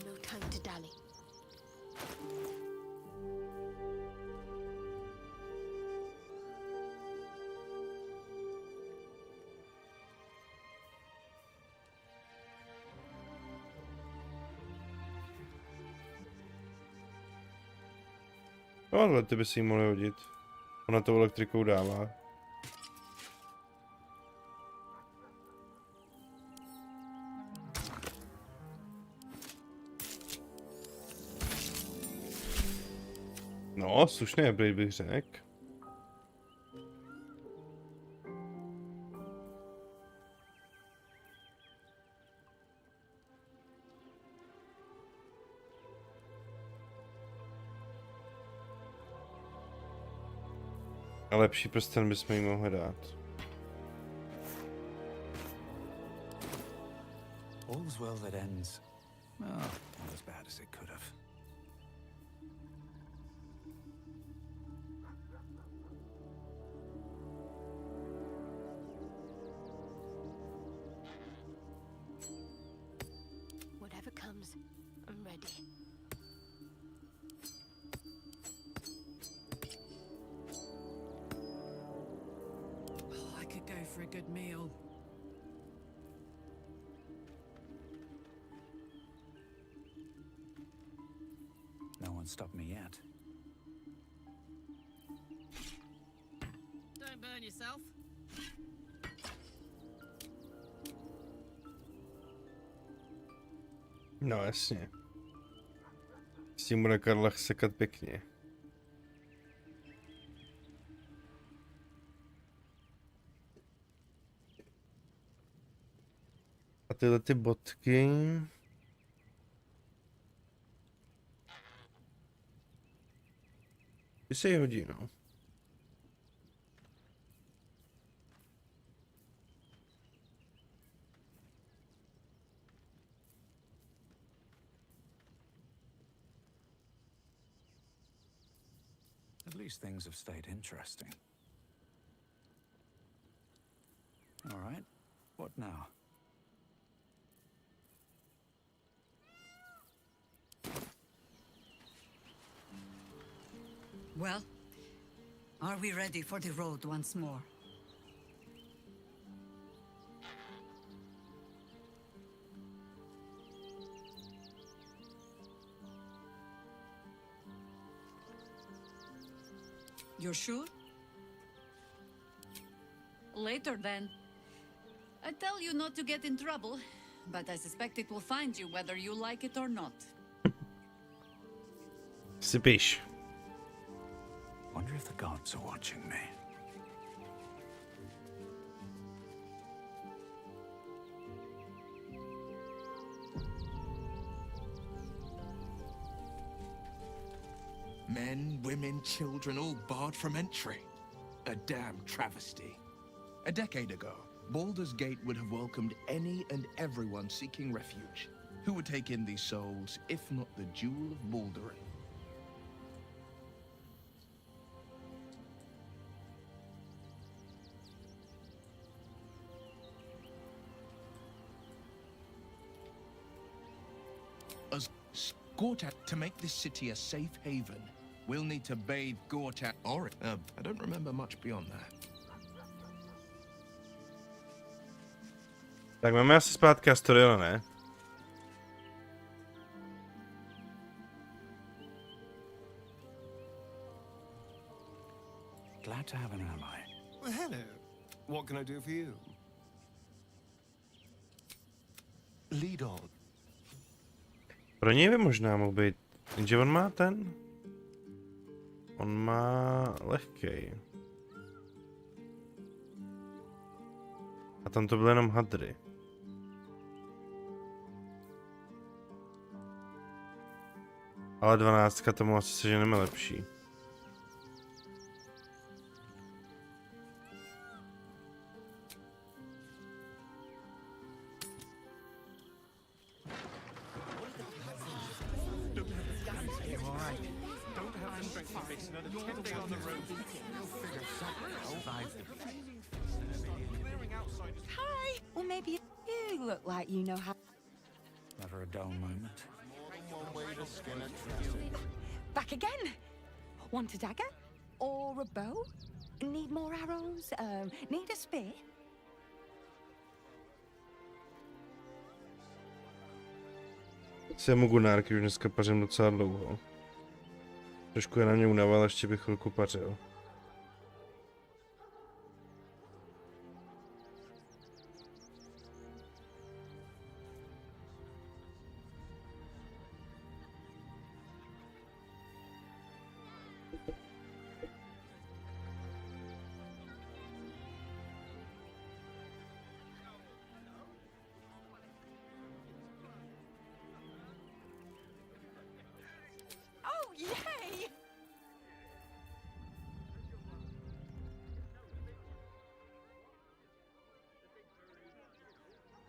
No time to dally. No, ale ty by si ji mohli hodit. Ona tou elektrikou dává. No, slušný upgrade bych řekl. A lepší prsten bychom jí mohli dát. All's well that ends. Oh, not as bad as it could have. Whatever comes, I'm ready. Oh, I could go for a good meal. No one stopped me yet. Don't burn yourself. No jasně. S tím bude Karla sekat pěkně. A tyhle ty bodky... Ty se jí hodí, no. At least things have stayed interesting. All right, what now? Well, are we ready for the road once more? You're sure? Later then. I tell you not to get in trouble, but I suspect it will find you whether you like it or not. Sypíš. Wonder if the gods are watching me. Men, women, children, all barred from entry. A damn travesty. A decade ago, Baldur's Gate would have welcomed any and everyone seeking refuge. Who would take in these souls, if not the Jewel of Baldur? As Gortat, to make this city a safe haven, we'll need to bathe Gortat. Or I don't remember much beyond that. Tak máme asi zpátky Astariona, ne? Glad to have an ally. Well, hello. What can I do for you? Lead on. Pro něj by možná mohl být, jenže on má ten. On má lehkej. A tam to byly jenom hadry. Ale 12 tomu asi seženeme lepší. Hi! Or maybe you look like you know how. Never a dull moment. Back again! Want a dagger? Or a bow? Need more arrows? Need a spear? Jsem gunárky, už dneska pařím docela dlouho. Trošku je na mě unava, ale ještě bych chvilku pařil.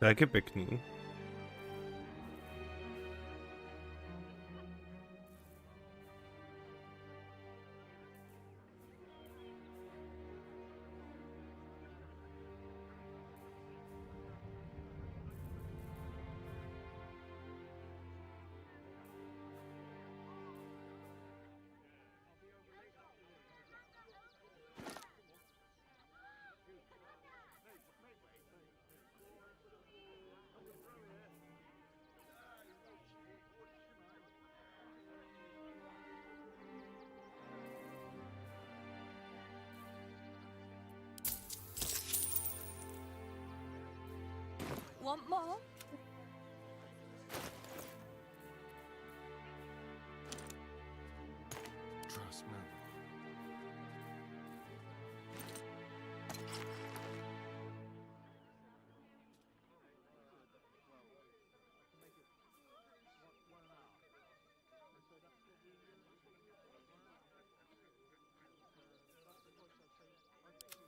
Tak je pěkný. Want more? Trust me.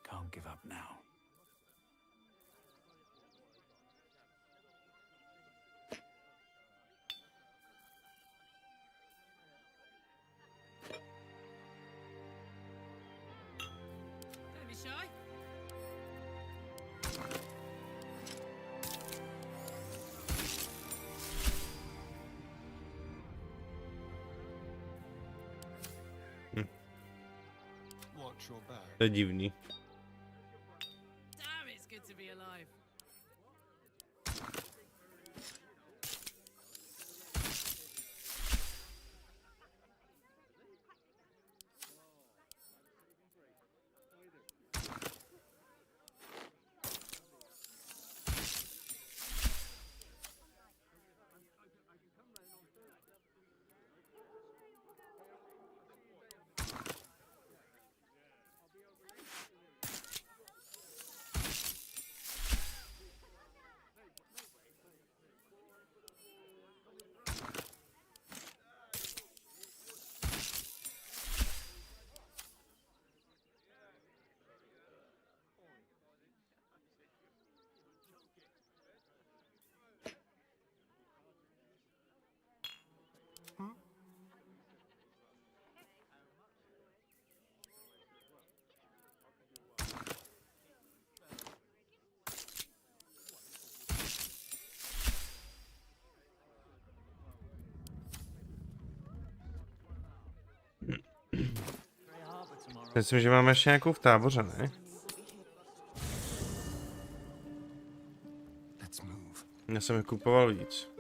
Can't give up now. Don't be shy. Watch your back. To je divný. Damn, it's good to be alive. Myslím, že máme ještě nějakou v táboře, ne? Já jsem je kupoval víc.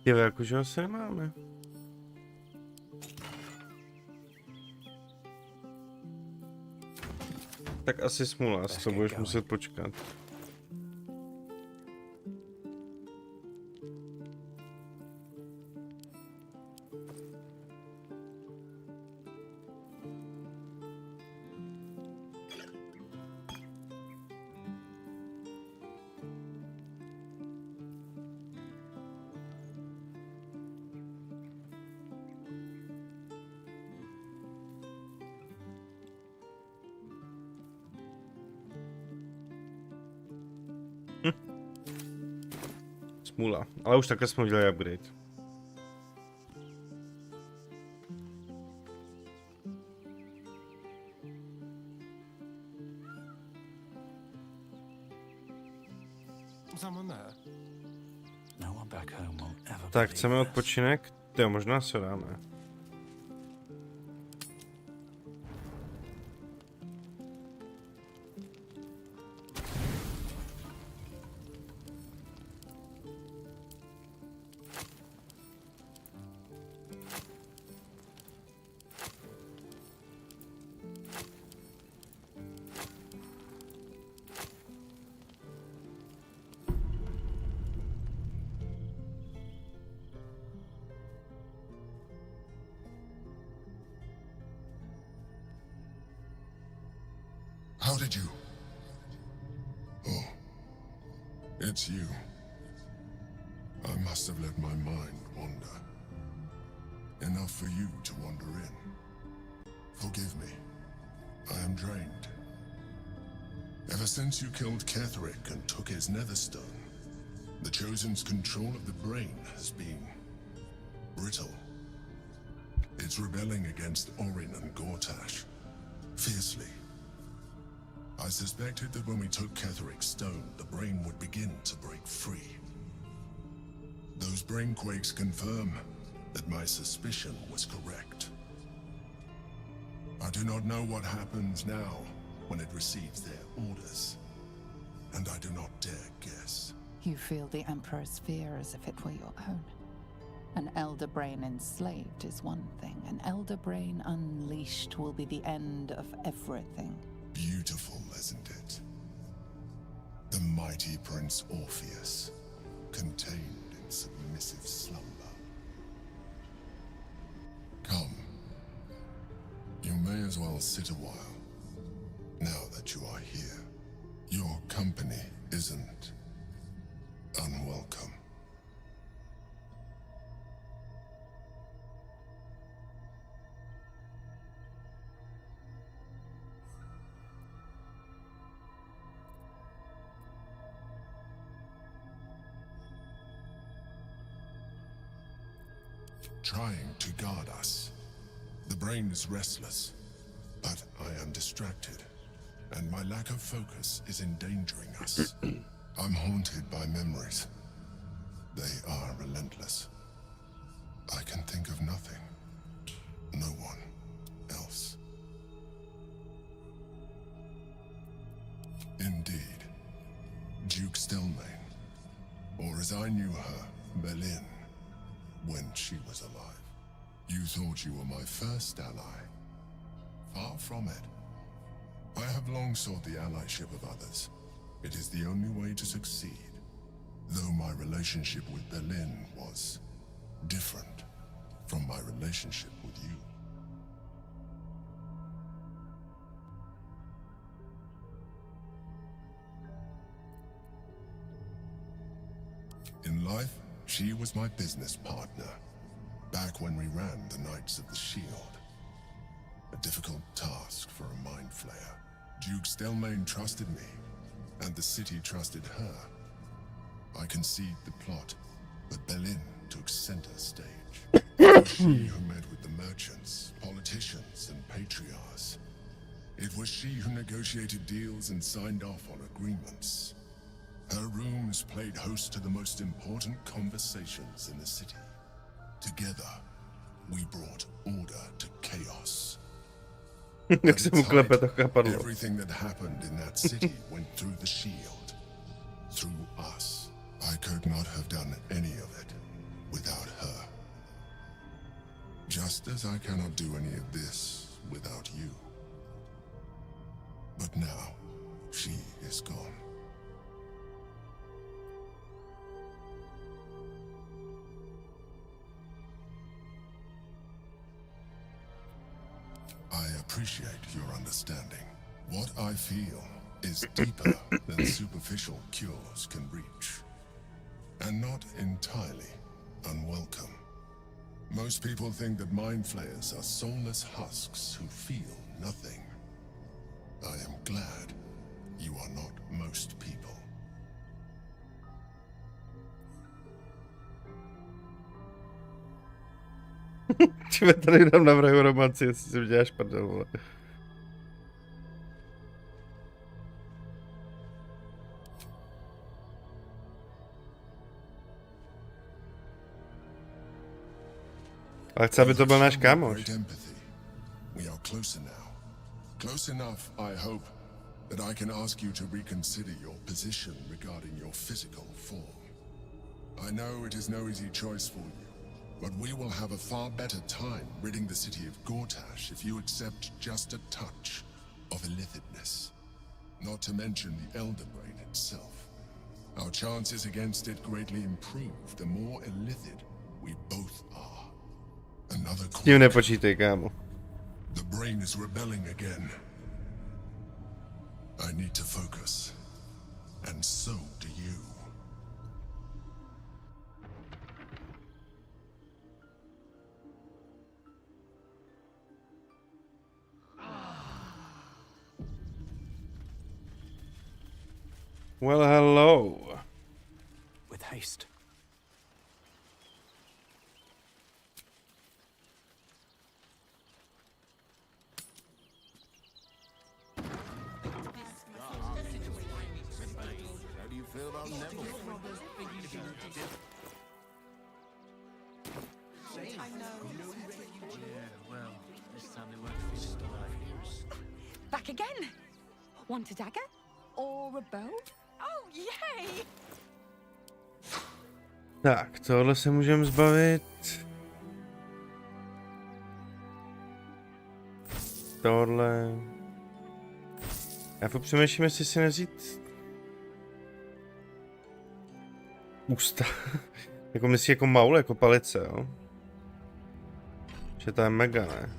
Jo, jakože ho se nemáme. Tak asi smůla, to budeš muset počkat. Smůla, ale už takhle jsme udělali upgrade. Tak, chceme odpočinek? Jo, možná se dáme. How did you? Oh, it's you. I must have let my mind wander. Enough for you to wander in. Forgive me. I am drained. Ever since you killed Ketherick and took his netherstone, the Chosen's control of the brain has been brittle. It's rebelling against Orin and Gortash. Fiercely. I suspected that when we took Ketheric's stone, the brain would begin to break free. Those brain quakes confirm that my suspicion was correct. I do not know what happens now when it receives their orders, and I do not dare guess. You feel the Emperor's fear as if it were your own. An elder brain enslaved is one thing. An elder brain unleashed will be the end of everything. Beautiful, isn't it? The mighty Prince Orpheus, contained in submissive slumber. Come. You may as well sit a while, now that you are here. Your company isn't unwelcome. Trying to guard us. The brain is restless, but I am distracted, and my lack of focus is endangering us. I'm haunted by memories. They are relentless. I can think of nothing. No one else. Indeed. Duke Stelmane, or as I knew her, Baldur, when she was alive. You thought you were my first ally. Far from it. I have long sought the allyship of others. It is the only way to succeed. Though my relationship with Baldur was different from my relationship with you. In life, she was my business partner, back when we ran the Knights of the Shield. A difficult task for a mind flayer. Duke Stelmane trusted me, and the city trusted her. I conceived the plot, but Baldur took center stage. It was she who met with the merchants, politicians, and patriarchs. It was she who negotiated deals and signed off on agreements. Her rooms played host to the most important conversations in the city. Together, we brought order to chaos. Everything that happened in that city went through the shield. Through us. I could not have done any of it without her. Just as I cannot do any of this without you. But now, she is gone. I appreciate your understanding. What I feel is deeper than superficial cures can reach. And not entirely unwelcome. Most people think that mind flayers are soulless husks who feel nothing. I am glad you are not most people. Čive tady nám navrhuji romanci, jestli si uděláš prdel, vole. Ale chci, aby to byl náš kámoš. We are closer now. Close enough, I hope, that I can ask you to reconsider your position regarding your physical form. I know it is no easy choice for you, but we will have a far better time ridding the city of Gortash if you accept just a touch of illithidness. Not to mention the Elder Brain itself. Our chances against it greatly improve the more illithid we both are. Another tím nepočítej, kámo. The brain is rebelling again. I need to focus. And so do you. Well, hello. With haste. Back again. Want a dagger? Or a bow? Oh, yay! Tak, tohle se můžeme zbavit. Tohle. Já popřemýšlím, jestli si nezít ústa. Jako myslí jako maul, jako palice, jo? Že to je mega, ne?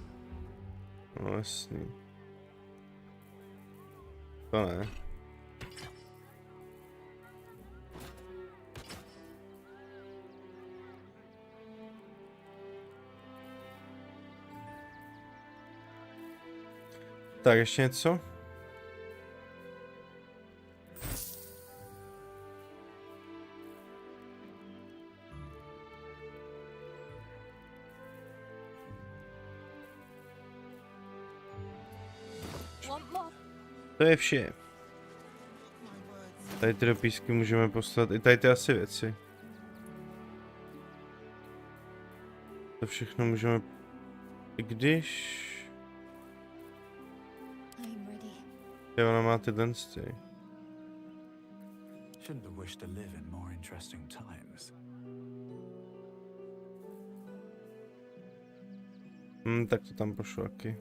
No jasný. To ne. Tak, ještě něco? To je vše. Tady ty dopísky můžeme poslat, i tady ty asi věci. To všechno můžeme, i když... Jo, ona má tyhle sty. Shouldn't have wished to live in more interesting times. Tak to tam pošlo taky.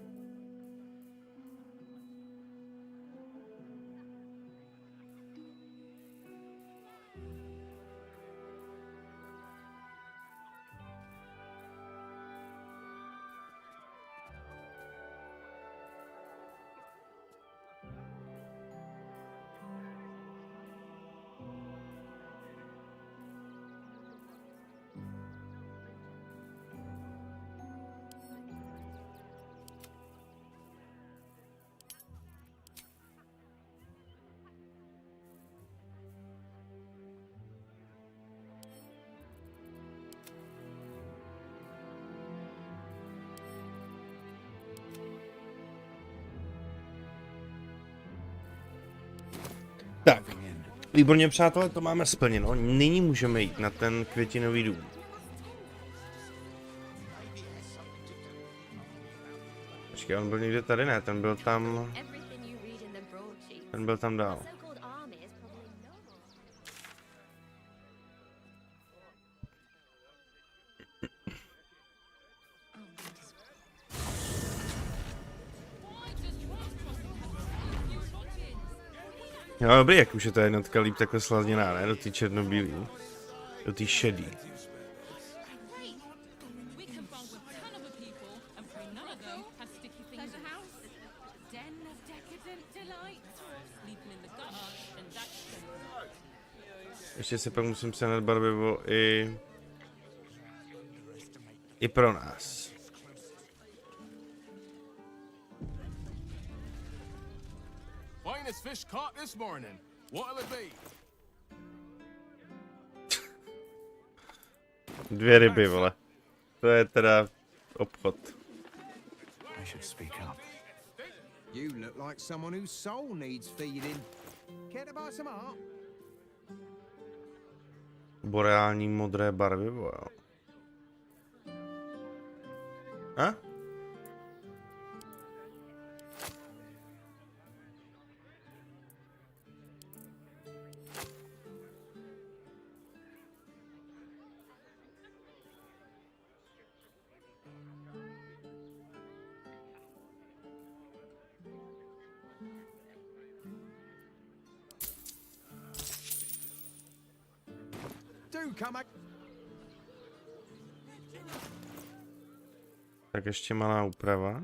Tak, výborně přátelé, to máme splněno. Nyní můžeme jít na ten květinový dům. Počkej, on byl někde tady, ne? Ten byl tam... Ten byl tam dál. No dobrý, jak už je ta jednotka líp takhle slazněná, ne? Do té černobílý. Do té šedý. Ještě se pak musím sehnat barvivo i pro nás. Finest fish caught this morning. What'll it be? 2 ryby, vole. To je teda obchod. I should speak up. You look like someone whose soul needs feeding. Care to buy some art? Boreální modré barvivo, jo. A? Tak ještě malá úprava.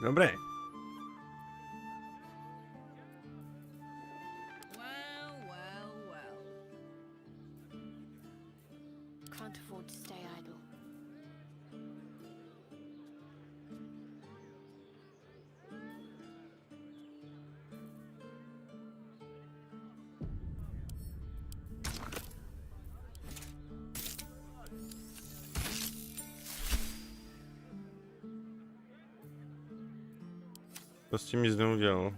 Dobré. To s tím nic neudělal.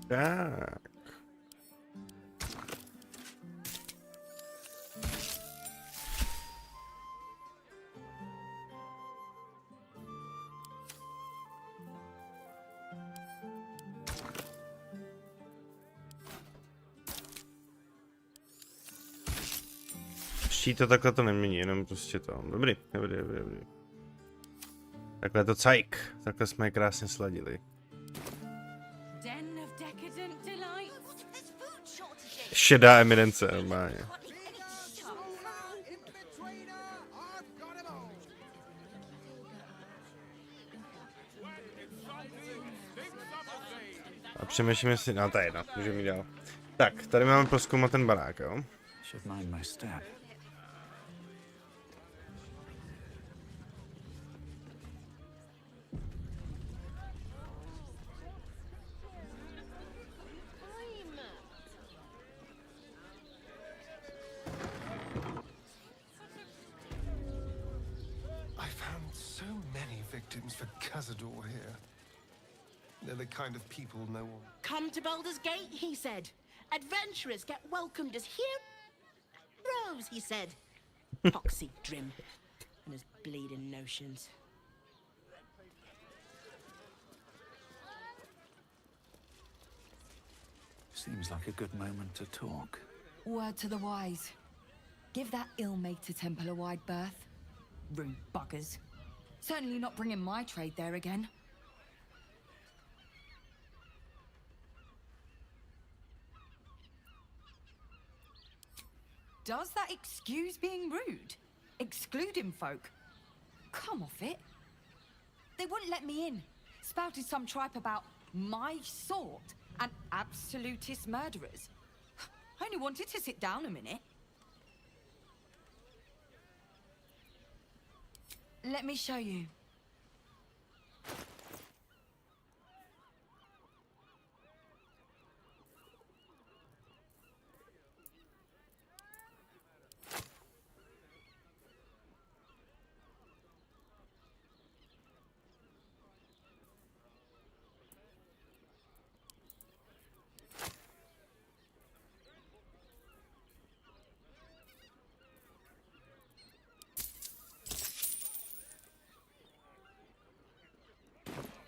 Tak. Štít to takhle to nemění, jenom prostě to. Dobrý. Takhle to cajk. Takhle jsme je krásně sladili. Šedá eminence, normálně. A přemýšlíme si, no to je jedno, můžeme jít dál. Tak, tady máme prozkoumat ten barák, jo? They're the kind of people no one... Come to Baldur's Gate, he said. Adventurers get welcomed as heroes, he said. Poxy Drim and his bleeding notions. Seems like a good moment to talk. Word to the wise. Give that ill-mated temple a wide berth. Rude buggers. Certainly not bringing my trade there again. Does that excuse being rude? Excluding folk? Come off it. They wouldn't let me in. Spouted some tripe about my sort and absolutist murderers. I only wanted to sit down a minute. Let me show you.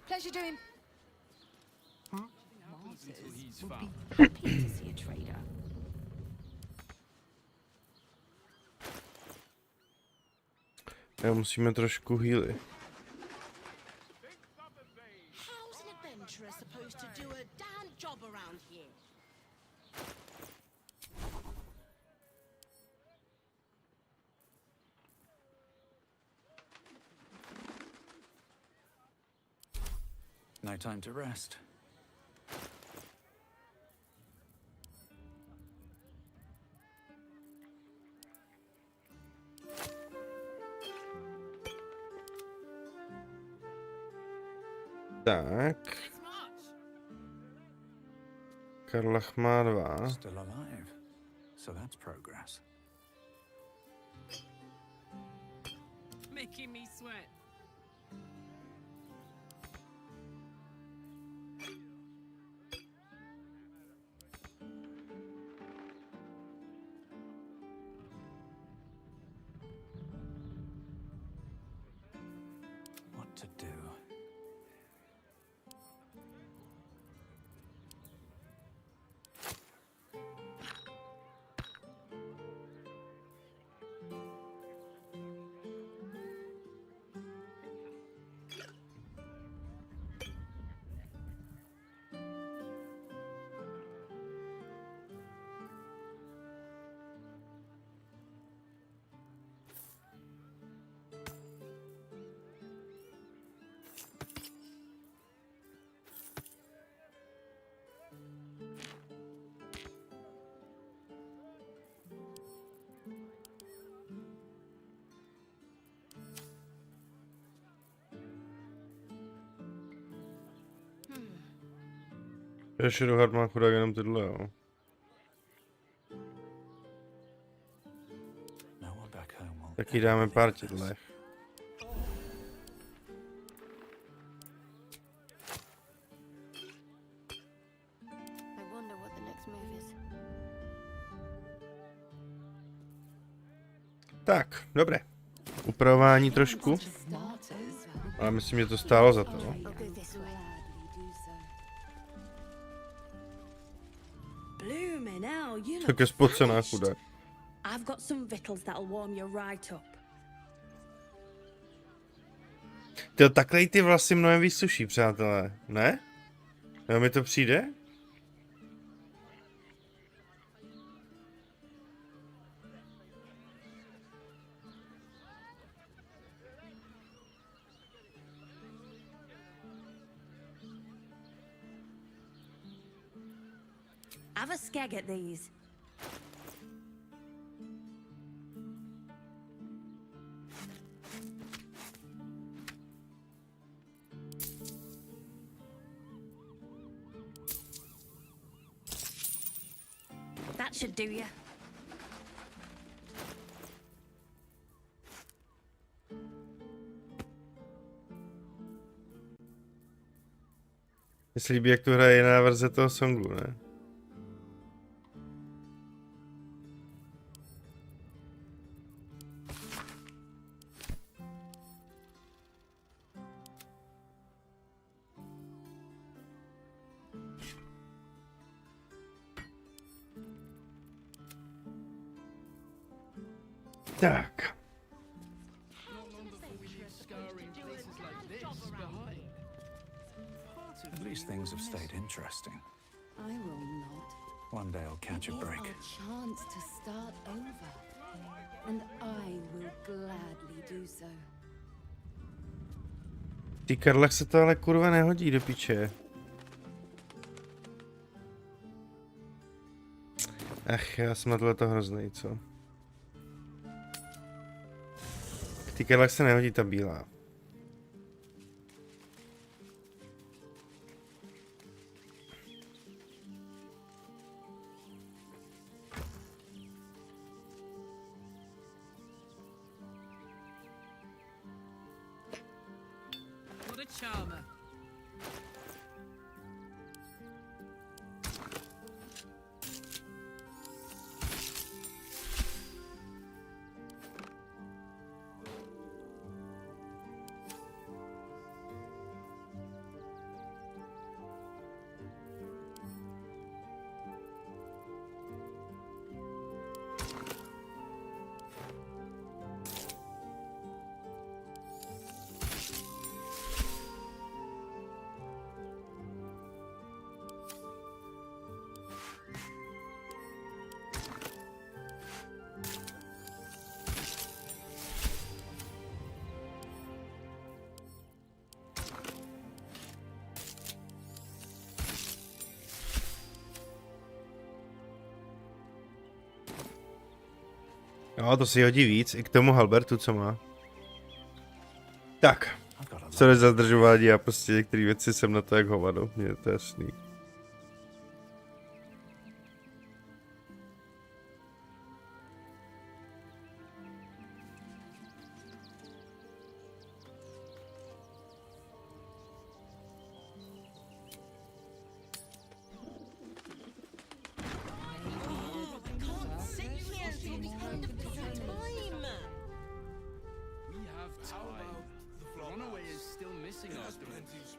Pleasure doing. Martyrs would be happy to see a trader. Já musíme trošku healy. How's an adventurer supposed to do a damn job around here? No time to rest. Tak. Karlach má 2. Still alive. So that's progress. Making me sweat. What to do? Shadowheart má chudák jenom tyhle, jo. Taky dáme pár tědlech. Tak, dobré. Upravování trošku. Ale myslím, že to stálo za to. No? Tak je spocená chudák. I've got some victuals that'll warm you right up. Tyjo, takhle ty vlasy mnohem víc suší, přátelé. Ne? Jo, mi to přijde? Have a skeg at these. That should do you. Mně se líbí, jak tu hraje jiná verze toho songu, ne? Tak. At least things have stayed interesting. I will not. One day I'll catch a break. Our chance to start over, and I will gladly do so. Ty Karlech se to ale kurva nehodí do piče. Ach, já jsem na tohleto hrozný, co? Ty Karlech se nehodí ta bílá. What a charmer. Jo, to si hodí víc, i k tomu Halbertu, co má. Tak. Co je zadržování, já prostě některé věci jsem na to jak hovado, mně je to jasný.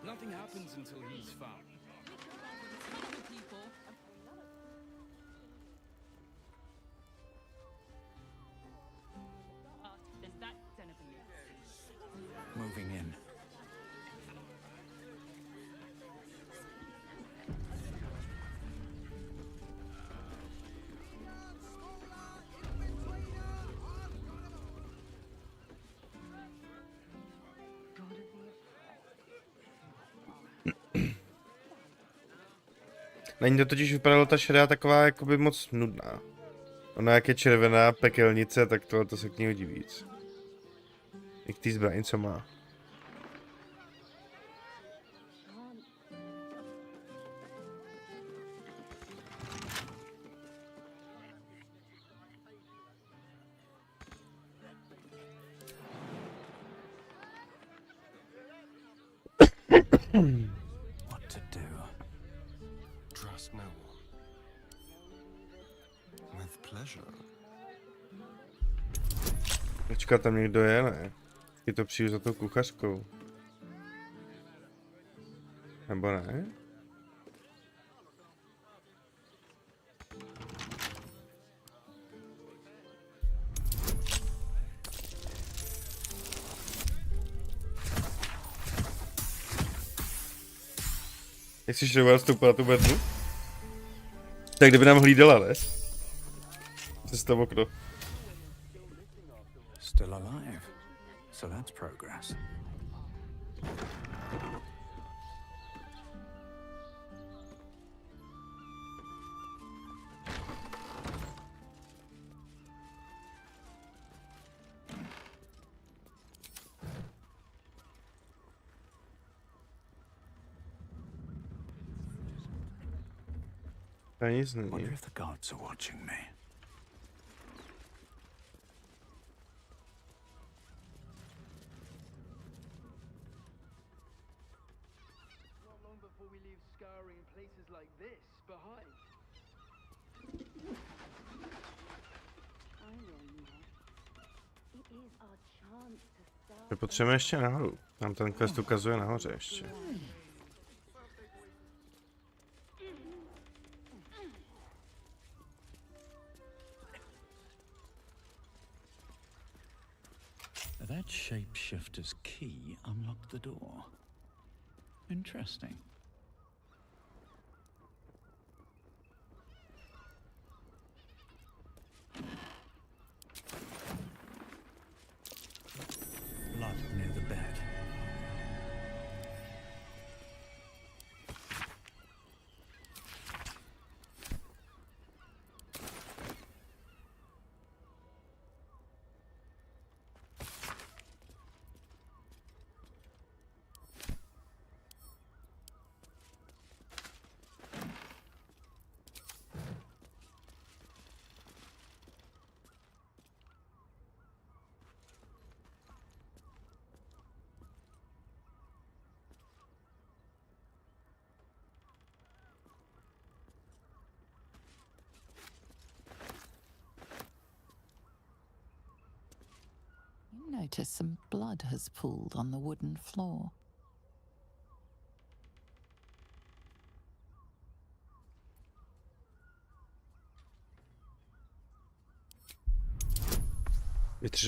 Nothing happens until he's found. Moving in. Na ní to totiž vypadalo ta šedá taková jakoby moc nudná. Ona jak je červená pekelnice, tak tohle se k ní hodí víc. I k té zbraní, co má. What to do? Trust no one. With pleasure. Počkat, tam někdo je, ne? Je to přijdu za tou kuchařkou. Nebo ne? Jak jsi šel vstupovat na tu bednu? Tak kdyby nám hlídala, ne? Přes to okno. Still alive. So that's progress. Nic není. Wonder if the gods are watching me. Not long before we leave scouring places like this behind. My potřebujeme ještě nahoru. Nám ten quest ukazuje nahoře ještě. That shapeshifter's key unlocked the door. Interesting. Blood near the bed. You notice some blood has pooled on the wooden floor.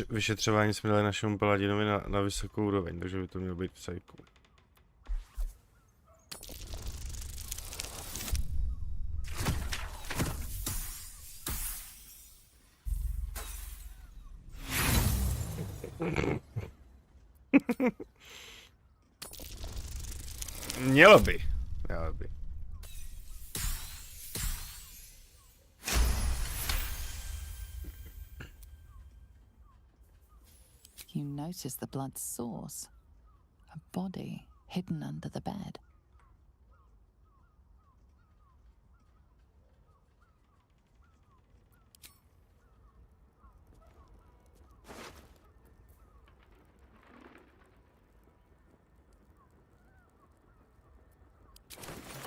Vyšetřování jsme dali našemu Paladinovi na vysokou úroveň, takže by to mělo být v sajku. Mělo by. Mělo by. You notice the blood's source. A body hidden under the bed.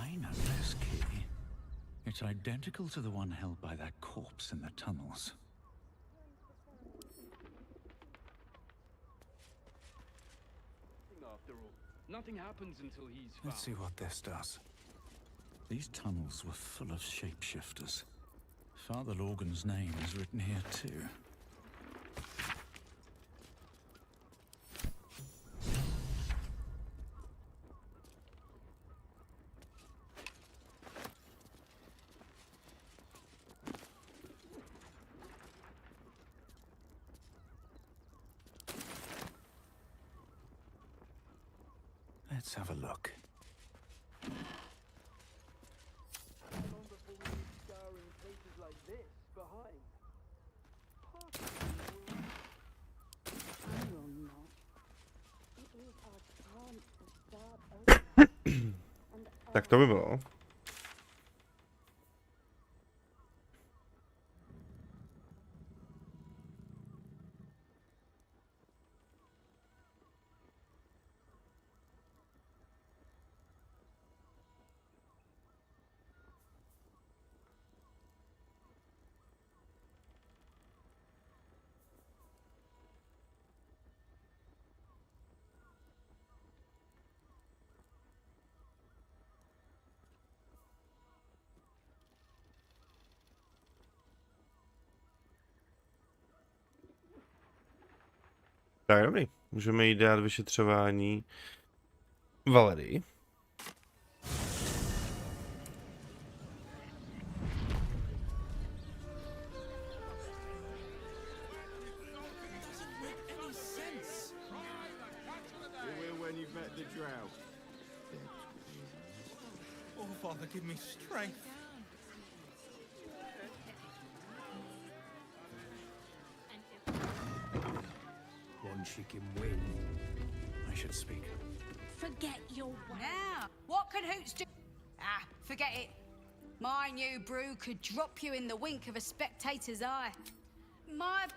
I know this key. It's identical to the one held by that corpse in the tunnels. After all, nothing happens until he's found. Let's see what this does. These tunnels were full of shapeshifters. Father Lorgan's name is written here too. Let's have a look. Tak to by bylo. Tak dobrý, můžeme jít dát vyšetřování Valerii. Oh, Father, give me strength. One chicken win. I should speak. Forget your... Now, what can Hoots do? Ah, forget it. My new brew could drop you in the wink of a spectator's eye. But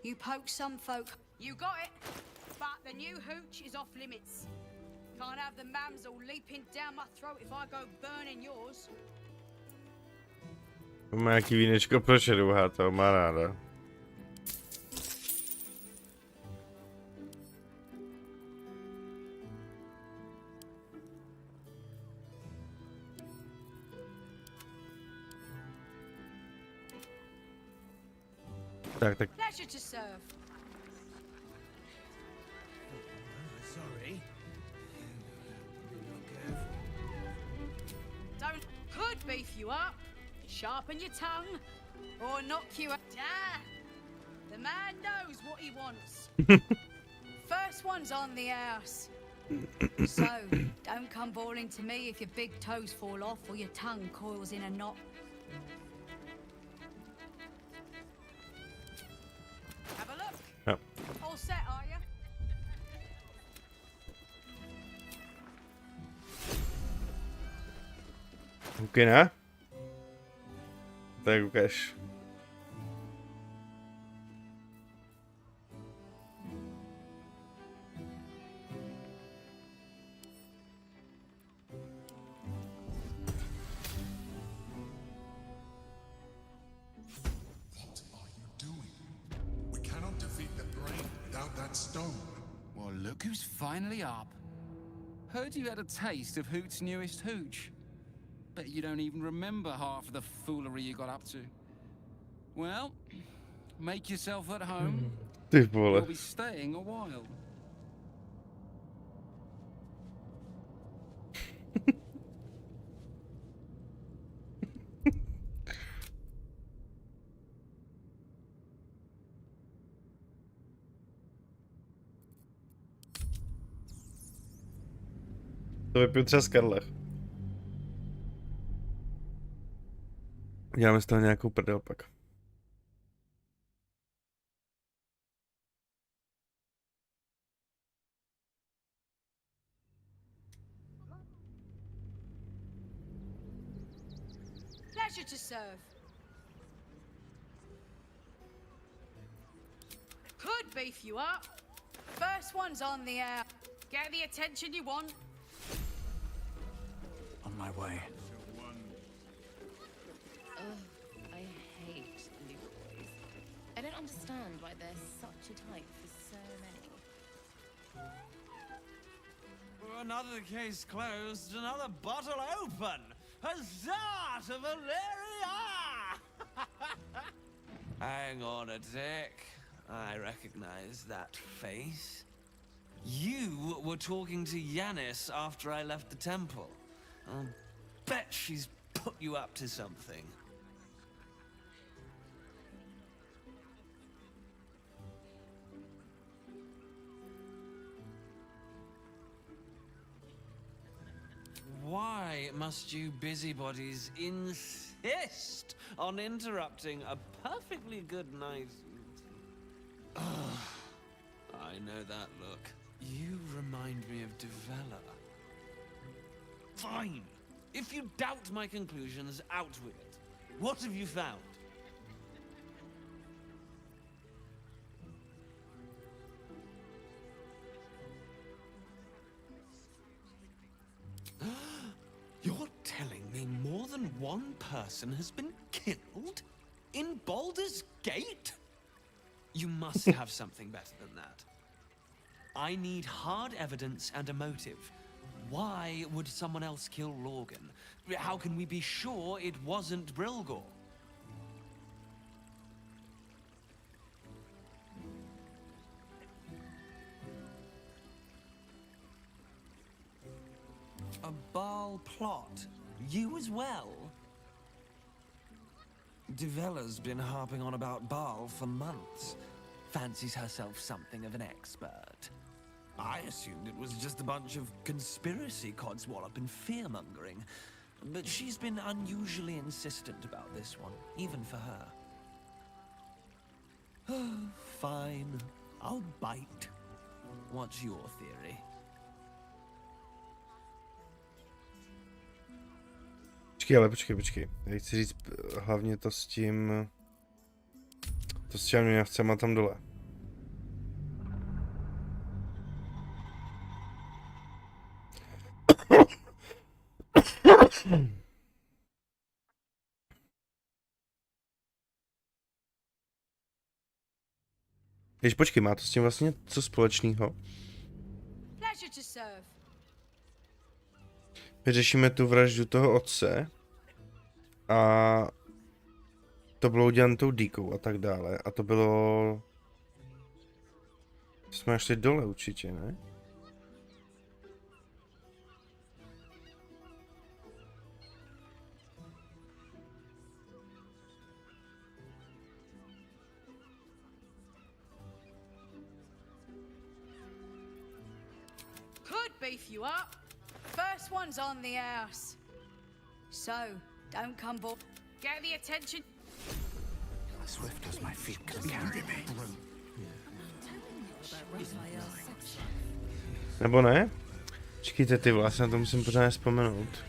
you poke some folk. You got it. But the new hooch is off limits. Can't have the mams all leaping down my throat if I go burning yours. Má nějaký vínečko pro šeruha, to má ráda. Tak. Pleasure to serve. Sorry. Don't could beef you up, sharpen your tongue, or knock you out. Ah, the man knows what he wants. First one's on the house. So, don't come bawling to me if your big toes fall off or your tongue coils in a knot. Have a look. Yep. All set, are you? Okay, ne? Tak ukáž. Well, look who's finally up. Heard you had a taste of Hoot's newest hooch. Bet you don't even remember half of the foolery you got up to. Well, make yourself at home. Ty vole. You'll be staying a while. To vypiju třeba z Karlech. Děláme z toho nějakou prdel pak. Pleasure to serve. Could beef you up. First one's on the air. Get the attention you want. On my way. I hate new boys. I don't understand why there's such a type for so many. Another case closed, another bottle open. Huzzah to Valeria! Hang on a tick. I recognize that face. You were talking to Yanis after I left the temple. I'll bet she's put you up to something. Why must you busybodies insist on interrupting a perfectly good night? I know that look. You remind me of Devella. Fine. If you doubt my conclusions, out with it. What have you found? You're telling me more than one person has been killed? In Baldur's Gate? You must have something better than that. I need hard evidence and a motive. Why would someone else kill Lorgan? How can we be sure it wasn't Brilgor? A Baal plot? You as well? Devella's been harping on about Baal for months. Fancies herself something of an expert. I assumed it was just a bunch of conspiracy codswallop and fear-mongering. But she's been unusually insistent about this one, even for her. Fine, I'll bite. What's your theory? Počkej. Já chci říct hlavně to s tím... To s těmi městama tam dole. Když počkej, má to s tím vlastně co společného? My řešíme tu vraždu toho otce a to bylo udělané tou dýkou a tak dále a to bylo... Jsme šli dole určitě, ne? Beef you up. First one's on the house. So, don't come bo- Get the attention. As swift as my feet can carry me. Nebo ne? Počkejte, ty vole, já se na to musím pořádně vzpomenout.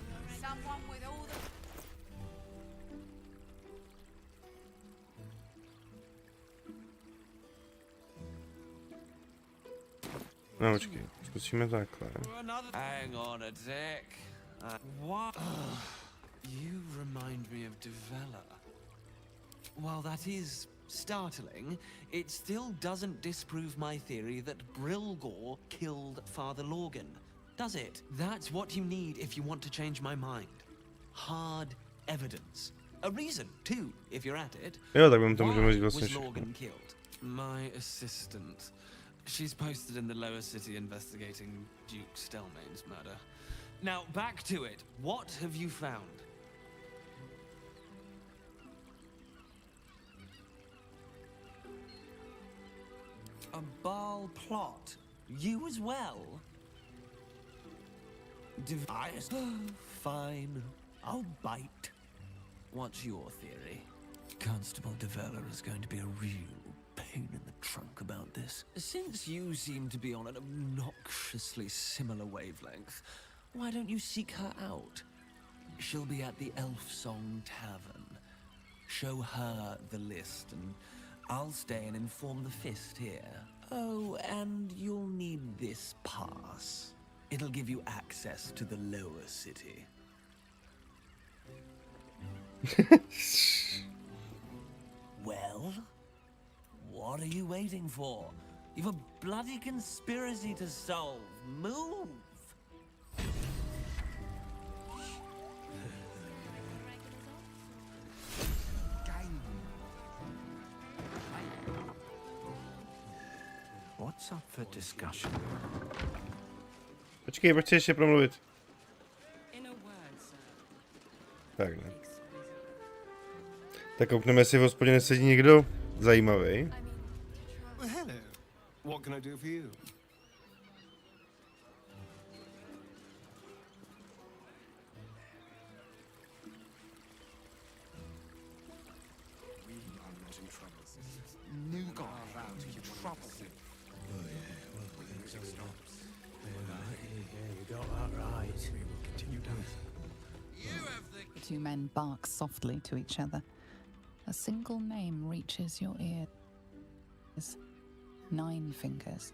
No, počkej, zkusíme takhle. Hang on a sec. What? You remind me of Devella. While that is startling, it still doesn't disprove my theory that Brilgor killed Father Lorgan, does it? That's what you need if you want to change my mind. Hard evidence. A reason, too, if you're at it. Jo, tak bym to můžeme říct Why vlastně was všechno. Lorgan killed? My assistant. She's posted in the lower city investigating Duke Stelmane's murder. Now, back to it. What have you found? A Baal plot? You as well? Fine. I'll bite. What's your theory? Constable Devella is going to be a real pain in the trunk about this. Since you seem to be on an obnoxiously similar wavelength, why don't you seek her out? She'll be at the Elf Song Tavern. Show her the list and I'll stay and inform the Fist here. Oh, and you'll need this pass. It'll give you access to the lower city. Well? What are you waiting for? You've a bloody conspiracy to solve. Move! What's up for discussion? Počkej, pojď si ještě promluvit. Tak ne. Tak koukneme, jestli v hospodě nesedí někdo zajímavý. Hello. What can I do for you? New guy around to your trouble. You got that right. We will continue down. The two men bark softly to each other. A single name reaches your ears. Nine Fingers.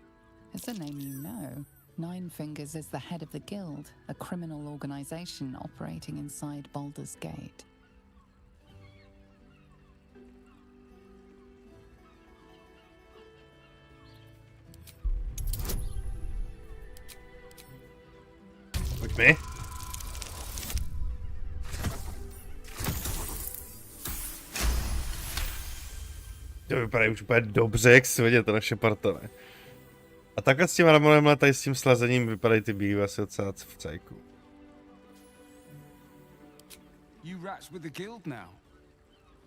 It's a name you know. Nine Fingers is the head of the Guild, a criminal organization operating inside Baldur's Gate. Pojďme. To vypadá už úplně dobře, jak svědět, to naše parta, ne? A takhle s tím Ramonem tady s tím slazením vypadají ty bílé asi docela v cajku. You rats with the guild now.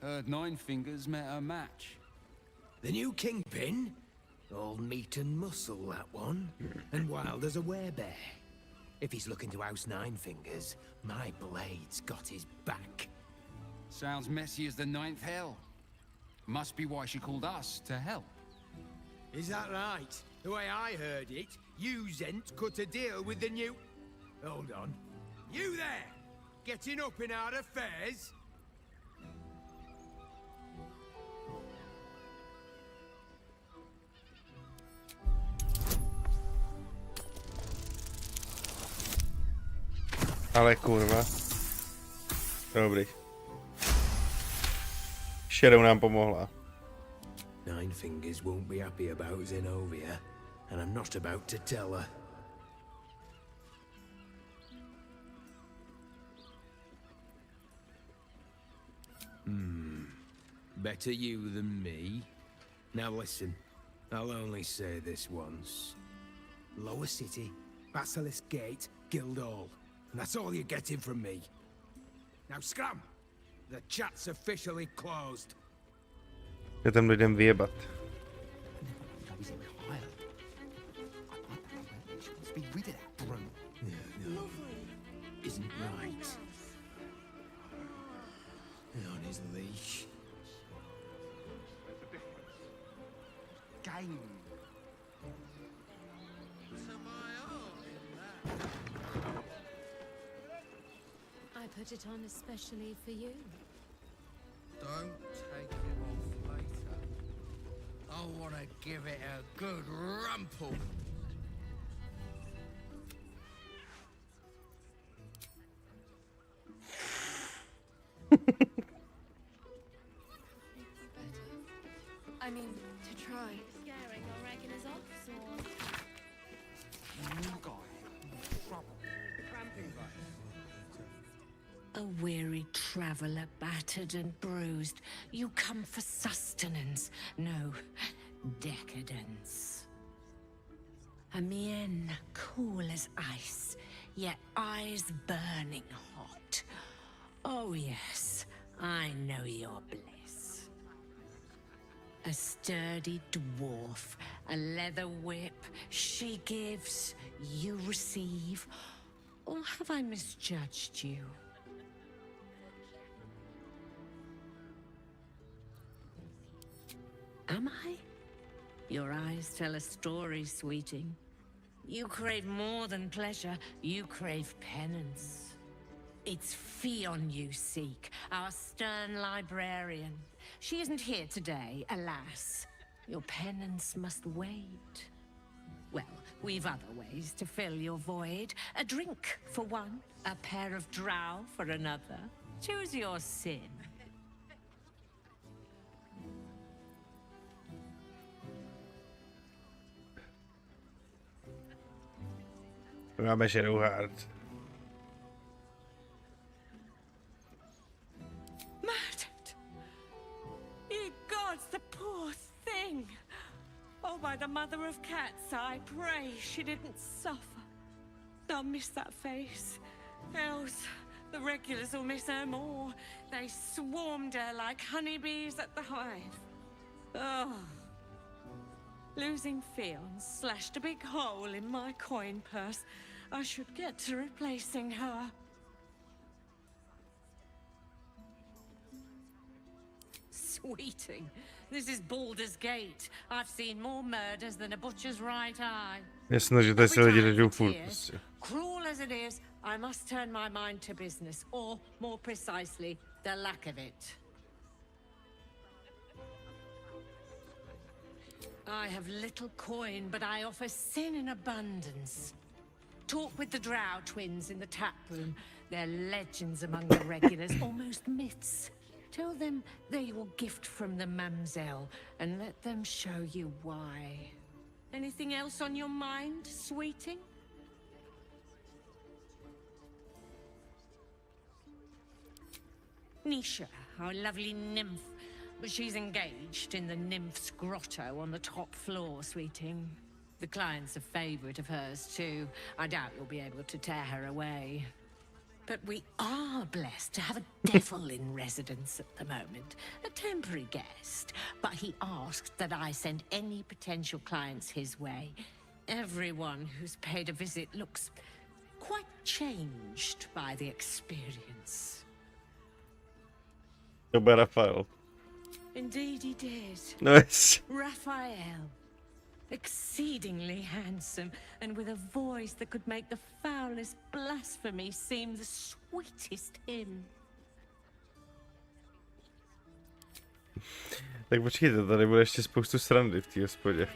Heard Nine Fingers met her match. The new kingpin? All meat and muscle, that one. And wild as a werebear. If he's looking to oust Nine Fingers, my blade's got his back. Sounds messy as the ninth hell. Must be why she called us to help. Is that right? The way I heard it, you Zent cut a deal with the new... Hold on. You there! Getting up in our affairs? Ale kurva. Dobrý. Shadow nám pomohla. Nine Fingers won't be happy about Zenobia, and I'm not about to tell her. Better you than me. Now listen, I'll only say this once. Lower City, Basilisk Gate, Guildhall. And that's all you're getting from me. Now scram! The chat's officially closed. Je tam lidem vyjebat. Be rid of that bro. No, isn't right. On his leash. Game. I put it on especially for you. Don't take him off later. I want to give it a good rumple. I mean, to try. Scaring your regulars off, or... New guy. Trouble. Cramping place. A weary traveller, battered and bruised. You come for sustenance, no decadence. A mien cool as ice, yet eyes burning hot. Oh yes, I know your bliss. A sturdy dwarf, a leather whip, she gives, you receive. Or have I misjudged you? Am I? Your eyes tell a story, sweeting. You crave more than pleasure, you crave penance. It's Fionn you seek, our stern librarian. She isn't here today, alas. Your penance must wait. Well, we've other ways to fill your void. A drink for one, a pair of drow for another. Choose your sin. Máme Shadow Heart. Murdered! Ye gods, the poor thing! Oh, by the mother of cats, I pray she didn't suffer. I'll miss that face. Else, the regulars will miss her more. They swarmed her like honeybees at the hive. Oh. Losing Fionn slashed a big hole in my coin purse. I should get to replacing her. Sweeting, this is Baldur's Gate. I've seen more murders than a butcher's right eye. Nesnažte se lidi do furt prostě. Cruel as it is, I must turn my mind to business, or more precisely, the lack of it. I have little coin, but I offer sin in abundance. Talk with the Drow twins in the tap room. They're legends among the regulars, almost myths. Tell them they're your gift from the Mamselle, and let them show you why. Anything else on your mind, sweeting? Nisha, our lovely nymph. But she's engaged in the nymph's grotto on the top floor, sweeting. The client's a favorite of hers, too. I doubt you'll be able to tear her away. But we are blessed to have a devil in residence at the moment. A temporary guest. But he asked that I send any potential clients his way. Everyone who's paid a visit looks quite changed by the experience. To byl Rafael. Indeed he did. Nice. Raphael. Exceedingly handsome, and with a voice that could make the foulest blasphemy seem the sweetest hymn. Tak počkejte, tady bude ještě spoustu srandy v té hospodě.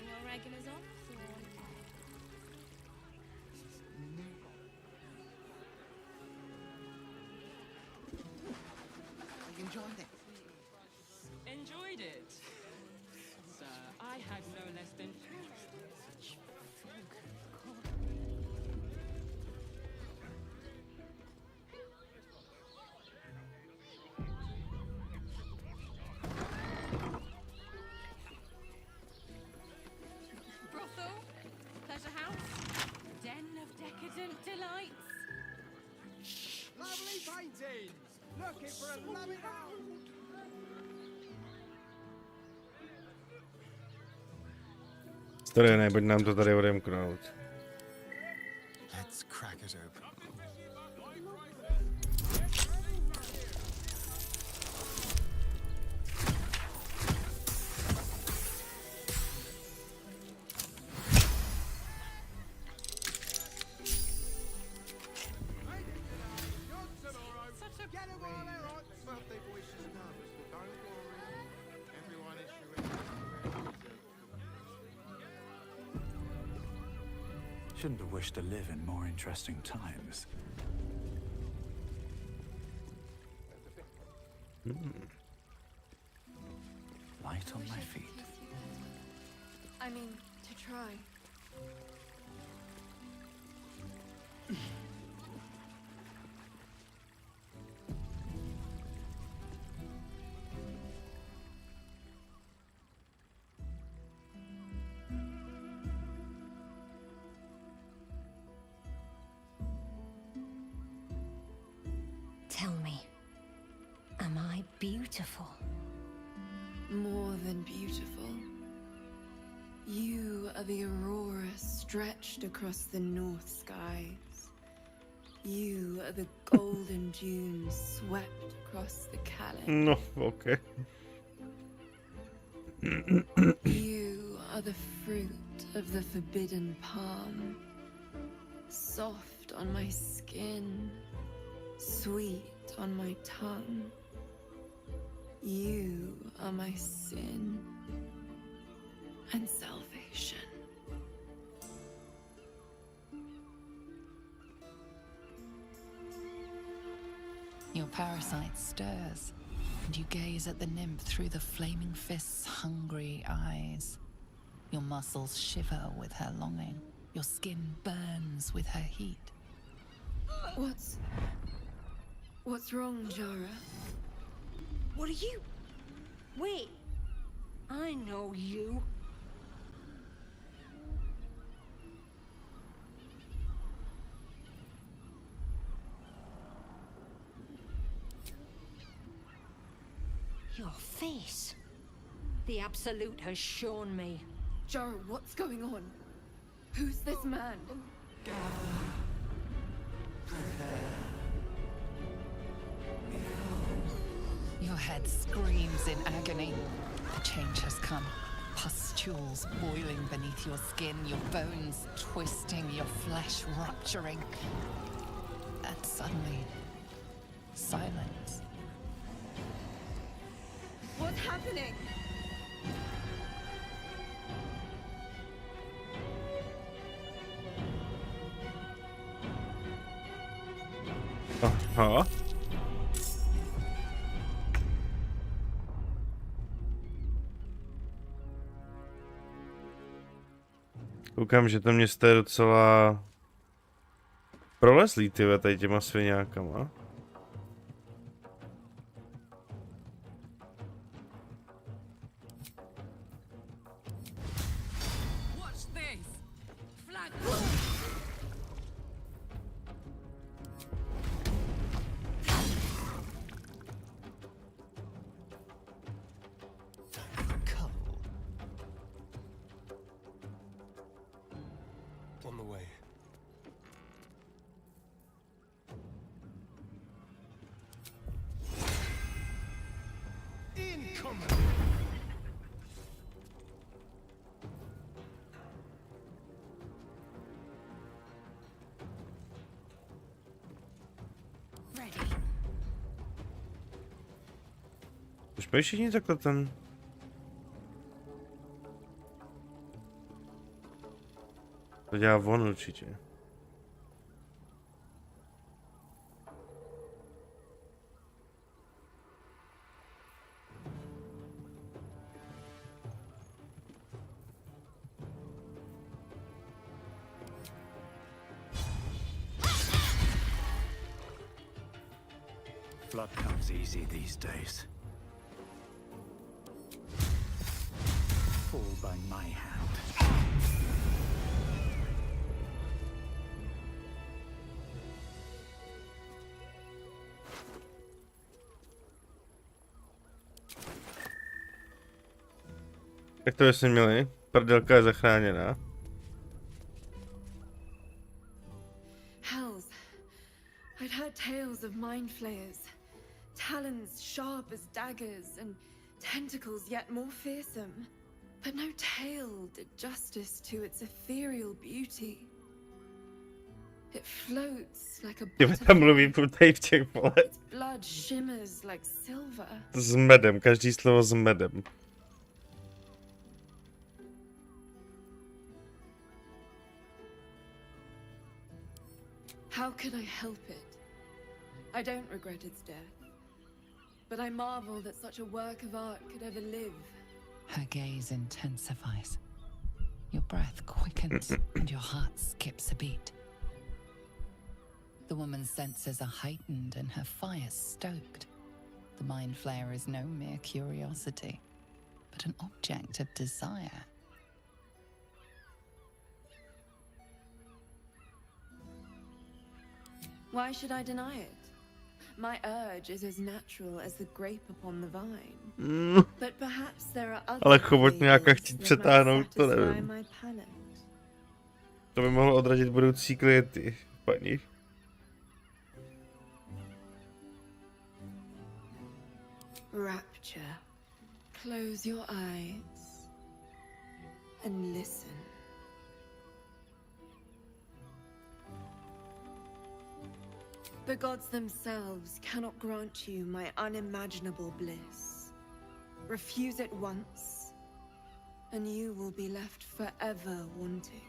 Enjoyed it. Sir, I had no less than Brothel? Pleasure house? Den of decadent delights? Lovely paintings! Looking for a loving out! Astarione, pojď nám to tady odemknout. Let's crack it open. Shouldn't have wished to live in more interesting times. Light on my feet. I mean, to try. Tell me, am I beautiful? More than beautiful. You are the aurora stretched across the north skies. You are the golden dunes swept across the Calais. No, okay. You are the fruit of the forbidden palm, soft on my skin, sweet on my tongue. You are my sin and salvation. Your parasite stirs, and you gaze at the nymph through the flaming fist's hungry eyes. Your muscles shiver with her longing. Your skin burns with her heat. What's wrong, Jara? What are you? Wait. I know you. Your face. The Absolute has shown me. Jara, what's going on? Who's this man? Your head screams in agony. The change has come. Pustules boiling beneath your skin, your bones twisting, your flesh rupturing. And suddenly, silence. What's happening? Aha. Koukám, že to město je docela prolezlý, tyhle, tady těma sviňákama. On the way. Incoming! Už mají všichni takhle ten... To dělá on určitě. Blood comes easy these days. Fall by my hand. Jak to jsme měli? Prdelka je zachráněná. Hells. I'd heard tales of mind flayers. Talons sharp as daggers and tentacles yet more fearsome. But no tale did justice to its ethereal beauty. It floats like a Jo, tam mluví prutej v těch vole. its blood shimmers like silver. S medem, každý slovo s medem. How could I help it? I don't regret its death, but I marvel that such a work of art could ever live. Her gaze intensifies. Your breath quickens and your heart skips a beat. The woman's senses are heightened and her fire stoked. The mind flayer is no mere curiosity, but an object of desire. Why should I deny it? My urge is as natural as the grape upon the vine. But perhaps there are other Ale chobotňáka flavors chtít that might přetáhnout, to satisfy nevím. my palate. To by mohlo odradit budoucí klienty, paní. Rapture. Close your eyes and listen. The gods themselves cannot grant you my unimaginable bliss. Refuse it once, and you will be left forever wanting.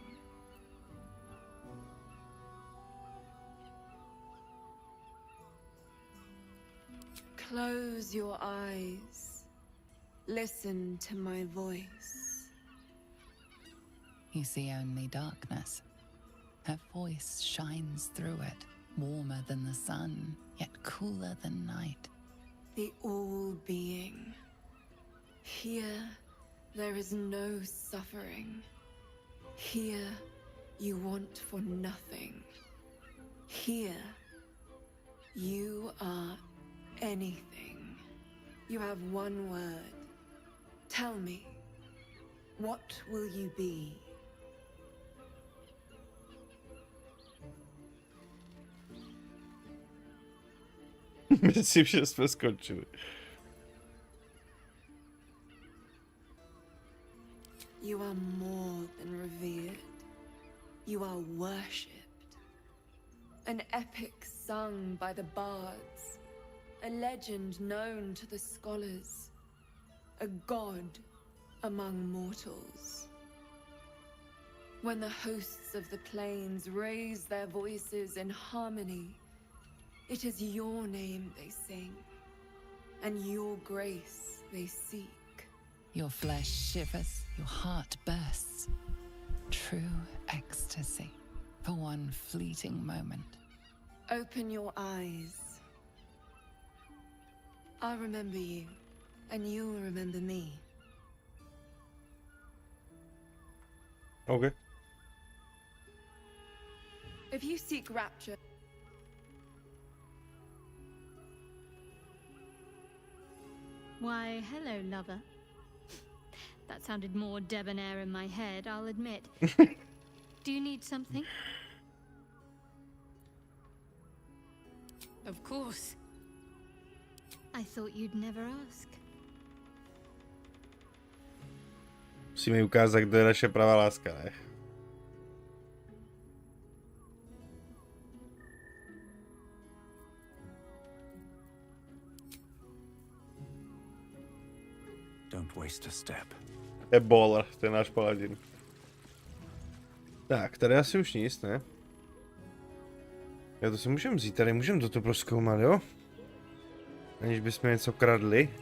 Close your eyes. Listen to my voice. You see only darkness. Her voice shines through it, warmer than the sun, yet cooler than night. The all-being. Here, there is no suffering. Here, you want for nothing. Here, you are anything. You have one word. Tell me, what will you be? Myslím, že jsme skončili. You are more than revered. You are worshipped. An epic sung by the bards. A legend known to the scholars. A god among mortals. When the hosts of the plains raise their voices in harmony, it is your name they sing, and your grace they seek. Your flesh shivers, your heart bursts. True ecstasy for one fleeting moment. Open your eyes. I'll remember you, and you'll remember me. Okay. If you seek rapture, Why, hello, lover. That sounded more debonair in my head, I'll admit. Do you need something? Of course. I thought you'd never ask. Musíme jí ukázat, kdo je naše pravá láska, ne? Don't waste a step. Je baller, to je náš Paladin. Tak, tady asi už nic, ne? Jo, to si můžeme vzít, tady můžeme toto prozkoumat, jo? Aniž bychom něco kradli.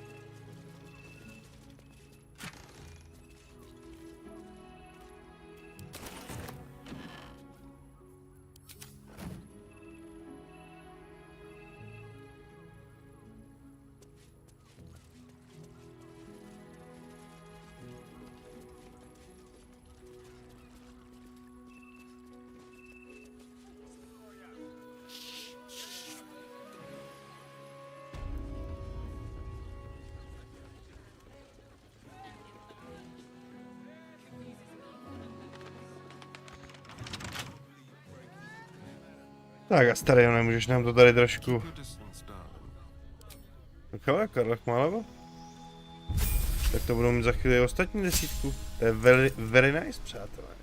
Tak Astariona, můžeš nám to tady trošku... Tak ale, Karlech má levo. Tak to budou mít za chvíli ostatní desítku. To je very nice, přátelé.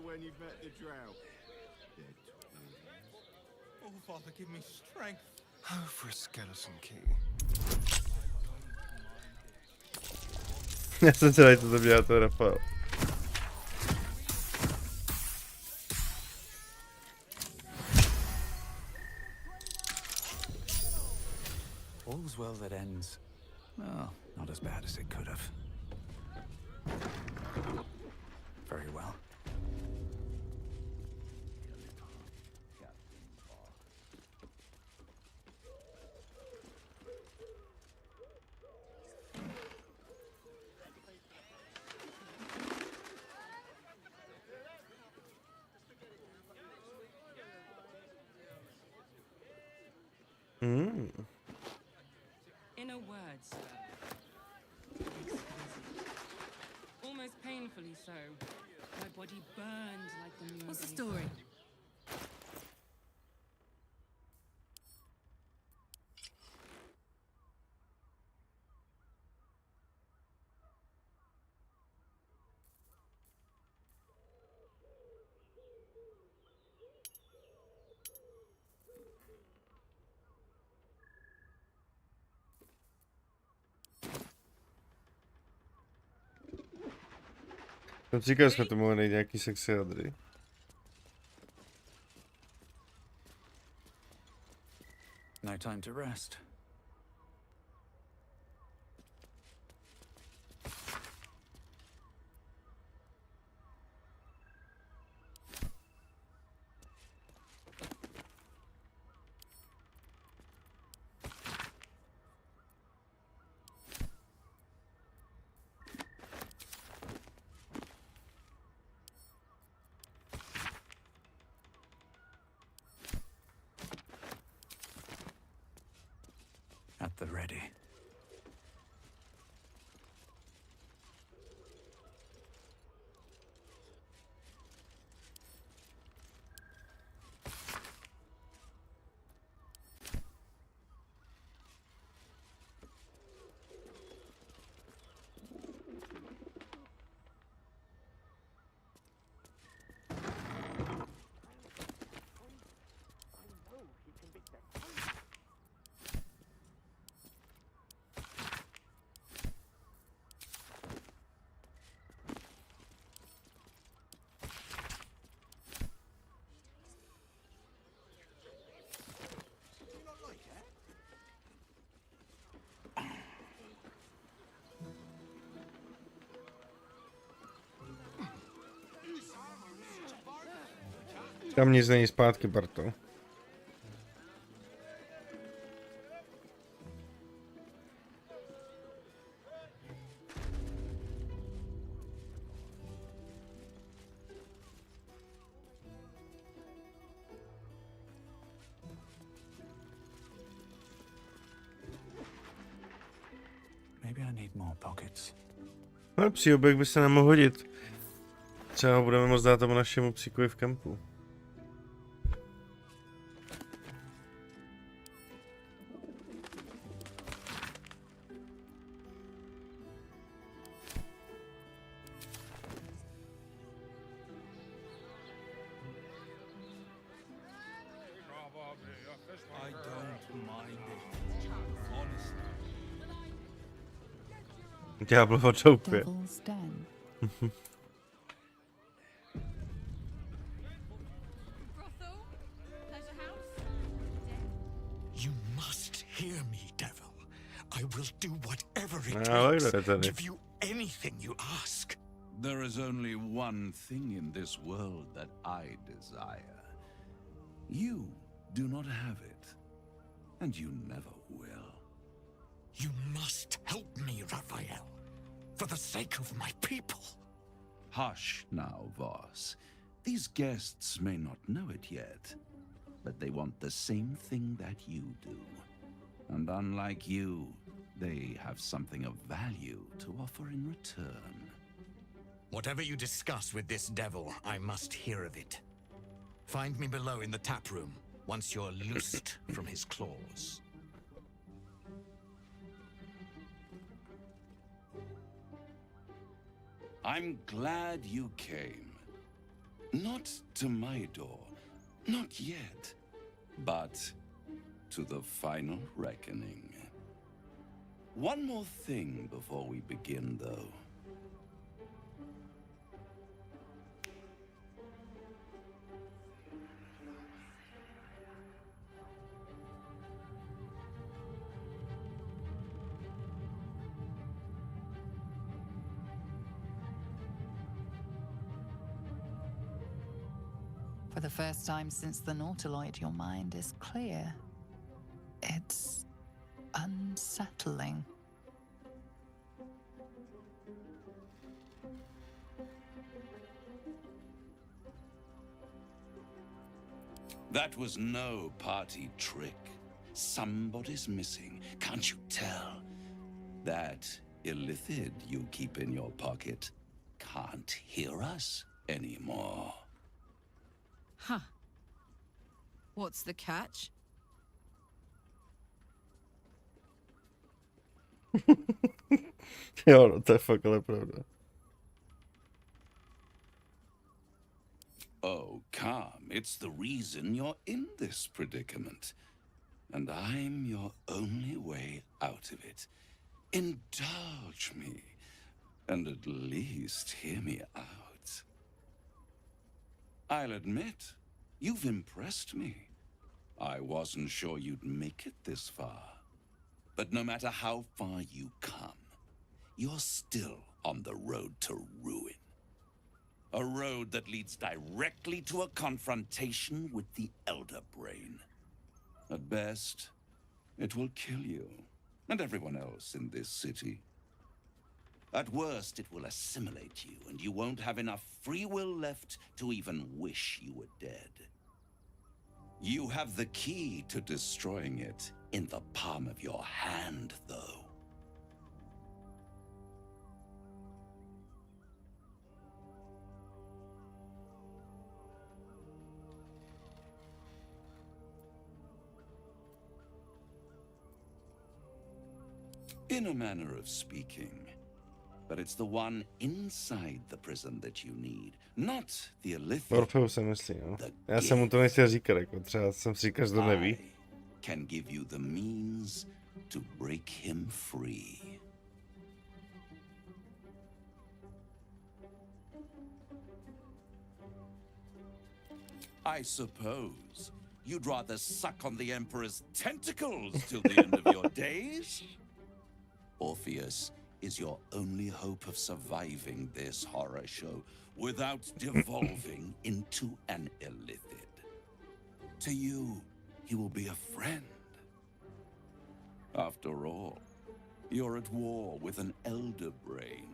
When you've met the drought. Oh, Father, give me strength. Oh, for a skeleton key. Já jsem se tady to dělal, to Rafael. All's well that ends. Well, not as bad as it could have. Very well. In a word, sir. Exquisite. Almost painfully so. My body burned like the moon. What's the story? Říkali jsme tomu nejde nějaký sexy hadry. No time to rest. At the ready. Tam nic není zpátky, Barto. Maybe I need more pockets. Ale psí oběh by se nemohl hodit. Třeba budeme moct dát tomu našemu psíkovi v kempu. I don't mind it. Honestly. Ďáblovo doupě. Devil's Den. You must hear me, devil. I will do whatever it No, takes. look at Give you anything you ask. There is only one thing in this world that I desire. You do not have it, and you never will. You must help me, Raphael. For the sake of my people. Hush now, Voss. These guests may not know it yet, but they want the same thing that you do. And unlike you, they have something of value to offer in return. Whatever you discuss with this devil, I must hear of it. Find me below in the tap room, once you're loosed from his claws. I'm glad you came. Not to my door, not yet, but to the final reckoning. One more thing before we begin, though. For the first time since the Nautiloid, your mind is clear. It's unsettling. That was no party trick. Somebody's missing, can't you tell? That illithid you keep in your pocket can't hear us anymore. Huh. What's the catch? Jo, no, to je fakt ale pravda. Oh, calm. It's the reason you're in this predicament. And I'm your only way out of it. Indulge me. And at least hear me out. I'll admit, you've impressed me. I wasn't sure you'd make it this far. But no matter how far you come, you're still on the road to ruin. A road that leads directly to a confrontation with the Elder Brain. At best, it will kill you and everyone else in this city. At worst, it will assimilate you, and you won't have enough free will left to even wish you were dead. You have the key to destroying it in the palm of your hand, though. In a manner of speaking. But it's the one inside the prison that you need, not the illithid. Orfeu se myslí, no. Já jsem mu to nechtěl říkat, jako třeba jsem si říkal, že to neví. Can give you the means to break him free. I suppose you'd rather suck on the Emperor's tentacles till the end of your days? Orpheus is your only hope of surviving this horror show without devolving into an illithid. To you, he will be a friend. After all, you're at war with an elder brain.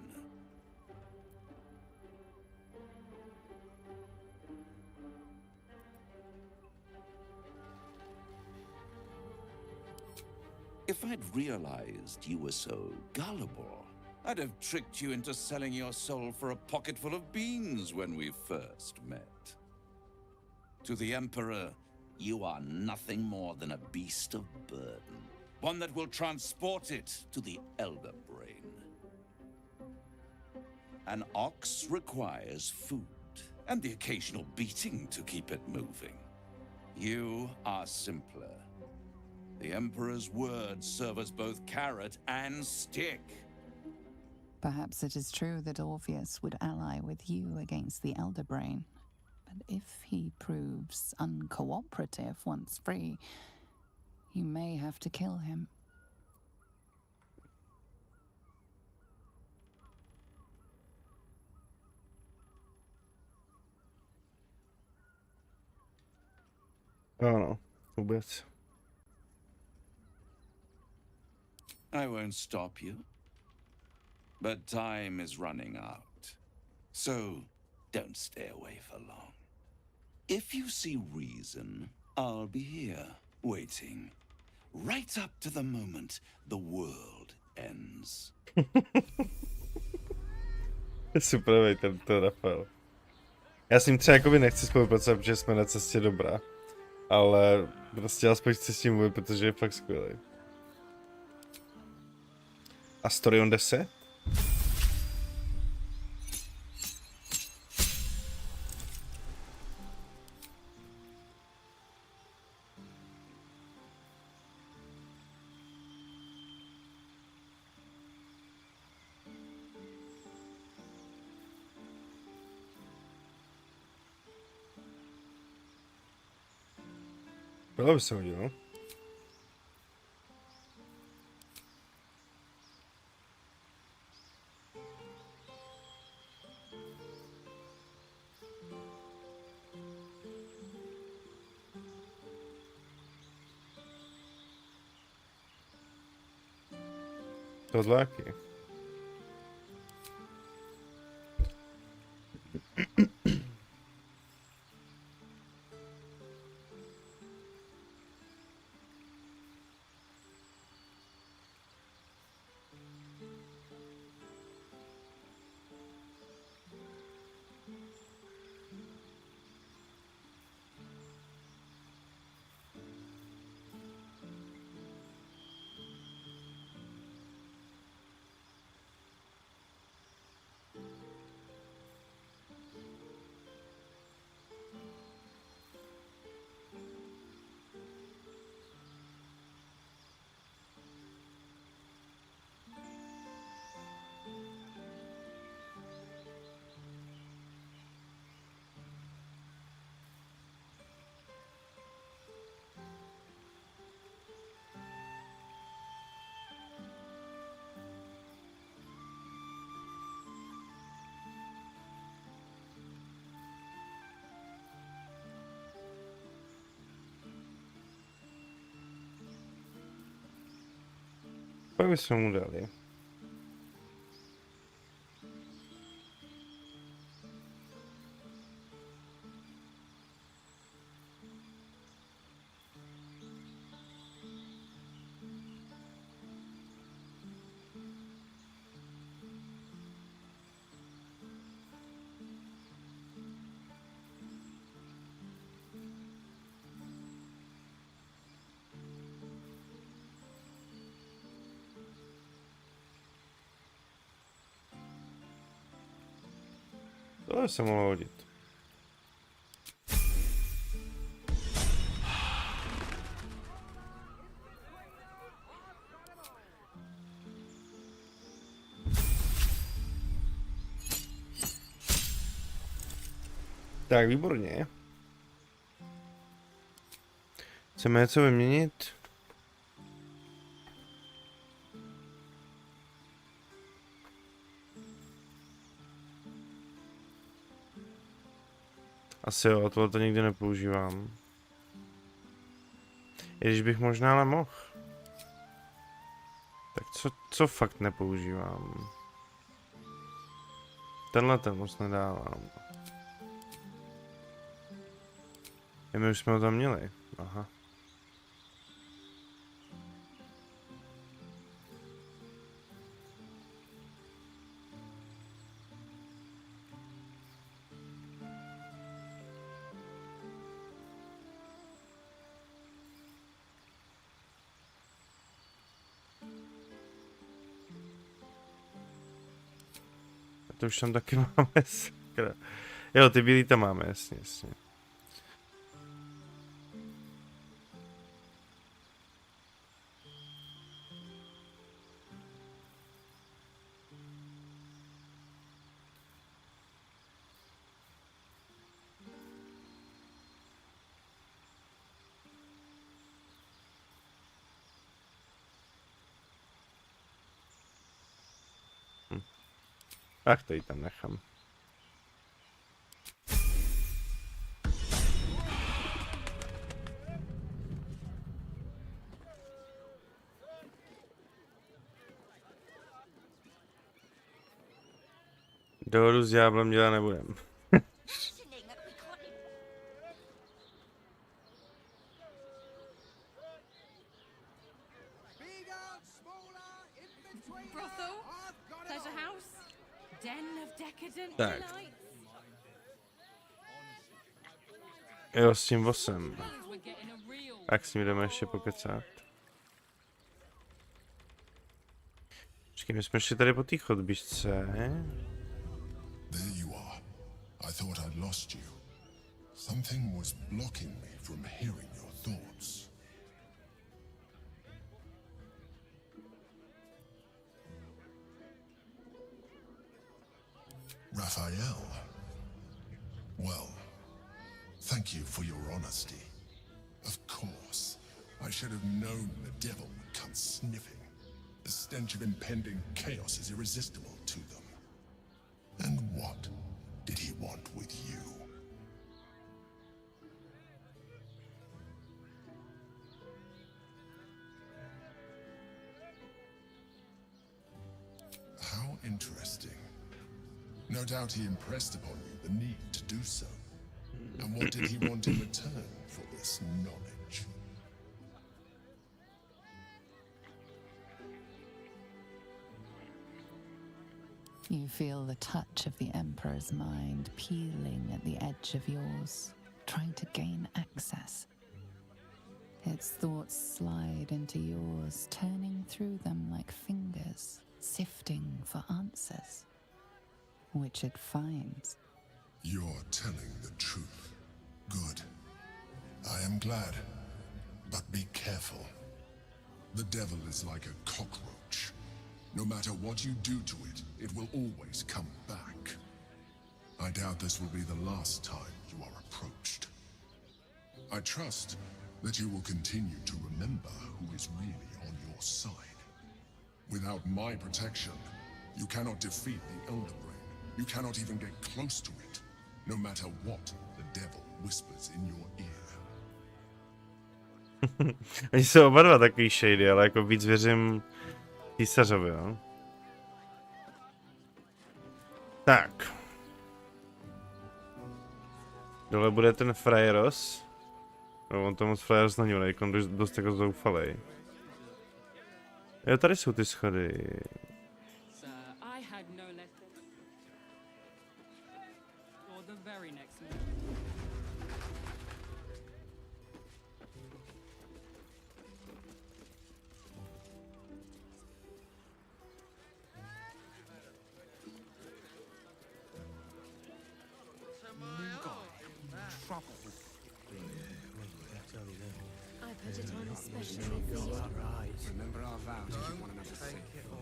If I'd realized you were so gullible, I'd have tricked you into selling your soul for a pocketful of beans when we first met. To the Emperor, you are nothing more than a beast of burden, one that will transport it to the elder brain. An ox requires food, and the occasional beating to keep it moving. You are simpler. The Emperor's words serve as both carrot and stick. Perhaps it is true that Orpheus would ally with you against the elder brain. But if he proves uncooperative once free, you may have to kill him. Ano, vůbec. I won't stop you. But time is running out. So don't stay away for long. If you see reason, I'll be here, waiting. Right up to the moment the world ends. Super, ten Rafael. Já s ním třeba jakoby nechci spolupracovat, protože jsme na cestě dobrá. Ale prostě aspoň chci s tím mluvit, protože je fakt skvělý. Astarion 10? Bylo by se hodilo. Tohle jaký? Pak bychom mu dali. To by se mohlo hodit. Tak, výborně. Chceme něco vyměnit? Asi jo, tohle to nikdy nepoužívám. I když bych možná ale mohl. Tak co fakt nepoužívám? Tenhle ten moc nedávám. My už jsme ho tam měli. Aha. To už tam taky máme, sakra. Jo, ty bílý tam máme, jasně, jasně. Ach, to ji tam nechám. Dohodu s ďáblem dělat nebudem. Tak. Jo, s tím vosem. Tak s ním jdeme ještě pokecat. Počkej, my jsme šli tady po té chodbičce. There you are. I thought I'd lost you. Something was blocking me from hearing your thoughts. Raphael. Well, thank you for your honesty. Of course, I should have known the devil would come sniffing. The stench of impending chaos is irresistible to them. And what did he want with you? How interesting. No doubt he impressed upon you the need to do so. And what did he want in return for this knowledge? You feel the touch of the Emperor's mind peeling at the edge of yours, trying to gain access. Its thoughts slide into yours, turning through them like fingers, sifting for answers, which it finds. You're telling the truth. Good. I am glad. But be careful. The devil is like a cockroach. No matter what you do to it, it will always come back. I doubt this will be the last time you are approached. I trust that you will continue to remember who is really on your side. Without my protection, you cannot defeat the Elder Brain. You cannot even get close to it, no matter what the devil whispers in your ear. Oni jsou oba dva takový shady, ale jako víc věřím písařovi, no. Tak. Dole bude ten frajeros. No, on to moc frajeros není, on je dost jako zoufalej. Jo, tady jsou ty schody.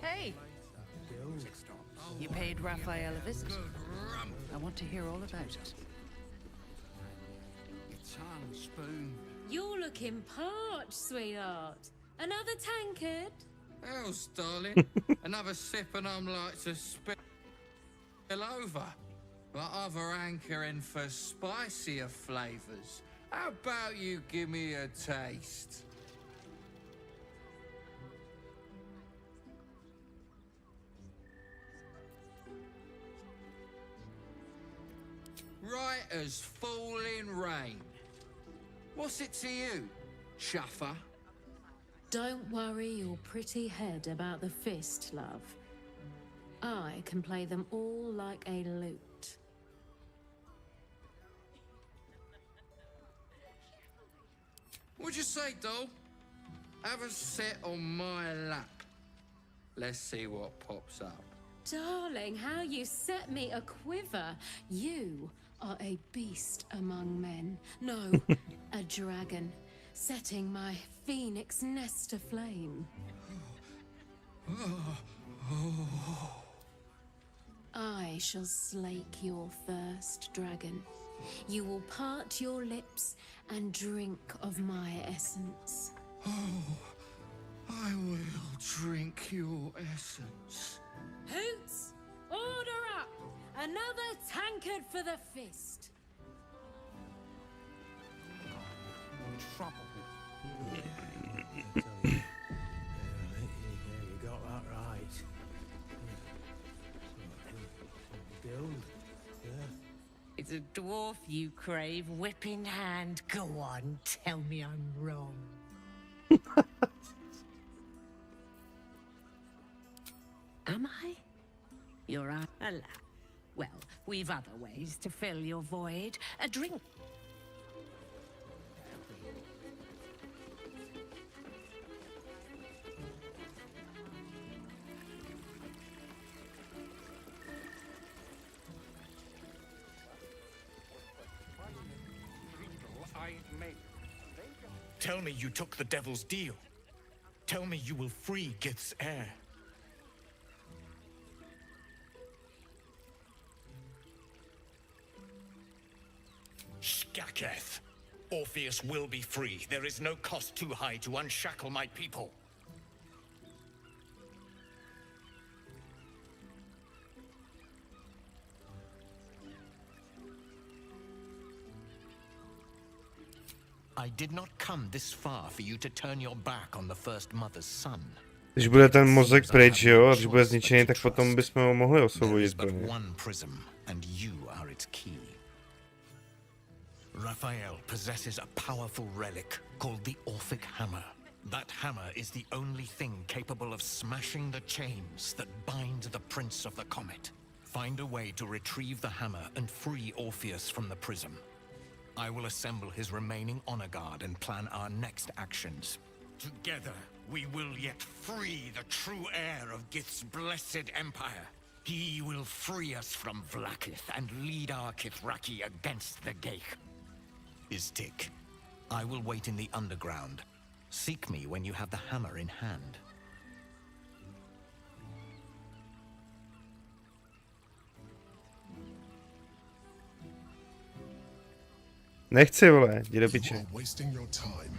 Hey! You paid Raphael a visit. I want to hear all about it. Your tongue, spoon. You're looking parched, sweetheart. Another tankard? Else, darling. Another sip and I'm like to spill over. But other hankering for spicier flavors. How about you give me a taste? as falling rain. What's it to you, Shuffer? Don't worry your pretty head about the fist, love. I can play them all like a lute. What'd you say, doll? Have a sit on my lap. Let's see what pops up. Darling, how you set me a quiver. You are a beast among men. No, a dragon, setting my phoenix nest aflame. I shall slake your thirst, dragon. You will part your lips and drink of my essence. Oh, I will drink your essence. Hoots, order up! Another tankard for the fist. Trouble. You got that right. Build. It's a dwarf you crave, whipping hand. Go on, tell me I'm wrong. Am I? You're right. Alas. Well, we've other ways to fill your void. A drink. Tell me you took the devil's deal. Tell me you will free Gith's heir. Skaketh. Orpheus will be free. There is no cost too high to unshackle my people. I did not come this far for you to turn your back on the first mother's son. Když bude ten mozek pryč, jo, a když bude zničený, tak potom bychom ho mohli osvobodit. One prism, and you are its key. Raphael possesses a powerful relic called the Orphic Hammer. That hammer is the only thing capable of smashing the chains that bind the Prince of the Comet. Find a way to retrieve the hammer and free Orpheus from the prism. I will assemble his remaining honor guard and plan our next actions. Together, we will yet free the true heir of Gith's blessed empire. He will free us from Vlaakith and lead our Kithraki against the Geich. Istik, I will wait in the underground. Seek me when you have the hammer in hand. Nechci, vole, jdi do You piče. are wasting your time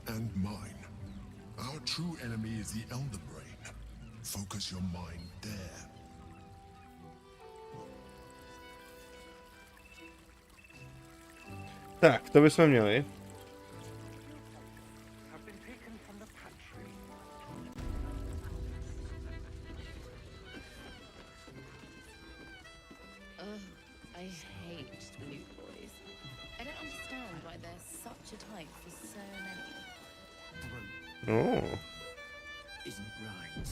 and mine. Our true enemy is the Elder Brain. Focus your mind there. Tak, to bychom měli. I hate blue boys. I don't understand why they're such a type for so many. Oh. Isn't right.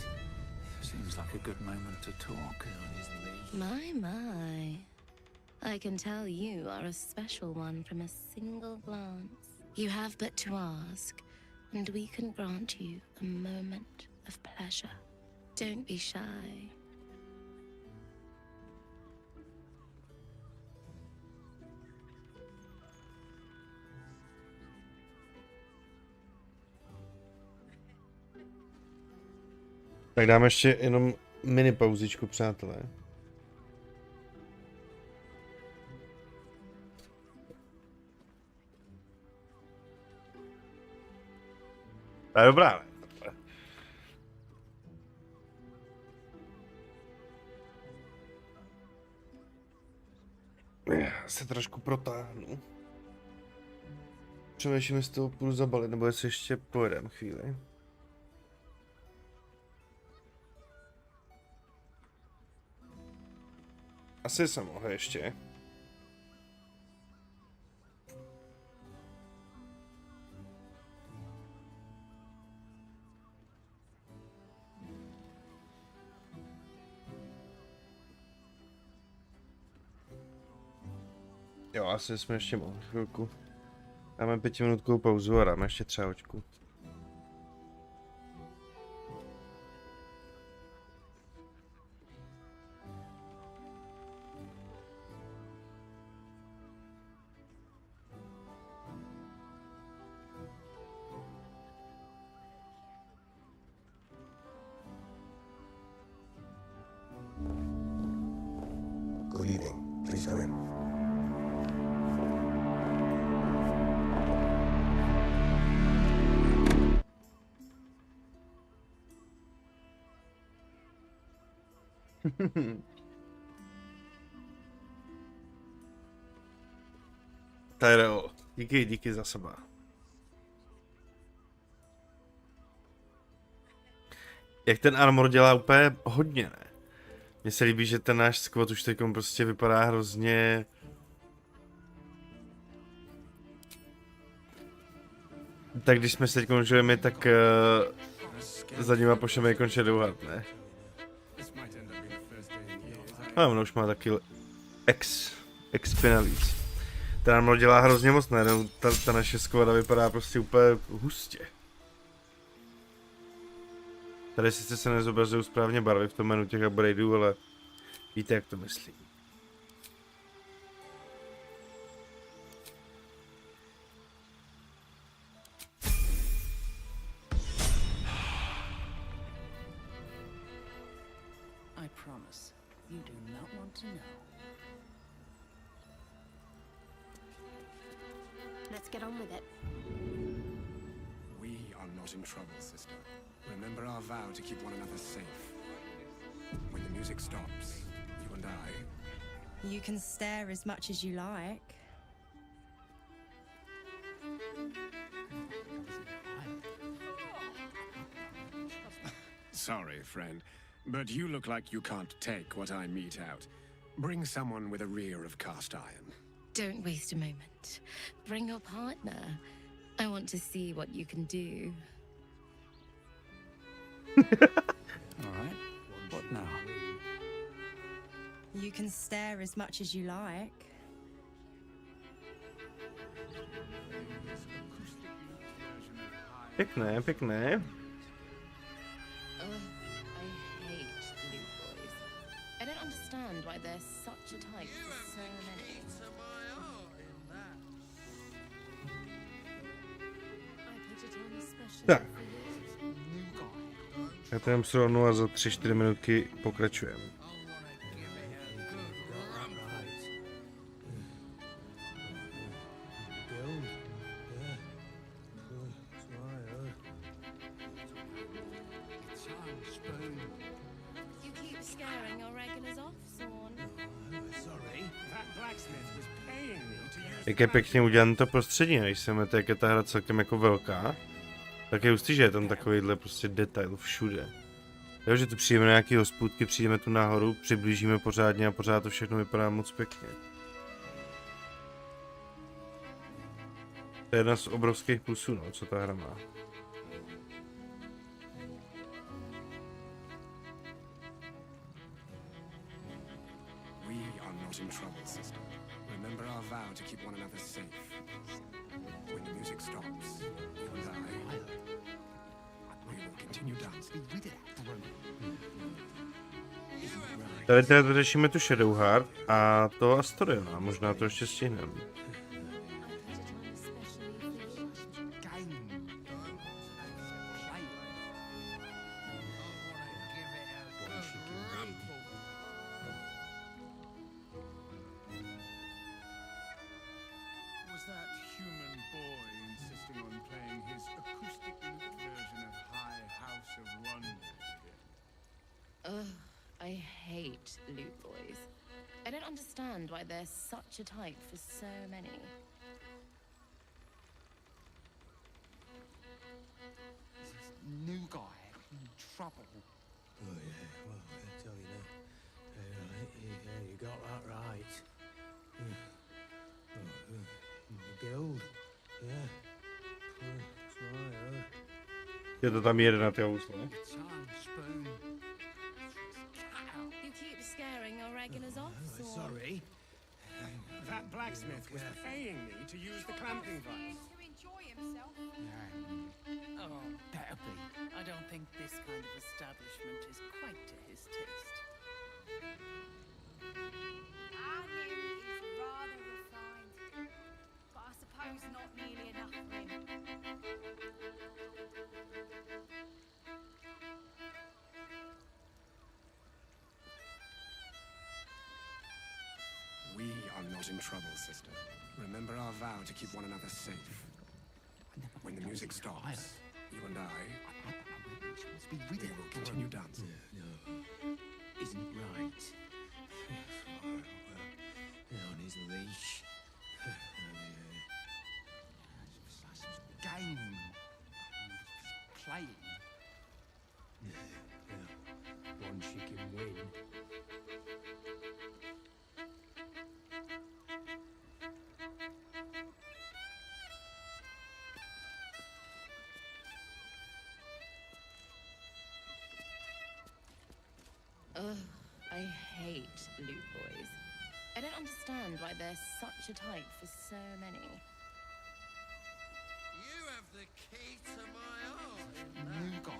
Seems like a good moment to talk. My. I can tell you are a special one from a single glance. You have but to ask, and we can grant you a moment of pleasure. Don't be shy. Tak dáme ještě jenom mini pauzičku, přátelé. To je dobrá, ne? Já se trošku protáhnu. Přemýšlím, jestli toho půjdu zabalit, nebo jestli ještě pojedem chvíli. Asi jsem mohl ještě. Jo, asi jsme ještě mohli chvilku. Dáme 5minutkovou pauzu a dáme ještě třeba hoďku. Good evening. Please come in. Tyrell, díky za seba. Jak ten armor dělá úplně hodně, ne? Mně se líbí, že ten náš squad už teď prostě vypadá hrozně... Tak když jsme se teď končujeme, tak za nima pošleme jako Shadowheart, ne? Ale ono už má taky XP navíc. Ten armor dělá hrozně moc, ne? Ta naše squada vypadá prostě úplně hustě. Tady sice se nezobrazují správně barvy v tom menu těch upgradeů, ale víte, jak to myslím. I promise, you do not want to know. Let's get on with it. We are not in trouble, sister. Remember our vow to keep one another safe. When the music stops, you and I... You can stare as much as you like. Sorry, friend, but you look like you can't take what I mete out. Bring someone with a rear of cast iron. Don't waste a moment. Bring your partner. I want to see what you can do. Alright, what now? You can stare as much as you like. Pěkné, pěkné. I hate loot boys. I don't understand why there's such a type for so many. I put it on special. Tak. Já to jen srovnu a za 3-4 minutky pokračujeme. Jak je pěkně udělané to prostředí, než se mete, jak je ta hra celkem jako velká. Tak je hustý, že je tam takovýhle prostě detail všude. Jo, že tu přijdeme na nějaký hospůdky, přijdeme tu nahoru, přiblížíme pořádně a pořád to všechno vypadá moc pěkně. To je jedna z obrovských plusů, no, co ta hra má. We are not in trouble, sister. Remember our vow to keep one another safe. When the music stops, you and I will continue dancing. Tady teda řešíme tu Shadowheart a to Astariona, možná to ještě stihneme. I hate loot boys. I don't understand why there's such a type for so many. New guy in trouble. Oh yeah, well, I tell you now. Yeah, you got that right. The guild. Yeah. Je to tam jede na ty housle. You keep scaring our regulars off, Sorry. That blacksmith was paying me to use the clamping vice. Oh, better be. I don't think this kind of establishment is quite to his taste. Our new is rather refined, but I suppose not nearly enough for him. We are not in trouble, sister. Remember our vow to keep one another safe. When the music stops, you and we will continue dancing. Isn't right. On his leash. Game. Playing. One she can win. Ugh, I hate loot boys. I don't understand why there's such a type for so many. You have the key to my heart. New guy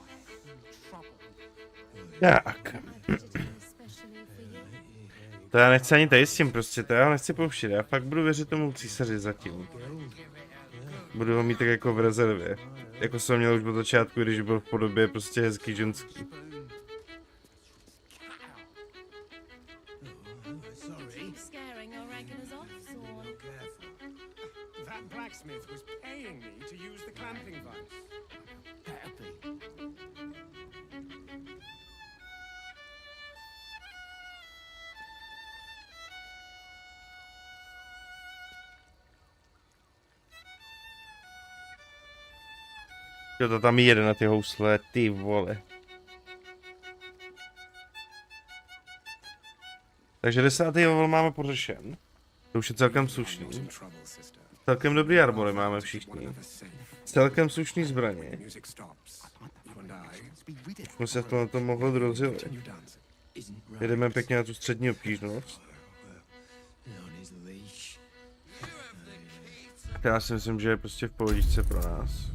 in trouble. Tak. To já nechci ani tady s tím prostě, to já nechci pouštět, já fakt budu věřit tomu císaři zatím. Budu ho mít tak jako v rezervě. Jako jsem měl už od začátku, když byl v podobě prostě hezký ženský. That blacksmith was paying me to use the clamping vice. Better be. Jo, to tam jede na ty housle, ty vole. Takže 10. level máme pořešen. To už je celkem slušný. Celkem dobrý arbory máme všichni. Celkem slušný zbraně. Už jsme se to na tom mohli rozdělit. Jedeme pěkně na tu střední obtížnost. Já si myslím, že je prostě v pohodičce pro nás.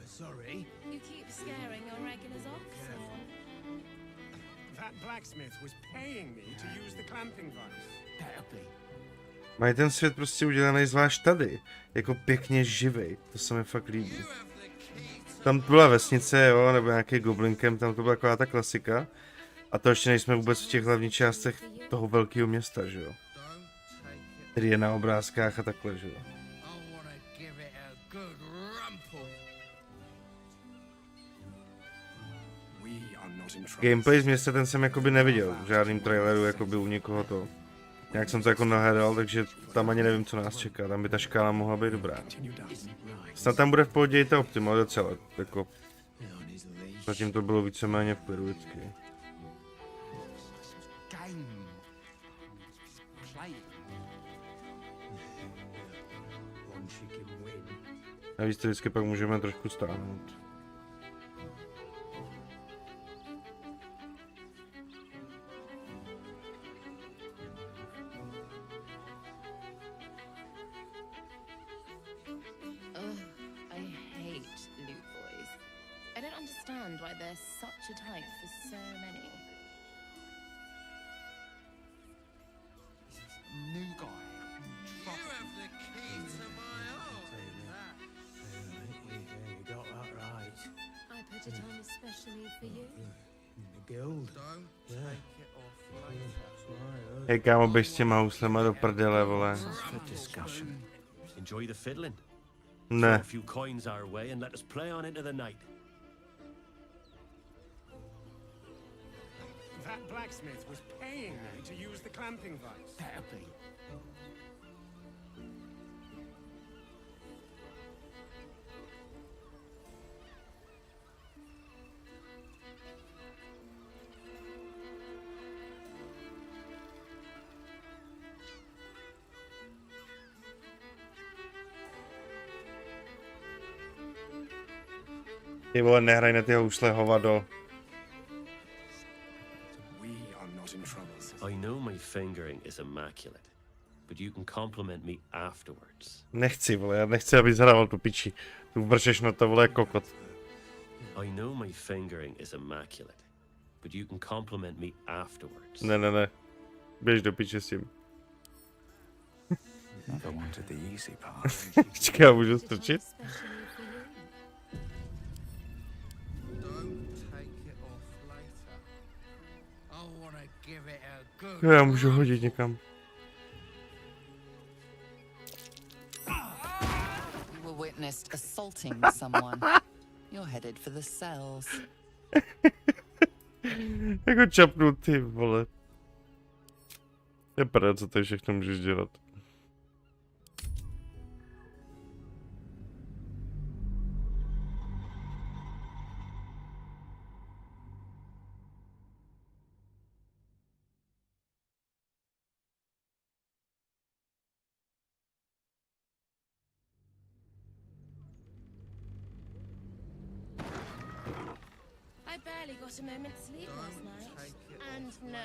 Sorry. You keep scaring your regulars off, so... That blacksmith was paying me to use the clamping vice. Better be. Mají ten svět prostě udělaný zvlášť tady. Jako pěkně živej. To se mi fakt líbí. Tam byla vesnice, jo, nebo nějaký goblinkem, tam to byla taková ta klasika. A to ještě nejsme vůbec v těch hlavních částech toho velkého města, že jo. Který je na obrázkách a takhle, že jo. Gameplay z města ten jsem jakoby neviděl v žádným traileru, jakoby u někoho to. Nějak jsem to jako nahledal, takže tam ani nevím, co nás čeká, tam by ta škála mohla být dobrá. Snad tam bude v pohodě i ta optimalizace, jako... Zatím to bylo víceméně v klidu vždycky. A víc to vždycky pak můžeme trošku stáhnout. especially for you. The guild. Hej kámo, běž s těma huslema do prdele, vole. Enjoy the fiddling. Ne. Throw a few coins our way and let us play on into the night. That blacksmith was paying me to use the clamping vice. Better be. Ty vole, nehraj na ty housle, hovado. I know my fingering is immaculate, but you can compliment me afterwards. Nechci, vole, já nechci, abys hrával tu piči. Tu vršeš na to, vole, kokot. I know my fingering is immaculate, but you can compliment me afterwards. Ne. Běž do piče s tím. Never wanted the easy part. Počkej, já můžu strčit? Já můžu hodit někam. You were witnessed assaulting someone. You're headed for the cells. Jako čapnu, ty vole. Je pravda, co tady všechno můžeš dělat. I barely got a moment's sleep last night. And no,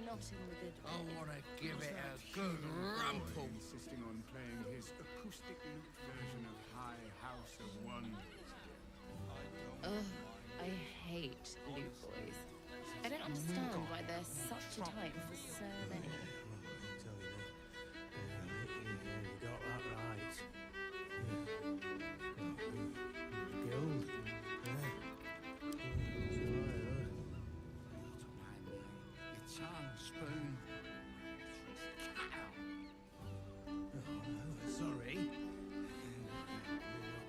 not in the good way. I want to give it a good rumple. Insisting on playing his acoustic lute version of High House of Wonders. Ugh, I hate lute boys. I don't understand why they're such a type for so many. You got that right. Guild. Spoon. Sorry.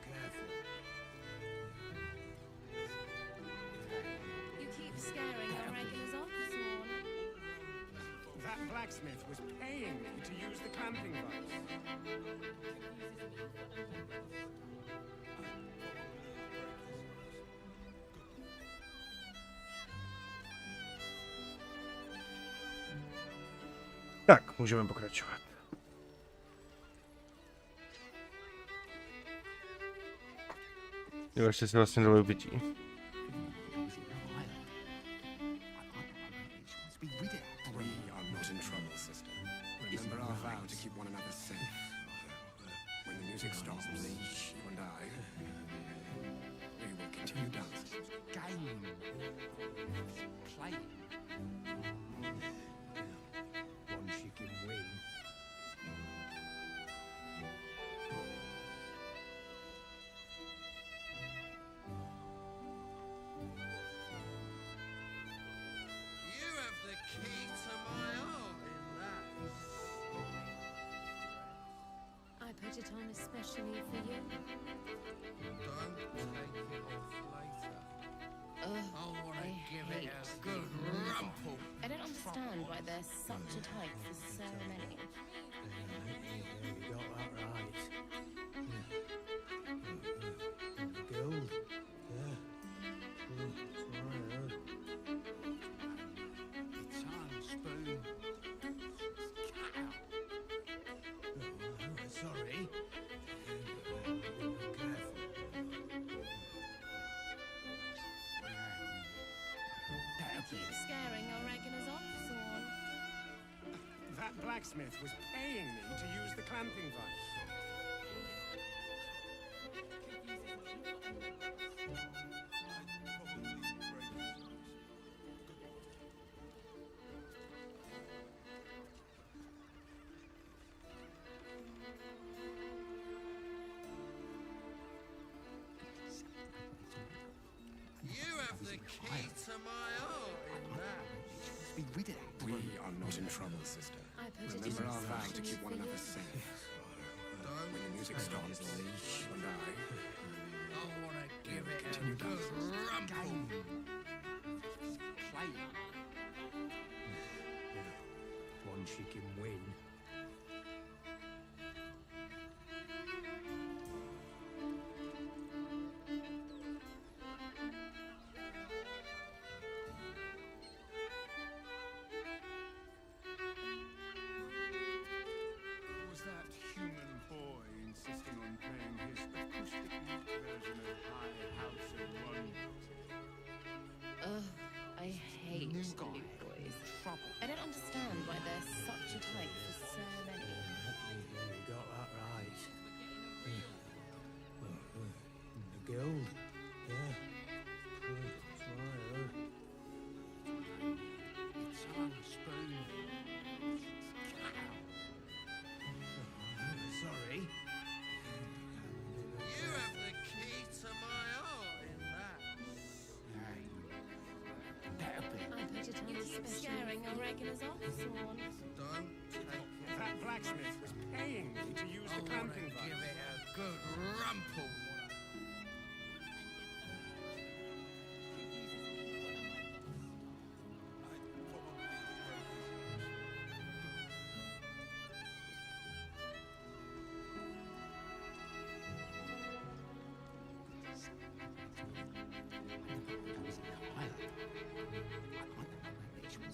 Careful. You keep scaring our regulars off, Swan. That blacksmith was paying me to use the clamping vice. Tak, můžeme pokračovat. Jo, ještě si vlastně dole pití. We are not in trouble, sister. Remember our vow to keep one another safe. When the music stops, you and I, we will continue dancing. Game. Play. Once you can win. You have the key to my heart in that. I put it on especially for you. Don't take it off later. Ugh, I want to I give it hate a good rumple. I don't understand why they're such a type for so many. You got that right. Guild. Yeah. Guitar and spoon. Sorry. Careful. You keep scaring our regulars off, Swan. That blacksmith was paying me to use the clamping vice. You have the We are not in trouble, sister. Remember our vow to keep one another safe. When the music stops, you and I will continue dancing. Play. One chicken win. Was that human boy insisting on playing his acoustic version of High House of Wonders? Ugh, I hate new boys. I don't understand why they're such a type for so many. You got that right. The guild. Yeah. That's right, It's on spoon. Sorry. You have the key to my heart in that. I bet it is scaring our regulars off, Swan. Don't take it. That blacksmith was paying me to use the clamping Give device. it a good rumple.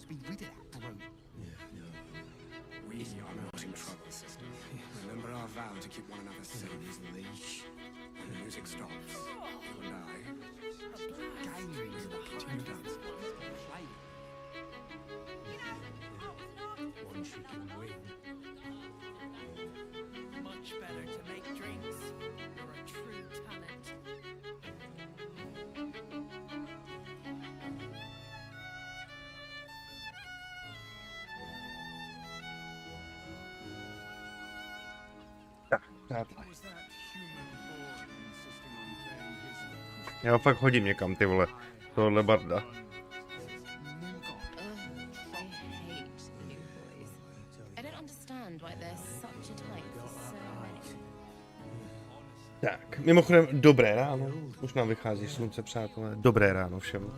Be rid of that brute. We are not in trouble, sister. Remember our vow to keep one another safe. When the music stops, you and I will continue dancing. Play. One chicken win. Much better to make drinks. You're a true talent. Přátelé. Was that human boy insisting on playing his acoustic Já ho fakt hodím někam, ty vole. Tohle barda. Ugh, I hate new boys. I don't understand why they're such a type for so many. Tak, mimochodem, dobré ráno. Už nám vychází slunce, přátelé. Dobré ráno všem.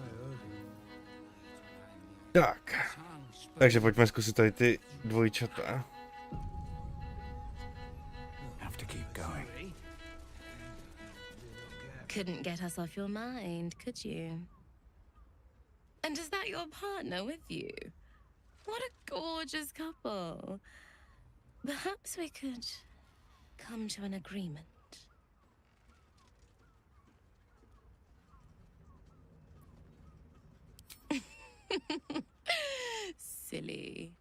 Tak, takže pojďme zkusit tady ty dvojčata. Have to keep going. Couldn't get us off your mind, could you? And is that your partner with you? What a gorgeous couple. Perhaps we could come to an agreement. Silly.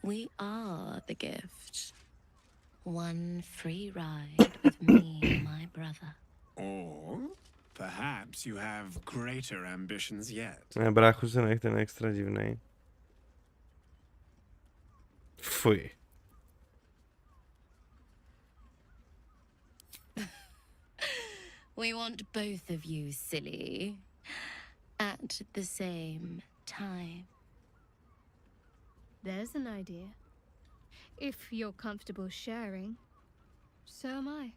We are the gift. One free ride with me and my brother. Or perhaps you have greater ambitions yet. Ne, bráchu se nech, ten je extra divnej. Fuj. We want both of you, silly, at the same time. There's an idea. If you're comfortable sharing, so am I.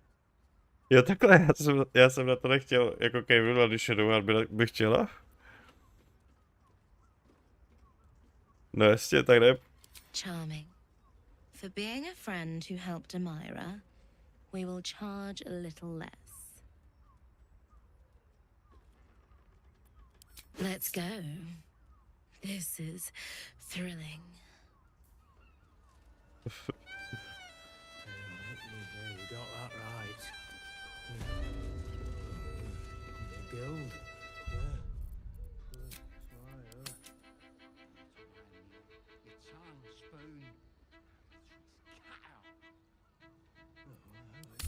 Jo, takhle, já jsem na to nechtěl, jako Kevin, ale když jedu, bych chtěla. No jasně, tak ne. Charming. For being a friend who helped Amira, we will charge a little less. Let's go. This is thrilling. You got that right. The guild. Yeah. It's on spoon.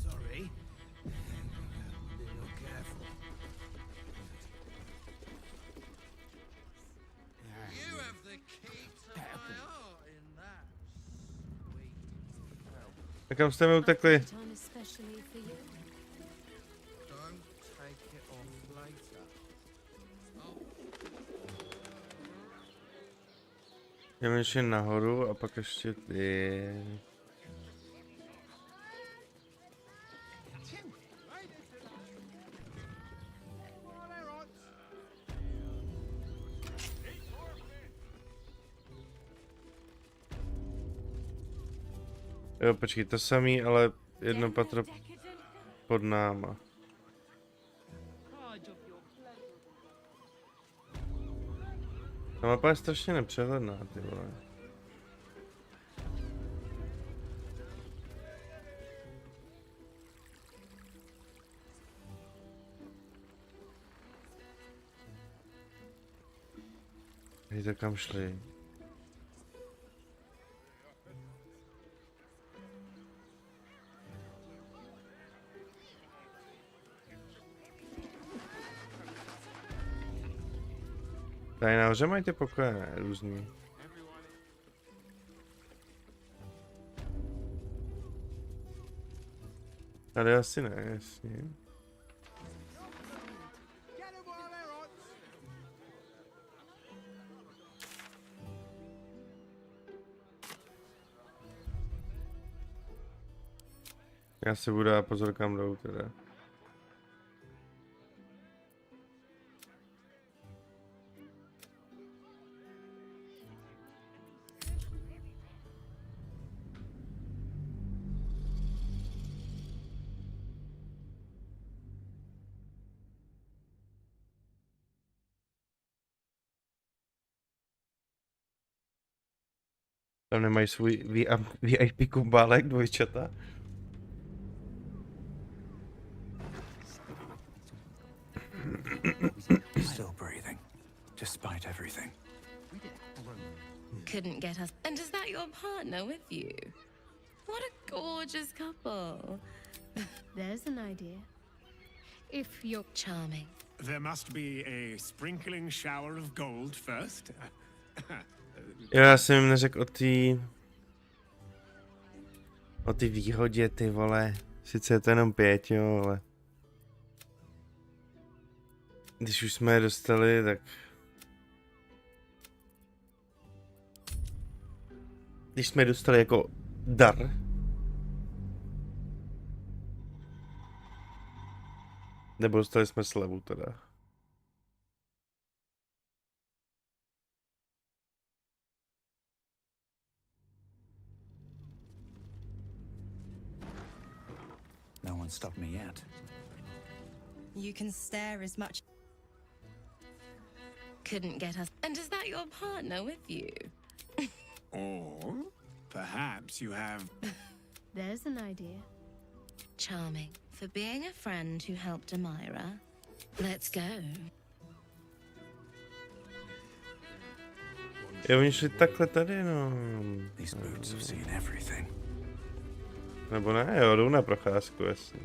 Sorry. Be real careful. You have the key to my heart in that. A kam jste mi utekli? Time especially for you. Don't take it off later. Jdeme ještě nahoru a pak ještě ty. Jo, počkej, to samý, ale jedno patro pod náma. Ta mapa je strašně nepřehledná, ty vole. Hejte, kam šli? Tady nahoře mají ty pokoje, ne? Různý. Tady asi ne, jasně. Já si budu dát pozor, kam jdou teda. Tam nemají svůj VIP kumbálek dvojčata. Still breathing, despite everything. Couldn't get us. And is that your partner with you? What a gorgeous couple. There's an idea. If you're charming. There must be a sprinkling shower of gold first. Jo, já jsem jim neřekl o ty výhodě, ty vole. Sice je to jenom 5, jo, ale když už jsme je dostali, tak když jsme je dostali jako dar, nebo dostali jsme slevu teda. No one stopped me yet. You can stare as much. Couldn't get us. And is that your partner with you? Or perhaps you have. There's an idea. Charming. For being a friend who helped Amira. Let's go. Jo, oni šli takhle tady, no. These boots have seen everything. Nebo ne, jo, jdou na procházku, jasně.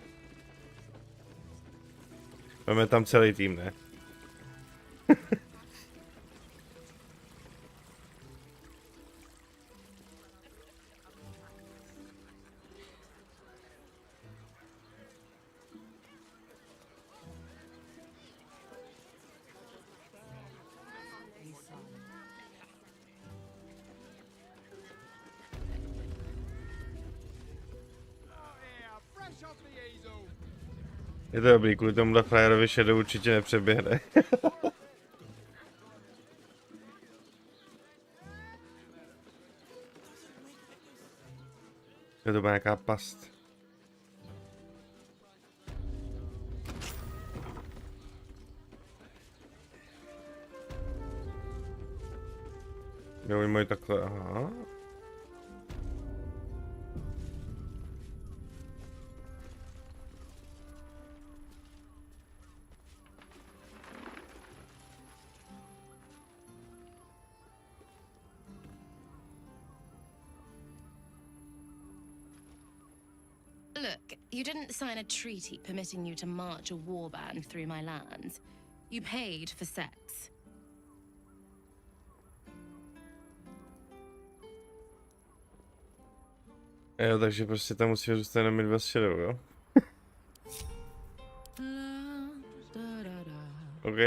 Máme tam celý tým, ne? Je to dobrý, kvůli tomuhle frajerovi Shadow určitě nepřeběhne. Je to byla nějaká past. Jo, oni mají takhle, aha. Look, you didn't sign a treaty permitting you to march a warband through my lands. You paid for sex. Jo, takže prostě tam musíme zůstat jenom my dva s Shadow, jo? OK.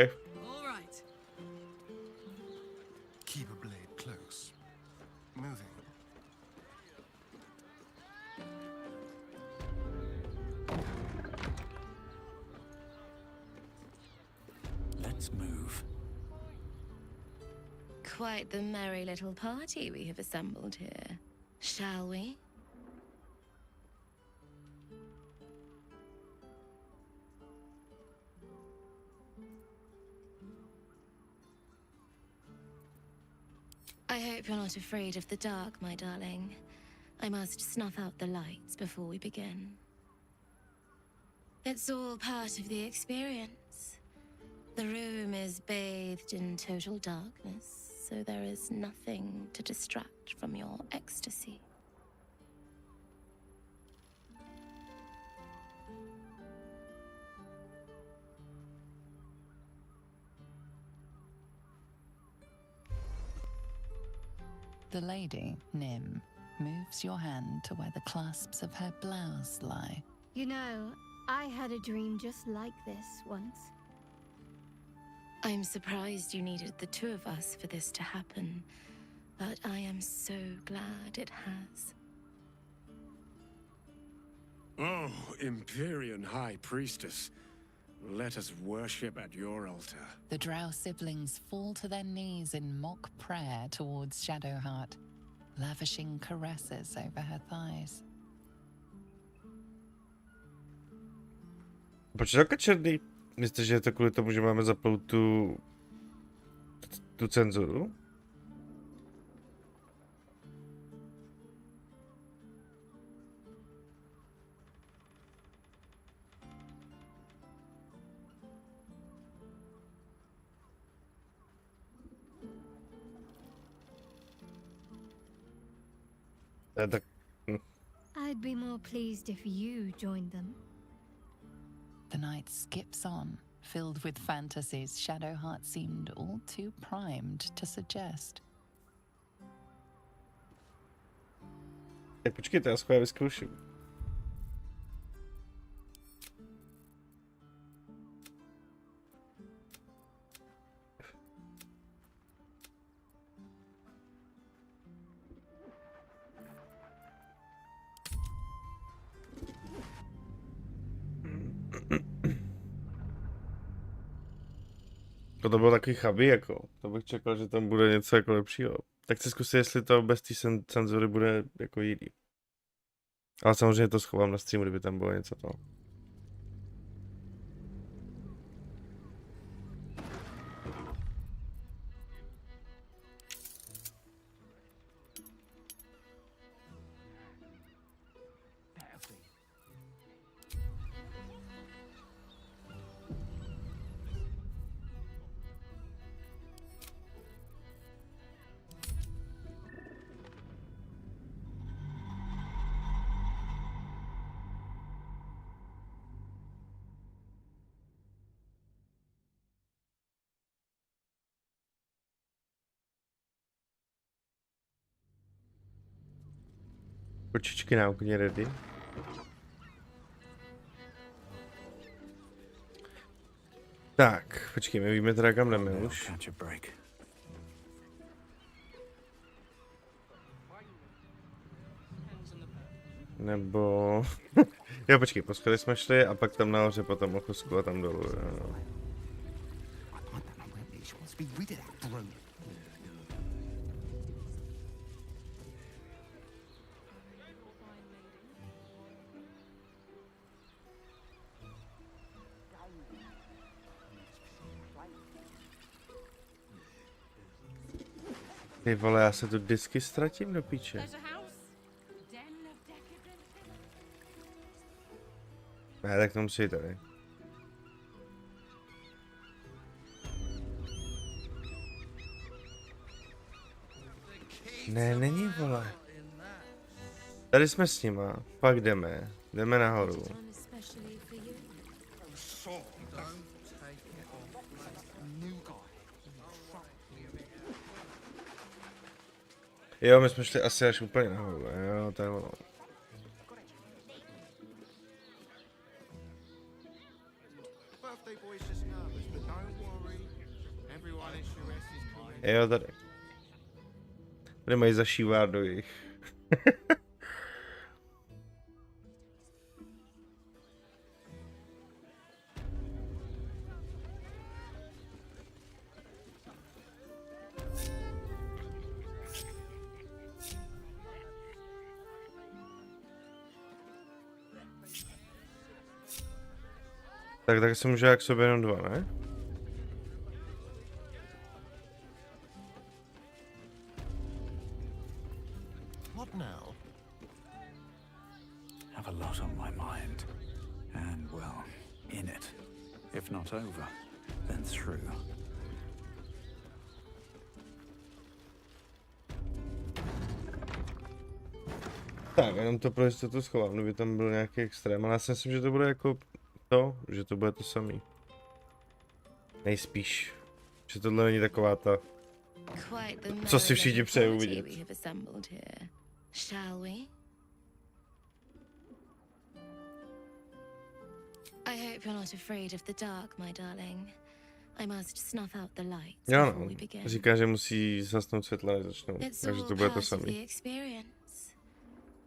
Keep a blade close. Let's move. Quite the merry little party we have assembled here. Shall we? I hope you're not afraid of the dark, my darling. I must snuff out the lights before we begin. It's all part of the experience. The room is bathed in total darkness, so there is nothing to distract from your ecstasy. The lady, Nim, moves your hand to where the clasps of her blouse lie. You know, I had a dream just like this once. I'm surprised you needed the two of us for this to happen, but I am so glad it has. Oh, Empyrean High Priestess, let us worship at your altar. The drow siblings fall to their knees in mock prayer towards Shadowheart, lavishing caresses over her thighs. Proč je takhle černý? Myslíte, že je to kvůli tomu, že máme zapnout tu cenzuru? Tak... I'd be more pleased if you joined them. The night skips on, filled with fantasies Shadowheart seemed all too primed to suggest. Počkejte, já schválně vyzkouším. To bylo takový chabý, jako. To bych čekal, že tam bude něco jako lepšího. Tak chci zkusit, jestli to bez té cenzury bude jako jiný. Ale samozřejmě to schovám na streamu, kdyby tam bylo něco toho. Kočičky na okně ready. Tak, počkej, my víme teda kam jdeme už. Nebo... jo, počkej, po schodech jsme šli a pak tam nahoře potom o chusku a tam dolů. Jo. Ty vole, já se tu disky ztratím do píče. Ne, tak to musí jít tady. Ne, není, vole. Tady jsme s nima, pak jdeme. Jdeme nahoru. Jo, my jsme šli asi až úplně nahoru, jo, to je ono. Jo, tady. Tady mají zašívat do jich. Tak se může jak sobě jenom 2, ne? What now? Have a lot on my mind. And, well, in it. If not over, then through. Tak, jenom to pro jistotu schovám, kdyby tam byl nějaký extrém, ale já si myslím, že to bude jako to, že to bude to samý. Nejspíš, že tohle není taková ta, co si všichni přejou vidět. Shall we? I hope you're not afraid of the dark, my darling. I must snuff out the lights before we begin. Říká, že musí zasnout světla, než začnou, takže to bude to samý.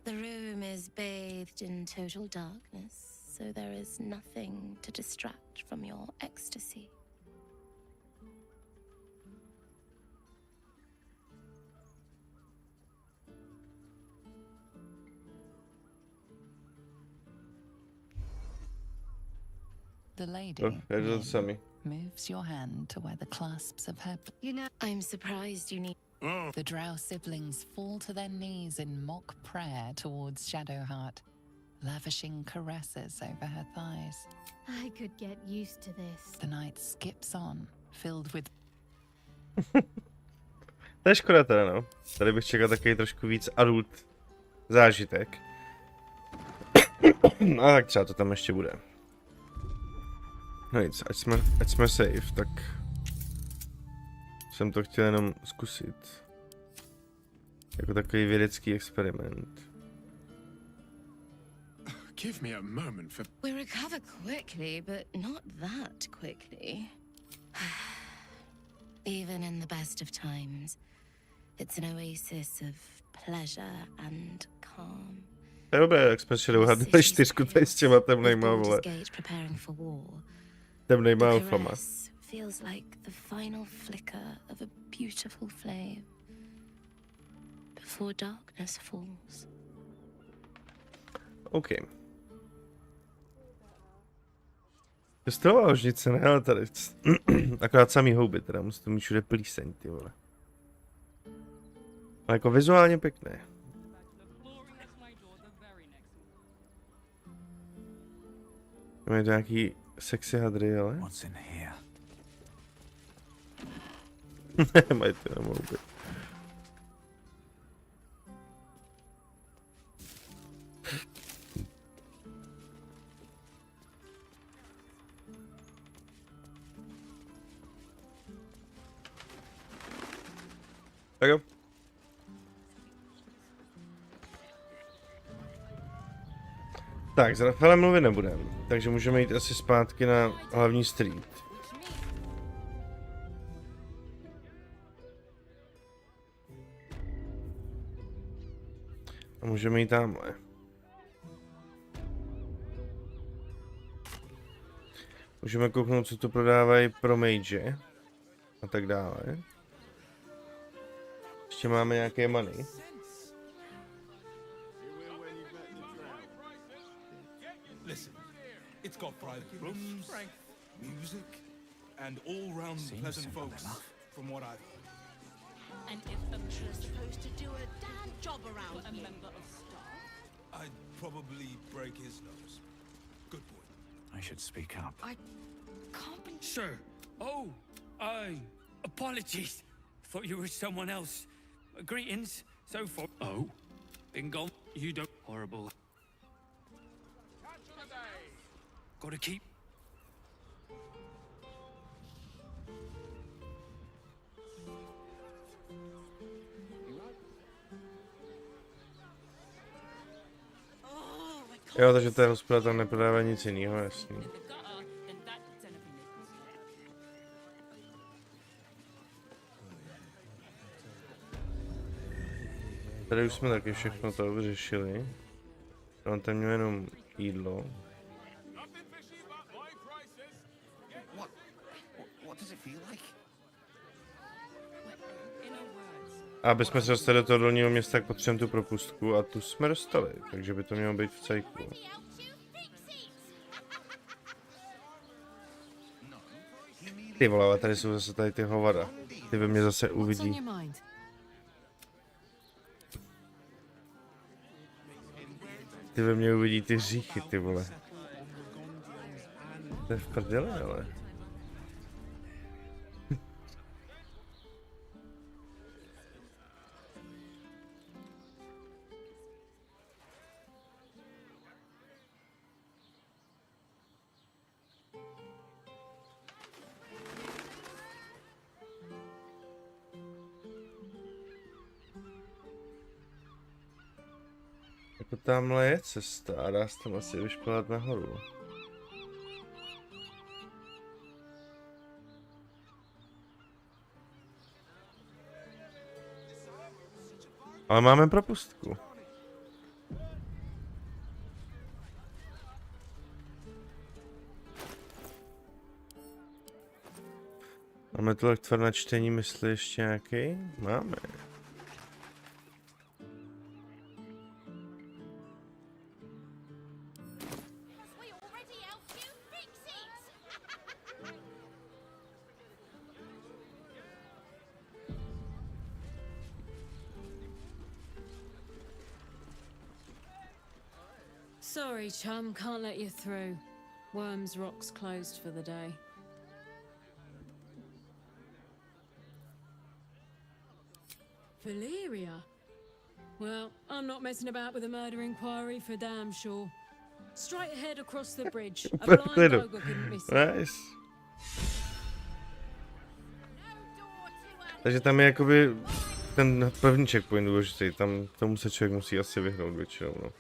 The room is bathed in total darkness, so there is nothing to distract from your ecstasy. The lady moves your hand to where the clasps of her... You know, I'm surprised you need... The drow siblings fall to their knees in mock prayer towards Shadowheart, lavishing caresses over her thighs. I could get used to this. The night skips on, filled with... To je škoda teda, no. Tady bych čekal takový trošku víc adult zážitek. No tak třeba to tam ještě bude. No nic, ať jsme safe, tak... Jsem to chtěl jenom zkusit. Jako takový vědecký experiment. Give me a moment for... We recover quickly, but not that quickly. Even in the best of times, it's an oasis of pleasure and calm. To je dobré, jak jsme šli uhadli 4 tady s těma temnejma, vole. Temnejma alfama. Feels like the final flicker of a beautiful flame before darkness falls. OK. Kostrová ložnice, ne, ale tady. Akorát samý houby, teda musí to mít všude plíseň, ty vole. Ale jako vizuálně pěkné. Máme to nějaký sexy hadry, ale... Mají to na houby. Tak jo. Tak, s Rafaelem mluvit nebudeme, takže můžeme jít asi zpátky na hlavní street. A můžeme jít tamhle. Můžeme kouknout, co tu prodávají pro mage a tak dále. Ještě máme nějaké money. Listen, it's got private rooms, music, and all-round pleasant folks, from what I've heard. And if you're supposed to do a damn job around a member of staff, I'd probably break his nose. Good boy. I should speak up. I can't be... Sir. Oh, apologies. Thought you were someone else. Greetings. So far. Oh. Been gone. You don't... Horrible. Gotta keep... Jo, takže ta hospoda tam neprodává nic jiného, jasný. Tady už jsme taky všechno to vyřešili. On tam měl jenom jídlo. A aby jsme se dostali do toho dolního města, tak potřebujeme tu propustku a tu jsme dostali, takže by to mělo být v cajku. Ty vole, ale tady jsou zase tady ty hovada. Ty ve mně zase uvidí. Ty ve mně uvidí ty hříchy, ty vole. To je v prdeli, ale. Jako tamhle je cesta a dá se tam asi vyšplhat nahoru. Ale máme propustku. Máme tu lektor na čtení mysli ještě nějaký? Máme. Sorry, chum, can't let you through. Worms Rock's closed for the day. Valeria? Well, I'm not messing about with a murder inquiry for damn sure. Straight ahead across the bridge. A blind ogre couldn't miss it. Nice. Takže tam je jakoby ten první checkpoint důležitý, tam tomu se člověk musí asi vyhnout většinou, no.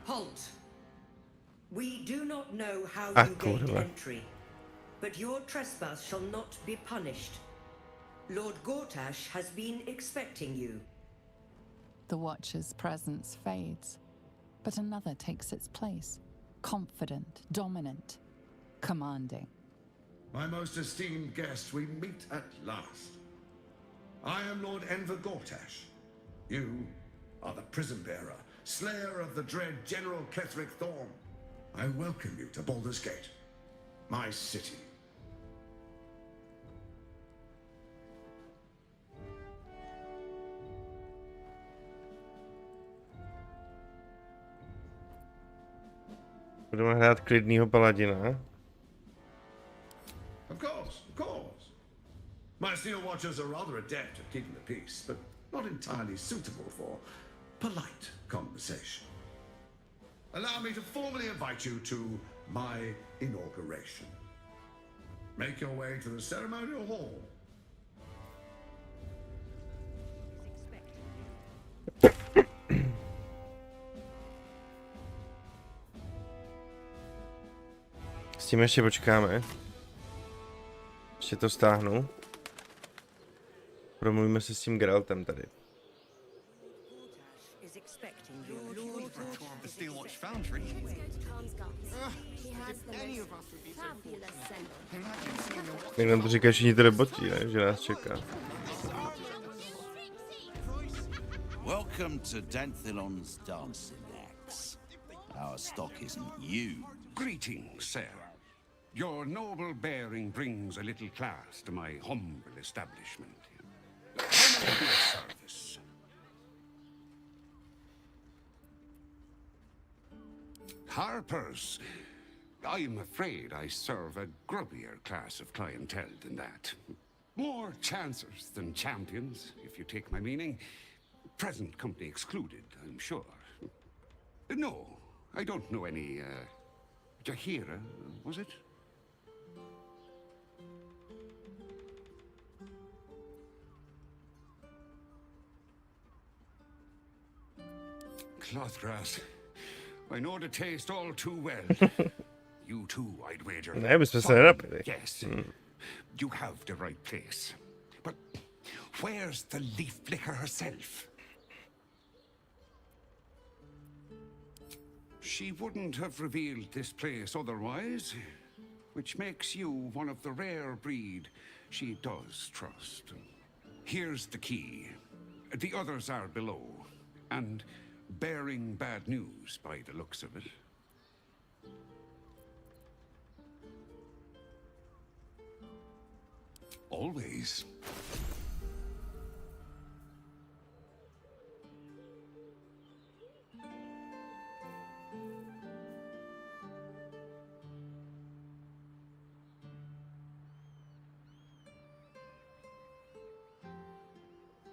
Halt. We do not know how you gained entry, but your trespass shall not be punished. Lord Gortash has been expecting you. The Watcher's presence fades, but another takes its place. Confident, dominant, commanding. My most esteemed guest, we meet at last. I am Lord Enver Gortash. You are the prison bearer, slayer of the dread General Ketheric Thorn. I welcome you to Baldur's Gate, my city. Budeme hrát klidnýho paladina. Of course. My steel watchers are rather adept at keeping the peace, but not entirely suitable for polite conversation. Allow me to formally invite you to my inauguration. Make your way to the ceremonial hall. S tím ještě počkáme. Ještě to stáhnu. Promluvíme se s tím Geraltem tady. Jak nám to říkají všichni ty roboti, ne? Že nás čeká. Welcome to Danthilon's dancing axe. Our stock isn't you. Greetings, sir. Your noble bearing brings a little class to my humble establishment. How may I be of service? Harpers. I'm afraid I serve a grubbier class of clientele than that. More chancers than champions, if you take my meaning. Present company excluded, I'm sure. No, I don't know any, Jahira, was it? Clothgrass. I know the taste all too well. You too, I'd wager. Ne, my jsme se nenapili. Yes, you have the right place. But where's the leaf flicker herself? She wouldn't have revealed this place otherwise, which makes you one of the rare breed she does trust. Here's the key. The others are below, and bearing bad news by the looks of it. Always.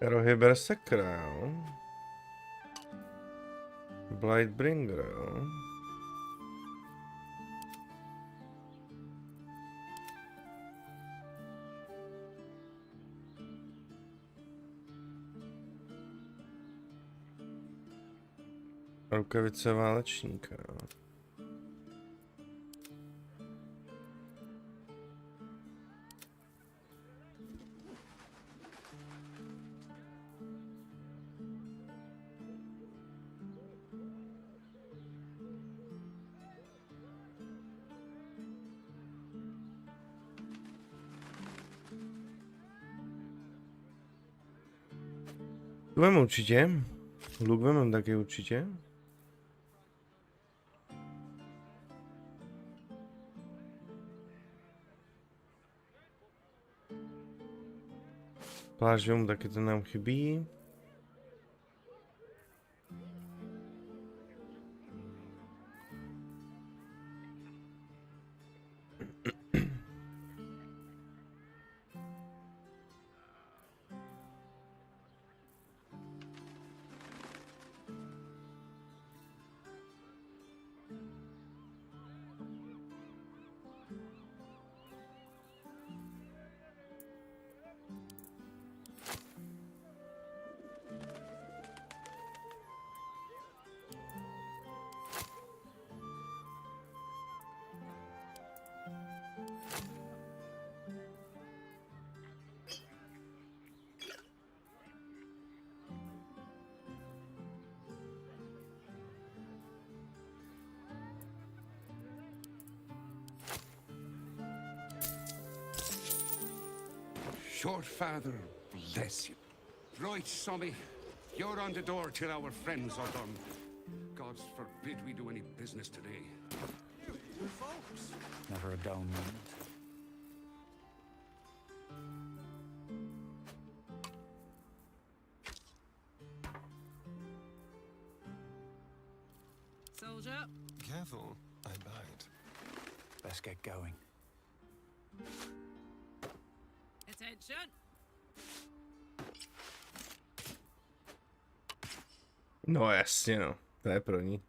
Rohy Berserkera, jo. Blightbringer, jo. Rukavice válečníka, jo. Luk vem určitě. Luk vem taky určitě. Plášť vem taky, ten nám chybí. Your father bless you. Right, Sommy. You're on the door till our friends are done. God forbid we do any business today. Folks. Never a dull moment. Soldier. Careful, I bite. Let's get going. Attention. No jasně no, to je pro ní.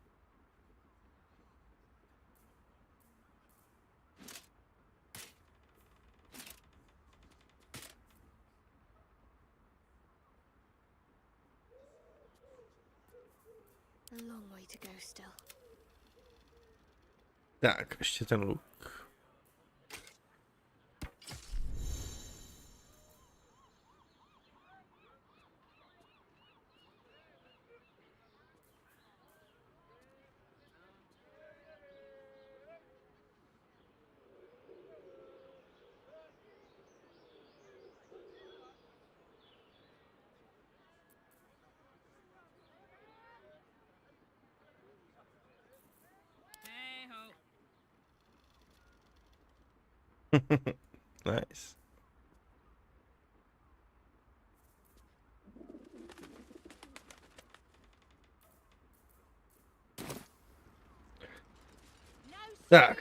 A long way to go still. Tak, ještě ten luk. Nice. Tak,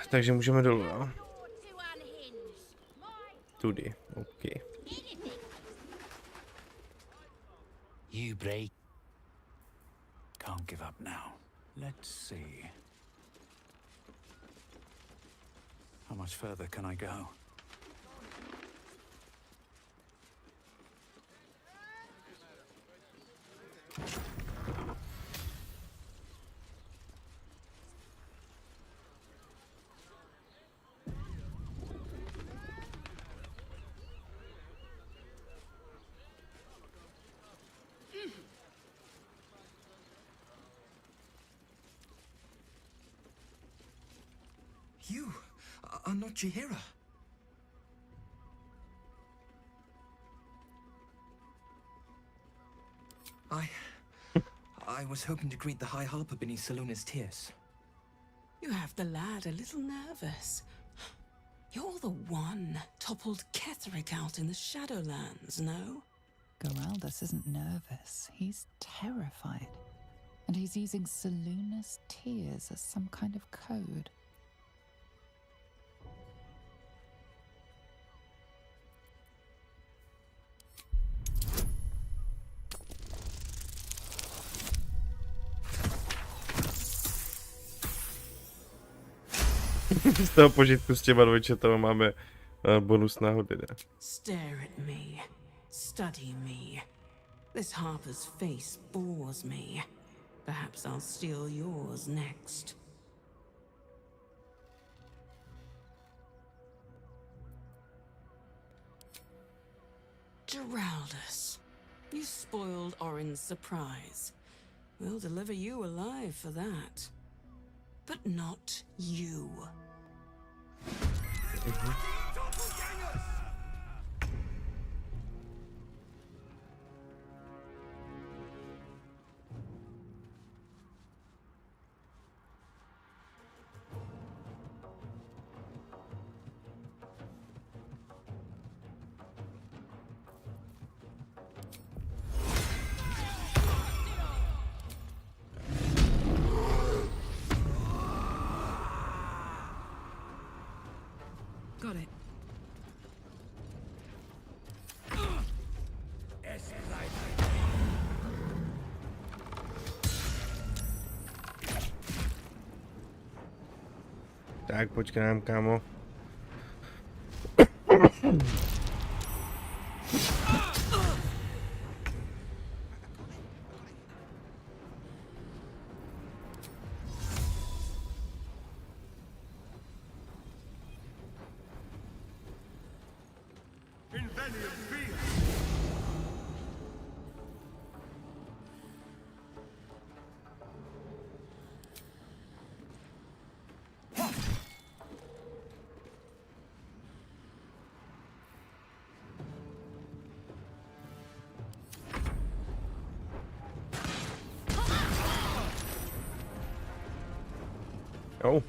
takže můžeme dolů, jo? Tudy, OK. You break. Can't give up now. Let's see. How much further can I go? You are not Jahira. I was hoping to greet the High Harper beneath Salona's tears. You have the lad a little nervous. You're the one toppled Ketheric out in the Shadowlands, no? Geraldus isn't nervous. He's terrified. And he's using Seluna's tears as some kind of code. Z toho požitku s těma dvojčetama máme bonus náhody. Stare at me. Study me. This harper's face bores me. Perhaps I'll steal yours next. Geraldus, you spoiled Orin's surprise. We'll deliver you alive for that. But not you. Got it. Tak, pojď k nám, kámo. Jo.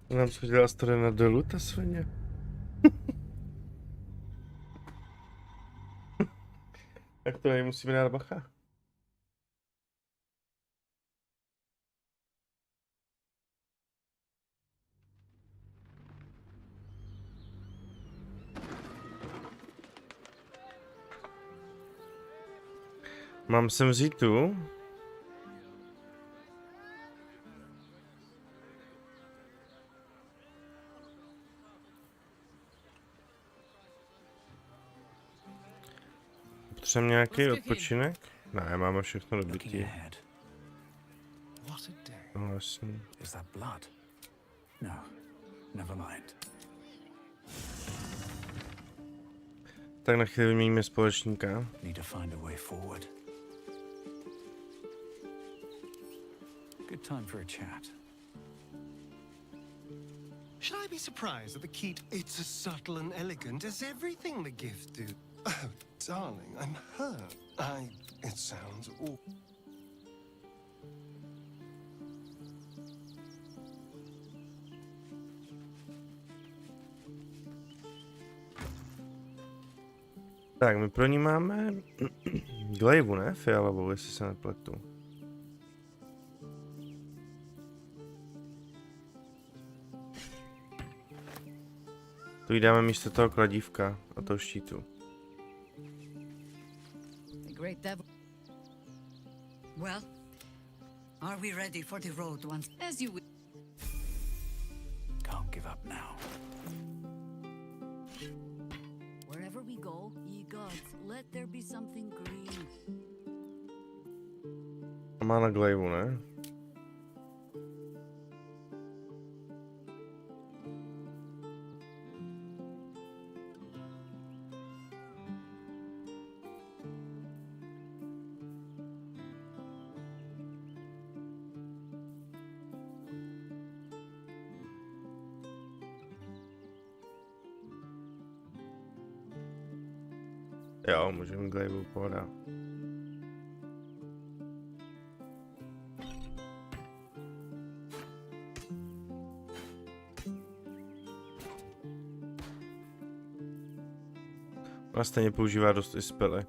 Nám schodila Astariona dolů, ta svině. Tak to musíme dát bacha. Mám sem vzít tu? Potřebujeme nějaký odpočinek? Ne, máme všechno dobití. No jasně. Is that blood? No, never mind. Tak na chvíli vyměníme společníka. Need to find a way forward. Good time for a chat. Should I be surprised that the Keat it's as subtle and elegant as everything the gift do? Oh, darling, I'm hurt. It sounds awful. Tak, my pro ní máme glaivu, ne? Fialovou, jestli se nepletu. Tu jí dáme místo toho kladívka a toho štítu. The great devil. Well, are we ready for the road once? As you will. Can't give up now. Wherever we go, ye gods, let there be something green. A má na glaivu, ne? Jo, můžeme glejvu, pohoda. Ona stejně používá dost i spely.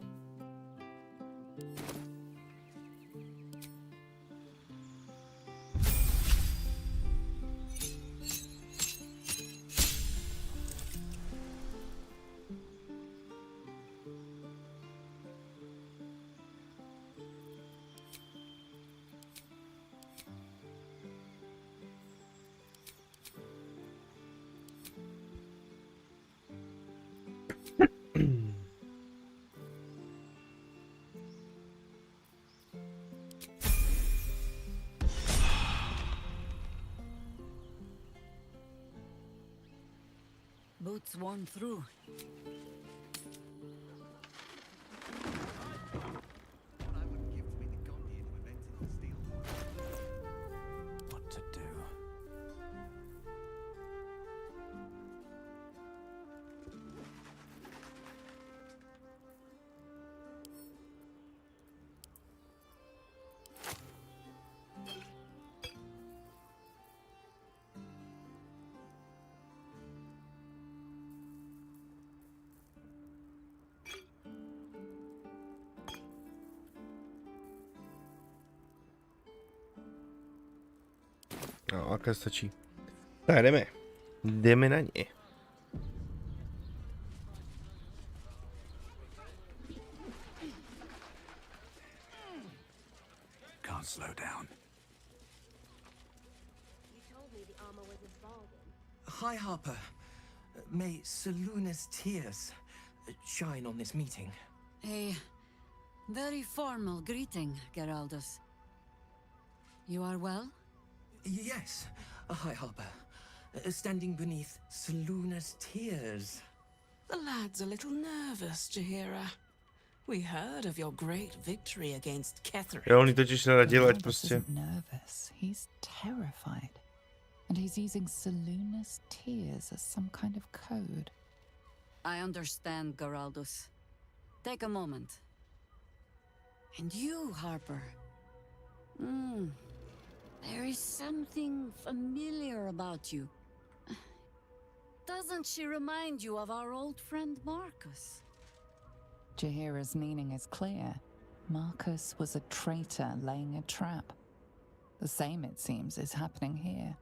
Boots worn through. What to do? No, jaké stačí. Tak jdeme. Jdeme na ně. Can't slow down. Hi, Harper. May Seluna's tears shine on this meeting. A very formal greeting, Geraldus. You are well? Yes. Hi, Harper. Standing beneath Seluna's tears. The lad's a little nervous, Jahira. We heard of your great victory against Catherine. Jo, oni totiž neradili, ať prostě. Isn't nervous. He's terrified. And he's using Seluna's tears as some kind of code. I understand, Geraldus. Take a moment. And you, Harper. There is something familiar about you. Doesn't she remind you of our old friend Marcus? Jahira's meaning is clear. Marcus was a traitor laying a trap. The same, it seems, is happening here.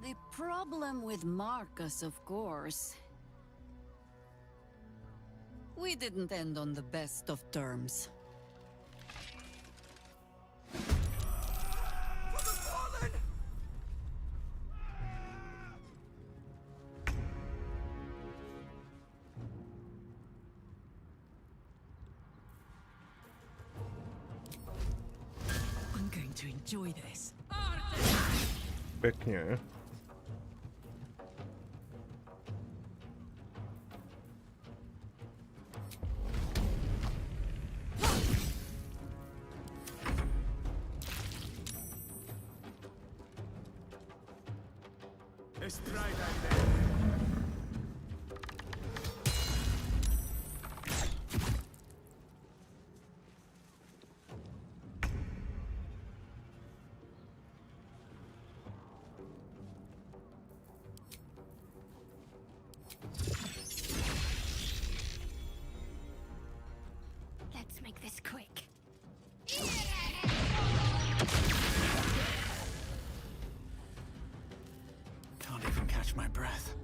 The problem with Marcus, of course. We didn't end on the best of terms. I'm going to enjoy this. Pěkně. Let's make this quick. Can't even catch my breath.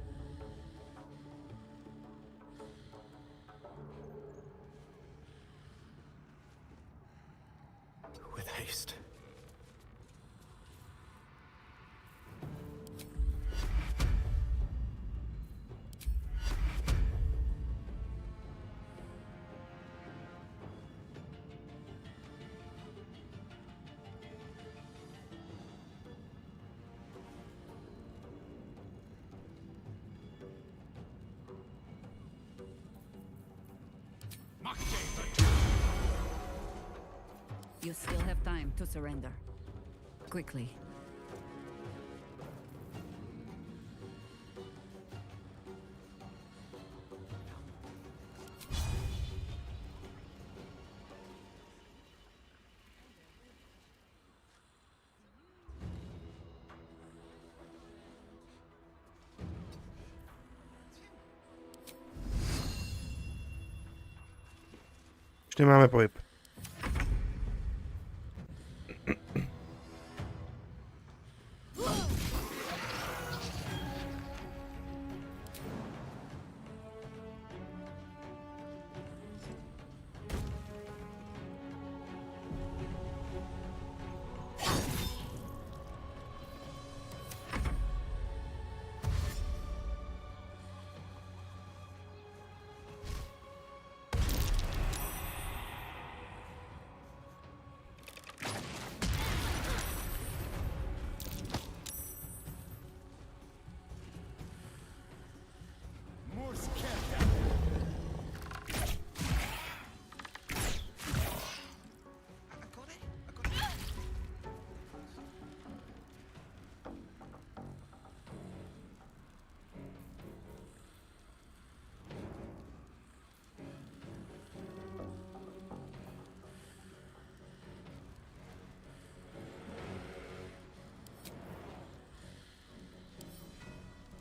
With haste. You still have time to surrender. Quickly. Už nemáme pohyb.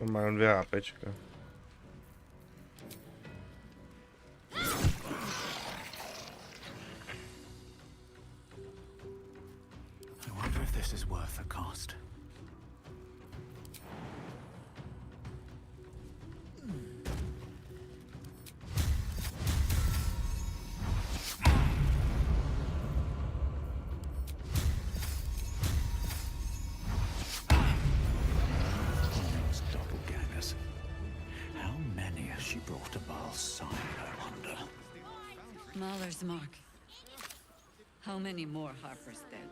Má jen 2 HPčka. I wonder if this is worth the cost. Mahler's mark. How many more Harpers dead?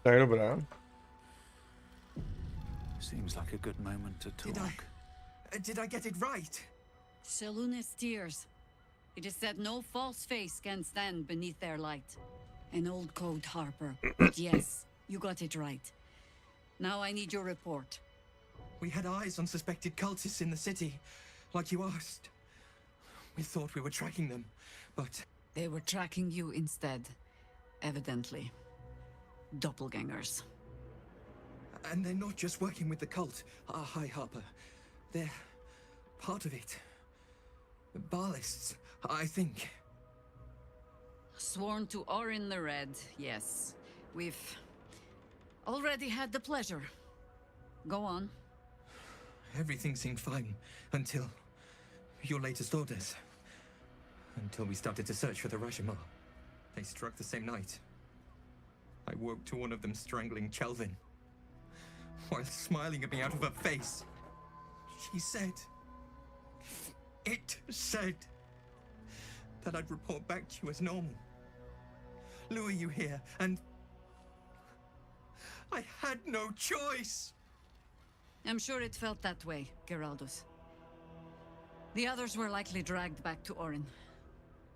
Tak dobrá. Seems like a good moment to talk. Did I get it right? Seluna's tears. It is said no false face can stand beneath their light. An old code, Harper. But yes, you got it right. Now I need your report. We had eyes on suspected cultists in the city, like you asked. We thought we were tracking them, but... They were tracking you instead, evidently. Doppelgangers. And they're not just working with the cult, High Harper. They're part of it. Ballists, I think. Sworn to Orin the Red, yes. We've already had the pleasure. Go on. Everything seemed fine until your latest orders. Until we started to search for the Rashomon. They struck the same night. I woke to one of them strangling Chelvin, while smiling at me out of her face. She said... It said... that I'd report back to you as normal. Lure you here, and... I had no choice! I'm sure it felt that way, Geraldus. The others were likely dragged back to Orin.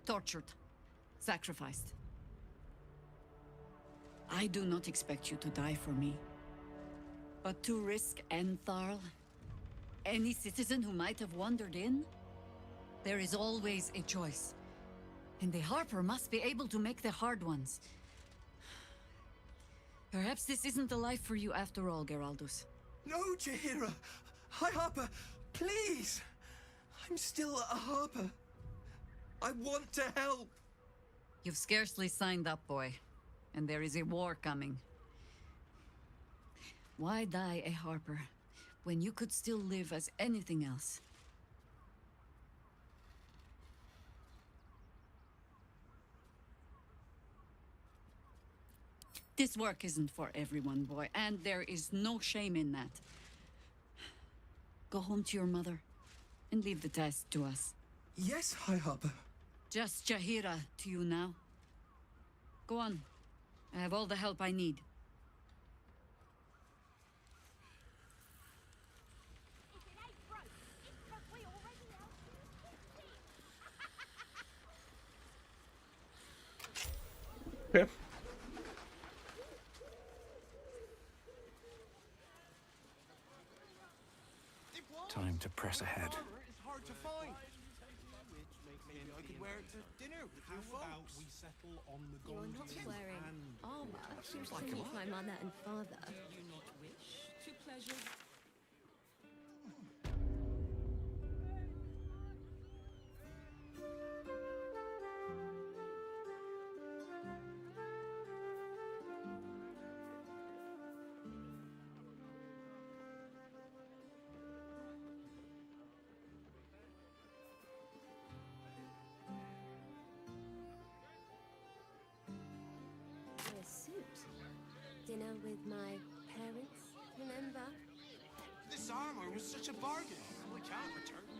Tortured. Sacrificed. I do not expect you to die for me. But to risk Entharl, any citizen who might have wandered in, there is always a choice. And the Harper must be able to make the hard ones. Perhaps this isn't the life for you after all, Geraldus. No, Jaheira! High Harper, please! I'm still a Harper. I want to help! You've scarcely signed up, boy. And there is a war coming. Why die a Harper when you could still live as anything else? This work isn't for everyone, boy, and there is no shame in that. Go home to your mother and leave the task to us. Yes, High Harper. Just Jahira to you now. Go on. I have all the help I need. Okay. Time to press ahead. It's hard to find. Maybe I could wear it to dinner with you folks. We settle on the You're not wearing armor. Seems like to meet my mother and father. Do you not wish to pleasure? A suit. Dinner with my parents, remember? This armor was such a bargain. We can't return it.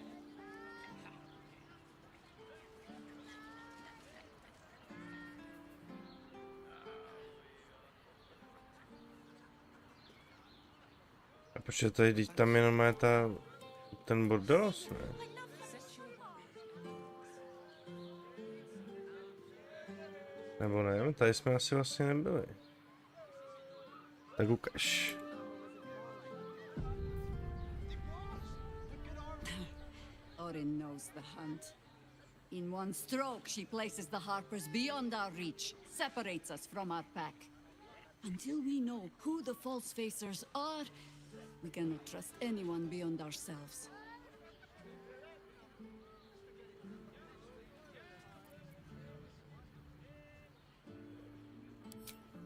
A počkej, tady teď tam jenom je ten bordelos, ne? Nebo ne, tady jsme asi vlastně nebyli. Tak ukaž. Orin knows the hunt. In one stroke, she places the Harpers beyond our reach, separates us from our pack. Until we know who the false facers are, we cannot trust anyone beyond ourselves.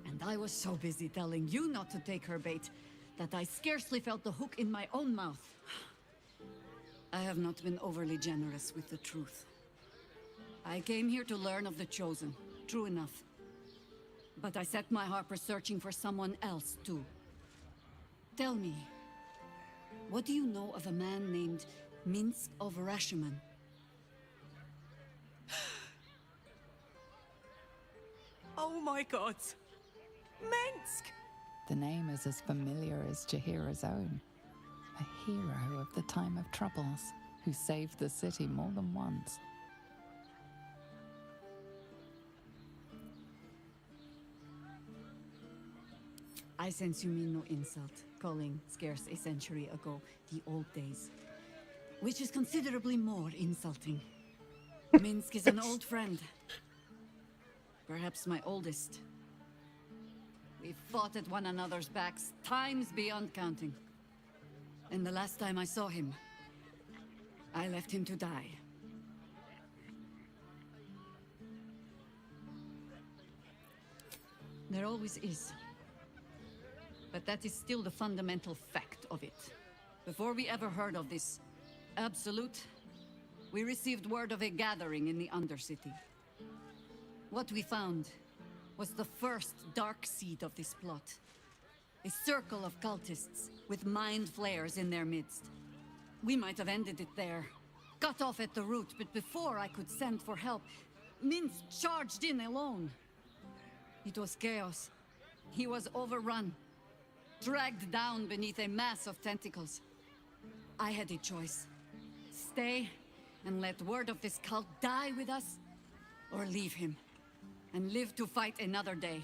And I was so busy telling you not to take her bait that I scarcely felt the hook in my own mouth. I have not been overly generous with the truth. I came here to learn of the Chosen, true enough. But I set my Harpers searching for someone else, too. Tell me, what do you know of a man named Minsk of Rashomon? Oh my god! Minsk! The name is as familiar as Jahira's own. A hero of the time of troubles, who saved the city more than once. I sense you mean no insult, calling scarce a century ago the old days. Which is considerably more insulting. Minsk is an old friend. Perhaps my oldest. We've fought at one another's backs, times beyond counting. And the last time I saw him, I left him to die. There always is. But that is still the fundamental fact of it. Before we ever heard of this absolute, we received word of a gathering in the Undercity. What we found was the first dark seed of this plot. A circle of cultists with mind flayers in their midst. We might have ended it there, cut off at the root, but before I could send for help, Minsk charged in alone. It was chaos. He was overrun, dragged down beneath a mass of tentacles. I had a choice. Stay and let word of this cult die with us, or leave him and live to fight another day.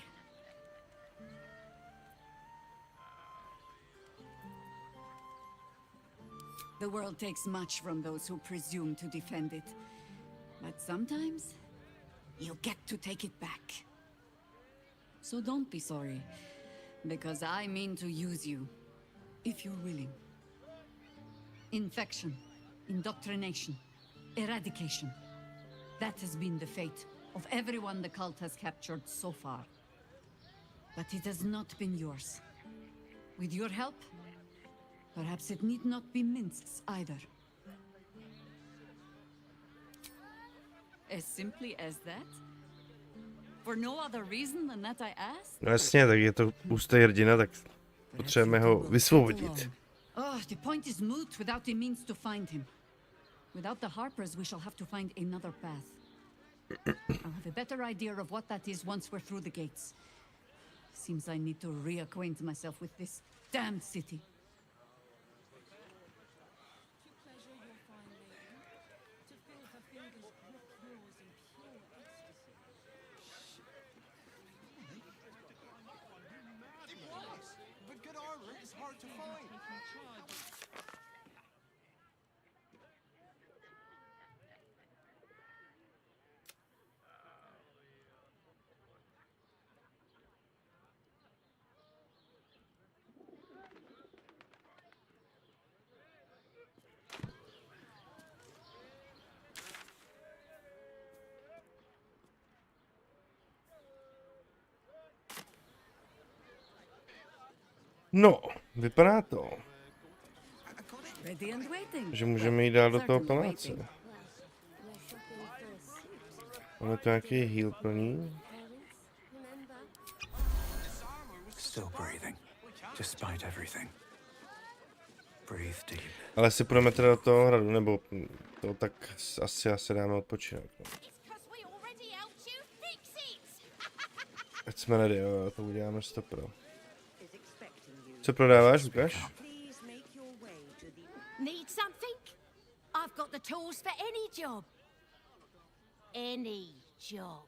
The world takes much from those who presume to defend it. But sometimes, you get to take it back. So don't be sorry, because I mean to use you, if you're willing. Infection, indoctrination, eradication. That has been the fate of everyone the cult has captured so far. But it has not been yours. With your help, perhaps it need not be Minsk's either. As simply as that? For no other reason than that I asked? No jasně, tak je to ústý hrdina, tak potřebujeme ho vysvobodit. Oh, the point is moot without the means to find him. Without the Harpers, we shall have to find another path. I'll have a better idea of what that is once we're through the gates. Seems I need to reacquaint myself with this damned city. But good armor is hard to find. No, vypadá to, Ready and waiting. že můžeme jít dál do toho paláce. Máme tu nějaký heal plný. Still breathing, despite everything. Breathe deep. Ale si půjdeme teda do toho hradu, nebo to tak asi dáme odpočinek. No. Ať jsme ready, jo, to uděláme 100%. Co prodáváš, Lukáš? Need something? I've got the tools for any job. Any job.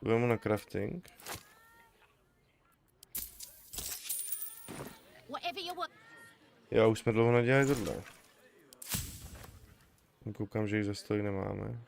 Jdeme na crafting. Jo, už jsme dlouho nedělali tohle. Koukám, že jich za stolik nemáme.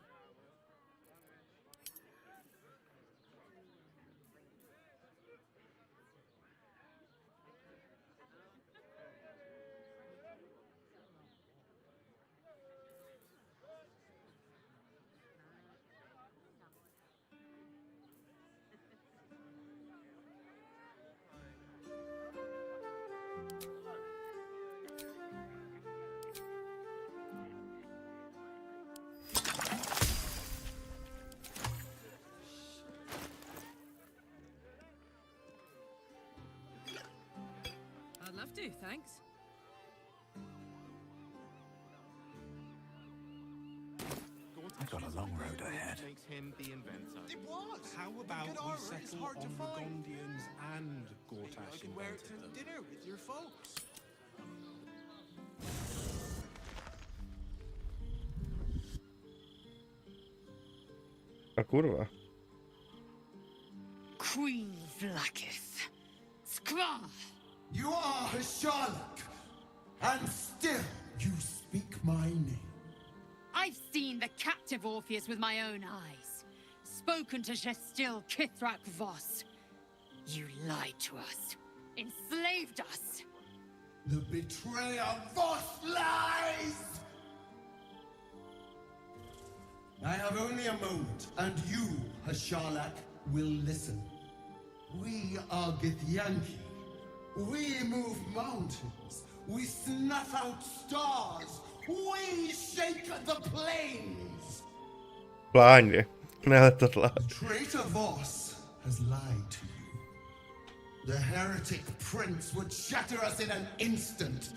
Love to, thanks. I've got a long road ahead. Makes him the inventor. It was. How about we settle on Burgundians and Gortash? I could wear it to dinner with your folks. A kurva. Queen Vlakith. Skva! You are a Sherlock, and still you speak my name. I've seen the captive Orpheus with my own eyes. Spoken to Gestil Kithrak Voss. You lied to us. Enslaved us. The betrayer Voss lies! I have only a moment, and you, a Sherlock, will listen. We are Githyanki. We move mountains. We snuff out stars. We shake the plains. Blindly. Letadla. Traitor Voss has lied to you. The heretic prince would shatter us in an instant.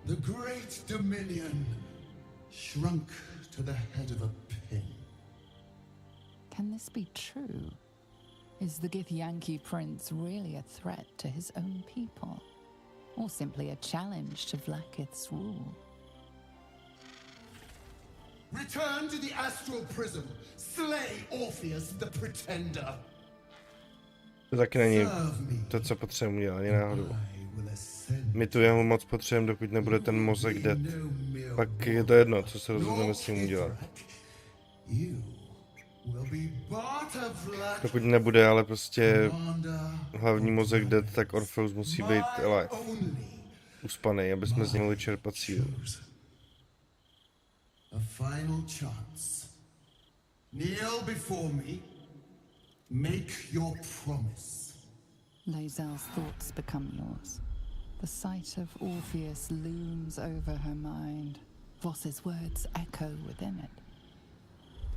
The great dominion shrunk to the head of a pin. Can this be true? Is the Githyanki prince really a threat to his own people? Or simply a challenge to Vlakith's rule? Return to the astral prism. Slay Orpheus the pretender. To taky není to, co potřebujeme dělat, ani náhodou. My tu jeho moc potřebujeme, dokud nebude ten mozek dead. Pak je to jedno, co se rozhodneme s tím udělat. Dokud nebude ale prostě hlavní mozek dead, tak Orpheus musí být alive. Uspanej, aby jsme z něj mohli čerpat sílu. A final chance. Kneel before me. Make your promise. Lae'zel's thoughts become yours. The sight of Orpheus looms over her mind. Voss's words echo within it.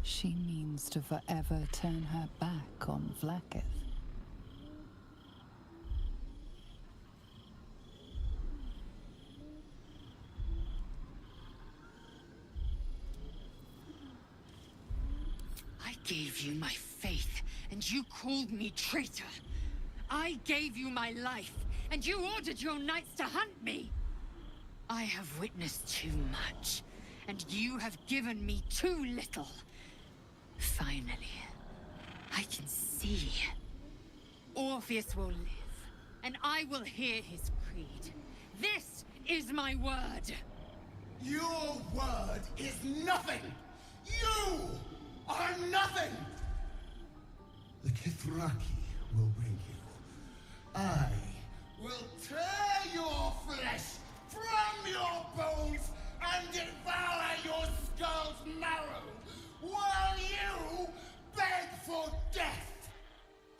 She means to forever turn her back on Vlaakith. I gave you my faith, and you called me traitor. I gave you my life, and you ordered your knights to hunt me. I have witnessed too much, and you have given me too little. Finally, I can see. Orpheus will live, and I will hear his creed. This is my word. Your word is nothing! You are nothing! The Kithraki will bring you. I will tear your flesh from your bones and devour your skull's marrow while you beg for death.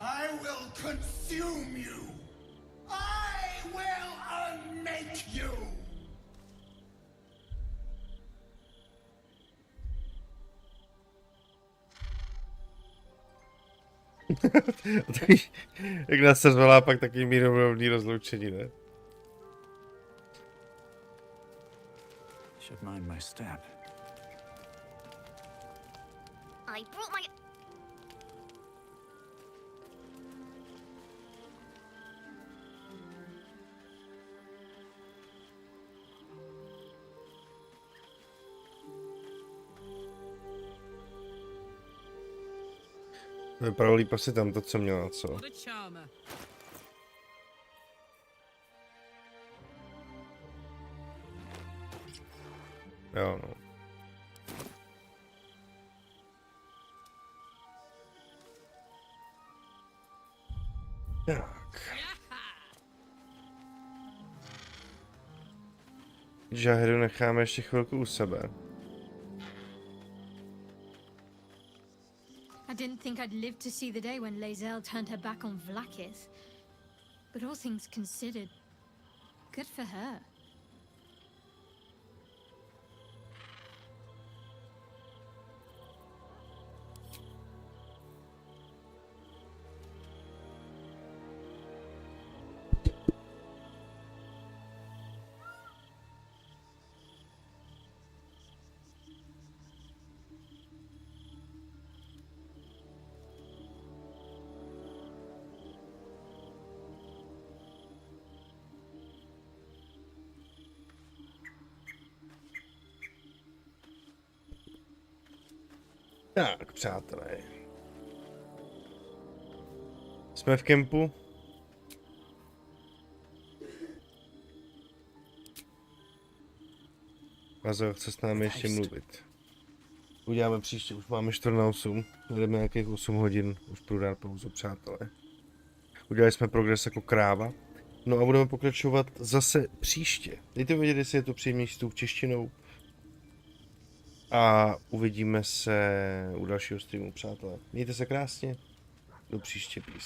I will consume you. I will unmake you. Jak nás se zvolá pak taky mírumilovný rozloučení, ne? Should mind my step. I brought my... Vypadalo líp asi tam to, co měla, co? Jo, no. Tak. Žahru necháme ještě chvilku u sebe. I didn't think I'd live to see the day when Lae'zel turned her back on Vlaakith. But all things considered, good for her. Tak, přátelé. Jsme v kempu. Vazo chce s námi ještě mluvit. Uděláme příště, už máme 4:08. Jdeme nějakých 8 hodin, už budu dát pauzu, přátelé. Udělali jsme progres jako kráva. No a budeme pokračovat zase příště. Dejte vědět, jestli je to příjemnější s tou češtinou. A uvidíme se u dalšího streamu, přátelé. Mějte se krásně. Do příště, peace.